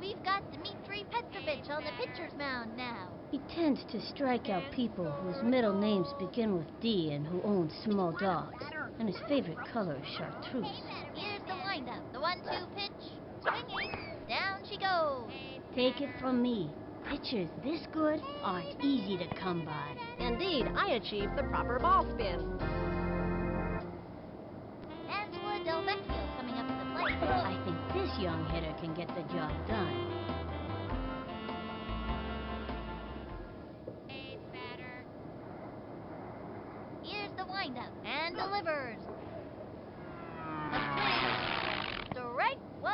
We've got Dmitri Petrovich on the pitcher's mound now.
He tends to strike out people whose middle names begin with D and who own small dogs. And his favorite color is chartreuse.
Here's the windup, the 1-2 pitch. Swinging, down she goes.
Take it from me. Pitchers this good aren't easy to come by.
Indeed, I achieved the proper ball spin.
Angela Del Vecchio coming up to the plate.
I think this young hitter can get the job done.
Hey, batter.
Here's the windup and delivers. A swing, strike 1.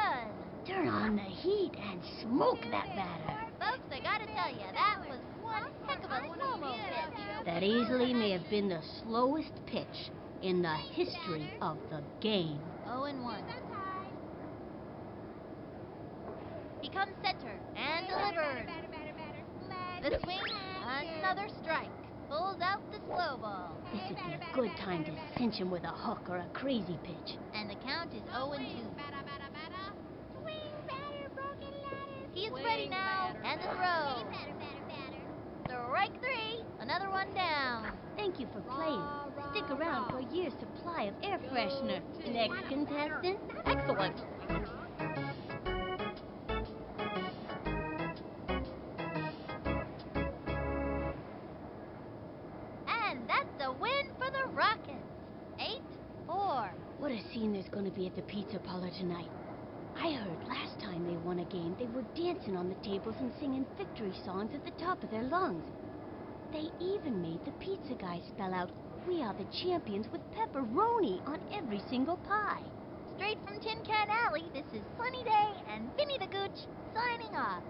Turn on the heat and smoke that batter.
Folks, I gotta tell you, that was one heck of a slow-mo pitch.
That easily may have been the slowest pitch in the history of the game.
0-1. He comes center and delivers. The swing, another strike. Pulls out the slow ball.
This would be a good time to cinch him with a hook or a crazy pitch.
And the count is 0-2.
Swing, batter, broken ladder.
He's
Swing,
ready now,
batter,
and the
batter.
throw.
Hey, batter.
Strike 3. Another one down.
Thank you for playing. Stick around for a year's supply of air freshener. Next contestant.
Excellent.
And that's a win for the Rockets. 8-4.
What a scene there's going to be at the pizza parlor tonight. I heard last time they won a game, they were dancing on the tables and singing victory songs at the top of their lungs. They even made the pizza guy spell out, "We are the champions," with pepperoni on every single pie.
Straight from Tin Can Alley, this is Sunny Day and Vinny the Gooch signing off.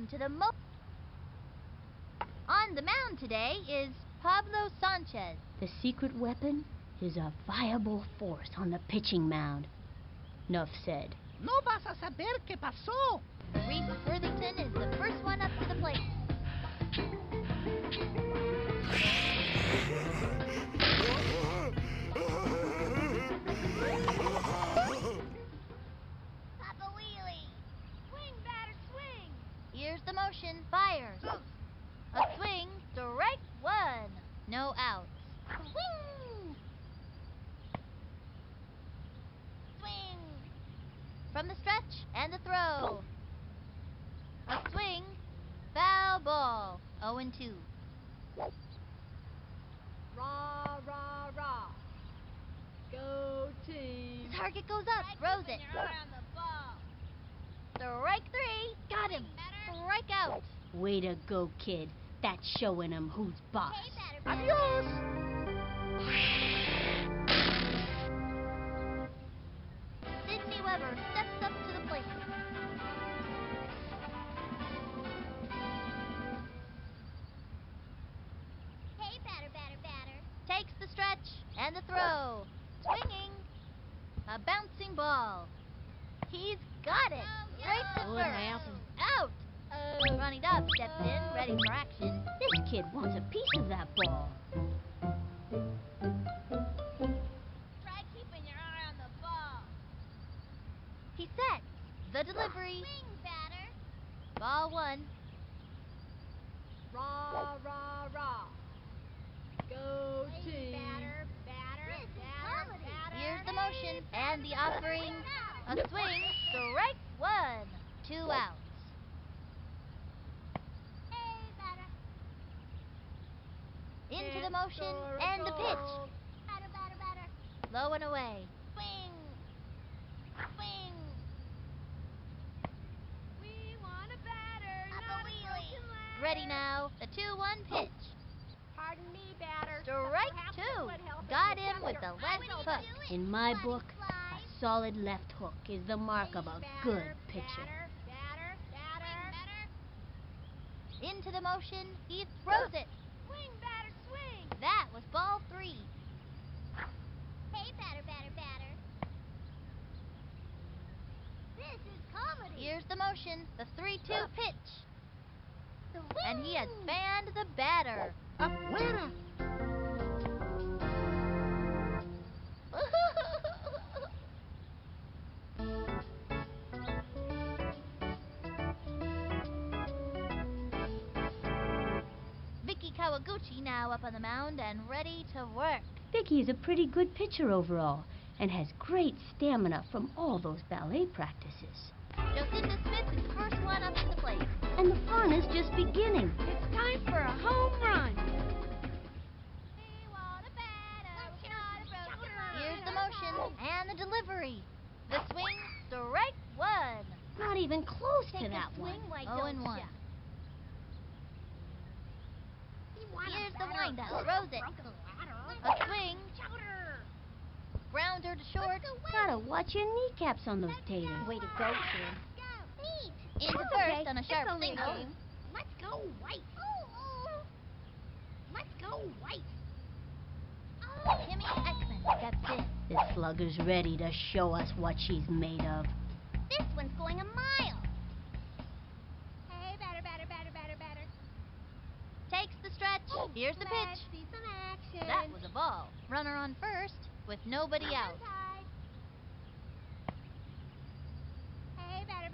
Welcome to the On the mound today is Pablo Sanchez.
The secret weapon is a viable force on the pitching mound. Nuff said.
No vas a saber qué pasó.
Reese Worthington is the first one up to the plate.
Papa Wheelie.
Swing, batter, swing.
Here's the motion. Fires. A swing. Strike one. No outs.
Swing. Swing.
From the stretch and the throw. A swing. Foul ball. 0-2.
Rah, rah, rah. Go team.
The target goes up. Throws it.
Your eye on the ball.
Strike three. Got him. Strike out.
Way to go, kid. That's showing 'em who's boss.
Hey, batter,
Adios.
Sidney Weber steps up to the plate.
Hey, batter.
Takes the stretch and the throw. Swinging. A bouncing ball. He's got it. Straight to
Oh, it
first.
happened.
Out. Ronnie Dobbs steps in, ready for action.
This kid wants a piece of that ball.
Try keeping your eye on the ball.
He sets the delivery.
Swing, batter.
Ball one.
Rah, rah, rah. Go
Hey,
team.
batter. This is comedy.
Here's the motion and the offering. A swing. Strike one. 2 outs.
Hey, batter.
Into the motion and the pitch.
Batter.
Low and away.
Swing.
We want a batter,
Papa
not a
Wheelie.
broken leg.
Ready now. The 2-1 pitch.
Pardon me, batter.
Strike
Perhaps it
two.
would help if
Got
you
him
kept
with
your
the left
eyes
hook.
open.
In my
Slidey
book, a
slide.
solid left hook is the mark of a good pitcher.
Batter.
Into the motion. He throws it.
Swing, batter, swing.
That was ball 3.
Hey, batter. This is comedy.
Here's the motion. The 3-2 pitch.
Swing.
And he has fanned the batter.
Afuera.
Vicky Kawaguchi now up on the mound and ready to work.
Vicky's a pretty good pitcher overall and has great stamina from all those ballet practices.
Jocinda Smith is first one up to the plate.
And the fun is just beginning.
It's time for a home run.
We want a batter. Not a broken
Here's the motion and the delivery. The swing. Strike one.
Not even close to
Take a
that
swing,
one.
why
0-1.
don't ya?
Here's the windup. Throws it. A swing. Grounder to short.
Gotta watch your kneecaps on those taters.
Way to go, kid.
Neat.
Into
That's
first
okay.
on a
It's
sharp
only a
single.
game.
Let's go white. Let's go white.
Timmy Ekman steps in.
This slugger's ready to show us what she's made of.
This one's going a mile. Hey, batter.
Takes the stretch. Here's the
Let's
pitch.
see some action.
That was a ball. Runner on first with nobody out.
Tied. Hey, batter.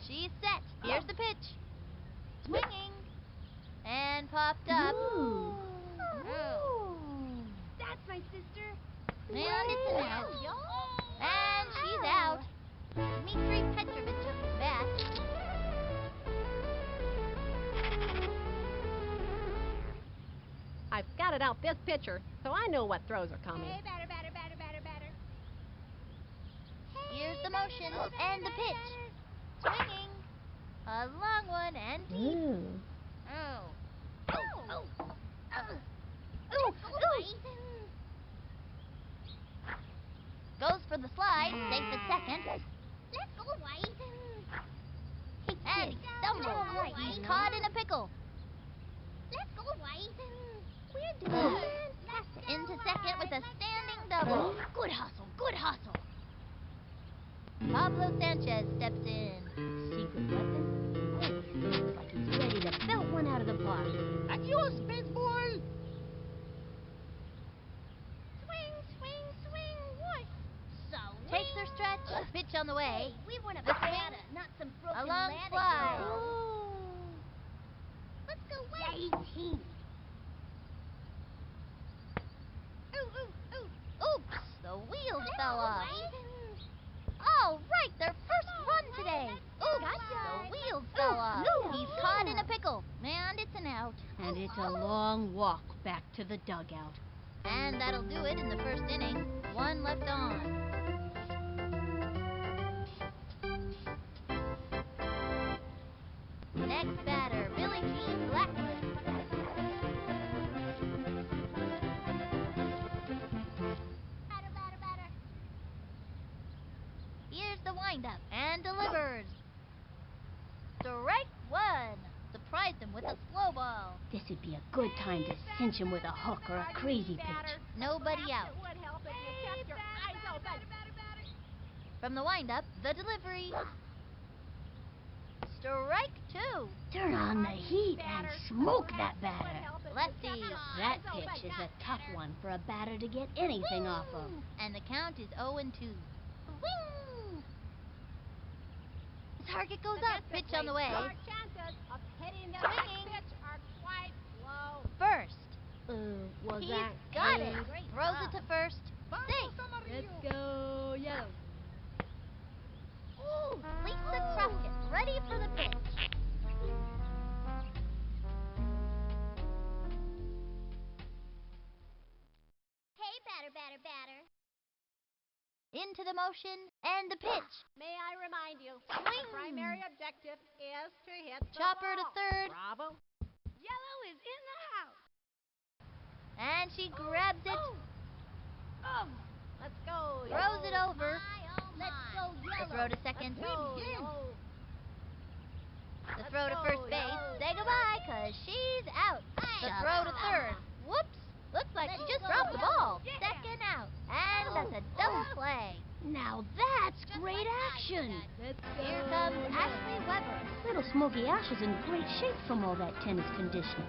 She's set. Here's the pitch. Swinging. And popped up.
Ooh.
That's my sister.
And it's an out. And she's out. Dmitry Petrovich up to bat.
I've scouted out this pitcher, so I know what throws are coming.
Hey, batter.
Here's the motion and the pitch. Swinging. A long one and deep.
Ooh.
Goes for the slide. Safe at second.
Let's go white.
And he stumbles. He's caught in a pickle.
Let's go, White.
We're doing fantastic.
Into second with a standing double.
Good hustle, good hustle.
Pablo Sanchez steps in.
Secret weapon? Oh, looks like he's ready to belt one out of the park.
Adios, baseball.
Swing, swing, swing. What? So
Takes her stretch. Pitch on the way.
Hey, we want a
The swing.
batter, not some broken
A long
ladder,
fly.
you know.
let's go, White.
Yay, team.
Oops, the wheels fell off.
White.
All right, their first run today. Oops, the wheels fell off.
no.
He's caught in a pickle. And it's an out.
And it's a long walk back to the dugout.
And that'll do it in the first inning. One left on. Next batter, Billie Jean Blackman.
Batter, batter, batter.
Here's the windup and delivers. Strike one. Surprised him with a slow ball.
This would be a good time to cinch him with a hook or a crazy pitch.
Nobody
Perhaps
out.
it would help if you kept your eyes open.
From the windup, the delivery. Strike two.
Turn on the heat and smoke that batter.
Lefty.
That pitch is a tough one for a batter to get anything off of.
And the count is 0-2. Swing! The target goes up. Pitch on the way.
Your chances of hitting the
Swinging.
next pitch are quite low.
First.
Was
He's
that
got
a-
it. Throws it to first. Safe.
Let's go yellow.
Ooh, Lisa Crockett, ready for the pitch.
Hey, batter, batter, batter.
Into the motion and the pitch.
May I remind you,
Swing.
the primary objective is to hit the
Chopper to
ball.
third.
Bravo. Yellow is in the house.
And she grabs it.
Let's go.
Throws it
Yellow.
over.
Let's go,
The
yellow.
throw to second.
Let's go, Yellow.
The
Let's
throw to
go,
first base.
Yellow.
Say goodbye, 'cause she's out. The throw to third. Whoops. Looks like she just dropped the ball.
Yeah.
Second out. And that's a double play.
Now that's great action.
Let's go.
Here comes Ashley Weber.
Little Smoky Ash is in great shape from all that tennis conditioning.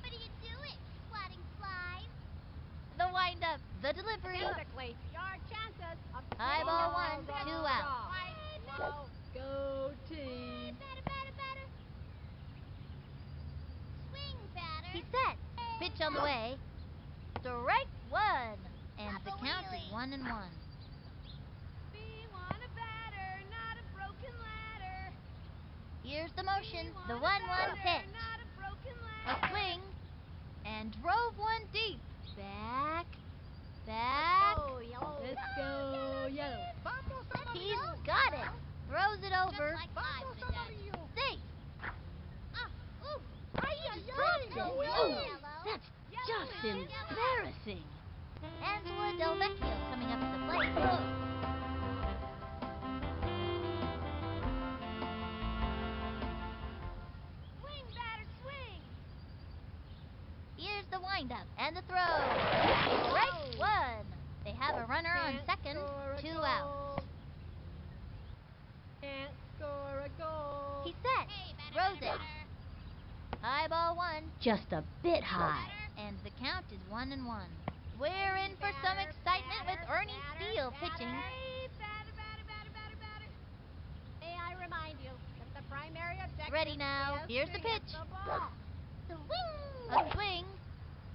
What are you doing, swatting flies?
The windup. The delivery.
Basically, your chances of
High
hitting
ball
the
one,
ball
2
are
out.
quite low.
Go team.
Batter, batter, batter. Swing, batter.
He's set. Pitch on the way. Strike one. And the
Papa
count is
Wheelie.
1-1.
We want a batter, not a broken ladder.
Here's the motion.
We
The
want a
1-1
batter,
pitch.
not a broken
A
ladder.
swing. And drove one deep. Back. Back.
Let's go, Yellow.
Let's go yellow.
Vamos,
He's
amarillo.
got it. Throws it over.
Just like I
Vamos,
would have done.
amarillo.
Safe.
Ooh.
He just dropped it.
Go,
Oh,
yellow.
that's
Yellow
just
is yellow.
embarrassing.
Angela Del Vecchio coming up to the plate.
Swing, batter, swing.
Here's the windup and the throw. Strike one. They have a runner on
Can't
second.
score a
2
goal.
outs.
Can't score a goal.
He's set.
Hey, batter,
Throws
batter,
it.
batter.
High ball one.
Just a bit high.
And the count is 1-1. We're in for some excitement with Ernie Steele pitching.
Hey, batter, batter, batter, batter, batter.
May I remind you that the primary objective
Ready now.
is
Here's
to
the
hit
pitch.
the ball.
Swing.
A swing.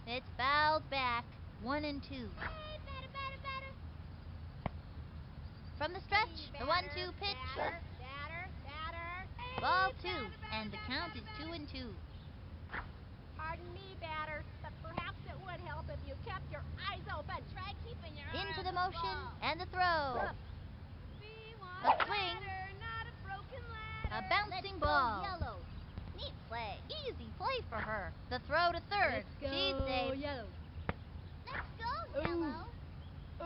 It's fouled back. 1-2.
Hey, batter, batter, batter.
From the stretch,
Hey,
the
batter,
1-2 pitch.
Batter, batter, batter.
Ball 2. And the count is 2-2.
Pardon me, batter, but perhaps it would help if you kept your eyes open.
Try keeping your eye
Into
on
the motion
ball.
and the throw.
We
A
want a
swing.
batter, not a broken
A
ladder.
bouncing
Let's go,
ball.
yellow.
Neat play. Easy play for her. The throw to third.
Let's go
She's safe.
yellow.
Let's go,
Ooh.
yellow.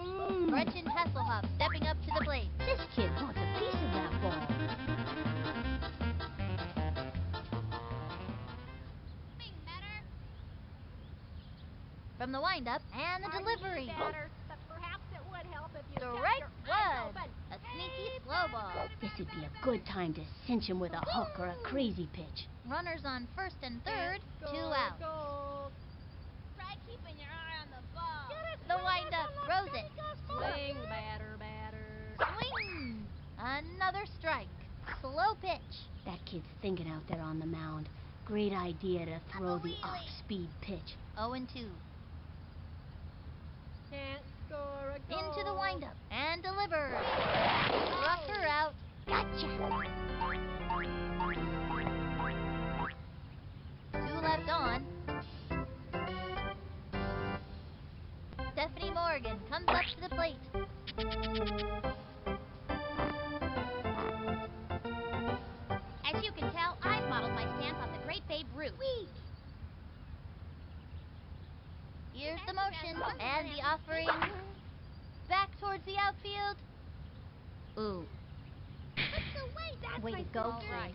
Ooh.
Gretchen Hasselhoff stepping up to the plate.
This kid wants a piece of that ball.
From the windup and the delivery.
Batter, but perhaps it would help if you kept
Strike
your eyes
one.
open.
A sneaky slow ball.
This'd be a good time to cinch him with a hook or a crazy pitch.
Runners on first and third,
Score
2
a
outs.
goal.
Try keeping your eye on the ball.
The windup throws it.
Swing, batter, batter.
Swing. Another strike. Slow pitch.
That kid's thinking out there on the mound. Great idea to throw the off-speed pitch.
0-2.
Can't score a goal.
Into the windup and delivers. Struck her out.
Gotcha!
2 left on. Stephanie Morgan comes up to the plate.
As you can tell, I've modeled my stance on the great Babe Ruth.
Here's the motion and the offering. Back towards the outfield.
Ooh.
That's
Way
my
to go,
small
Grace.
right.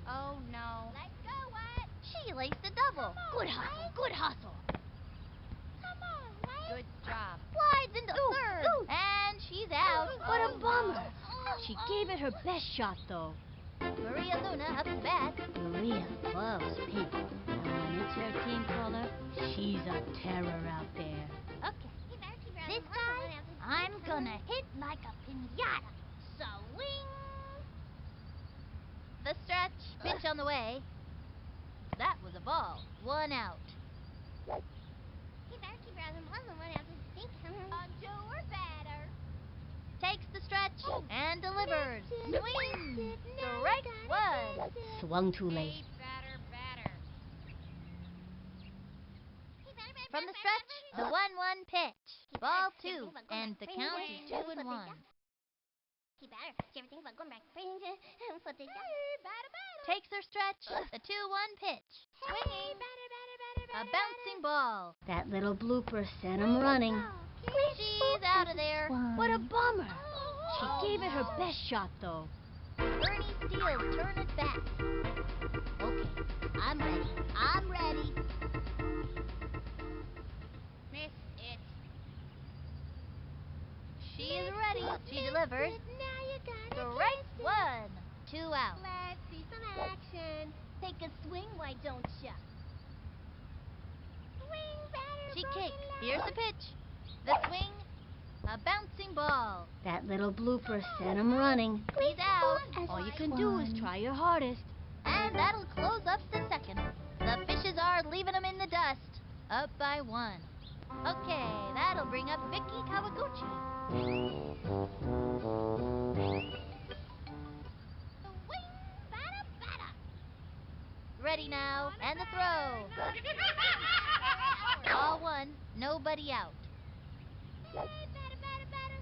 Oh, no.
Let's go, White.
She laced a double.
Good hustle, good hustle.
Come on, White.
Good job.
Slides into third. And she's out.
What a bummer. She gave it her best shot, though.
Maria Luna up to bat.
Maria loves pink. And when it's her team color, she's a terror out there.
Okay. This time, I'm gonna hit like a pinata. Swing! The stretch. Pitch on the way. That was a ball. 1 out.
On to her batter.
Takes the stretch and delivers. Swing! Strike 1.
Swung too late.
Hey, batter, batter.
From the stretch, the 1-1 pitch. Ball 2, and the count is 2-1. Takes her stretch, the 2-1 pitch. Swinging. A bouncing ball.
That little blooper sent him running.
She's out of there.
What a bummer. She gave it her best shot, though.
Bernie Steele's turn at bat. Okay, I'm ready. I'm ready.
Miss it.
She is ready. She delivers. Strike 1. 2 out.
Let's see some action.
Take a swing, why don't ya?
She kicks. Here's the pitch. The swing. A bouncing ball.
That little blooper sent him running.
He's out.
All you can do is try your hardest.
And that'll close up the second. The fishes are leaving them in the dust. Up by 1. Okay, that'll bring up Vicky Kawaguchi.
Swing, batter, batter.
Ready now, and the throw. Ball 1, nobody out.
Hey, batter, batter, batter.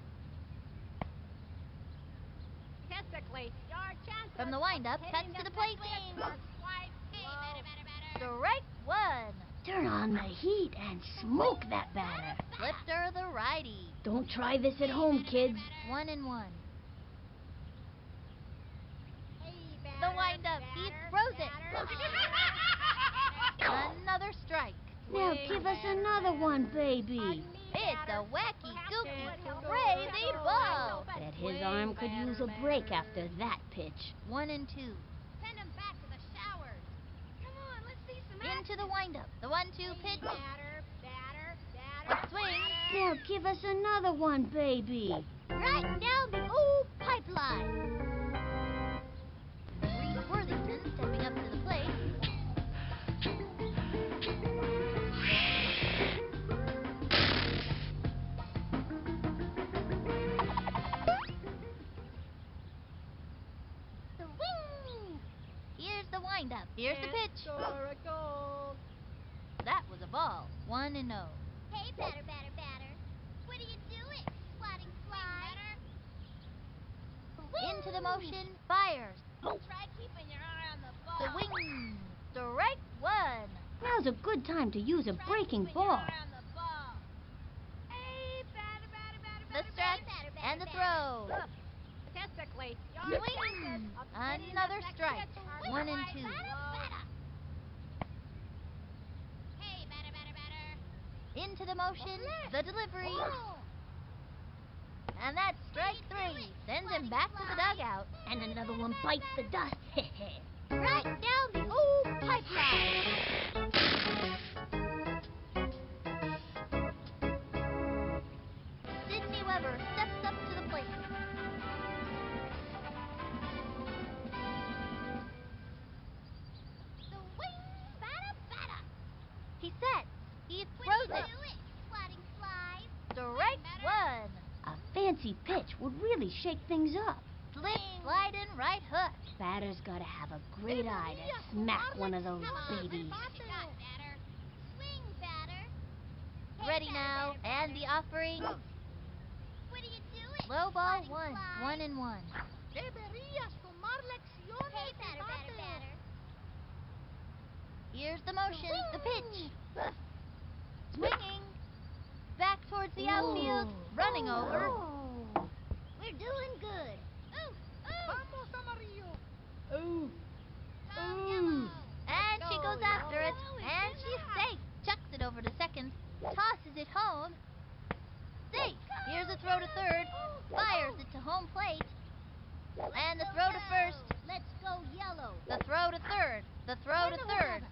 Statistically, your chances
From the windup,
of
cuts
hitting
to the
this
plate.
next pitch are quite
Hey,
low.
batter, batter, batter.
Strike 1.
Turn on the heat and smoke that batter.
Flipped her the righty.
Don't try this at home, kids.
1-1.
Hey,
The
batter,
windup, he
batter,
throws it.
batter.
Another strike.
Now give us another one, baby.
It's a wacky, goofy, crazy ball.
Bet his arm could use a break after that pitch.
1-2.
Send him back to the showers. Come on, let's see some
Into the windup. The 1-2 pitch.
batter, batter,
A
batter.
swing.
Now give us another one, baby.
Right down the old pipeline. Reese Worthington stepping up to the plate. Swing! Here's the windup. Here's the pitch.
Score a goal.
That was a ball. 1-0.
Hey, batter, batter, batter. What are you doing, swatting fly?
Into the motion. Fires.
Try keeping your eye on the ball.
Swing. Strike 1.
Now's a good time to use a
Try
breaking
keeping your
ball.
eye on the ball. Hey, batter, batter, batter,
The
batter,
stretch
batter, batter,
and the
batter.
throw.
Statistically, your
Swing.
chances of hitting
Another
this next
strike.
pitch are
1-2.
quite low.
Hey,
Into the motion, the delivery. And that's strike 3. Sends him back to the dugout.
And another one bites the dust.
Right down the old pipeline. Sydney Weber steps up to the plate.
Swing, batter, batter.
He sets. He throws it.
Sliding slide.
Strike 1.
A fancy pitch would really shake things up.
Slip, sliding, right hook.
Batter's gotta have a great eye to smack one of those babies.
Swing, batter.
Ready now, and the offering.
What do you do?
Low ball
Sliding
1,
slide.
1-1.
Deberías tomar lecciones
Hey,
de
batter, batter,
bate.
batter.
Here's the motion, the pitch. Swinging. Back towards the outfield, running over.
We're doing good. Ooh, ooh.
Vamos, Amarillo.
Ooh.
Go yellow.
And she goes after it, and she's safe. Chucks it over to second, tosses it home. Safe. Here's a throw to third, fires it to home plate. And the throw to first,
Let's go yellow.
the throw to third, the throw to third.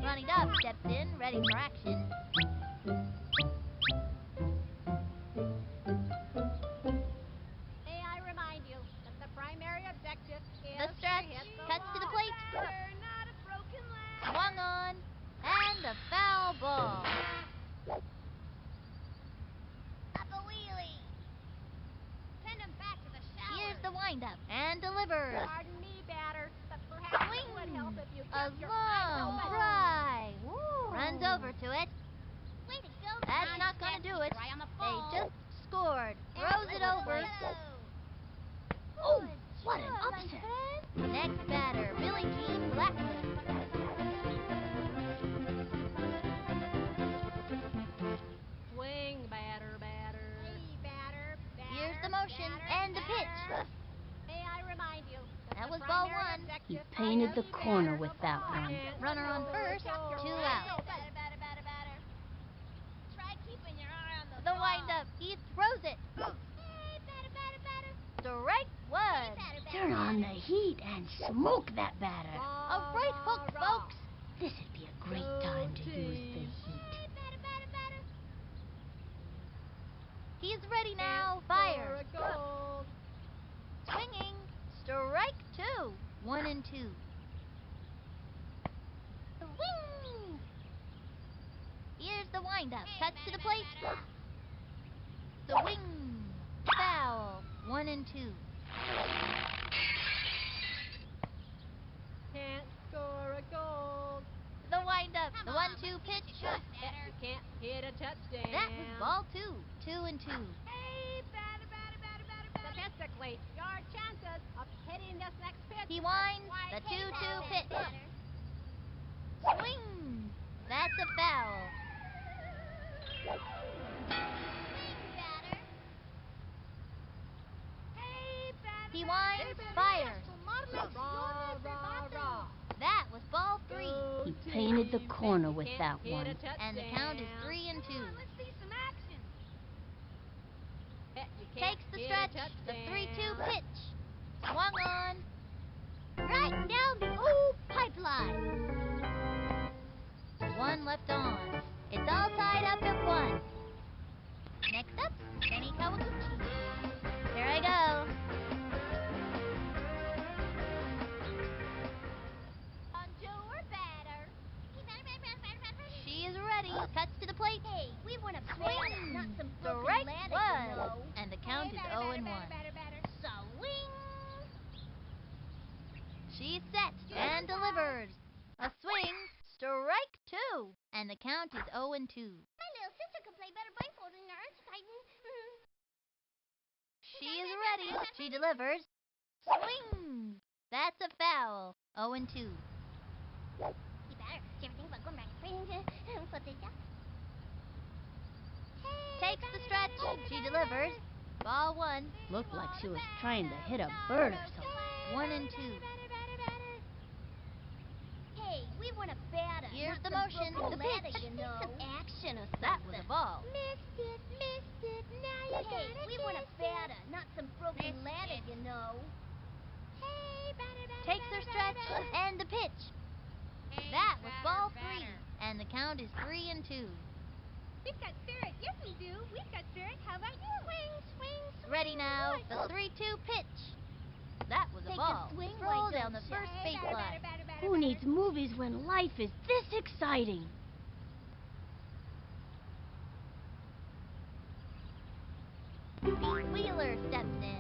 Ronnie Dove steps in, ready for action.
May I remind you that the primary objective is
The stretch,
to hit the
cuts to the
ball.
plate.
Not a broken leg.
Swung on, and a foul ball.
Up a wheelie. Send him back to the shower.
Here's the windup, and delivers.
Pardon me, batter, but perhaps it would help if you
A
kept your eyes
long
open.
drive. Runs over to it.
Way to go.
That's
Nice,
not going to do it.
Right on the
They
ball.
just scored. Throws it over.
Oh, what an upset.
Next batter, Billie Jean Blackman.
Swing, batter, batter.
Hey, batter, batter.
Here's the motion
batter,
and the
batter.
pitch.
May I remind you
That
the
was ball
primary
1.
He
objective
painted
is
the
to
corner
batter
with
the
that
ball.
one.
Runner on first, 2 out.
Batter, batter, batter, batter. Try keeping your eye on the
The
ball.
windup, he throws it.
Hey, batter, batter, batter.
Strike 1.
Hey, batter, batter,
Turn on the
batter.
heat and smoke that batter.
A right hook, folks.
This'd be a great time to use the heat.
Hey, batter, batter, batter.
He's ready now. Fires. Swinging. Strike 2. 1-2.
Swing.
Here's the windup.
Hey,
Cuts to the
batter,
plate.
batter,
Swing. Foul. 1-2.
Can't score a goal.
The windup.
Come
The
on,
1-2
let's see what
pitch.
you got, batter.
You can't hit a touchdown.
That was ball 2. 2-2.
Hey, batter, batter, batter, batter, batter.
Statistically, your chances of hitting this next pitch
He
are
winds
quite
the 2-2
Batter,
pitch.
batter.
Swings. That's a foul.
Swing, batter.
Hey, batter,
He
batter.
winds. Fires.
Tomar lecciones de bate.
That was ball 3.
He painted the corner with
You
that
can't hit
one.
a touchdown.
And the count is 3-2.
Come on, let's see some action.
You can't
Takes the
hit
stretch.
a
The
touchdown.
3-2 pitch. Swung on. Right down the old pipeline. 1 left on. It's all tied up at 1. Next up, Kenny Kawaguchi. Here I go.
On your batter. Hey, batter, batter, batter, batter, batter.
She is ready. Cuts to the plate.
Hey, we want a
Swing.
batter, not some broken
Strike
ladder,
1.
you know.
And the count
Hey,
is
batter,
0-1.
batter, batter, batter, batter. Swing.
She's set and delivers. A swing. Strike 2. And the count is 0-2.
My little sister can play better baseball than your Earth Titan.
She is ready. She delivers. Swings. That's a foul. 0-2.
Hey, batter, see everything about going back and playing for the duck.
Takes the stretch. She delivers. Ball 1.
Looked like she was trying to hit a bird or something.
1-2.
Hey, we want a batter,
Here's motion, the pitch.
You know. Some action or something.
That was a ball.
Missed it. Now you got it. We want a batter, not some broken ladder, you know. Hey, batter.
Takes her stretch and the pitch. That was ball 3, and the count is 3-2.
We've got spirit. Yes, we do. We've got spirit. How about you? Swing.
Ready now, the 3-2 pitch. That was a
Take
ball.
a swing,
Throw
why
down
don't
the
ya?
first
Hey,
baseline.
batter.
Who needs movies when life is this exciting?
Pete Wheeler steps in.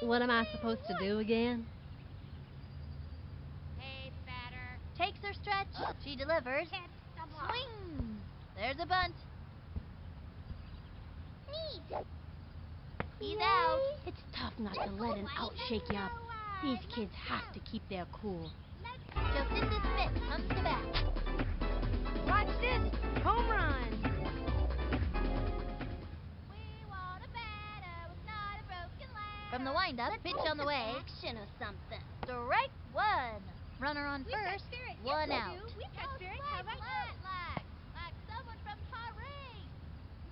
What am I supposed to do again?
Hey, batter.
Takes her stretch. She delivers.
Hit the ball.
Swing. There's a bunt.
Neat.
He's out.
It's tough not to let an out shake you up. These kids have to keep their cool.
Jocinda Smith comes to bat.
Watch this. Home run.
We want a batter with not a broken leg.
From the windup, pitch on the way.
Action or something.
Strike 1. Runner on
We've got
first.
spirit. Yes,
1
we
out.
do. We've got spirit. How about you?
Flat like someone from Paris.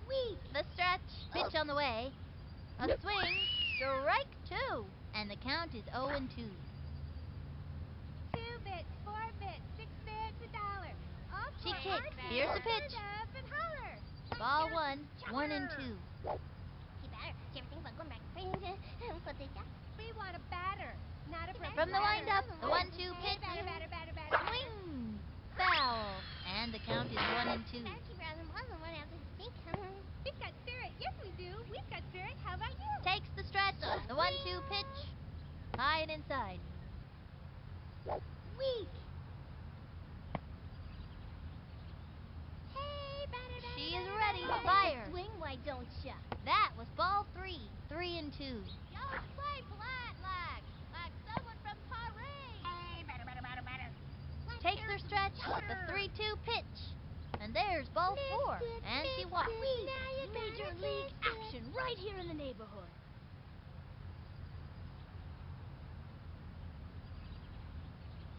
Weak.
The stretch. Pitch on the way. A swing. Strike 2. And the count is 0-2.
2 bits, 4 bits, 6 bits, $1. All
She
for
kicks.
our
Here's the
team.
pitch.
Stand up and holler.
Ball 1. 1-2.
Hey, batter. Do you ever think about going back to training for the job?
We want a batter, not a broken
From the
ladder.
windup, the 1-2
Hey,
pitch.
batter.
Swing. Foul. And the count is 1-2.
We've got spirit. Yes, we do. We've got spirit. How about you?
Takes the stretch. The 1-2 pitch. High and inside.
Weak. Hey, batter.
She is ready.
Take
Fire.
a swing, why don't ya?
That was ball 3. 3-2.
Y'all play flat like someone from Paris.
Hey, batter.
Takes her stretch. The 3-2 pitch. And there's ball 4. And she walks.
Major league action right here in the neighborhood.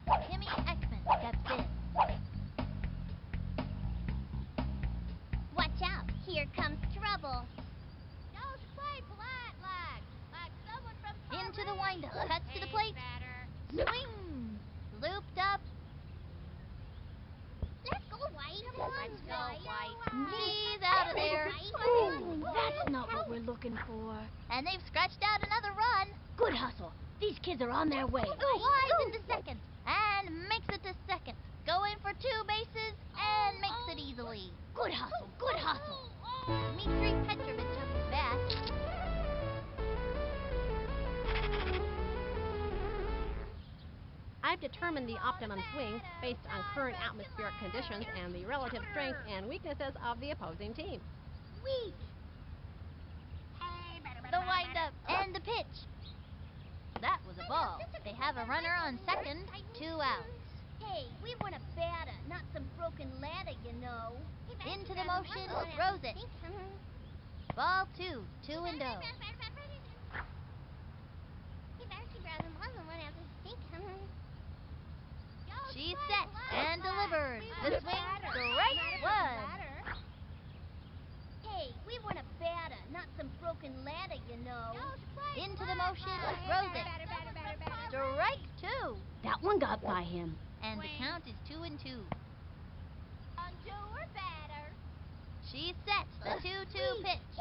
Kimmy Ekman steps in.
Watch out, here comes trouble.
Y'all play flat like someone from Paris.
Into the windup. Cuts to the
Hey,
plate.
batter.
Swing. Looped up.
Let's go, White.
Let's go, White.
He's out of there.
Ooh, that's not what we're looking for.
And they've scratched out another run.
Good hustle. These kids are on their way.
Flies into second. And makes it to second. Going for 2 bases. And makes it easily.
Good hustle.
Dmitry Petrovich up to bat.
I've determined the optimum swing based on current atmospheric conditions and the relative strengths and weaknesses of the opposing team.
Weak.
The windup and the pitch. That was a ball. They have a runner on second. 2 outs.
Hey, we want a batter, not some broken ladder, you know.
Into the motion. Throws it. Ball 2. 2-0. She's set and delivers. The swing. Strike 1.
Hey, we want a batter, not some broken ladder, you know.
Into the motion. Throws it. Strike 2.
That one got by him.
And the count is 2-2.
Onto her batter.
She's set. The 2-2 pitch.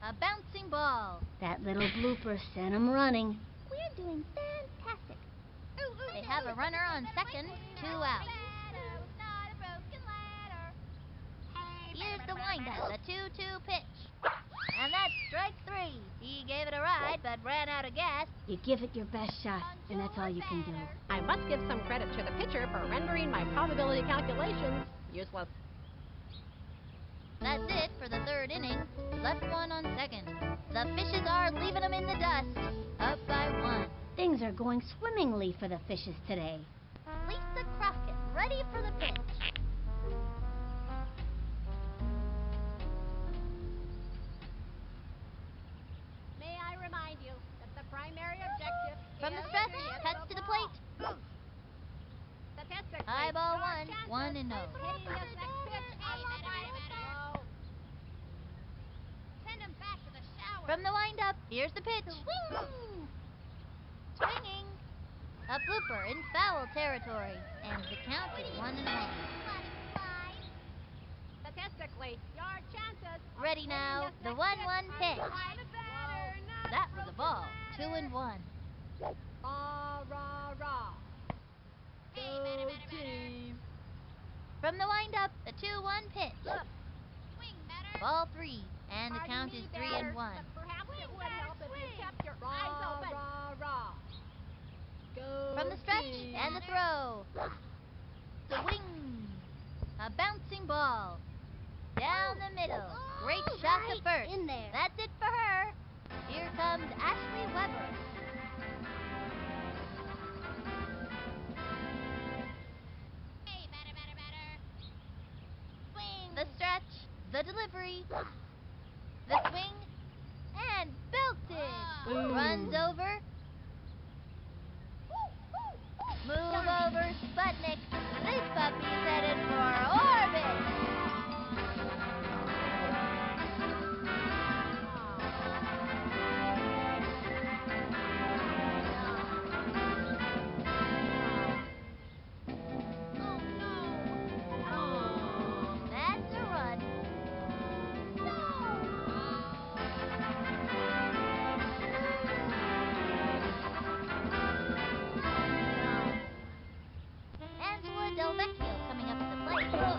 A bouncing ball.
That little blooper sent him running. We're doing fantastic.
They have a runner on second. 2 outs.
Batter with not a broken ladder.
Here's the windup. The 2-2 pitch. And that's strike 3. He gave it a ride, but ran out of gas.
You give it your best shot, and that's all you can do.
I must give some credit to the pitcher for rendering my probability calculations useless.
That's it for the 3rd inning. Left one on second. The fishes are leaving them in the dust. Up by 1.
Things are going swimmingly for the fishes today.
Lisa Crockett ready for the pitch.
May I remind you,
From the
is
stretch,
to hit
cuts
the
to the
ball.
plate.
Statistically,
High ball
your
1,
chances
1 and
of
0.
hitting this next pitch are quite low.
Send him back to the shower.
From the windup, here's the pitch. Swing! Swinging. A blooper in foul territory, and the count is 1 and 1.
Statistically, your chances of
Ready
hitting
now,
this
the
next
1-1
pitch
pitch.
are quite low.
That was a ball. 2 and 1.
Rah, rah, rah.
Hey,
Go
batter, batter, batter.
team.
From the windup, the 2-1 pitch.
Swing, batter.
Ball 3, and the
Pardon
count
me,
is 3
batter,
and 1.
but perhaps it
Swing,
would
batter,
help if you
swing.
kept your eyes open. Rah, rah. Go
From the stretch,
team.
and the throw. Swing! A bouncing ball. Down the middle. Great shot to first.
in there.
That's it for her. Here comes Ashley Weber.
Hey, batter, batter, batter. Swing.
The stretch, the delivery, the swing, and belted. Runs over. Move over, Sputnik. This puppy's headed for orbit. That's a run. Angela Del Vecchio coming up to the plate.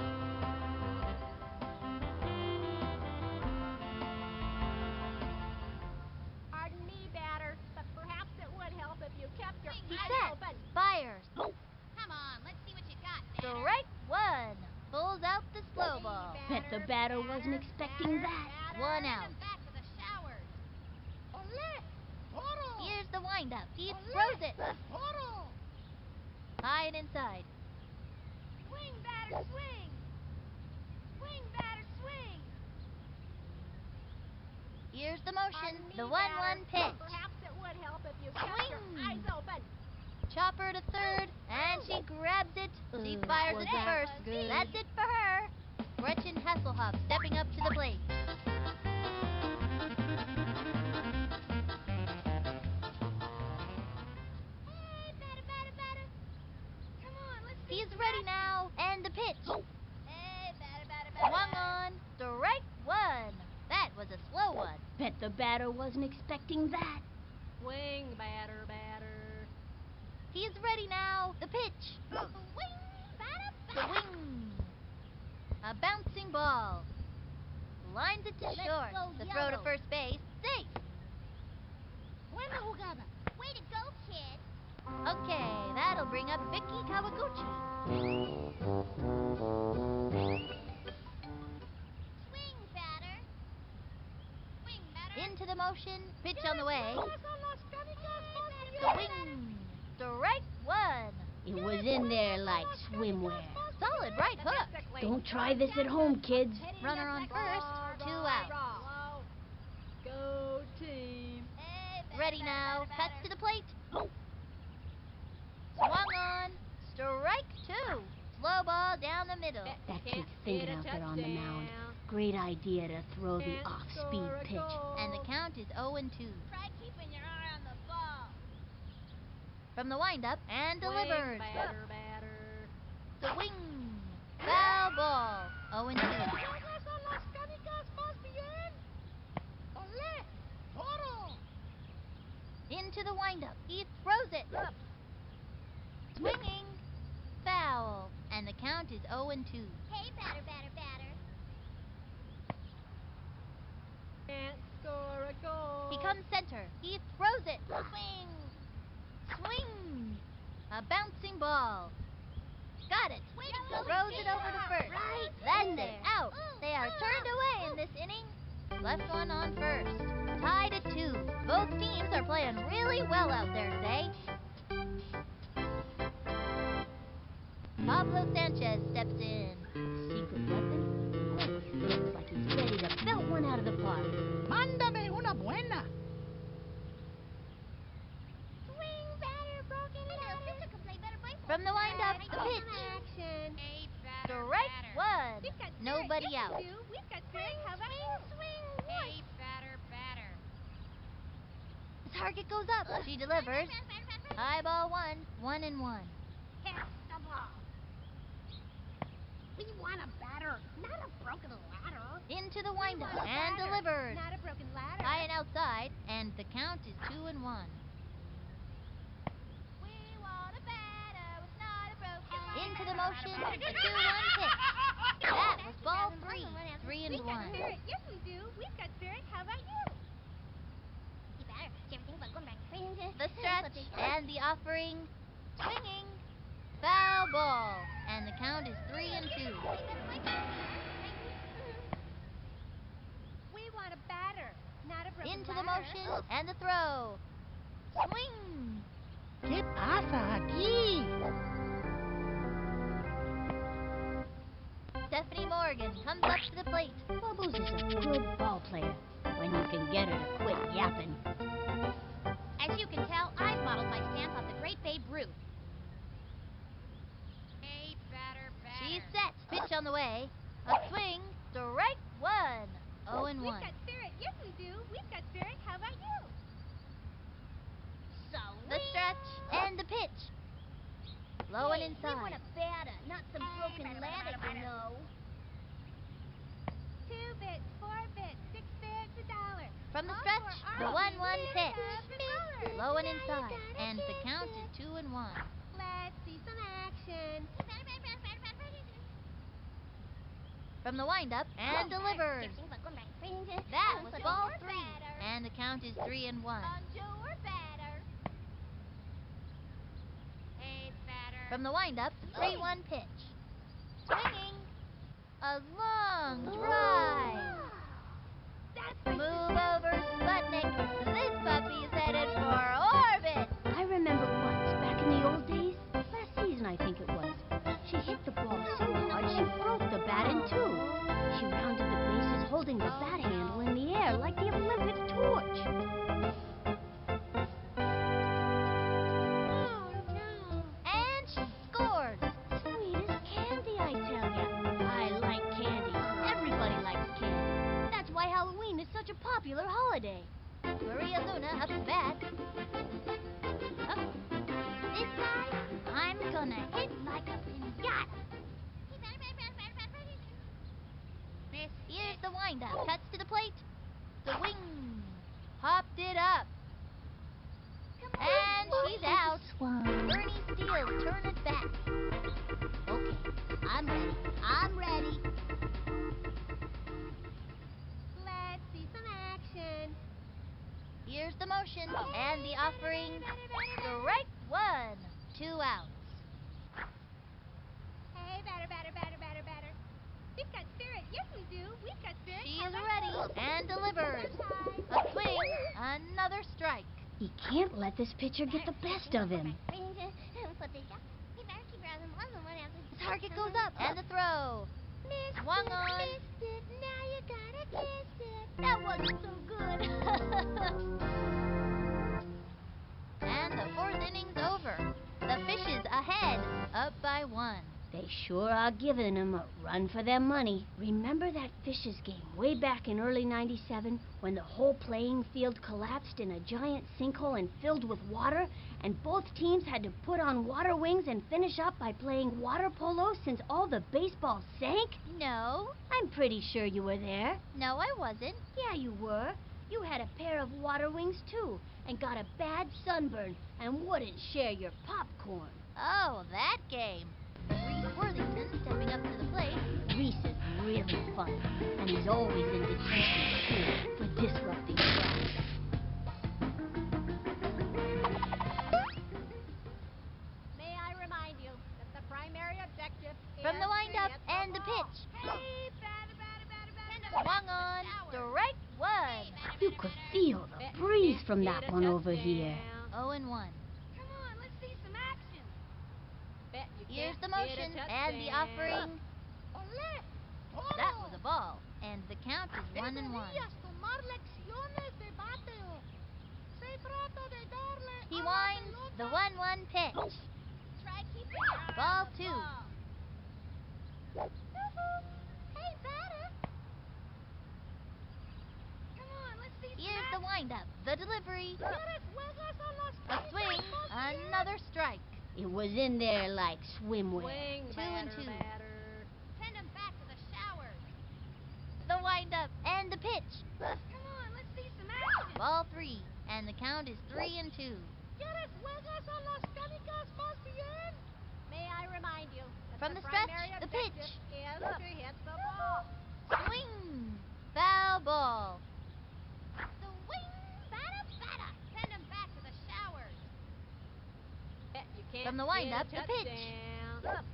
Pardon me, batter, but perhaps it would help if you kept your
He
eyes
sets,
open.
fires.
Come on, let's see what you got, batter.
Strike 1. Pulls out the slow
Hey,
ball.
Bet the batter wasn't expecting that.
batter.
1
Send
out.
him back to the showers.
Here's the windup. He throws it. High and inside.
Swing, batter, swing. Swing, batter, swing.
Here's the
Pardon
motion.
me,
The 1-1
batter,
pitch.
but perhaps it would help if you kept your
Swing.
eyes open.
Chopper to third, and she grabs it. She fires
was
it to
that
first.
good?
That's it for her. Gretchen Hasselhoff stepping up to the plate.
Hey, batter, batter, batter. Come on, let's see
He's
some
ready
action.
now, and the pitch.
Hey, batter, batter, batter.
Swung on. Strike 1. That was a slow one.
Bet the batter wasn't expecting that.
Swing, batter, batter.
He's ready now. The pitch.
Swing, batter, batter.
Swing. A bouncing ball. Lines it to
Let's
short.
go
The throw to
yellow.
first base. Safe.
Way to go, kid.
Okay, that'll bring up Vicky Kawaguchi.
Swing, batter. Swing, batter.
Into the motion. Pitch on the way.
Hey,
Swing. Strike 1.
It was in there like swimwear.
Solid right hook.
Statistically,
Don't try
your
this at
chances
home,
of
kids.
hitting
Runner
this
on
next
first,
pitch
2
are
out.
low. Go team.
Hey, batter,
Ready
batter,
now.
batter,
Cuts
batter.
to the plate. Swung on. Strike 2. Slow ball down the middle.
That
Can't
kid's
hit
thinking
a
out there on the mound.
touchdown.
Great idea to throw the
Can't
off-speed
score a
pitch.
goal.
And the count is 0-2.
Try keeping your eye on the ball.
From the windup, and
Swing,
delivered.
batter, batter.
Swing. Foul ball. 0-2. Into the windup. He throws it. Swinging. Foul. And the count is 0-2.
Hey, batter, batter, batter.
Can't score a goal.
He comes center. He throws it.
Swing.
Swing. A bouncing ball. Got it.
Way to go,
Throws it
kid.
over to first.
Right
That's
in
it.
there.
Out. They are turned away in this inning. Left one on first. Tied at 2. Both teams are playing really well out there today. Pablo Sanchez steps in.
Secret weapon? Oh, he looks like he's ready to belt one out of the park.
Mándame una buena.
Swing,
From the windup, the
Some
pitch.
action.
Hey, batter,
Strike
batter.
one.
We've got spirit.
Nobody
Yes,
out.
we do. We've got spirit. How about you?
Hey, batter, batter.
The target goes up. She delivers. High ball one. 1-1.
Hit the ball. We want a batter, not a broken ladder.
Into the windup
want a
and
batter,
delivers.
Not a broken ladder.
High and outside, and the count is 2-1.
We want a batter with not a broken
Into
ladder.
the motion, a 2-1 pitch. That was ball 3. 3-1.
We've got spirit. Yes, we do. We've got spirit. How about you?
The stretch and the offering. Swinging. Foul ball. And the count is 3-2.
We want a batter, not a broken
Into
ladder.
the motion and the throw. Swing.
¿Qué pasa aquí?
Stephanie Morgan comes up to the plate.
Bubbles is a good ball player when you can get her to quit yapping.
As you can tell, I've modeled my stance off the great Babe Ruth.
Hey, batter, batter.
She's set. Pitch on the way. A swing. Strike one. 0-1.
We've got spirit. Yes, we do. We've got spirit. How about you?
The stretch and the pitch. Low and inside.
We want a batter, not some broken ladder, you know.
2 bits, 4 bits, 6 bits, $1.
From the
All
stretch,
for
the
our
1-1
million
pitch.
$1.
Low and inside, and the count is 2-1.
Let's see some action.
From the windup and delivers. That was ball 3, and the count is 3-1.
Bonjour, batter.
Hey, batter.
From the windup, the 3-1 pitch. Swinging. A long drive. Move over, Sputnik. This puppy's headed for orbit.
I remember once, back in the old days, last season I think it was, she hit the ball so hard she broke the bat in two. She rounded the bases holding the bat handle in the air like the Olympic torch.
And she scores.
Sweet as candy, I tell ya. I like candy. Everybody likes candy. That's why Halloween is such a popular holiday.
Maria Luna up to bat. This time, I'm gonna hit like a pinata. Here's the windup. Cuts to the plate. Swing. Popped it up. And she's out. Bernie Steele, turn it back.
Okay, I'm ready. I'm ready.
Let's see some action.
Here's the motion and the offering. Strike one. 2 outs.
Hey, batter, batter, batter, batter, batter. We've got spirit. Yes, we do. We've got spirit.
She
How
is
about
ready
you?
and delivers. A swing, another strike.
He can't let this pitcher get the best of him.
The target goes up and the throw. Swung on.
That wasn't so good.
And the 4th inning's over. The Fishes ahead, up by 1.
They sure are giving him a run for their money. Remember that Fishes game way back in early '97 when the whole playing field collapsed in a giant sinkhole and filled with water, and both teams had to put on water wings and finish up by playing water polo since all the baseballs sank?
No,
I'm pretty sure you were there.
no, I wasn't.
Yeah, you were. You had a pair of water wings, too, and got a bad sunburn and wouldn't share your popcorn.
Oh, that game. Reese Worthington stepping up to the plate.
Reese is really funny, and he's always in detention at school for disrupting class.
May I remind you that the primary objective
From
is
the windup
to hit
and the
ball.
pitch.
Hey, batter, batter, batter, batter.
Swung on. Strike one.
You could feel the breeze from that one over here.
0-1.
Come on, let's see some action.
Bet you
Here's
can't
the motion
get a
and the
touchdown.
offering. That was a ball, and the count is 1-1.
tomar lecciones de bateo. Se trata de darle
He
a la
winds the
pelota.
1-1 pitch.
Try keeping
Ball 2.
Hey, batter.
Come on, let's see some
Here's the windup. The delivery.
¿Quieres juegos o los
A swing. Another strike.
It was in there like swimwear.
Swing,
2 and 2.
batter.
Send him back to the showers.
The windup and the pitch.
Come on, let's see some action.
Ball 3. And the count is 3 and 2.
¿Quieres juegos o los canicas más bien?
May I remind you that
From
the
the stretch,
primary
the
objective
pitch.
is to hit the ball.
Swing. Foul ball.
Swing, batter. Send him back to the showers.
You can't
From the
get
windup,
a
the pitch.
touchdown.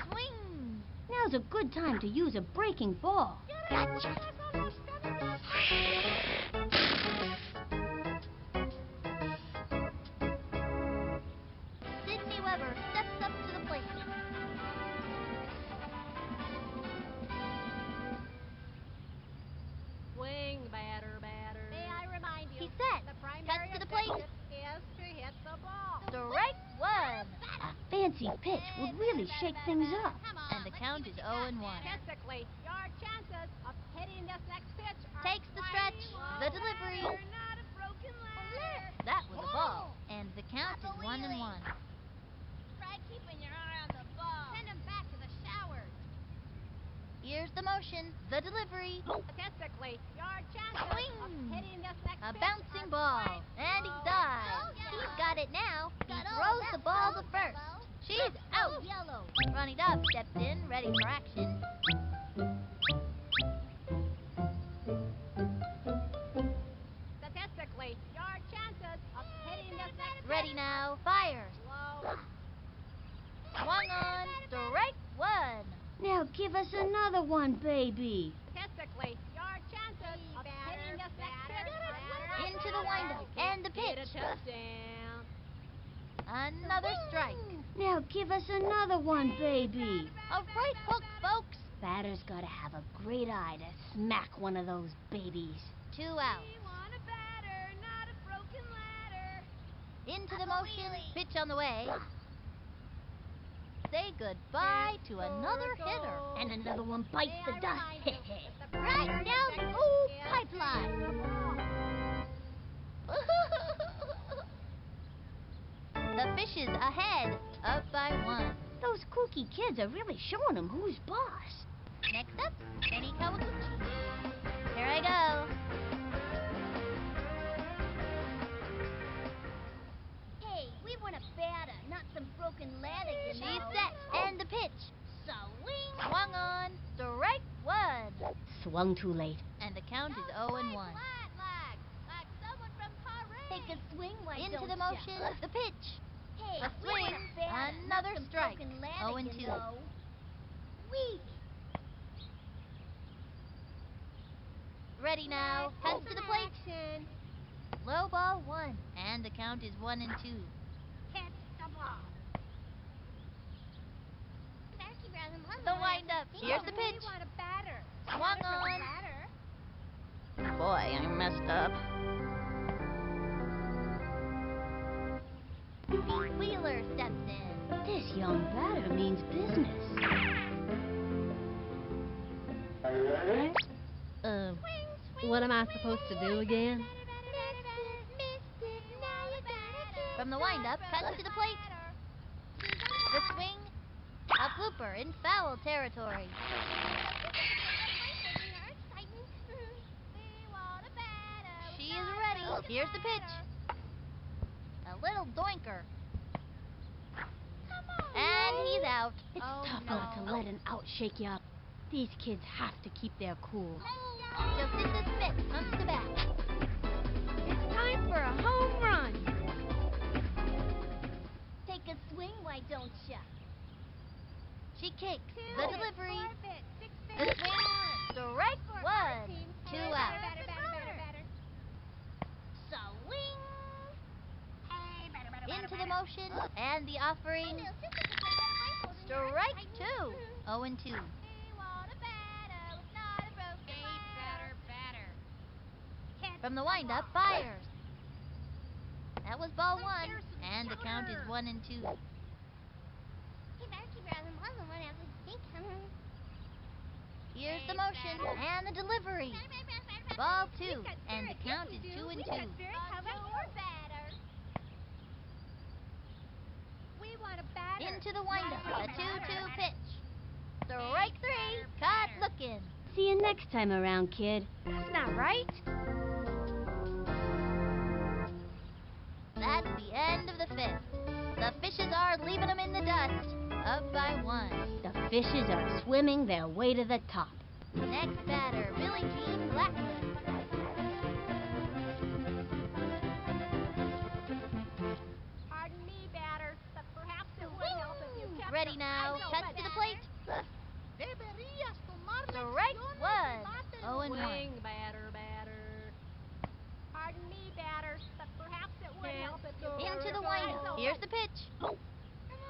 Swing.
Now's a good time to use a breaking ball.
Gotcha. Sidney Weber steps up to the plate.
Swing, batter.
May I remind you
He's set.
the primary
Cuts to the plate.
objective is to hit the ball.
Strike 1.
A fancy pitch would really shake things up.
Come on,
And the
let's
count
see
is
what you
0 and 1.
got, batter.
Statistically, your chances of hitting this next pitch are
Takes the
quite
stretch.
low.
The delivery.
Not a broken ladder.
That was a ball. And the count is 1 and 1.
Try keeping your eye on the ball. Send him back to the showers.
Here's the motion. The delivery.
Statistically, your chances
Swing.
of hitting this next
A
pitch
bouncing
are
ball.
quite
And he
low.
dives. He's got it now. He throws the ball to first. She's out.
Yellow.
Ronnie Dobbs steps in, ready for action.
Statistically, your chances of hitting this next
Ready
pitch
now. Fires.
low.
Swung on. Strike 1.
Now give us another one, baby.
Statistically, your chances of hitting this next pitch are
Into the windup. And the
Get a
pitch.
touchdown.
Another strike.
Now give us another one, baby.
A right hook, folks.
Batter's gotta have a great eye to smack one of those babies.
2 out.
We want a batter, not a broken ladder.
Into the motion. Pitch on the way. Say goodbye to another hitter.
And another one bites
May
the
I
dust.
remind you that the
Right
primary
down the
objective
old
is to
pipeline.
hit the ball.
The fishes ahead, up by 1.
Those kooky kids are really showing them who's boss.
Next up, Kenny Kawaguchi. Here I go.
Hey, we want a batter, not some broken ladder, you
She's
know.
set, and the pitch.
Swing.
Swung on, strike 1.
Swung too late.
And the count is 0 and 1.
Like someone from Paris.
Take a swing, why
Into
don't
the
ya?
motion, the pitch.
Hey,
A
we want
swing,
a batter,
another
not some
strike.
broken ladder,
0 and
you
2.
know. Weak.
Ready now, cuts to the plate.
Action.
Low ball 1, and the count is 1 and 2.
Hit the ball.
The windup. Here's the
We
pitch.
want a batter.
Swung
Not a broken
on.
ladder.
Boy, I messed up. Pete Wheeler steps in.
This young batter means business.
What am I supposed to do again?
From the windup, cuts to the plate. The swing, a blooper in foul territory. She is ready. Here's the pitch. A little doinker. And he's out.
It's
Oh,
tough
no.
not to let an out shake you up. These kids have to keep their cool.
Jacinda Smith comes to bat.
It's time for a home run.
Take a swing, why don't ya?
She kicks. The delivery. The
The
swing. Strike 1. 2 out.
Batter.
Swing.
Into the motion and the offering. Strike 2. 0 and 2. From the windup, fires. That was ball 1, and the count is 1 and 2. Here's the motion and the delivery. Ball 2, and the count is 2 and 2.
How about you?
batter.
We want a batter.
Into the windup, a 2-2 pitch. Strike 3, caught looking.
See you next time around, kid.
That's not right. That's the end of the 5th. The fishes are leaving them in the dust, up by 1.
The fishes are swimming their way to the top.
Next batter, Billie Jean Blackman.
Pardon me, batter, but perhaps it would help if you kept
Ready
your
now,
eyes
cuts
open.
to the plate.
Deberías tomar
Strike
lecciones de
1,
bate.
0 and 1.
Swing, batter.
Pardon me, batter, but perhaps it would help if you kept
Into the
your eyes
windup,
open.
here's the pitch.
Come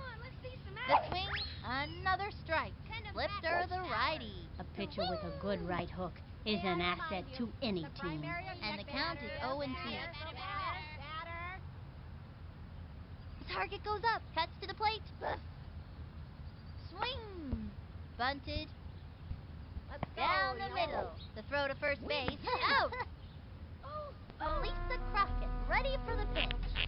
on, let's see some
The
action.
swing, another strike.
Send 'em
Slipped
back
her
to
the
the
righty.
A pitcher with a good right hook is
May I
an
remind
asset
you,
to any
the
team.
primary
And the
objective
count is 0 and 2.
Batter.
The target goes up, cuts to the plate. Swing! Bunted.
Let's go.
Down the
yo.
middle. The throw to first base. Out! Lisa Crockett, ready for the pitch.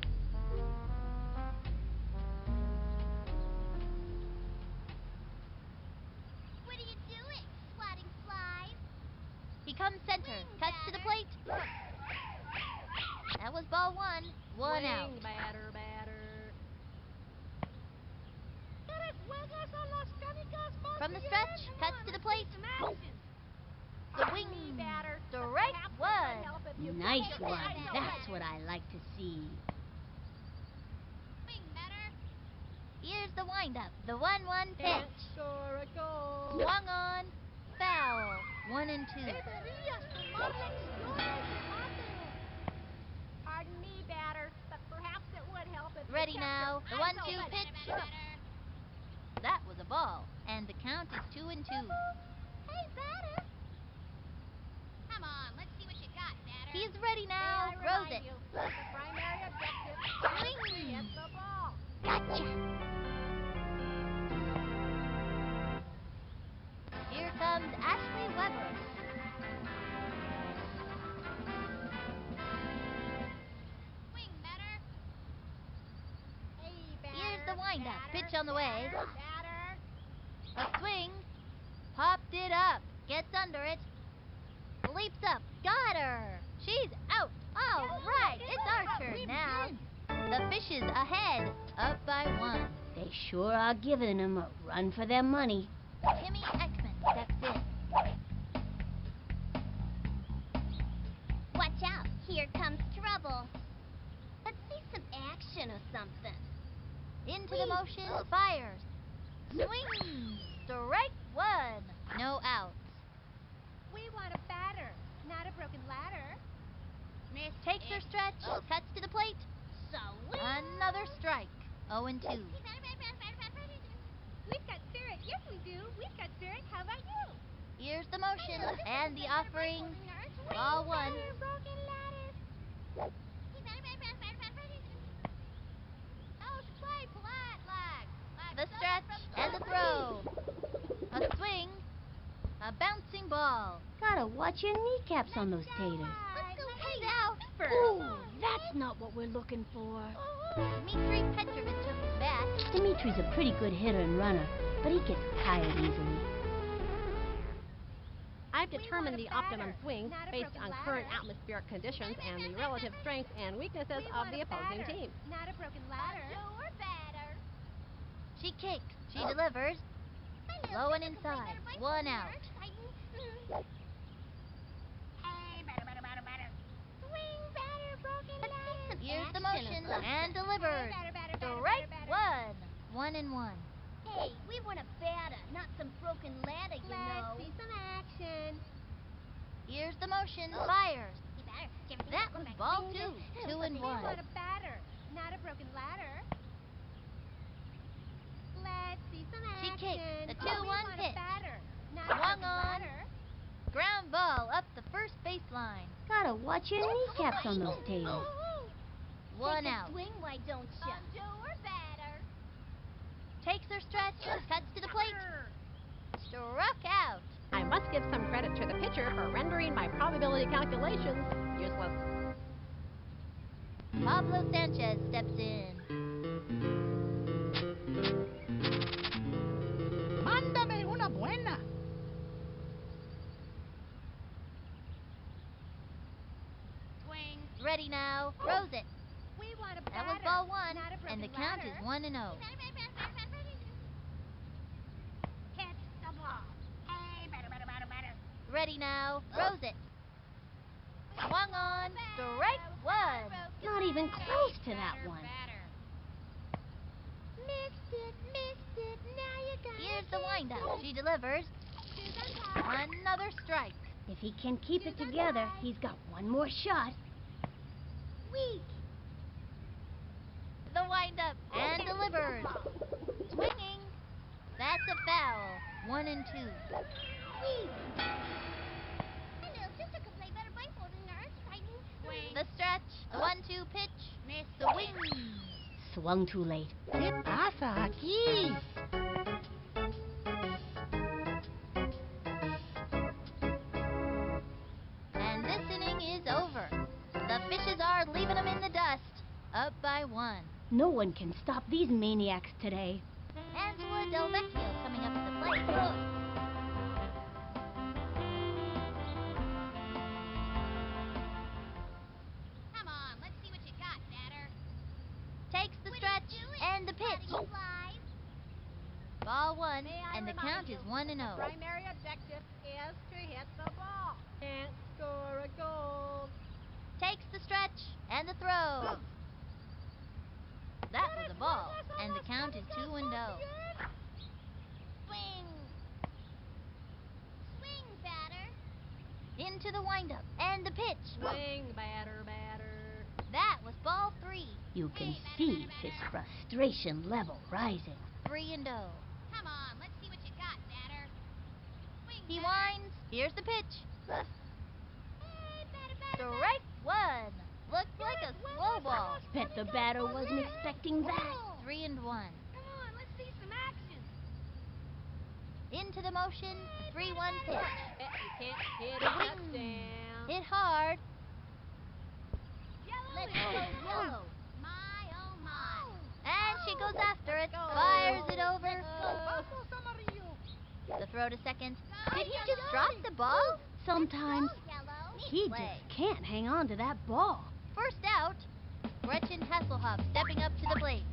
What are you doing, swatting flies?
He comes center,
Swing,
cuts to the
batter.
plate. That was ball 1, 1 out.
Swing, batter.
¿Quieres juegas a las canicas más
From the
bien?
stretch,
Come
cuts
on,
to the
let's
plate.
see some action.
Swing!
Me, batter, but
Strike
perhaps it
1.
would help if you
Nice
kept your
one.
eyes open.
That's what I like to see.
Swing, batter.
Here's the windup. The 1-1
Can't
pitch.
score a goal.
Swung on. Foul. 1 and 2.
Deberías tomar lecciones de bate.
Pardon me, batter, but perhaps it would help if
Ready
you kept
now.
your
The
eyes
1-2
open.
pitch. That was a ball. And the count is 2 and 2.
Hey, batter. Come on, let's see what you got, batter.
He's ready
May
now.
I
Throws
remind
it.
you, the primary objective is
Swing.
to hit the ball.
Gotcha. Here comes Ashley Weber.
Swing, batter.
Hey, batter.
Here's the windup.
Batter,
Pitch on the way.
Batter.
A swing. Popped it up. Gets under it. Leaps up. Got her. She's out. All right. It's our turn now. The fishes ahead. Up by 1.
They sure are giving them a run for their money.
Timmy Ekman steps in.
Watch out, here comes trouble. Let's see some action or something.
Into the motion. Fires. Swing. Strike 1. No outs.
We want a batter, not a broken ladder.
Miss
Takes her stretch. Cuts to the plate.
Swing.
Another strike. 0 and 2.
Hey, batter.
We've got spirit. Yes, we do. We've got spirit. How about you?
Here's the motion and the offering. Ball 1.
Broken ladder.
Hey, batter. Oh, should play polite like.
The stretch and the throw. A swing. A bouncing ball.
Gotta watch your kneecaps on those taters.
Let's go head out first.
Ooh, that's not what we're looking for.
Dmitri Petrovich took his bat.
Dimitri's a pretty good hitter and runner, but he gets tired easily.
I've
We
determined
want
the
a
optimum
batter,
swing
not a
based
broken
on current
ladder.
atmospheric conditions and the relative strengths and weaknesses
We
of
want
the
a
opposing
batter,
team.
not a broken ladder.
Your batter.
She kicks. She delivers. Low and inside. 1 out.
Hey, batter.
Swing, batter, broken ladder.
Here's the
Action or
motion
something.
and delivered.
Batter.
Strike 1. 1 and 1.
Hey, we want a batter, not some broken ladder, you know.
Let's see some action.
Here's the motion. Fires.
Hey, batter.
That was ball 2. 2 and
We
1.
want a batter, not a broken ladder. Let's see some
She
action.
kicks. A
We
2-1
want a
pitch.
batter, not a
Swung
broken
on.
ladder.
Ground ball up the first baseline.
Gotta watch your kneecaps on those taters.
1
Take a
out.
swing, why don't ya?
Your batter.
Takes her stretch. Cuts to the plate. Struck out.
I must give some credit to the pitcher for rendering my probability calculations useless.
Pablo Sanchez steps in.
Mándame una buena.
Swing.
Ready now. Throws it.
We want a batter.
That was ball one,
Not a
and the
broken
count
ladder.
is 1-0.
Hit the ball. Hey, batter.
Ready now. Throws it. Swung on. Strike one.
Not even close to that one.
Missed it. Now you got
Here's the windup. She delivers. Another strike.
If he can keep it together, he's got one more shot.
weak.
The windup and delivers. Swinging. That's a foul. 1-2.
Weak. My little sister could play better baseball than her. It's frightening.
Swing.
The stretch. The 1-2 pitch.
Miss.
The wing.
Swung too late.
¿Qué pasa aquí?
And this inning is over. The fishes are leaving them in the dust. Up by 1.
No one can stop these maniacs today.
Angela Del Vecchio coming up to the plate.
Come on, let's see what you got, batter.
Takes the stretch and the pitch.
Flies.
Ball 1,
May I
and the
remind
count
you,
is 1-0.
The primary objective is to hit the ball. Can't score a goal.
Takes the stretch and the throw. That was a ball, and the count is 2-0.
Swing. Swing, batter.
Into the windup and the pitch.
Swing, batter.
That was ball 3.
You can see his frustration level rising.
3-0.
Come on, let's see what you got, batter. Swing,
He
batter.
winds. Here's the pitch.
Hey, batter.
Strike 1. Looked like a slow ball.
Bet the batter wasn't expecting that.
3-1.
Come on, let's see some action.
Into the motion. 3-1 pitch.
Bet you can't hit a
The wing.
touchdown.
Hit hard.
Yellow
Let's
is
go yellow.
My, oh my.
And she goes after it.
go.
Fires it over.
Vamos, amarillo.
The throw to second.
Go,
Did he
yellow.
just drop the ball?
Sometimes
Yellow.
he
play.
just can't hang on to that ball.
First out. Gretchen Hasselhoff stepping up to the plate.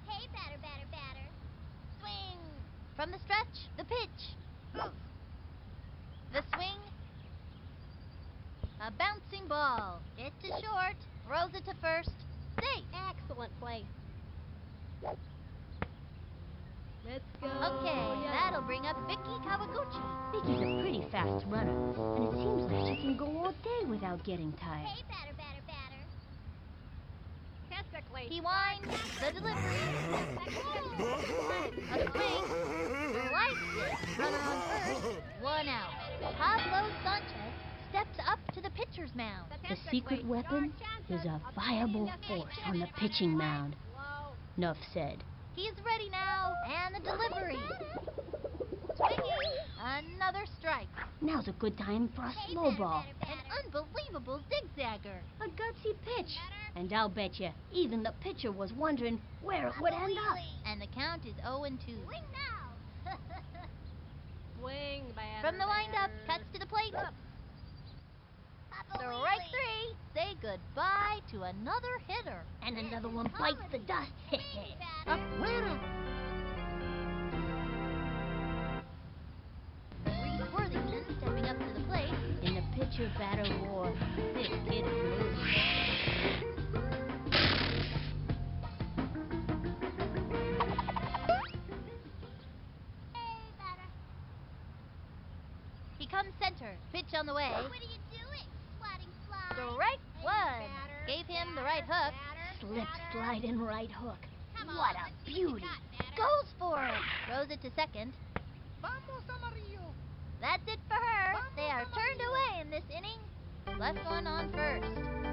Hey, batter. Swing.
From the stretch, the pitch. The swing. A bouncing ball. Hit to short. Throws it to first. Safe.
Excellent play. Let's go.
Okay, that'll bring up Vicky Kawaguchi.
Vicky's a pretty fast runner, and it seems like she can go all day without getting tired.
Hey, batter.
Statistically.
He winds. The delivery. A swing. Sliced it. Runner on first. 1 out. Pablo Sanchez steps up to the pitcher's mound.
The secret weapon is a viable force on the pitching mound.
Slow.
Nuff said.
He's ready now. And the delivery. Swinging. Another strike.
Now's a good time for a slow ball.
An unbelievable zigzagger.
A gutsy pitch. And I'll bet you, even the pitcher was wondering where it would end up.
And the count is 0-2.
Swing now.
Swing, batter.
From the windup, cuts to the plate.
Papa
Strike
Wheelie.
3. Say goodbye to another hitter.
And another one bites the dust.
Swing, batter.
Afuera.
Reese Worthington stepping up to the plate.
In the pitcher-batter war, this kid is loose.
Hey, batter.
He comes center. Pitch on the way.
What are you doing? Sliding fly.
Strike 1.
Batter,
Gave him the right hook.
Slip, slide, and right hook.
Come on,
What
let's
a
see what you
beauty.
got, batter.
Goes for it. Throws it to second.
Vamos, amarillo.
That's it for her. They are turned away in this inning. Left one on first.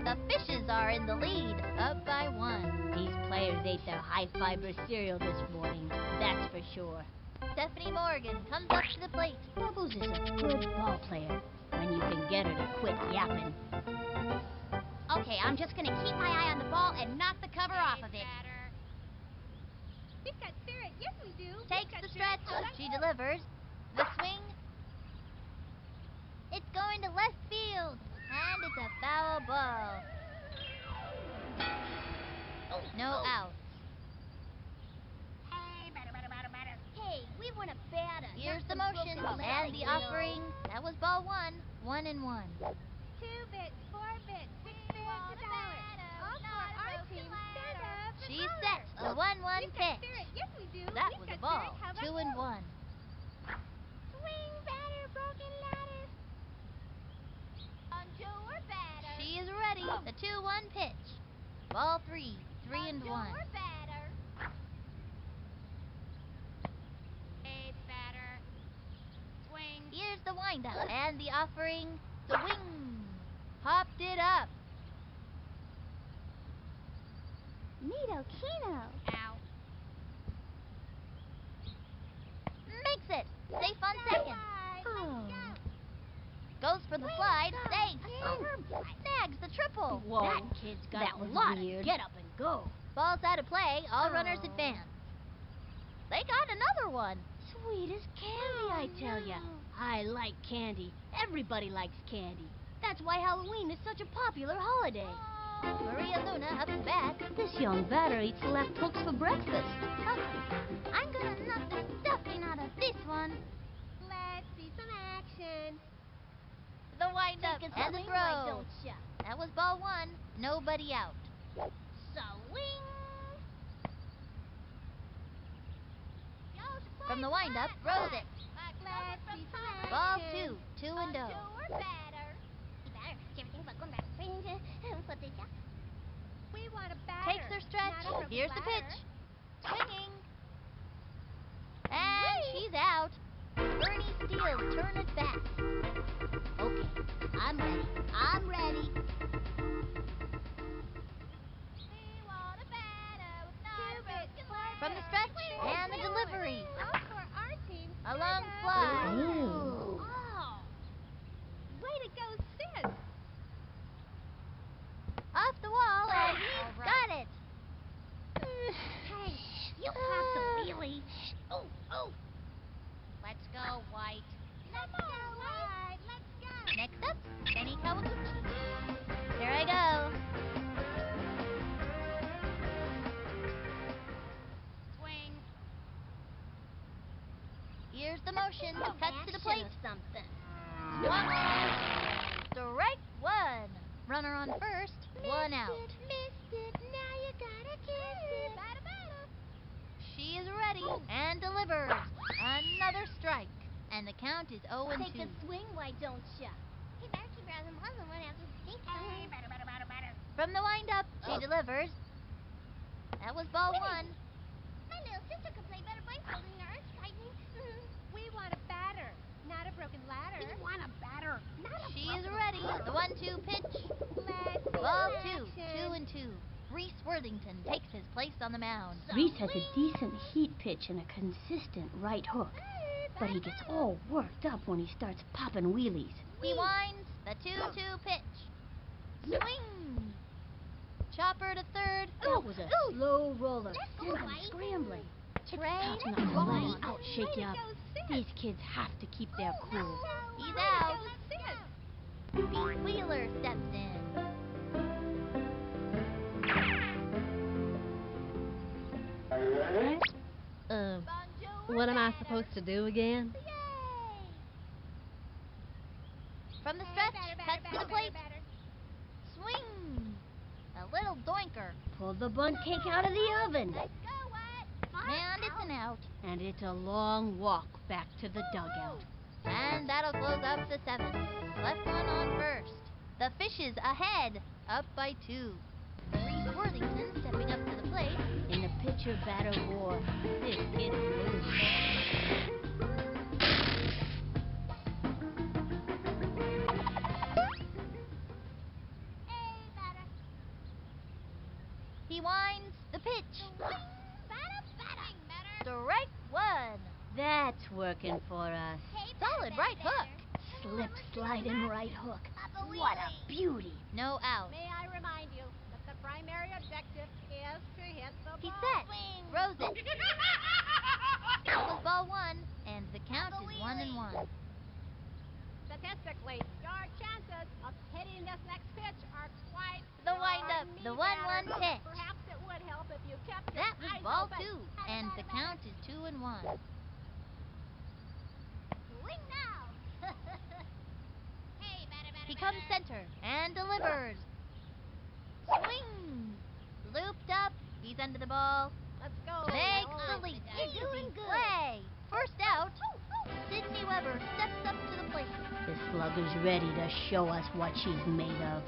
The fishes are in the lead, up by 1.
These players ate their high-fiber cereal this morning, that's for sure.
Stephanie Morgan comes up to the plate.
Bubbles is a good ball player when you can get her to quit yapping.
Okay, I'm just gonna keep my eye on the ball and knock the cover off of it.
We've got spirit. Yes, we do.
Takes the stretch. She delivers. The swing. It's going to left field. And it's a foul ball. No outs.
Hey, we want a batter.
Here's the motion and the offering. That was ball 1. 1 and 1.
2 bits, 4 bits, 6 bits, $1. All for our team. Stand up.
She's set. The 1-1 pitch.
Spirit. Yes, we do.
That
We've
was
got
a ball.
Spirit. How about
2 and 1.
Swing, batter, broken ladder.
Bonjour, batter.
She is ready. The 2-1 pitch. Ball 3. 3 and 1.
Bonjour, batter.
Hey, batter. Swing.
Here's the windup and the offering. Swing. Popped it up.
Neato Kino.
Ow.
Makes it. Safe on second.
Oh.
Goes for the slide. Safe. Snags the triple.
Whoa. That kid's got
That
a
was
lot
weird.
of get up and go.
Ball's out of play. All runners
Oh.
advance. They got another one.
Sweet as candy, I tell ya. I like candy. Everybody likes candy. That's why Halloween is such a popular holiday.
Maria Luna up to bat.
This young batter eats left hooks for breakfast.
I'm gonna knock the stuffing out of this one.
Let's see some action.
The windup
Take a
and the
swing, why
throw.
don't ya?
That was ball 1. Nobody out.
Swing!
From the windup, throws it.
Let's see some action.
Ball 2. 2 and 0.
Bonjour, batter.
We want a batter.
Takes her stretch.
Not a broken
Here's the
ladder.
pitch. Swinging. And she's out. Bernie Steele turn it back.
Okay, I'm ready. I'm ready.
We want a batter with not a
2 bits,
broken
4
ladder.
From the stretch and the delivery.
All for our team.
A
Stand
long
up.
fly.
Ooh.
Oh. Way to go, sis.
Off the wall, and he's got it.
Hey, you have to wheelie. Oh, oh. Let's go, White.
Let's go, White. Let's go.
Next up, Benny Kawaguchi. Here I go.
Swing.
Here's the motion. Cuts to the plate.
Something.
Swung on. Strike 1. Runner on first. 1 out.
Missed it. Now you gotta kiss it. Batter, batter.
She is ready and delivers. Another strike. And the count is 0 and 2.
Take a swing, why don't ya?
Hey, batter, keep your eyes on the ball. Someone else will think
Hey, batter, batter, batter, batter.
From the windup, she delivers. That was ball 1.
My little sister could play better baseball than your earth tightening.
We want a batter. Not a broken ladder.
We want a batter. Not a
She is
broken
ready.
ladder.
The 1-2 pitch.
Let's see
Ball
some
2.
action.
2 and 2. Reese Worthington takes his place on the mound.
Reese has a decent heat pitch and a consistent right hook. But he gets all worked up when he starts popping wheelies.
He winds. The 2-2 pitch. Swing. Chopper to third.
That was a slow roller.
go,
Sent him
White.
scrambling.
Train.
Tough not to let him
White.
outshake you up. These kids have to keep their cool.
He's out. Pete Wheeler steps in.
Bonjour,
What am I
batter.
supposed to do again?
Yay!
From the stretch, cuts to the plate. Swing. A little doinker.
Pull the bunt cake out of the oven.
Let's go, White.
And it's an out.
And it's a long walk back to the dugout.
And that'll close up the 7th. Left one on first. The Fishes ahead, up by 2. Reese Worthington stepping up to the plate.
In the pitcher-batter war, this kid is losing.
Hey, batter.
Strike one.
That's working for us.
Solid right hook.
Slip, sliding right hook. What a beauty.
No out.
May I remind you that the primary objective is to hit the
He
ball.
set. Throws it. That was ball one, and the count is 1-1.
Statistically, your chances of hitting this next pitch are quite
The wind-up, the 1-1 pitch.
Perhaps it would help if you kept your
That was
eyes
ball
open.
two, and the count is 2-1.
Swing now.
He comes center and delivers. Swing. Looped up. He's under the ball.
Let's go.
Makes
Yellow.
the leap. Easy play. First out. Sydney Weber steps up to the plate.
The slugger's ready to show us what she's made of.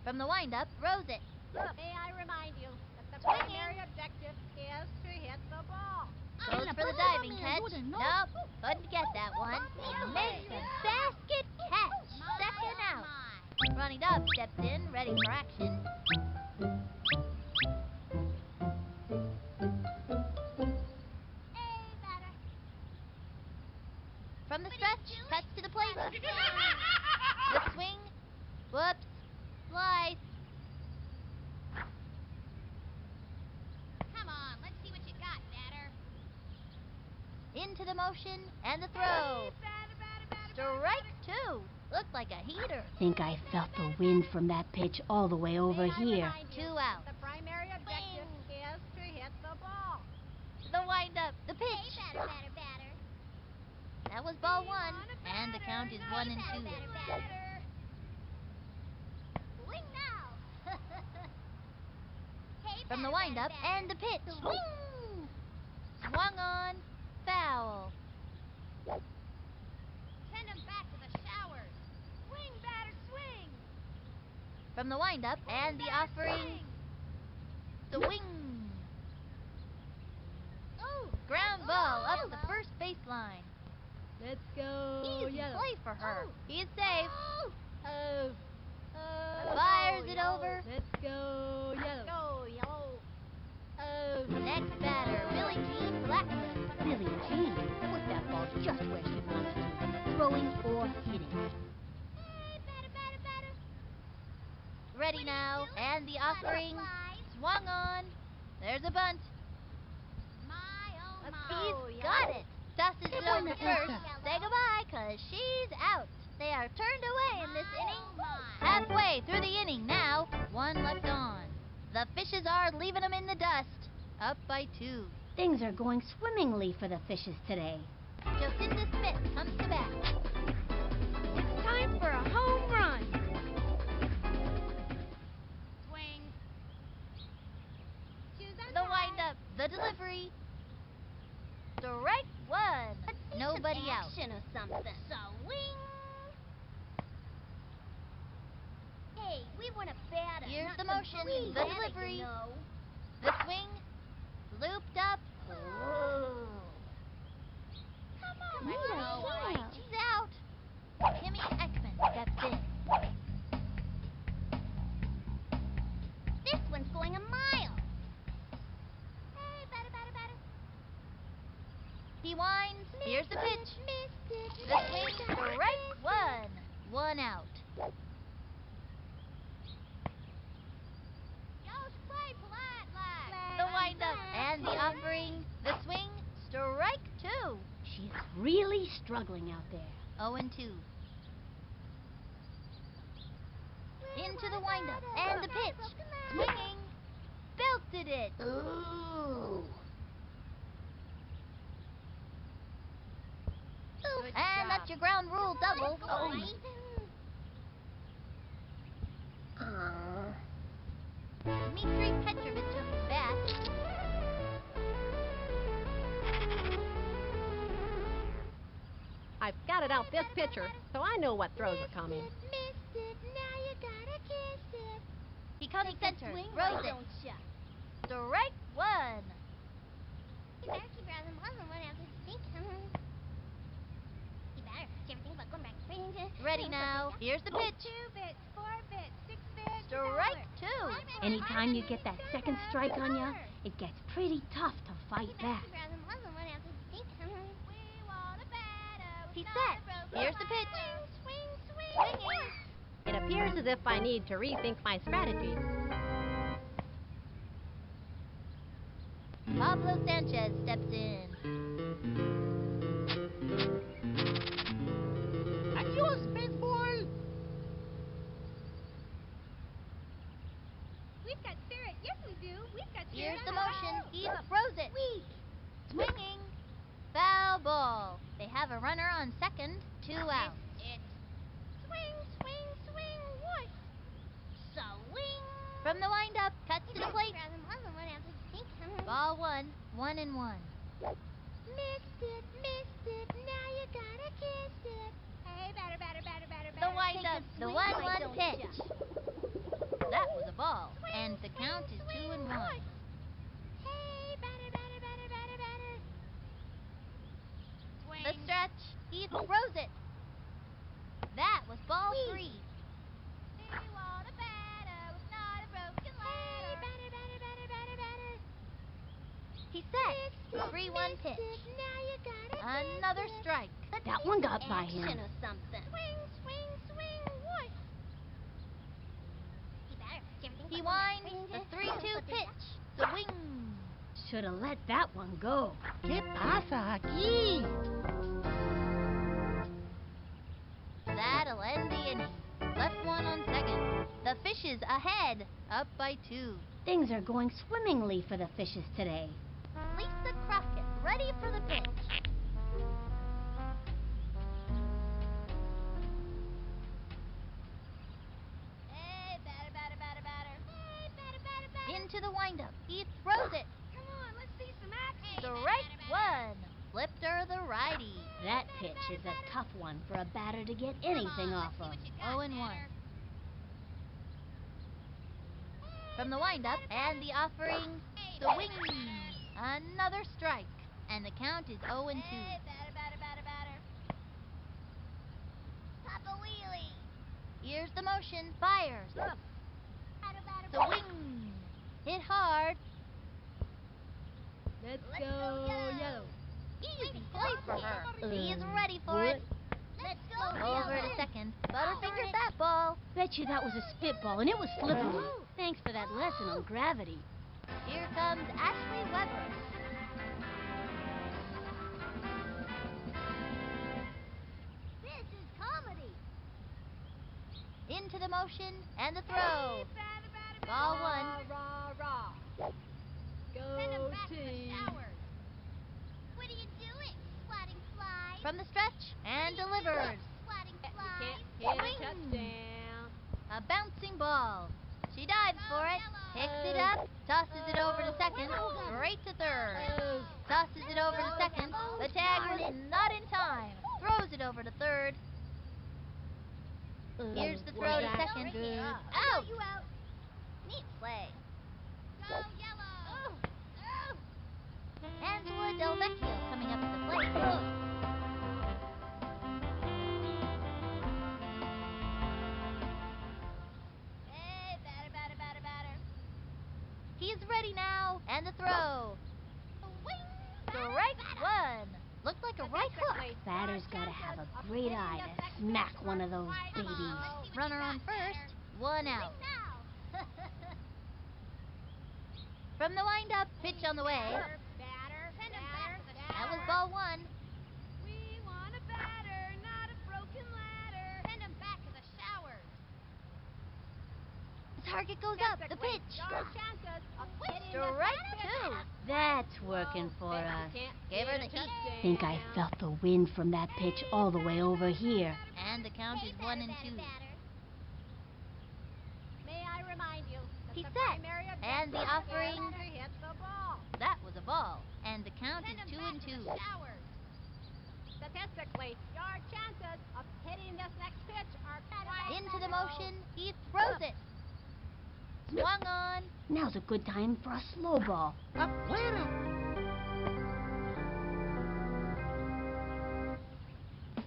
From the windup, throws it.
May I remind you that the
Swinging.
primary objective is to hit the ball.
Goes for the diving catch. Nope, couldn't get that one. Makes a basket catch. Second out. Ronnie Dobbs steps in, ready for action. From the stretch, cuts to the plate. The swing. Whoops. Slice.
Come on, let's see what you got, batter.
Into the motion and the throw. Strike two. Looked like a heater.
Think I felt the wind from that pitch all the way over
May I
here.
remind you
2
that
out.
the primary objective is to hit the ball.
The windup, the pitch. That was ball one, and the count is 1-2.
Swing now.
From the windup and the pitch. Swing. Swung on. Foul.
Send him back to the showers.
Swing, batter, swing.
From the windup and the offering. Swing.
Oh,
Ground ball up the first baseline.
Let's go.
Easy
Yellow.
play for her. He is safe.
Oh.
Fires it over.
Let's go. Yellow.
Go, yellow.
Oh.
Next batter, Billie Jean Blackman.
Billie Jean put that ball just where she wants to, throwing or hitting.
Ready now, and the offering. Swung on. There's a bunt.
My, oh my.
He's got it. Tosses it over to first. Say goodbye, 'cause she's out. They are turned away in this inning. Halfway through the inning now. One left on. The Fishes are leaving them in the dust. Up by 2.
Things are going swimmingly for the Fishes today.
Jocinda Smith comes to bat.
It's time for a home run.
Swing.
The windup, the delivery. Strike one. Nobody out.
Or something.
Swing. Hey, we want a batter.
Here's
not
the
some
motion,
free
the
batter,
delivery.
you know.
The swing. Looped up.
Oh.
Come
Need a
on,
shell.
She's out. Kimmy Ekman steps in.
This one's going a mile. Hey, batter, batter, batter.
He winds. Here's the pitch.
Missed it.
The swing. Strike one. One out.
Just play flat, lad.
The windup and the offering. The swing. Strike two.
She's really struggling out there.
0-2. Into the windup and the pitch. Swinging. Belted it.
Ooh.
And that's your ground rule double. Dmitry Petrovich took his bat.
I've scouted out this pitcher, so I know what throws are coming.
Missed it. Now you gotta kiss it.
He comes center.
Swing,
Throws
why
it.
don't ya?
Strike one.
You better keep your eyes on one run after the stink. You better. Did you ever think about going back to training?
Ready now. Here's the pitch.
2 bits, 4 bits, 6 bits.
Strike two.
Anytime you get that second strike on ya, it gets pretty tough to fight back.
He's set. Here's the pitch. Swinging.
It appears as if I need to rethink my strategy.
Pablo Sanchez steps in.
Adios, baseball!
We've got spirit. Yes, we do. We've got spirit.
Here's the motion. He throws it. Swinging. Foul ball. They have a runner on second. 2 outs.
What?
Swing. From the windup, cuts to the plate. Ball 1, 1-1.
Missed it. Now you gotta kiss it.
Hey, batter.
The windup, the 1-1 pitch. That was a ball, and the count is 2-1.
Hey, batter.
The stretch, he throws it. That was ball 3.
We want a batter with not a broken ladder. Hey, batter.
He's set. 3-1 pitch.
Now you gotta
Another strike.
That one got by him.
or something. Swing. What? Hey, batter. Do you ever think
He
about
winds
going
the
back?
3-2 pitch. Swing.
Should have let that one go.
¿Qué pasa aquí?
That'll end the inning. Left one on second. The Fishes ahead, up by 2.
Things are going swimmingly for the Fishes today.
Lisa Crockett, ready for the pitch.
Hey, batter. Hey, batter.
Into the windup. He throws it.
Come on, let's see some action.
Strike 1. Flipped her the righty.
That pitch is a tough one for a batter to get anything off of.
0-1. From the windup and the offering. Swing. Another strike. And the count is 0-2.
Hey, batter. Papa Wheelie.
Here's the motion. Fires.
Batter.
Swing. Hit hard.
Let's
go, Yellow.
Easy play for her. He's ready for it.
Let's go,
Over to second. Butterfingers that ball.
Bet you that was a spitball and it was slippery. Thanks for that lesson on gravity.
Here comes Ashley Weber.
This is comedy.
Into the motion and the throw.
Batter.
Ball 1.
Rah.
Send him
Go
back to the
team.
showers.
What are you doing? Swatting flies.
From the stretch and delivers.
Swatting
You
flies.
can't hit a
Swing.
touchdown.
A bouncing ball. She dives for it. Picks it up. Tosses it over to second. Straight to third. Tosses it over to second. The tag was not in time. Throws it over to third. Here's the throw to second. Out.
You out. Neat play.
Go, Yellow.
Angela Del Vecchio coming up to the plate.
Hey, batter.
He's ready now. And the throw. Strike 1. Looked like a right hook.
Batter's gotta have a great eye to smack one of those babies.
Runner on first. 1 out.
Now.
From the windup, pitch on the way.
Batter. Send him back to the
That was
showers.
ball 1.
We want a batter, not a broken ladder.
Send him back to the showers.
The target goes up. The pitch.
Your chances of hitting the
Strike 2.
That's working for
Bet
us.
you can't
Gave her
hit
the
a
heat.
touchdown.
Think I felt the wind from that pitch all the way over here.
And the count is 1-2.
May I remind you that
He's
the
set.
primary
And the
objective
offering.
is to hit the ball.
That was a ball. And the count
Send
is
him back to
2-2.
the showers.
Statistically, your chances of hitting this next pitch are quite
Into the
low.
motion. He throws it. Swung on.
Now's a good time for a slow ball.
Afuera!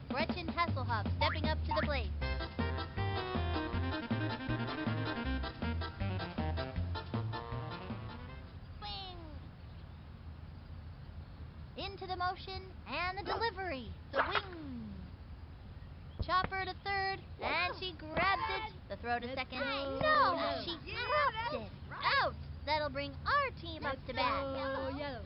Gretchen Hasselhoff stepping up to the plate. the motion and the delivery. The wing. Chopper to third, and she grabs it. The throw to second. No, she dropped it. Out. That'll bring our team up to bat.
Yellow.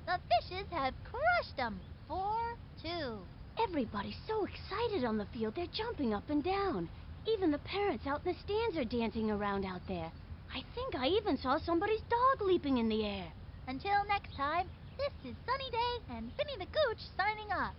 The Fishes have crushed them. 4-2.
Everybody's so excited on the field, they're jumping up and down. Even the parents out in the stands are dancing around out there. I think I even saw somebody's dog leaping in the air.
Until next time, this is Sunny Day and Finny the Gooch signing off.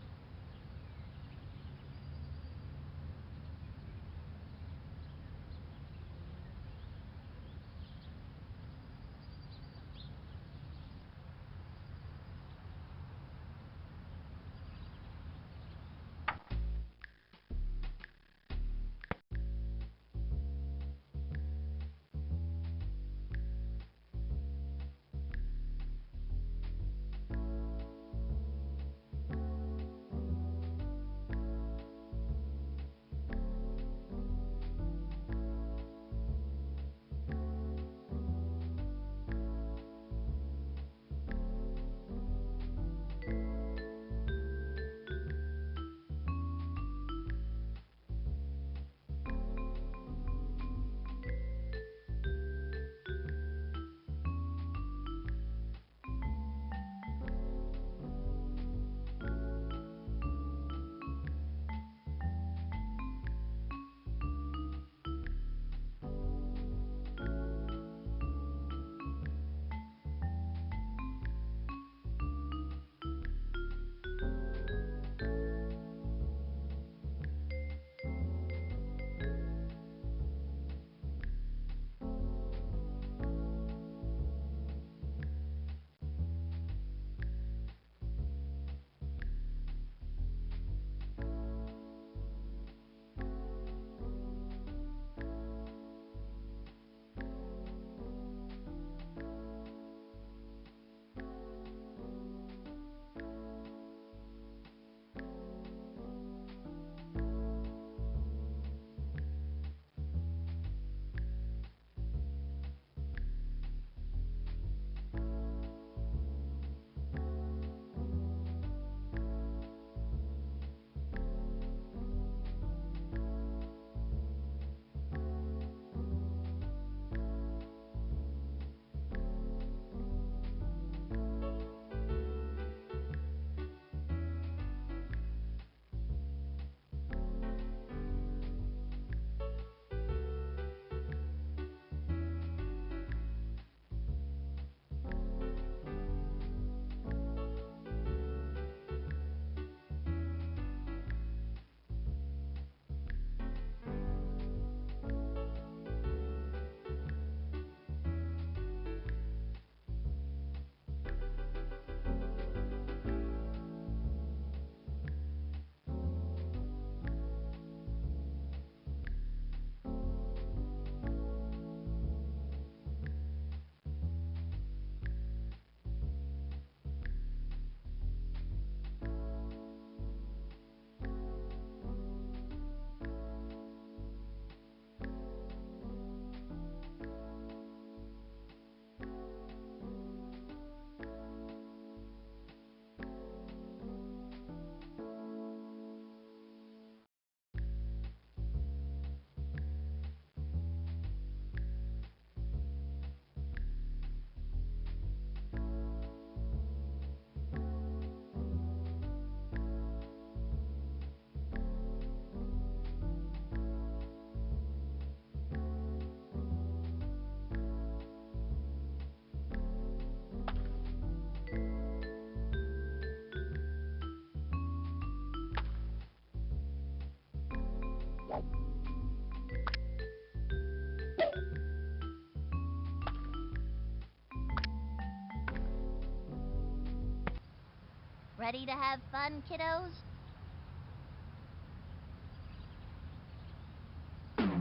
Ready to have fun, kiddos?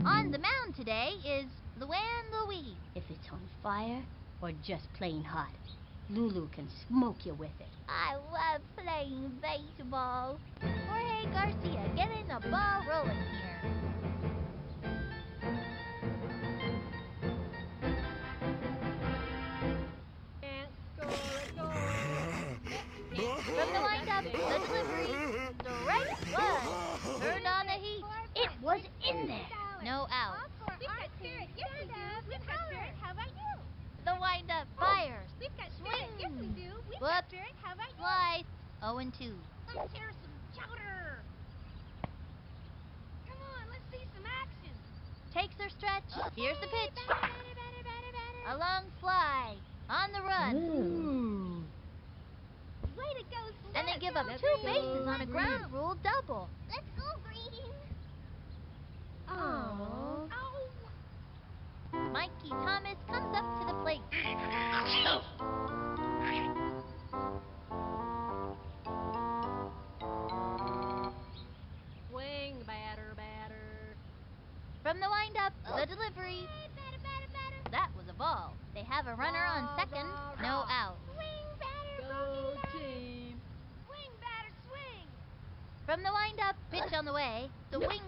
On the mound today is Luann Louise.
If it's on fire or just plain hot, Lulu can smoke you with it.
I love playing baseball. Jorge Garcia, getting the ball rolling here.
Can't score a goal.
From the the delivery. Strike one. Turned on the heat.
It was in there.
No out.
We've got spirit. Yes, we do. We've got spirit. How about you?
The wind-up fires.
We've got spirit. Yes, we do. We've
Whoops.
got spirit. How about you?
Slice. 0 and 2.
Let's hear some chowder. Come on, let's see some action.
Takes her stretch. Here's the pitch. A long fly. On the run.
Ooh.
Way to go, Seth.
And they give up
Let's
2
go
bases on a
green.
ground rule double.
Let's go, Green.
Aww.
Oh.
Mikey Thomas comes up to the plate.
Swing, batter, batter.
From the windup, the delivery. That was a ball. They have a runner on second. No out.
Go team.
Swing, batter, swing.
From the windup, pitch on the way. Swing.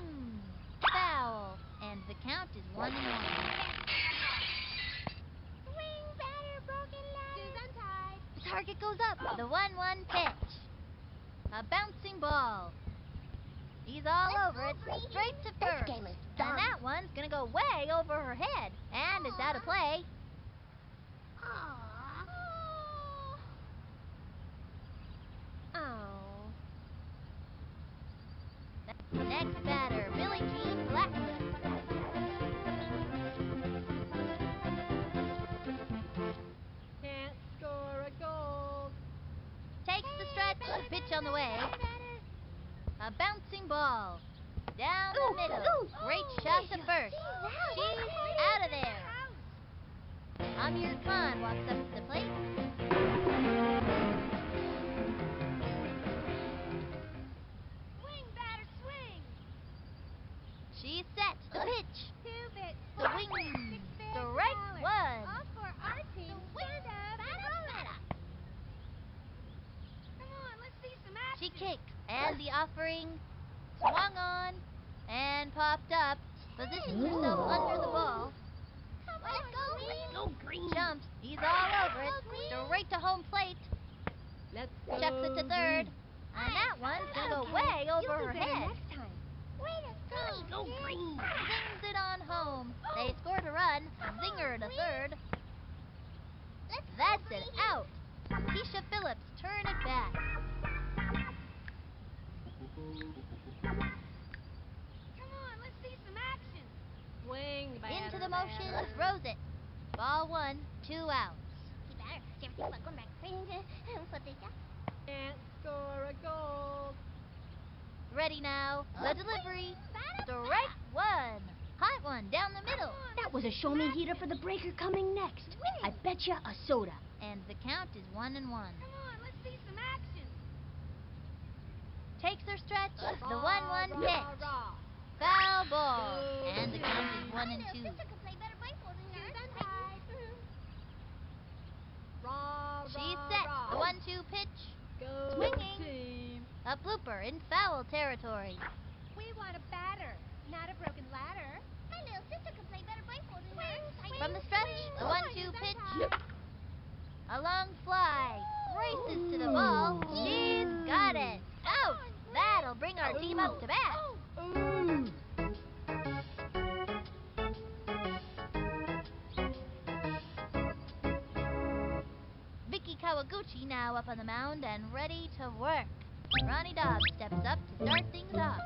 Foul. And the count is 1 and 1.
Swing, batter, broken ladder.
Shoes untied.
The target goes up. The 1-1 pitch. A bouncing ball. He's all over it, straight to first.
game is
And
done.
that one's gonna go way over her head. And it's out of play.
Oh.
Next batter, Billie Jean Blackman.
Can't score a goal.
Takes the stretch, pitch on the way. A bouncing ball. Down the middle. Great shot to first. She's out of there. Amir Khan walks up to the plate.
Swing, batter, swing.
She's set. The pitch.
2 bits.
Swing.
$6
Strike one.
All for our team. Stand up and roll it. Come on, let's see some action.
She kicked. And the offering swung on and popped up. Positions herself under the ball.
Let's go, Green.
Jumps. He's all over it. Straight to home plate.
Let's go
Chucks it to third.
green.
And that one's gonna go way over her head.
Next time.
Way to go, Green.
Zings it on home. They scored a run. Zinger to third. That's it out. Keisha Phillips turn it back.
Come on, let's see some action.
Swing, batter,
Into the motion,
batter.
throws it. Ball 1, 2 outs.
Can't score a goal.
Ready now. The delivery. Strike one. Hot one down the middle.
That was a show me heater for the breaker coming next. I betcha a soda.
And the count is 1 and 1.
Come on, let's see some action.
Takes her stretch. The 1-1
Rah,
pitch.
rah.
Foul ball. And the count is 1 and 2.
Rah,
She's
rah,
set.
rah.
The 1-2 pitch.
Go
Swinging.
team.
A blooper in foul territory.
We want a batter, not a broken ladder.
My little sister can play better baseball than her.
From the stretch, the 1-2 pitch. A long fly. Races to the ball. She's got it. Out. That'll bring our team up to bat.
Ooh.
Vicky Kawaguchi now up on the mound and ready to work. Ronnie Dobbs steps up to start things off.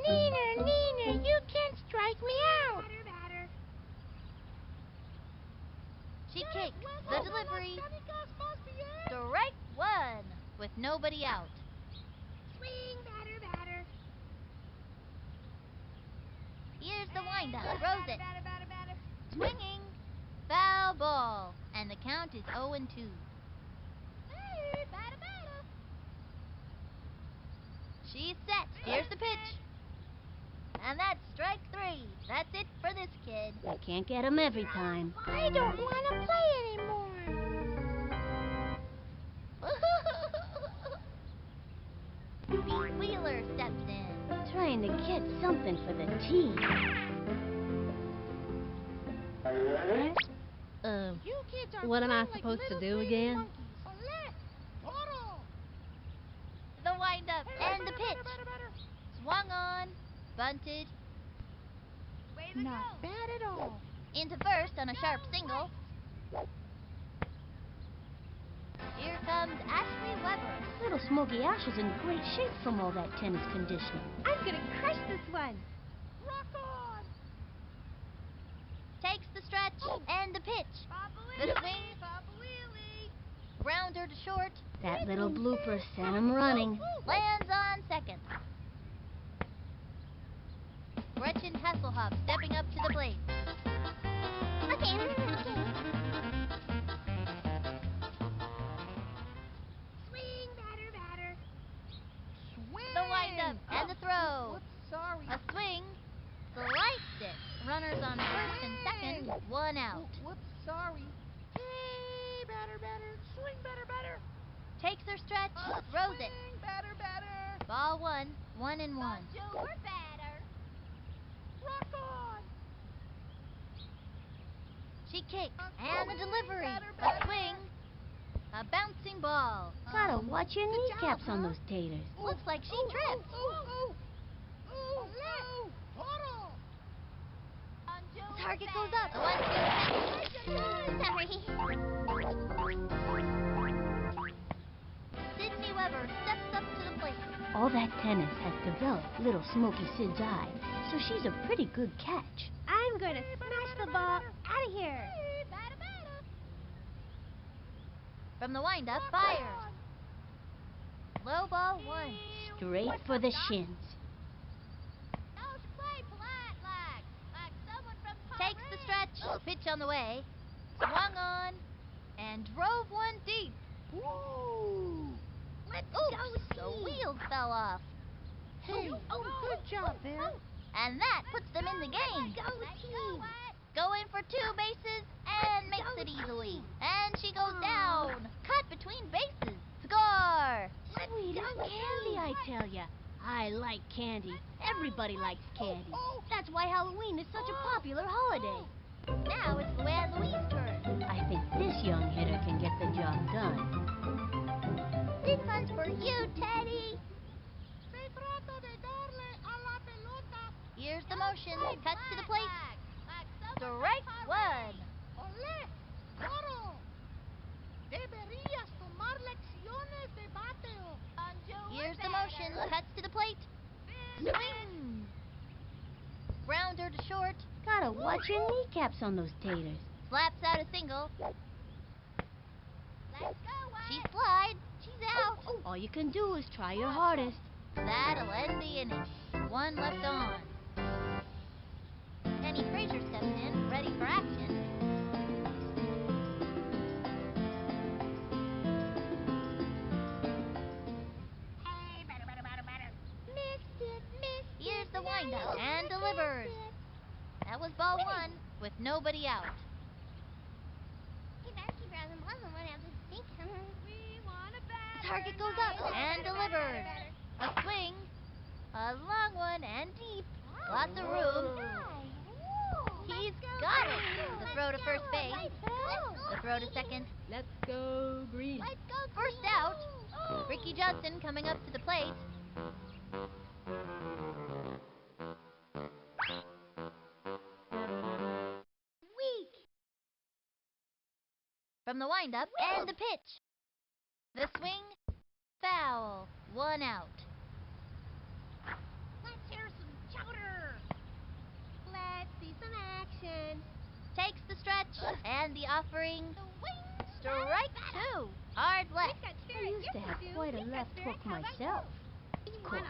Neener, you can't strike me out.
Batter, batter.
She kicks. The delivery. Strike one with nobody out.
Swing, batter, batter.
Here's the windup. Throws it.
Batter, batter, batter.
Swinging. Foul ball. And the count is 0 and 2.
Batter.
She's set. Here's the pitch. And that's strike 3. That's it for this kid.
I can't get 'em every time.
I don't want to play anymore.
Pete Wheeler steps in.
Trying to get something for the team.
Um,
You kids are
What am I
playing like
supposed to
little
do
green
again?
monkeys.
Bunted.
Way to
Not
go.
bad at all.
Into first on a sharp single. Here comes Ashley Weber.
Little Smoky Ash is in great shape from all that tennis conditioning.
I'm gonna crush this one.
Rock on!
Takes the stretch and the pitch. The swing. Grounder to short.
That little blooper sent him running.
Lands on second. Gretchen Hasselhoff stepping up to the plate.
Swing, batter, batter.
Swing!
The windup and the throw.
Whoops, sorry.
A swing. Sliced it. Runners on first and second. One out.
Whoops, sorry. Hey, batter, batter. Swing, batter, batter.
Takes her stretch. Throws it.
Swing, batter, batter.
Ball one. 1-1.
Over batter.
Rock on!
She kicks. And the delivery. A swing. A bouncing ball.
Gotta watch your
Good job,
kneecaps on
huh?
those taters.
Looks like she tripped.
Toro!
Target goes up. The 1-2
Sorry.
Sydney Weber steps up to the plate.
All that tennis has developed little Smoky Sid's eye, so she's a pretty good catch.
I'm gonna smash the ball out of here.
Batter, batter.
From the windup, fires. Low ball 1.
Straight for the shins.
Y'all should play polite like someone from
Takes the stretch. Pitch on the way. Swung on. And drove one deep.
Woo!
Oops, the wheels fell off.
Hey, good job there.
And that puts them in the game.
Let's go, White.
Going for 2 bases and makes it easily. And she goes down. Cut between bases. Score!
Sweet as candy, I tell ya. I like candy. Everybody likes candy. That's why Halloween is such a popular holiday.
Now it's Luann Louise's turn.
I think this young hitter can get the job done.
This one's for you, Teddy. Here's the motion. Cuts to the plate.
Like someone
Strike
from
one.
¡Olé! ¡Toro! Deberías tomar lecciones de bateo.
Here's the motion. Cuts to the plate. Swing. Grounder to short.
Gotta watch your kneecaps on those taters.
Slaps out a single.
Let's go, White.
She slides. She's out.
All you can do is try your hardest.
That'll end the inning. 1 left on. Penny Frazier steps in, ready for action.
Hey, batter, batter, batter, batter.
Missed it.
Here's the windup and delivered. That was ball 1 with nobody out.
You better keep around the ball and run out the stink.
We want a batter.
Target goes up and delivered. A swing. A long one and deep. Lots of room. He's got it. The throw to first base. The throw to second.
Let's go green.
Let's go.
First out. Ricky Johnson coming up to the plate.
Weak.
From the windup and the pitch. The swing. Foul. 1 out.
Let's hear some chowder. Let's see some action.
Takes the stretch and the offering. Strike 2. Hard left.
I used to have quite a left hook myself. Of course,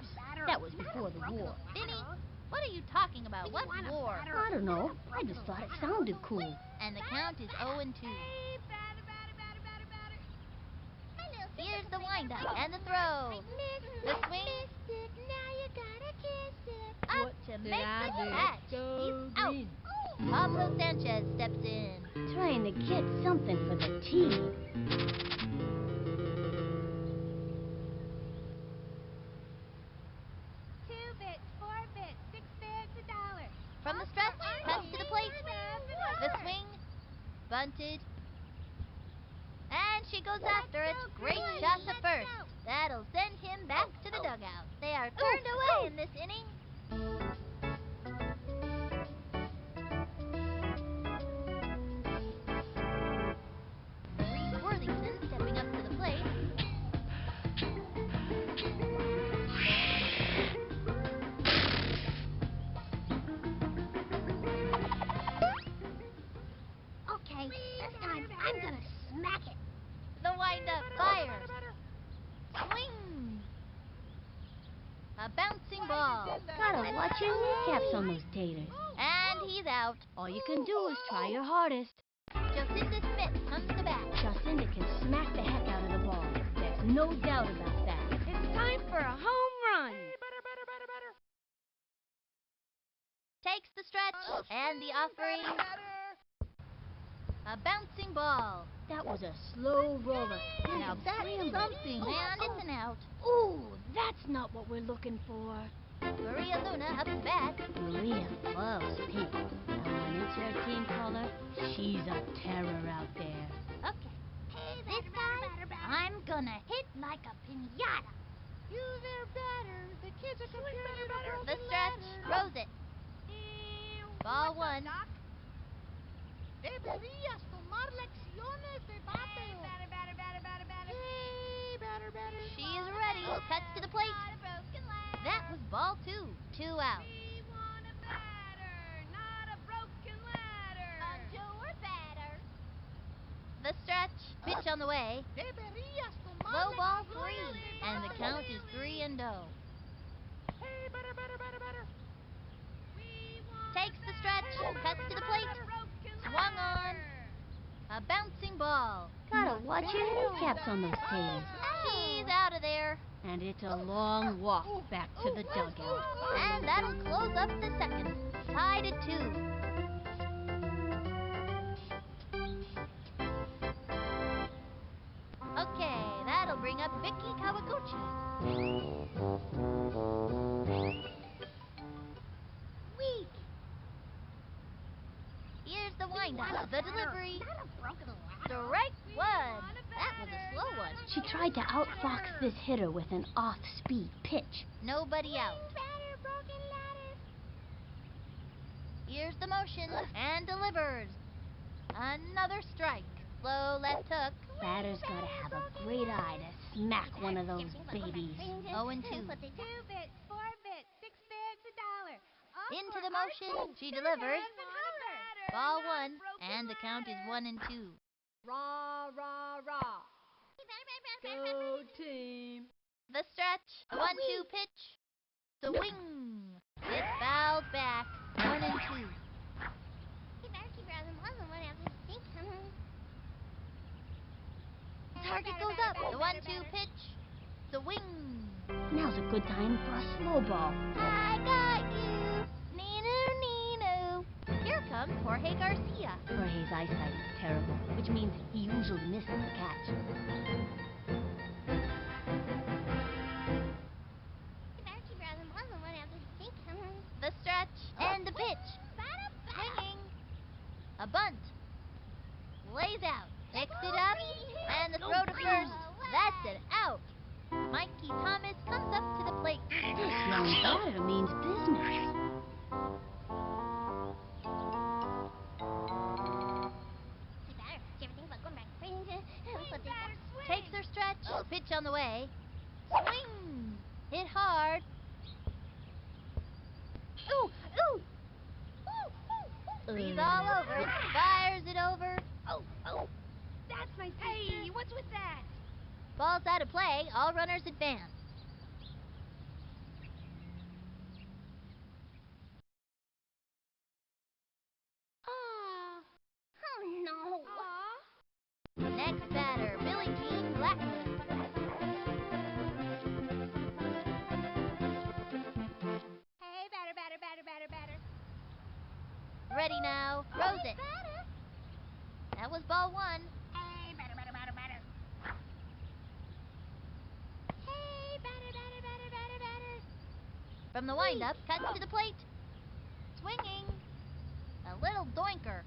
that was before the war.
Vinny, what are you talking about? What war?
I don't know. I just thought it sounded cool.
And the count is 0-2.
Hey, batter, batter, batter, batter, batter.
Here's the windup and the throw. The swing.
Now you gotta kiss it.
Up
What
to
did
make
I
the
do?
catch.
Go
He's out.
green.
Pablo Sanchez steps in.
Trying to get something for the team.
2 bits, 4 bits, 6 bits, $1.
From the stretch, cuts to the plate. The swing. Bunted. And she goes after it. Great shot to first. That'll send him back to the dugout. They are turned away in this inning. Reese Worthington stepping up to the plate.
Okay, this time I'm gonna smack it.
The windup fires. Swing! A bouncing ball.
Gotta watch your kneecaps on those taters.
And he's out.
All you can do is try your hardest.
Jacinda Smith comes to bat.
Jacinda can smack the heck out of the ball. There's no doubt about that.
It's time for a home run.
Takes the stretch and the offering. A bouncing ball.
That was a slow roller.
Now that's something. And it's an out.
Ooh, that's not what we're looking for.
Maria Luna up to bat.
Maria loves pink. And when it's her team color, she's a terror out there.
Okay. This time, I'm gonna hit like a pinata.
You there, batter. The kids are comparing you to broken
The stretch throws it. Ball one.
Deberías tomar lecciones de bate.
Hey, batter, batter, batter, batter, batter.
Hey, batter, batter.
She's ready. Cuts to the plate.
Not a broken ladder.
That was ball two. 2 out.
We want a batter, not a broken ladder.
Undo or batter.
The stretch. Pitch on the way.
Deberías tomar
Low ball
lecciones
3.
de
And the
bate.
count is 3-0.
Hey, batter, batter, batter, batter.
We want
Takes the stretch. Cuts to the plate.
broken
Swung on.
ladder.
A bouncing ball.
Gotta watch your kneecaps on those taters.
She's out of there.
And it's a long walk back to the dugout.
And that'll close up the second. Tied at 2. Okay, that'll bring up Vicky Kawaguchi.
Weak.
Here's the windup, the delivery.
Not a broken ladder.
Strike one. That was a slow one.
She tried to outfox this hitter with an off-speed pitch.
Nobody out.
Batter, broken ladder.
Here's the motion and delivers. Another strike. Slow left hook.
Batter's gotta have a great eye to smack one of those babies.
0-2.
2 bits, 4 bits, 6 bits, $1.
Into the motion. She delivers. Ball one. And the count is 1-2.
Rah, rah, rah. Go team.
The stretch. The 1-2 pitch. Swing. It fouled back. 1-2. Target goes up. The 1-2 pitch. Swing.
Now's a good time for a slow ball.
I got you. Nino. Here comes Jorge Garcia.
Jorge's eyesight is terrible, which means he usually misses the catch.
The stretch and the pitch. Swinging. A bunt. Lays out. Picks it up. And the throw to first. That's an out. Mikey Thomas comes up to the plate.
This young batter means business.
Takes her stretch. Pitch on the way. Swing. Hit hard. Ooh, ooh. Breathe all over it. Fires it over.
That's my sister. Hey, what's with that?
Ball's out of play. All runners advance.
Oh, no.
Aw.
Next batter, Billie Jean Blackman.
Hey, batter, batter, batter, batter, batter.
Ready now. Throws it. That was ball one.
Hey, batter, batter, batter, batter.
Hey, batter, batter, batter, batter, batter.
From the windup, cuts to the plate. Swinging. A little doinker.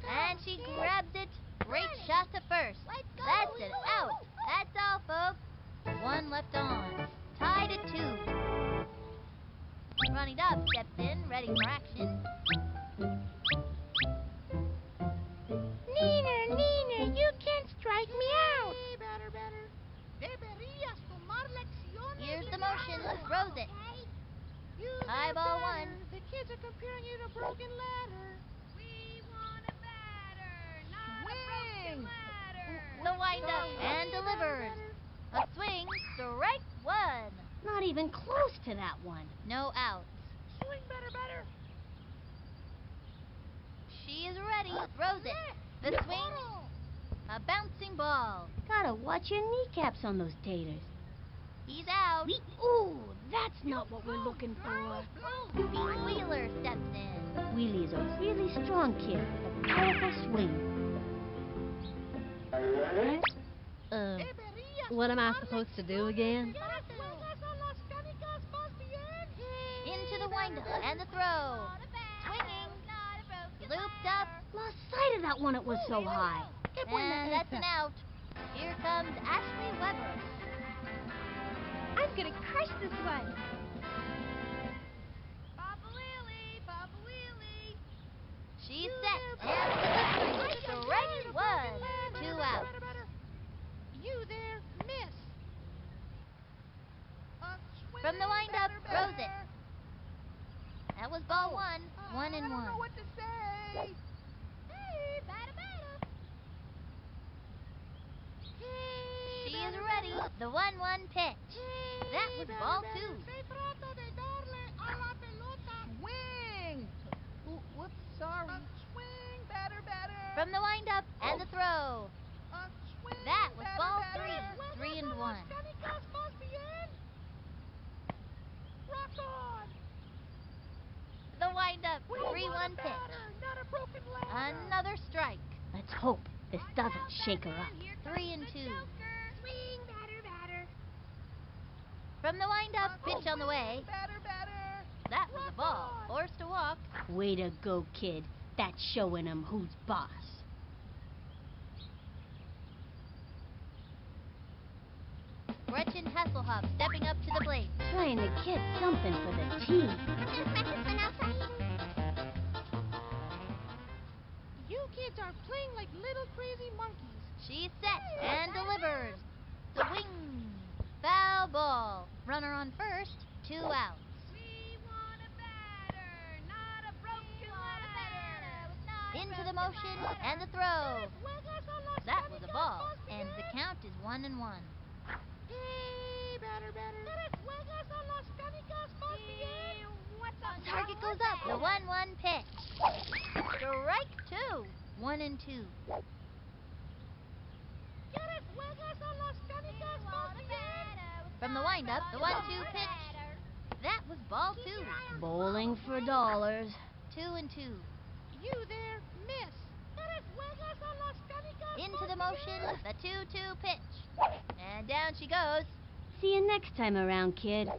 And she grabs it. Great shot to first. That's an out. That's all, folks. One left on. Tied at 2. wind up steps in, ready for action.
Neener, you can't strike me out.
Batter. Deberías tomar lecciones.
Here's the motion. Throws it. High ball one.
The kids are comparing you to Broken Ladder.
We want a batter, not a
Swing.
broken ladder.
The windup and delivers. A swing, strike one.
Not even close to that one.
No outs.
Swing batter.
She is ready. Throws it. The swing, a bouncing ball.
Gotta watch your kneecaps on those taters.
He's out.
Ooh, that's not what we're looking for.
Pete Wheeler steps in.
Wheelie is a really strong kid with a powerful swing.
What am I supposed to do again?
Into the windup and the throw. Swinging. Looped up.
Lost sight of that one, it was so high.
And that's an out. Here comes Ashley Weber.
I'm gonna crush this one.
Papa Wheelie.
She's set and delivering. Strike one. 2 outs.
You there, miss.
From the windup, throws it. That was ball one. 1 and 1.
I don't know what to say.
Hey, batter.
She is ready. The 1-1 pitch. That was ball two.
Swing. Whoops, sorry. Swing, batter.
From the windup and the throw.
Swing,
That was ball
batter.
3. 3 and 1.
Rock on.
The windup. 3-1 pitch.
Not a broken ladder.
Another strike.
Let's hope this doesn't shake her up.
3 and 2.
Swing, batter.
From the windup, pitch on the way.
Batter.
That was a ball. Forced to walk.
Way to go, kid. That's showing 'em who's boss.
Gretchen Hasselhoff stepping up to the plate.
Trying to get something for the team.
You kids are playing like little crazy monkeys.
She's set and delivers. Swing. Foul ball. Runner on first. 2 outs.
We want a batter, not a broken ladder.
Into the motion and the throw. That was a ball, and the count is 1 and 1.
Hey, batter.
What's up?
Target goes up. The 1-1 pitch. Strike 2. 1 and 2. From the windup, the 1-2 pitch. That was ball 2.
Bowling for dollars.
2 and 2.
You there, miss.
Into the motion, the 2-2 pitch. And down she goes.
See you next time around, kid.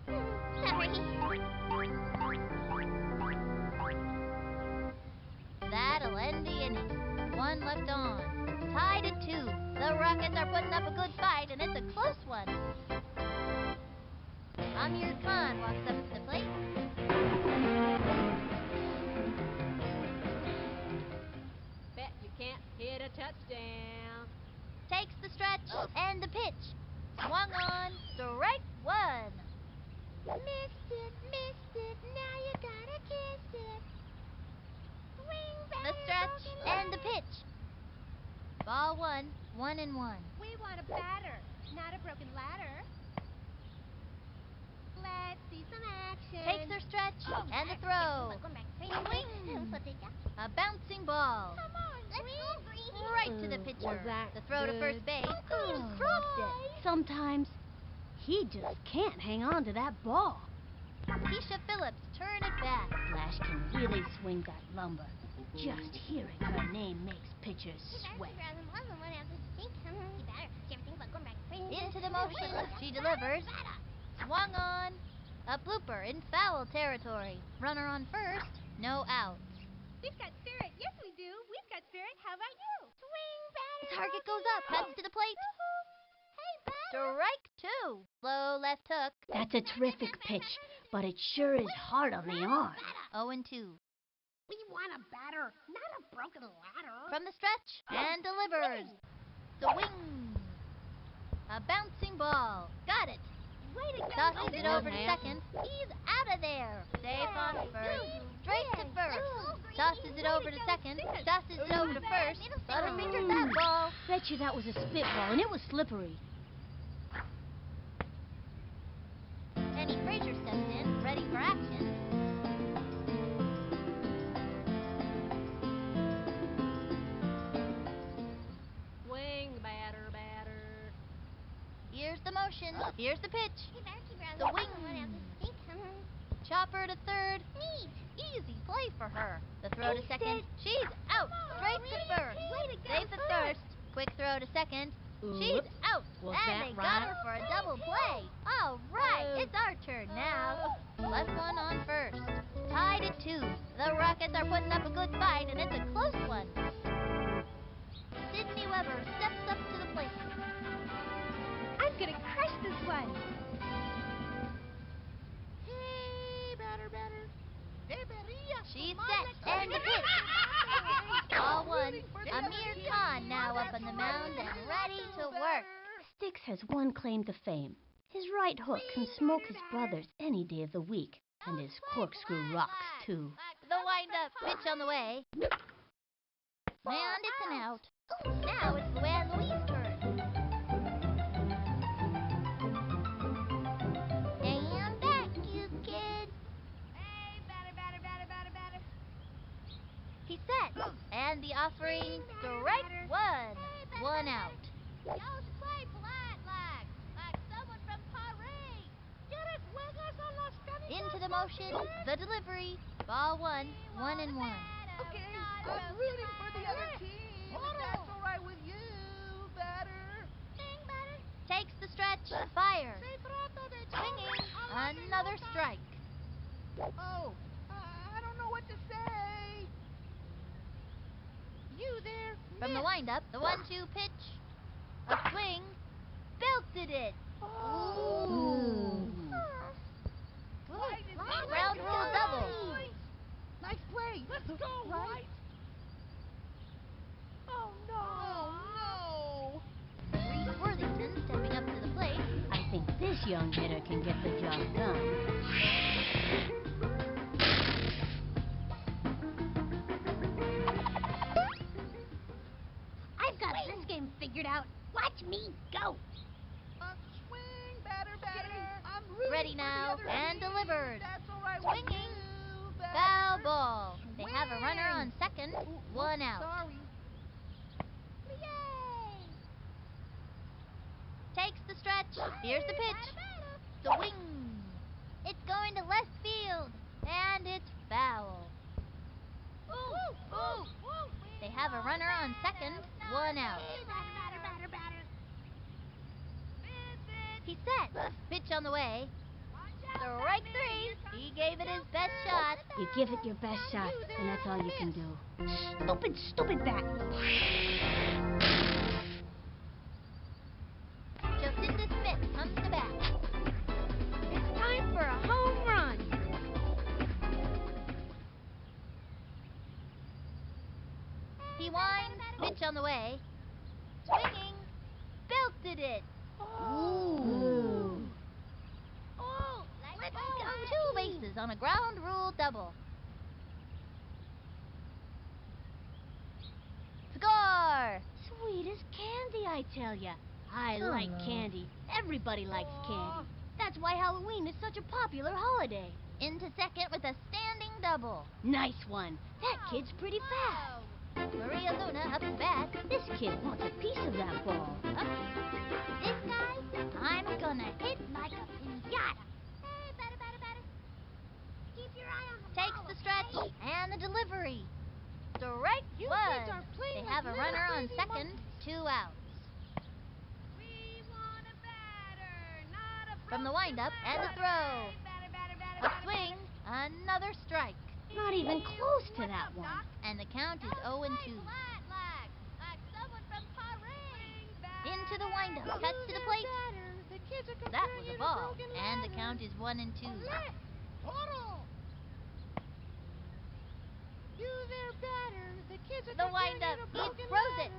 That'll end the inning. 1 left on. Tied at 2. The Rockets are putting up a good fight, and it's a close one. Amir Khan walks up to the plate.
Bet you can't hit a touchdown.
Takes the stretch and the pitch. Swung on. Strike 1.
Missed it. Now you gotta kiss it. Swing,
The stretch and the pitch. Ball 1. 1 and 1.
We want a batter, not a broken ladder. Let's see some action.
Takes her stretch and the throw. A bouncing ball.
Come on, let's go, Greenie.
Right to the pitcher.
Was that
The throw to first
good?
base. Just dropped it.
Sometimes he just can't hang on to that ball.
Keisha Phillips turn it back.
Flash can really swing that lumber. Just hearing her name makes pitchers sweat.
Into the motion. She delivers. Swung on. A blooper in foul territory. Runner on first. No outs.
We've got spirit. Yes, we do. We've got spirit. How about you?
Swing, batter.
Target goes up. Heads to the plate.
Hey, batter.
Strike two. Low left hook.
That's a terrific pitch, but it sure is hard on the arm.
0-2.
We want a batter, not a broken ladder.
From the stretch and delivers. Swing. A bouncing ball. Got it.
Way to go.
Tosses it
One
over to
half.
second. He's out of there. Safe on first. Straight to first. Tosses it over to second. Tosses it over to first. Butterfingers that ball.
Bet you that was a spitball, and it was slippery.
Penny Frazier steps in, ready for action.
Swing, batter, batter.
Here's the motion. Here's the pitch. The wing. Chopper to third. Neat. Easy play for her. The throw to second. She's out. Straight to first. Safe at first. Quick throw to second. She's out.
Was
And
that
they got
right?
her for a double play. All right. It's our turn now. Left one on first. Tied at 2. The Rockets are putting up a good fight, and it's a close one. Sydney Weber steps up to the plate.
I'm gonna crush this one.
Hey, batter. Debería
She's
tomarle
set and the
con-
pitch. All one. Amir Khan now up on the mound and ready to work.
Sticks has one claim to fame. His right hook can smoke his brothers any day of the week, and his corkscrew rocks, too.
The wind-up pitch on the way. And it's an out. Now it's Luann Louise's turn. And back, you kids.
Hey, batter.
He's set. And the offering, strike one. One out.
Y'all should play polite like someone from Paris.
¿Quieres juegas a las canicas?
Into the motion, the delivery. Ball one, 1-1.
Okay, I'm rooting for the other team. If that's all right with you, batter.
Takes the stretch, fire.
Se trata de
Swinging,
a la
another
pelota.
strike.
Oh, I don't know what to say.
You there,
From the
miss.
windup, the 1-2 pitch. A swing, belted it.
Ooh.
Ground rule double.
Nice play.
Let's go,
Right?
Oh, no.
Reese Worthington stepping up to the plate.
I think this young hitter can get the job done.
I've got this game figured out. Watch me go.
Swing, batter. I'm rooting
Ready
for
now,
the other
and
team.
delivered.
That's all right
Swinging.
with you, batter.
Foul ball. They have a runner on second, one out.
Sorry.
Takes the stretch. Here's the pitch. Swing. It's going to left field, and it's foul. They have a runner on second, one out. He's set. Pitch on the way. Strike three. He gave it his best shot.
You give it your best shot, and that's all you can do.
Stupid bat.
Jacinda Smith comes to bat.
It's time for a home run.
He winds. Pitch on the way. Swinging. Belted it.
Ooh.
Let's go. 2 bases on a ground rule double. Score!
Sweet as candy, I tell ya. I like candy. Everybody likes candy. That's why Halloween is such a popular holiday.
Into second with a standing double.
Nice one. That kid's pretty fast.
Maria Luna up to bat.
This kid wants a piece of that ball.
This guy, I'm gonna hit like a pinata.
Keep your eye on the
Takes
ball,
the
okay?
stretch and the delivery. Strike
You
one.
kids are playing
They
like
have a
little
runner on
baby
second,
monkeys.
2 outs.
We want a batter, not a
From the
broken
windup and the
ladder.
throw.
Hey,
A swing, another strike.
Not even close to that one.
And the count is 0-2.
Like someone from Paris.
Into the windup, cuts to the plate. That was a ball, and the count is 1 and 2.
Total! You there, batter. The kids are
The
comparing
windup.
you to
He
broken
throws it.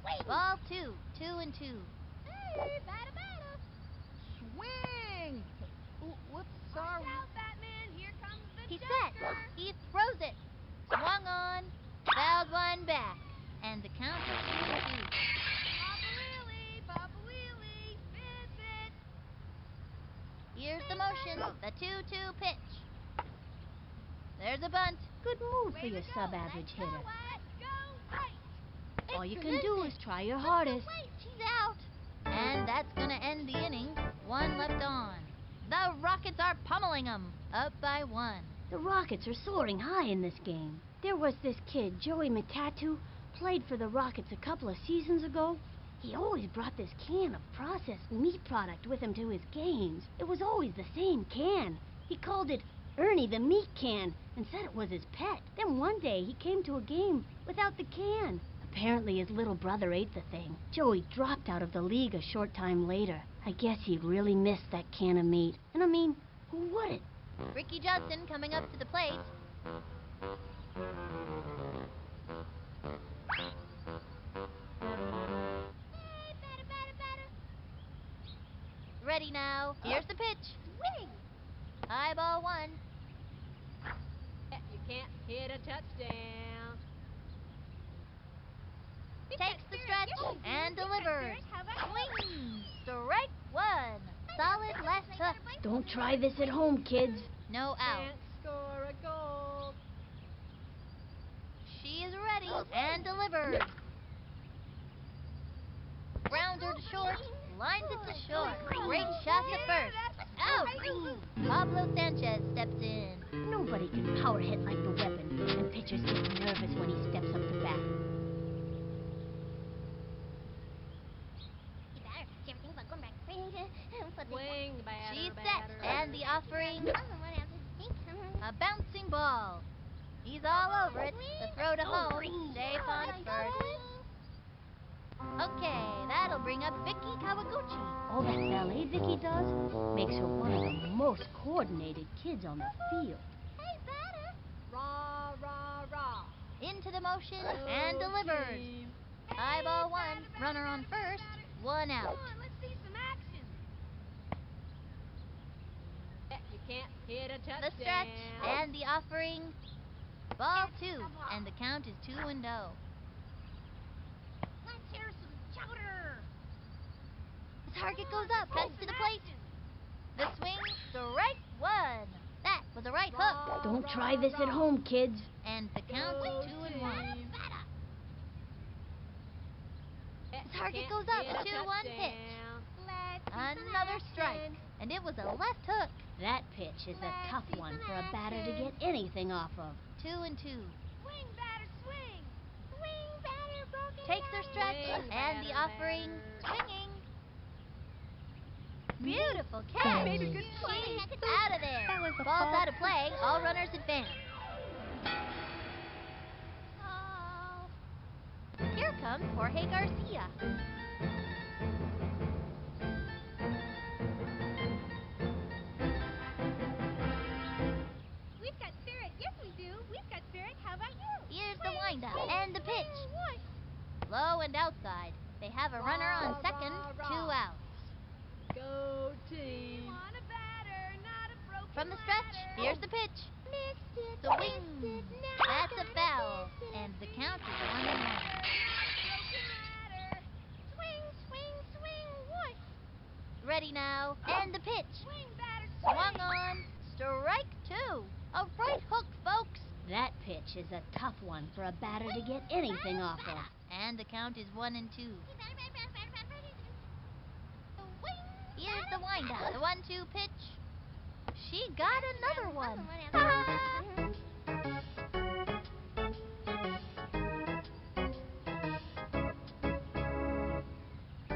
ladder.
Ball 2, 2 and 2.
Hey, batter, batter.
Swing! Whoops, sorry.
Watch out, Batman. Here comes the
He's set.
Joker.
He throws it. Swung on. Fouled one back. And the count is 2 and 2.
Papa Wheelie, miss it.
Here's the motion. The 2-2 pitch. There's a bunt.
Good move for
Way
your
to go.
sub-average hitter.
Let's go right.
All you can do is try your hardest.
He's out. And that's going to end the inning. 1 left on. The Rockets are pummeling them. Up by 1.
The Rockets are soaring high in this game. There was this kid, Joey Matatu, played for the Rockets a couple of seasons ago. He always brought this can of processed meat product with him to his games. It was always the same can. He called it Ernie the Meat Can and said it was his pet. Then one day he came to a game without the can. Apparently his little brother ate the thing. Joey dropped out of the league a short time later. I guess he really missed that can of meat. And I mean, who wouldn't?
Ricky Johnson coming up to the plate.
Hey, batter, batter, batter.
Ready now. Here's the pitch.
Swing.
High ball 1.
You can't hit a touchdown.
Takes the stretch and delivers.
How about
Swing. Strike 1. Solid left hook.
Don't try this at home, kids.
No out.
Can't score a goal.
She is ready and delivers. Grounder to short. Lines it to short. Great shot to first. Out. Pablo Sanchez steps in.
Nobody can power hit like the weapon, and pitchers get nervous when he steps up to bat.
Hey, batter. Did you ever think about going back to playing football?
Swing, batter,
She's
batter.
set, and the offering,
Someone else is pink.
a bouncing ball. He's all over it. The throw to home. Safe on first. Okay, that'll bring up Vicky Kawaguchi.
All that ballet Vicky does makes her one of the most coordinated kids on the field.
Hey, batter.
Rah, rah, rah.
Into the motion and delivers.
Team.
High ball 1. Runner on first. 1 out.
Come on, let's see some action.
You can't hit a touchdown.
The stretch and the offering. Ball 2, and the count is 2 and 0.
Let's hear some chowder.
The target goes up. Cuts to the plate. The swing. Strike 1. That was a right hook.
Don't try this at home, kids.
And the count is 2 and 1. The target goes up. 2-1 pitch. Another strike. And it was a left hook.
That pitch is a tough one for a batter to get anything off of.
2 and 2.
Swing, batter, swing.
Swing, batter, broken
Takes her stretch
Swing,
and the
batter,
offering.
batter.
Swinging. Beautiful catch.
Made a good play.
She's out of there. Ball's out of play. All runners advance.
Oh.
Here comes Jorge Garcia.
We've got spirit. Yes, we do. We've got spirit. How about you?
Here's the windup and the pitch. Low and outside. They have a runner on second. 2 outs.
Go
We
team.
want a batter, not a broken
From the stretch,
ladder.
here's the pitch.
Missed it.
Swing.
Missed it. Now
That's a
gonna
foul.
miss it.
And the count is 1 and 1.
Not a broken ladder.
Swing, swing, swing. What?
Ready now. And the pitch.
Swing, batter,
Swung
swing.
on. Strike 2. A right hook, folks.
That pitch is a tough one for a batter to get anything off of.
And the count is 1 and 2.
Hey, batter, batter, batter, batter, batter, batter. Swing.
Here's the windup. The 1-2 pitch. She got another one.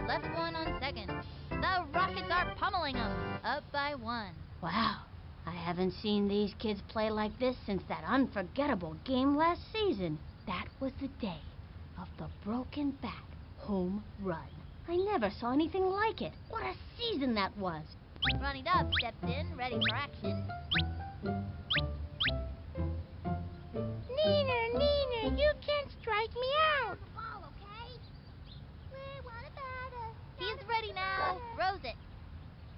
Left one on second. The Rockets are pummeling them. Up by 1.
Wow, I haven't seen these kids play like this since that unforgettable game last season. That was the day of the broken bat home run. I never saw anything like it. What a season that was.
Ronnie Dobbs steps in, ready for action.
Neener, Neener, you can't strike me out.
The ball, okay? We want a batter.
He's ready now. Throws it.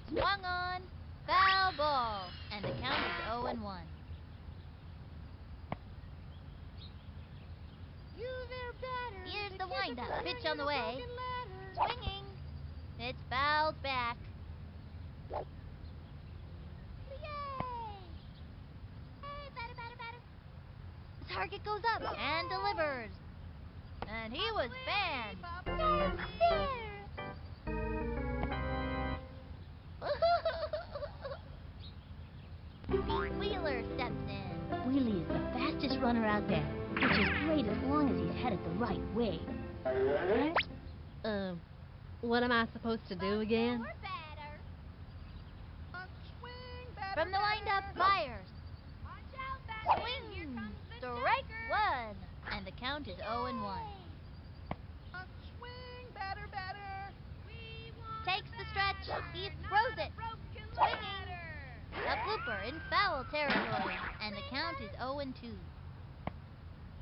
Swung on. Foul ball. And the count is 0-1.
You there, batter.
Here's the
kids are
windup.
comparing
Pitch
you
on the
to
way.
broken ladder.
Swinging. It's fouled back.
Yay! Hey, batter, batter, batter.
The target goes up and delivers. And he was banned.
Not fair.
Pete Wheeler steps in.
Wheelie is the fastest runner out there, which is great as long as he's headed the right way.
What am I supposed to do again?
Or batter.
Swing, batter,
From the windup,
batter.
fires.
Watch out, Batman. Here
Swing.
comes the
Strike
Joker.
1. And the count is 0-1.
Swing, batter, batter.
We want
Takes
a
the stretch.
batter,
He
not
throws
a
it.
broken
Swinging.
ladder.
A blooper in foul territory. And the count is 0-2.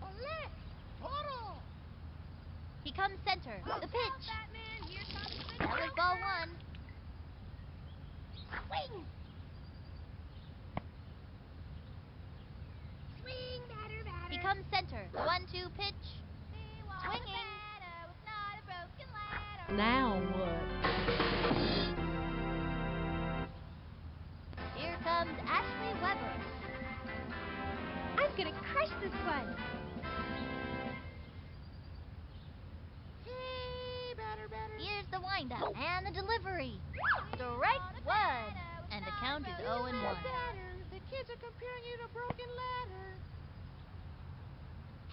Ole, Toro.
He comes center.
Watch
The
out,
pitch.
Batman. Here comes the
That was
Joker.
ball 1.
Swing. Swing, batter, batter.
He comes center. The 1-2 pitch.
We want
Swinging.
a batter with not a broken ladder.
Now what?
Here comes Ashley Weber.
I'm gonna crush this one.
Hey, batter, batter.
Here's the windup and the delivery. Strike 1. And the count is 0-1.
Batter. The kids are comparing you to broken ladder.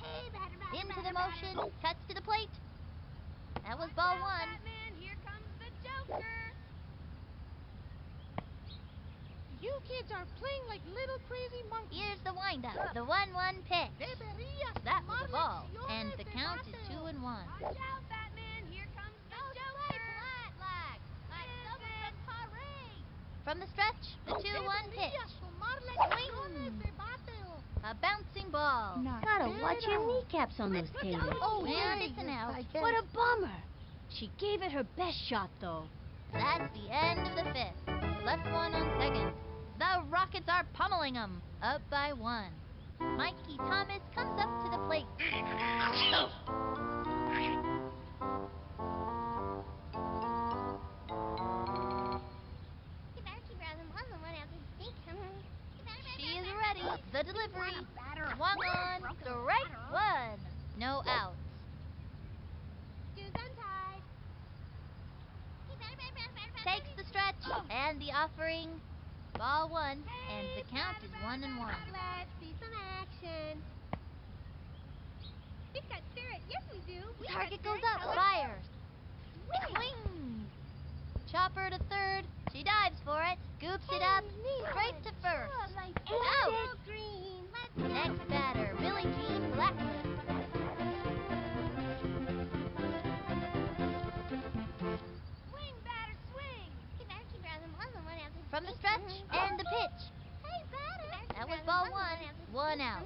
Hey, batter, batter.
Into
batter,
the motion. Cuts to the plate. That was ball 1.
Batman. Here comes the Joker.
You kids are playing like little crazy monkeys.
Here's the windup. The 1-1 pitch.
Deberías
That was a
tomar
ball.
lecciones
And the
de
count is
bateo.
2-1.
Watch out, Batman. Here comes the Joker.
Like someone from Paris.
From the stretch, the 2-1 pitch.
Deberías tomar lecciones
Swing.
de bateo.
A bouncing ball.
Gotta watch your kneecaps on those taters.
Oh, and it's an out.
What a bummer. She gave it her best shot, though.
That's the end of the 5th. Left one on second. The Rockets are pummeling them. Up by 1. Mikey Thomas comes up to the plate. She is ready. The delivery. Swung on. Strike 1. No outs.
Shoes untied.
Takes the stretch and the offering. Ball 1. And the count is 1-1.
Let's see some action.
We've got spirit. Yes, we do.
The target goes up. Fires. Swing. Chopper to third. She dives for it. Scoops it up. Straight to first. Out.
Green.
Next batter, Billie Jean Blackman.
Swing, batter, swing.
From the stretch and the pitch.
Hey, batter.
That was ball 1. 1 out.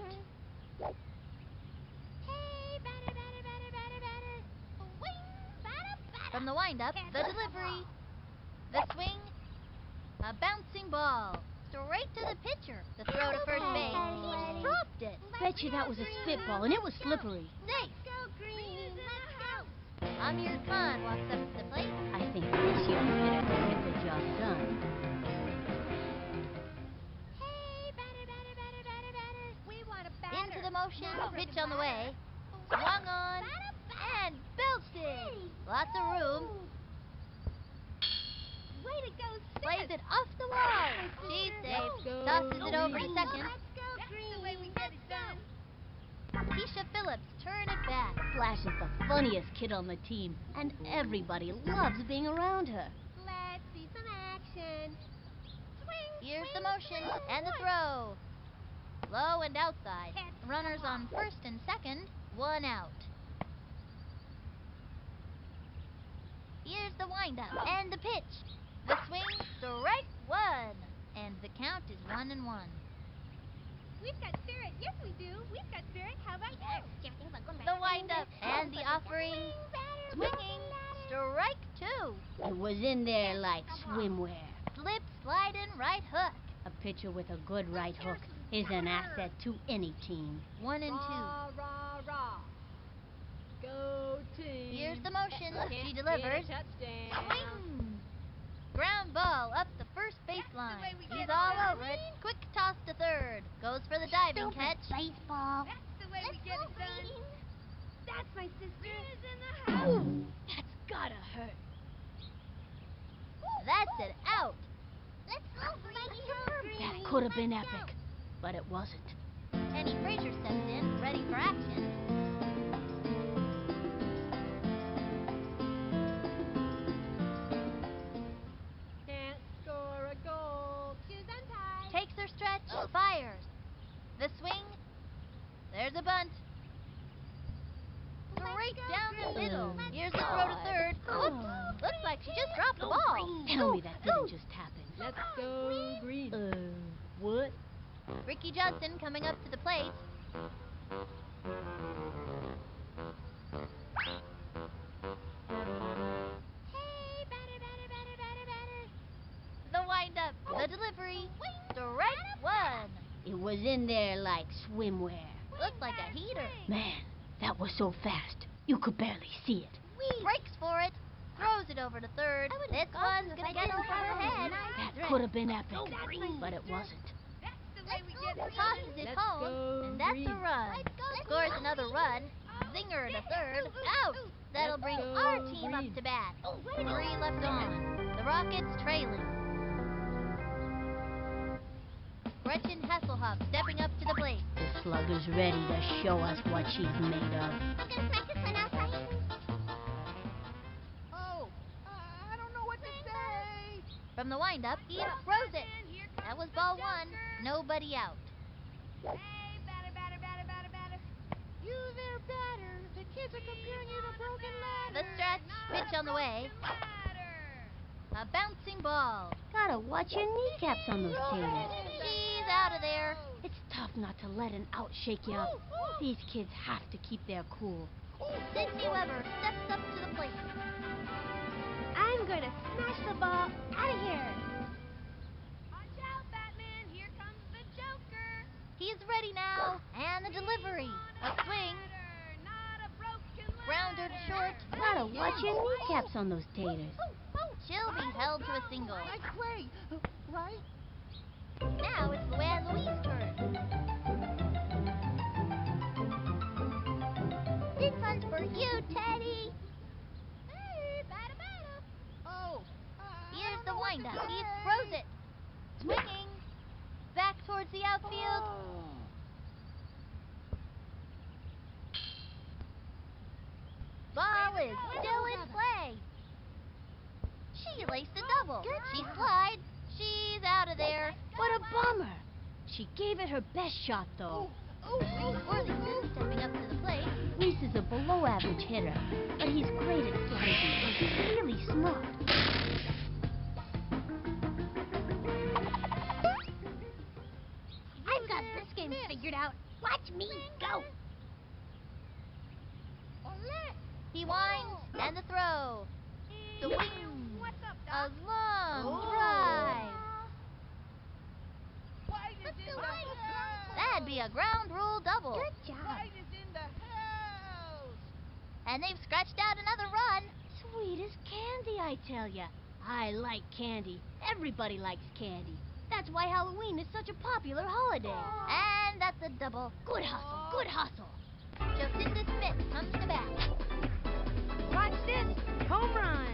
Hey, batter, batter, batter, batter, batter. Swing, batter, batter.
From the windup, the delivery. The swing. A bouncing ball. Straight to the pitcher. The throw to first base. He dropped it.
Bet you that was a spitball, and it was slippery.
Safe.
Go green. Let's go.
Amir Khan walks up to the plate.
I think this young hitter can get the job done.
Hey, batter, batter, batter, batter, batter.
We want a batter.
Into the motion.
Not a
Pitch
broken
on the
ladder.
way. Swung on. And belched it. Lots of room.
Way to go, sis.
Plays it off the wall. She's safe. Tosses it over to second.
Let's go
That's
green.
the way we get it done.
Keisha Phillips turn it back.
Flash is the funniest kid on the team, and everybody loves being around her.
Let's see some action. Swing.
Here's the motion and the throw. Low and outside. Runners on first and second. 1 out. Here's the windup and the pitch. The swing, strike one. And the count is 1-1.
We've got spirit. Yes, we do. We've got spirit. How about you?
The windup and the offering. Swinging, strike two.
It was in there like swimwear.
Slip, sliding, right hook.
A pitcher with a good right hook is an asset to any team.
1 and 2.
Rah, rah, rah. Go team.
Here's the motion.
Can't
She
get
delivers.
a touchdown.
Swing. Ground ball up the first baseline. He's all over it. Quick toss to third. Goes for the diving catch.
Baseball.
That's the way we get it done. That's my sister.
Is in the house.
That's gotta hurt.
That's it out.
Let's go, Green.
That could have been epic, but it wasn't.
Penny Frazier steps in, ready for action.
Can't score a goal.
Shoes untied.
Takes her stretch, fires. The swing. There's a bunt. Straight down the middle. Here's the throw to third. Whoops. Looks like she just dropped the ball.
Tell me that didn't just happen.
Let's go green.
What?
Ricky Johnson coming up to the plate.
Hey, batter.
The windup. The delivery. Strike one.
It was in there like swimwear.
Looks like a heater.
Man, that was so fast. You could barely see it.
Breaks for it. Throws it over to third. This one's gonna get over her head.
That could have been epic, but it wasn't.
That's the way we get it done.
Tosses it
Let's
home,
go
and that's a
green.
run. Scores another run. Zinger to third. Out. That'll
Let's
bring
go
our team up
green.
to bat. 3 left on. The Rockets trailing. Gretchen Hasselhoff stepping up to the plate.
The slugger's ready to show us what she's made of.
You gonna practice one outside?
Oh, I don't know what to say.
From the windup, he throws it. That was ball one. Nobody out.
Hey, batter.
You there, batter. The kids are comparing you to broken
The
ladder.
stretch, pitch on the way. A bouncing ball.
Gotta watch your kneecaps on those taters.
She's out of there.
It's tough not to let an out shake you up. These kids have to keep their cool.
Sydney Weber steps up to the plate.
I'm gonna smash the ball out of here.
Watch out, Batman. Here comes the Joker.
He's ready now. And the delivery. A swing.
Not a broken
Grounder to short.
Gotta watch your kneecaps on those taters.
She'll be held to a single.
Nice play, right?
Now it's Luann Louise's turn.
This one's for you, Teddy.
Hey, batter.
Oh,
Here's the windup. He throws it. Swinging. Back towards the outfield. Ball is still in play. She laced a double. She slides. She's out of there.
What a bummer. She gave it her best shot, though.
Reese Worthington stepping up to the plate.
Reese is a below-average hitter, but he's great at strategy and he's really smart.
I've got this game figured out. Watch me go.
He winds and the throw. The wing.
What's up,
A
Doc?
long drive.
White is in the house.
That'd be a ground rule double.
Good job.
White is in the house.
And they've scratched out another run.
Sweet as candy, I tell ya. I like candy. Everybody likes candy. That's why Halloween is such a popular holiday.
And that's a double.
Good hustle, good hustle.
Jacinda Smith comes to bat.
Watch this. Home run.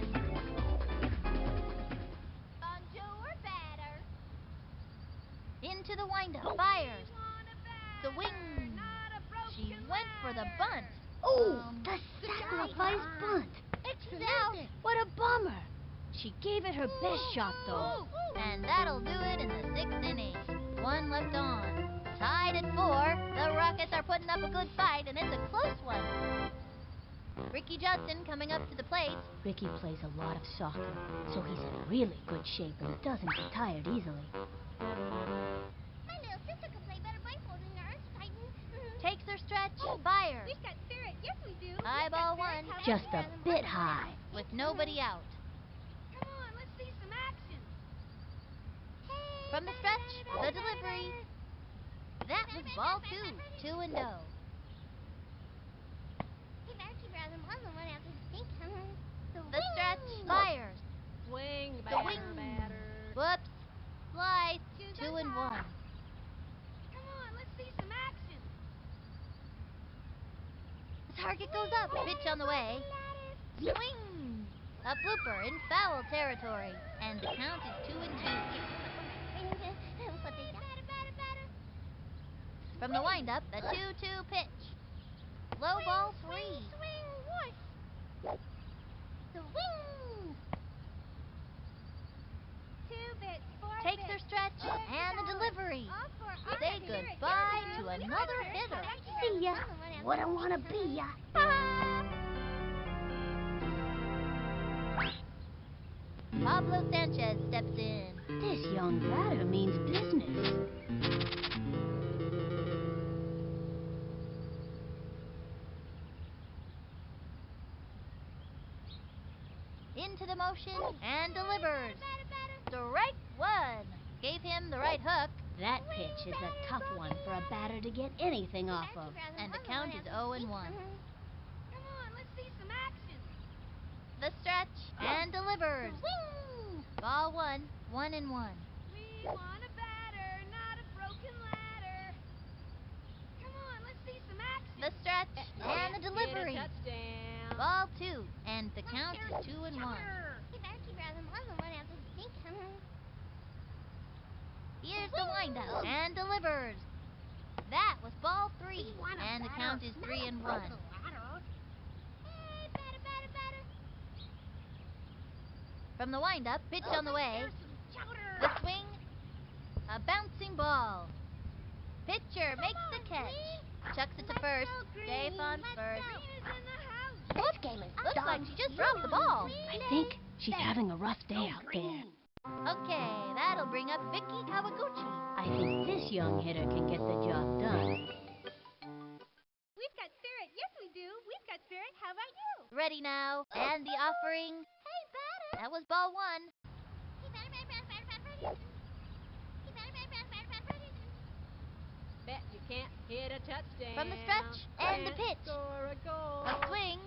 Bonjour, batter.
Into the windup. Fires. The wing. She went for the bunt.
Oh, the sacrifice bunt.
She's out.
What a bummer. She gave it her best shot, though.
And that'll do it in the 6th inning. 1 left on. Tied at 4. The Rockets are putting up a good fight, and it's a close one. Ricky Johnson coming up to the plate.
Ricky plays a lot of soccer, so he's in really good shape and doesn't get tired easily.
My little sister could play better blindfolded than us fighting.
Takes her stretch, fires.
We've got spirit. Yes, we do.
High ball one,
Just a bit high.
with nobody out.
Come on, let's see some action.
From the stretch, the delivery. That was ball two, 2-0.
Hey, better keep your other mom the one after the sink.
The stretch, fires.
Swing,
The
batter,
wing.
batter.
Whoops. Slice, 2-1.
Come on, let's see some action.
Target goes up. Pitch on the way. Swing. A blooper in foul territory. And the count is 2-2. From the windup, the 2-2 pitch. Low ball 3.
Swing!
2 bits, 4
Takes
bits.
her stretch and the delivery.
All for our
Say
spirit.
goodbye
Yes,
to
we do.
another hitter.
See ya. Wouldn't want to be ya.
Pablo Sanchez steps in.
This young batter means business.
Into the motion and delivers. Strike one. Gave him the right hook.
That pitch is a tough one for a batter to get anything off of.
And the count is 0-1.
Come on, let's see some action.
The stretch and delivers. Ball one, 1-1.
We want a batter, not a broken ladder. Come on, let's see some action.
The stretch and the delivery.
Hit a touchdown.
Ball two, and the count is 2-1.
Hey, better keep your other mom the one after the sink.
Here's the windup and delivers. That was ball 3, and the count is 3-1. From the windup, pitch on the way. The swing, a bouncing ball. Pitcher makes the catch. Chucks it to first. Safe on first.
Green is in the house.
This game is
Looks like she just dropped the ball.
I think she's having a rough day out there.
Okay, that'll bring up Vicky Kawaguchi.
I think this young hitter can get the job done.
We've got spirit. Yes, we do. We've got spirit. How about you?
Ready now, and the offering.
Hey, batter.
That was ball 1.
Hey, batter.
Bet you can't hit a touchdown.
From the stretch and the
Can't
pitch.
Score a goal.
A swing.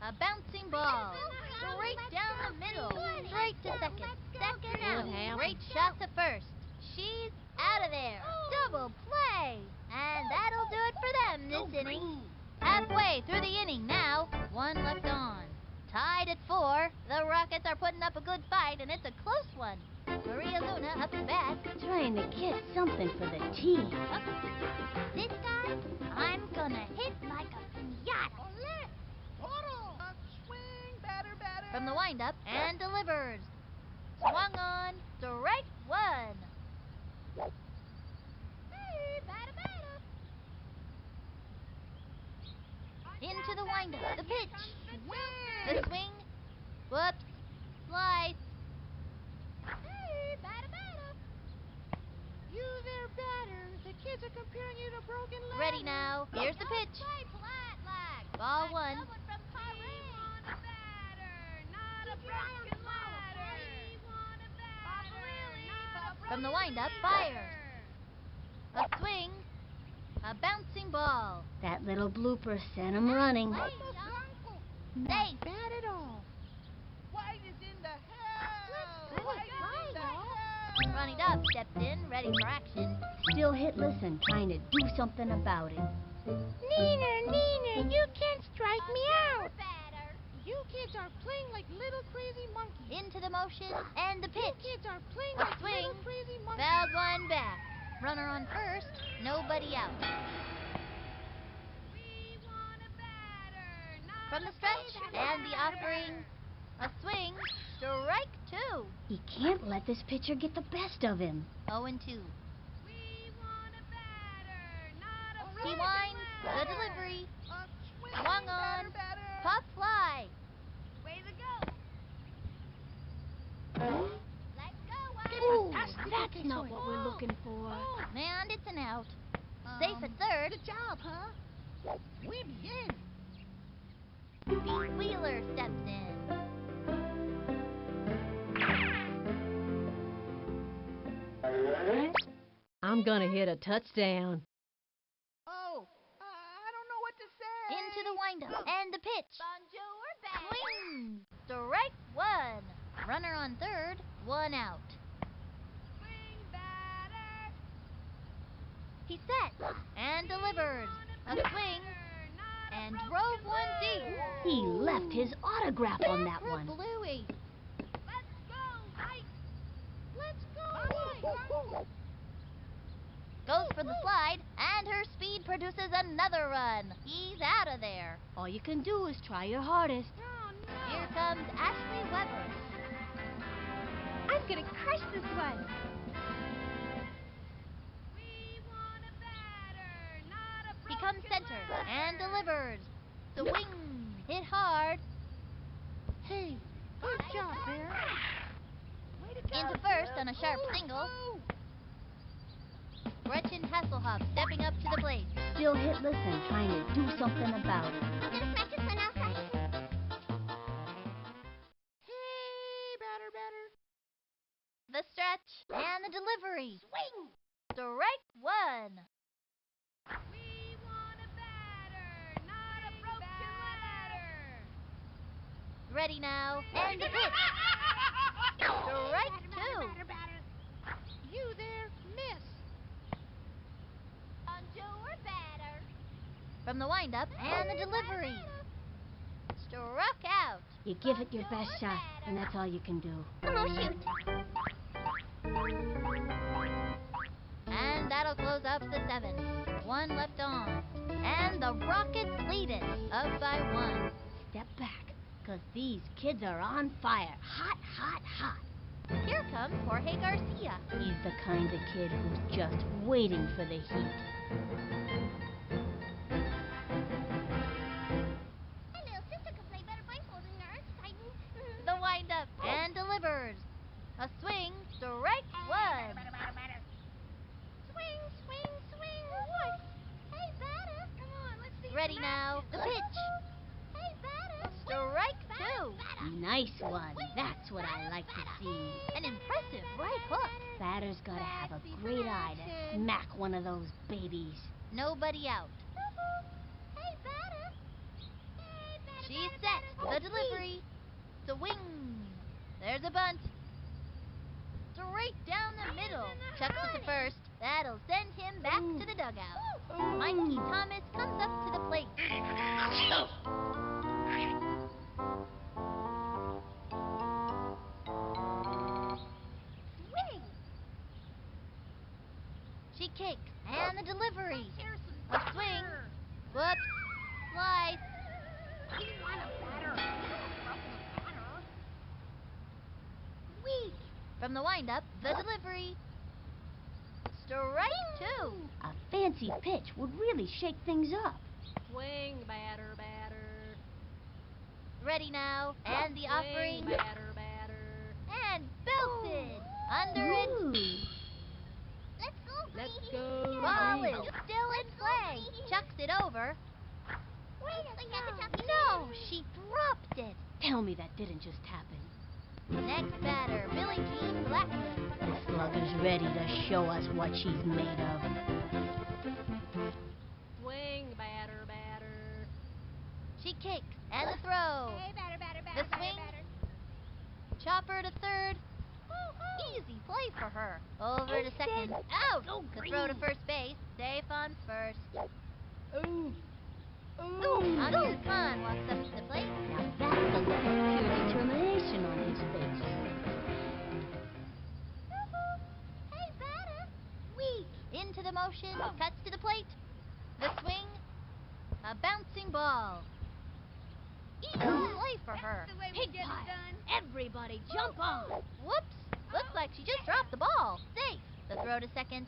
A bouncing ball. Straight down the middle. Straight to second. Second out.
Ham.
Great shot to first. She's out of there. Double play. And that'll do it for them this inning. Halfway through the inning now. 1 left on. Tied at 4. The Rockets are putting up a good fight, and it's a close one. Maria Luna up to bat.
Trying to get something for the team.
This guy, I'm gonna hit like a pinata.
Swing, batter, batter.
From the windup and delivers. Swung on. Strike 1.
Hey, batter.
Into the windup. The pitch.
Swing.
The swing. Whoops. Slice.
Hey, batter.
You there, batter. The kids are comparing you to broken ladder.
Ready now. Here's the pitch.
Play flat like.
Ball 1.
Someone from Paris.
Want a batter, not a
Keep your eye on the
broken
ball,
ladder.
okay?
We want a batter, not a
From the
broken
windup,
ladder.
fires. A swing. A bouncing ball.
That little blooper sent him running.
Safe.
Bad at all. White is in the house. White is in the house.
Ronnie Dobbs steps in, ready for action.
Still hitless and trying to do something about it.
Neener, you can't strike me out.
Batter.
You kids are playing like little crazy monkeys.
Into the motion and the
You
pitch.
kids are playing
A
like
swing.
little crazy monkeys.
Fouled one back. Runner on first. Nobody out.
We want a batter, not
From
a
the stretch
broken
and the
ladder.
offering. A swing. Strike 2.
He can't let this pitcher get the best of him.
0-2.
We want a batter, not a
He
broken
winds. The
ladder.
delivery.
A swing.
Swung on.
Batter.
Pop fly.
Way to go.
Let's go, White.
Ooh,
Fantastic,
that's
okay,
not
sorry.
what we're looking for.
And it's an out. Safe at third.
Good job, huh? Muy bien.
Pete Wheeler steps in.
I'm gonna hit a touchdown.
Oh, I don't know what to say.
Into the windup and the pitch.
Bonjour, batter.
Swing. Strike one. Runner on third. One out.
Swing batter.
He sets and delivers. A swing and drove one deep.
He left his autograph on that
For
one.
Bluey.
Let's go, White.
Let's go, White. Goes for the slide, and her speed produces another run. He's out of there.
All you can do is try your hardest.
Oh, no.
Here comes Ashley Weber.
I'm gonna crush this one.
We want a batter, not a
He
broken
comes center
ladder.
and delivers. Swing. Hit hard.
Hey, good job, Bear. Way to go.
Into first on a sharp single. Gretchen Hasselhoff stepping up to the plate.
Still hitless and trying to do something about it.
Gonna smash this one outside.
Hey, batter.
The stretch and the delivery.
Swing.
Strike one.
We want a batter, not a broken ladder.
Ready now. And the pitch. Strike two.
You there, miss.
Bonjour, batter.
From the windup and the delivery. Struck out.
You give it your best shot, and that's all you can do.
Oh, shoot.
And that'll close up the seventh. One left on. And the Rockets lead it, up by one.
Step back, 'cause these kids are on fire. Hot, hot, hot.
Here comes Jorge Garcia.
He's the kind of kid who's just waiting for the heat.
My little sister can play better baseball than the Earth Titan.
The windup and delivers. A swing, strike one.
Swing. Hey, batter. Come on, let's see.
Ready
some
now.
action.
The pitch.
Hey, batter.
Strike two.
Nice one. That's what I like to see.
An impressive right hook.
Batter's gotta have a great eye to smack one of those babies.
Nobody out.
Hey, batter. Hey, batter.
She's
batter,
set.
batter.
The delivery. Swing. There's a bunt. Straight down the middle. Chucks it to first. That'll send him back to the dugout. Mikey Thomas comes up to the plate.
Swing.
She kicks. And the delivery.
Here's some
A swing. Whoops. Slice.
We want a batter. Broken batter. Weak.
From the windup, the delivery. Strike two.
A fancy pitch would really shake things up.
Swing, batter.
Ready now. And the
Swing,
offering.
batter.
And belted. Under it.
Ooh.
Let's go,
Let's
Greedy.
go.
Ball
Green.
is still in play. Chucks it over.
Wait,
No, she dropped it.
Tell me that didn't just happen.
Next batter, Billie Jean Blackman.
The slugger's ready to show us what she's made of.
Swing, batter.
She kicks and the throw.
Hey, batter.
The swing. Chopper to third. Easy play for her. Over to second. Out. The throw to first base. Safe on first. Amir Khan walks up to the plate.
Now that's a look of pure determination on his face.
Hey, batter.
Weak. Into the motion. Cuts to the plate. The swing. A bouncing ball. Easy play for her.
That's the way we
Pig
get
pile.
it done.
Everybody jump on.
Whoops. Looks like she just dropped the ball. Safe. The throw to second.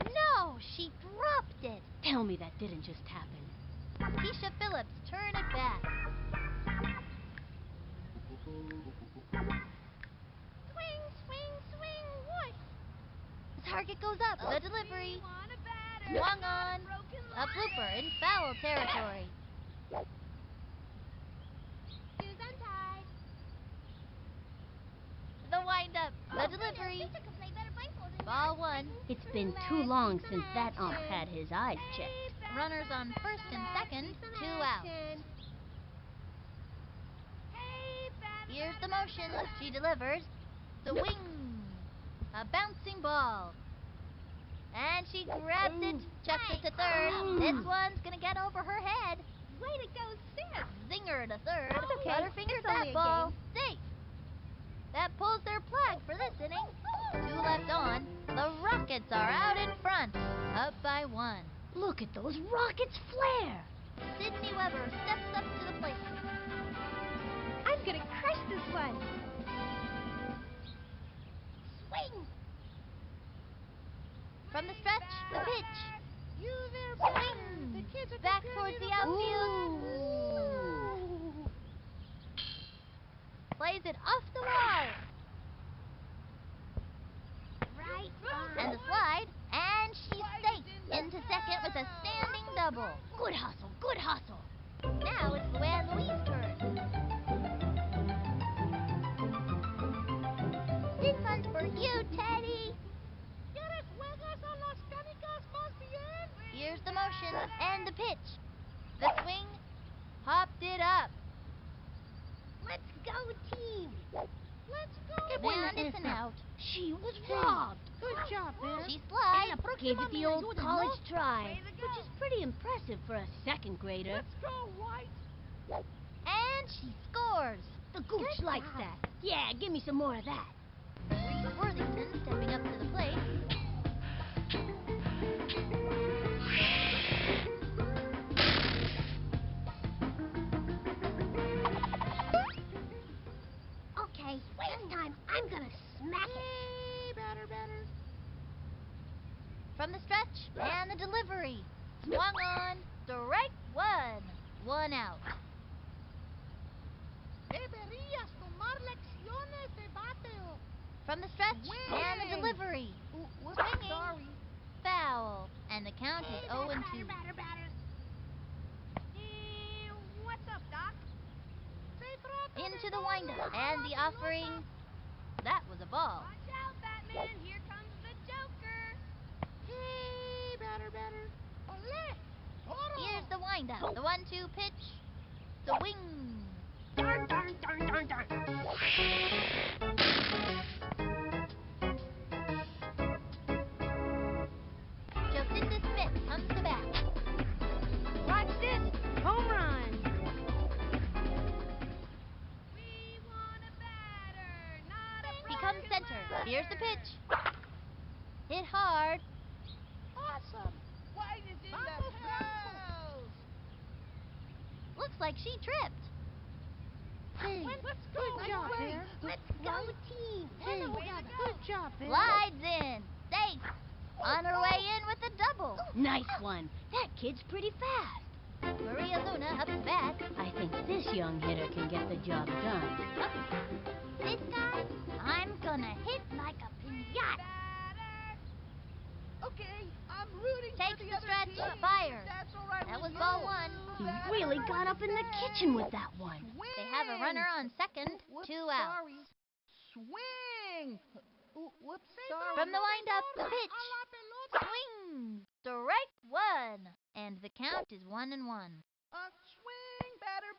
No, she dropped it.
Tell me that didn't just happen.
Keisha Phillips turn at bat.
Swing, swing, swing, whoosh.
The target goes up. The delivery.
Want a batter,
Swung
not
on.
a broken
A blooper in foul territory.
Shoes untied.
The windup. The delivery.
Sister could play better blindfolded.
Ball one.
It's been too long since that ump had his eyes checked.
Runners on first and second. 2 out.
Hey, batter,
Here's the motion. She delivers. Swing. A bouncing ball. And she grabs it. Chucks it to third. This one's gonna get over her head.
Way to go, sis.
Zinger to third.
That's okay.
Butterfingers
It's only
that
a
ball.
game.
Safe. That pulls their plug for this inning. 2 left on. The Rockets are out in front. Up by 1.
Look at those rockets flare.
Sydney Weber steps up to the plate.
I'm gonna crush this one.
Swing.
From the stretch, the pitch.
You there, batter.
Swing.
The kids are
Back
comparing
towards the
you to
outfield.
Ooh.
Plays it off the wall.
Right
And the slide. And she's safe. Into second with a standing double.
Good hustle, good hustle.
Now it's Luann Louise's turn. This one's for you, Teddy.
¿Quieres juegas a las canicas más bien?
Here's the motion and the pitch. The swing. Popped it up.
Let's go, team.
Let's go.
And it's an out.
She was robbed.
Good job, Ben.
She slides.
Gave it the old college try,
Way to go.
which is pretty impressive for a second grader.
Let's go, White.
And she scores.
The gooch likes that. Yeah, give me some more of that.
Reese Worthington stepping up to the plate.
Okay, this time I'm gonna smack it.
Hey, batter.
From the stretch and the delivery. Swung on. Strike 1. 1 out.
Deberías tomar lecciones de bateo.
From the stretch and the
Swing.
delivery.
Whoops,
Swinging.
sorry.
Foul. And the count is 0 and 2.
Batter.
What's up, Doc?
Se trata
Into
de
the
no
windup
dejar
and
la
the
pelota.
offering. That was a ball.
Watch out, Batman. Here comes the Joker.
Hey, batter. Ole. Toro.
Here's the windup. The 1-2 pitch. Swing.
Darn.
Jocinda Smith comes to bat.
Watch this. Home run.
We want a batter, not a
Becomes
broken
center.
ladder.
Here's the pitch. Hit hard.
Awesome.
White is in the
Vamos,
house.
Looks like she tripped.
Hey,
Let's go.
good job, Ben.
Let's go, team.
Hey,
Way to go.
good job, Ben.
Slides in. Safe. On her way in with a double.
Nice one. That kid's pretty fast.
Maria Luna up to bat.
I think this young hitter can get the job done.
This time, I'm gonna hit like a pinata.
Batter.
Okay, I'm rooting
Takes
for the
the
other
stretch,
team.
fires.
That's all right
That
with
was
you.
ball 1.
He really got up in the kitchen with that one.
Swing.
They have a runner on second.
Whoops,
2 out.
Sorry. Swing. Whoops, sorry.
From the windup, the pitch.
A la pelota.
Swing. Strike 1. And the count is 1 and 1.
Swing, batter.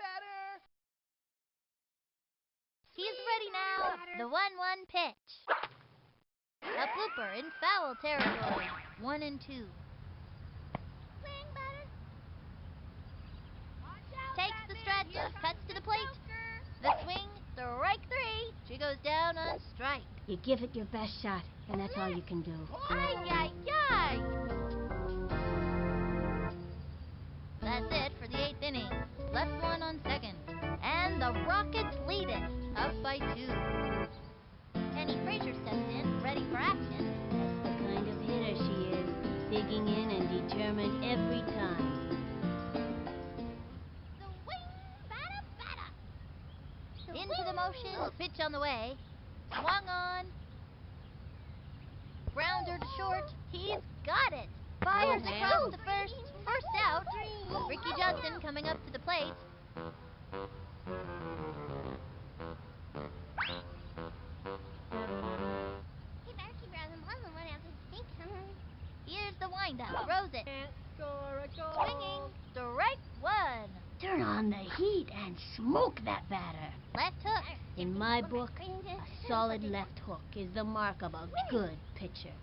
He's ready now. The 1-1 pitch. A blooper in foul territory. 1 and 2.
Swing, batter.
Watch out,
Takes the
Batman.
stretch.
Here
Cuts
comes
to the
the
plate.
Joker.
The swing. Strike 3. She goes down on strike.
You give it your best shot, and that's all you can do.
Ay, ay, ay. That's it for the 8th inning. Left one on second. And the Rockets lead it. Up by 2. Penny Frazier steps in, ready for action.
That's the kind of hitter she is, digging in and determined every time.
motion, pitch on the way. Swung on. Grounder to short. He's got it. Fires
man.
across the first. First out. Ricky Johnson coming up to the plate.
He better keep around the ball and run after the stink.
Here's the windup. Throws it.
Can't score a goal.
Swinging. Strike one.
Turn on the heat and smoke that batter.
Left hook.
In my book, a solid left hook is the mark of a good pitcher.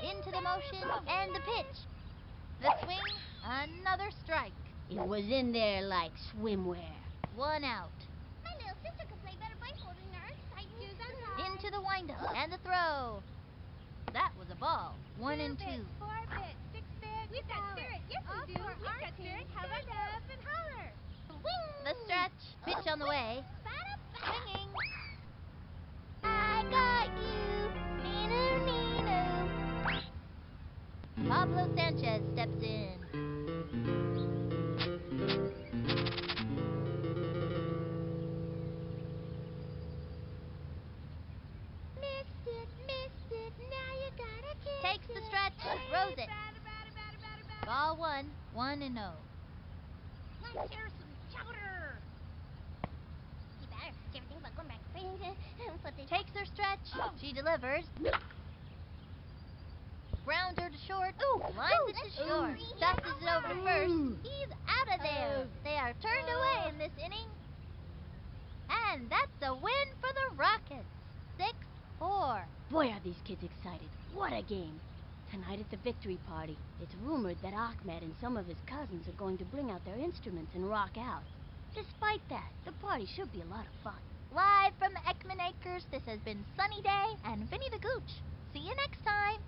Into the motion and the pitch. The swing. Another strike.
It was in there like swimwear.
One out.
My little sister could play better blindfolded than her.
Into the windup and the throw. That was a ball. 1 and 2.
4 bits, 6 bits. We've got spirit. Yes, we do. We've got spirit. How about up and holler?
The stretch. Pitch on the way. Swinging.
I got you. Neener,
Pablo Sanchez steps in.
missed it. Now you gotta kiss
Takes the stretch. Throws it.
Batter.
Ball 1. 1 and 0.
Let's hear some chowder.
He better. Did you ever think about going back for the
Takes her stretch. She delivers. Grounder to short. Lines it to short. Tosses it over to first. He's out of there. They are turned away in this inning. And that's a win for the Rockets. 6-4.
Boy, are these kids excited. What a game. Tonight at the victory party, it's rumored that Ahmed and some of his cousins are going to bring out their instruments and rock out. Despite that, the party should be a lot of fun.
Live from the Ekman Acres, this has been Sunny Day and Vinny the Gooch. See you next time.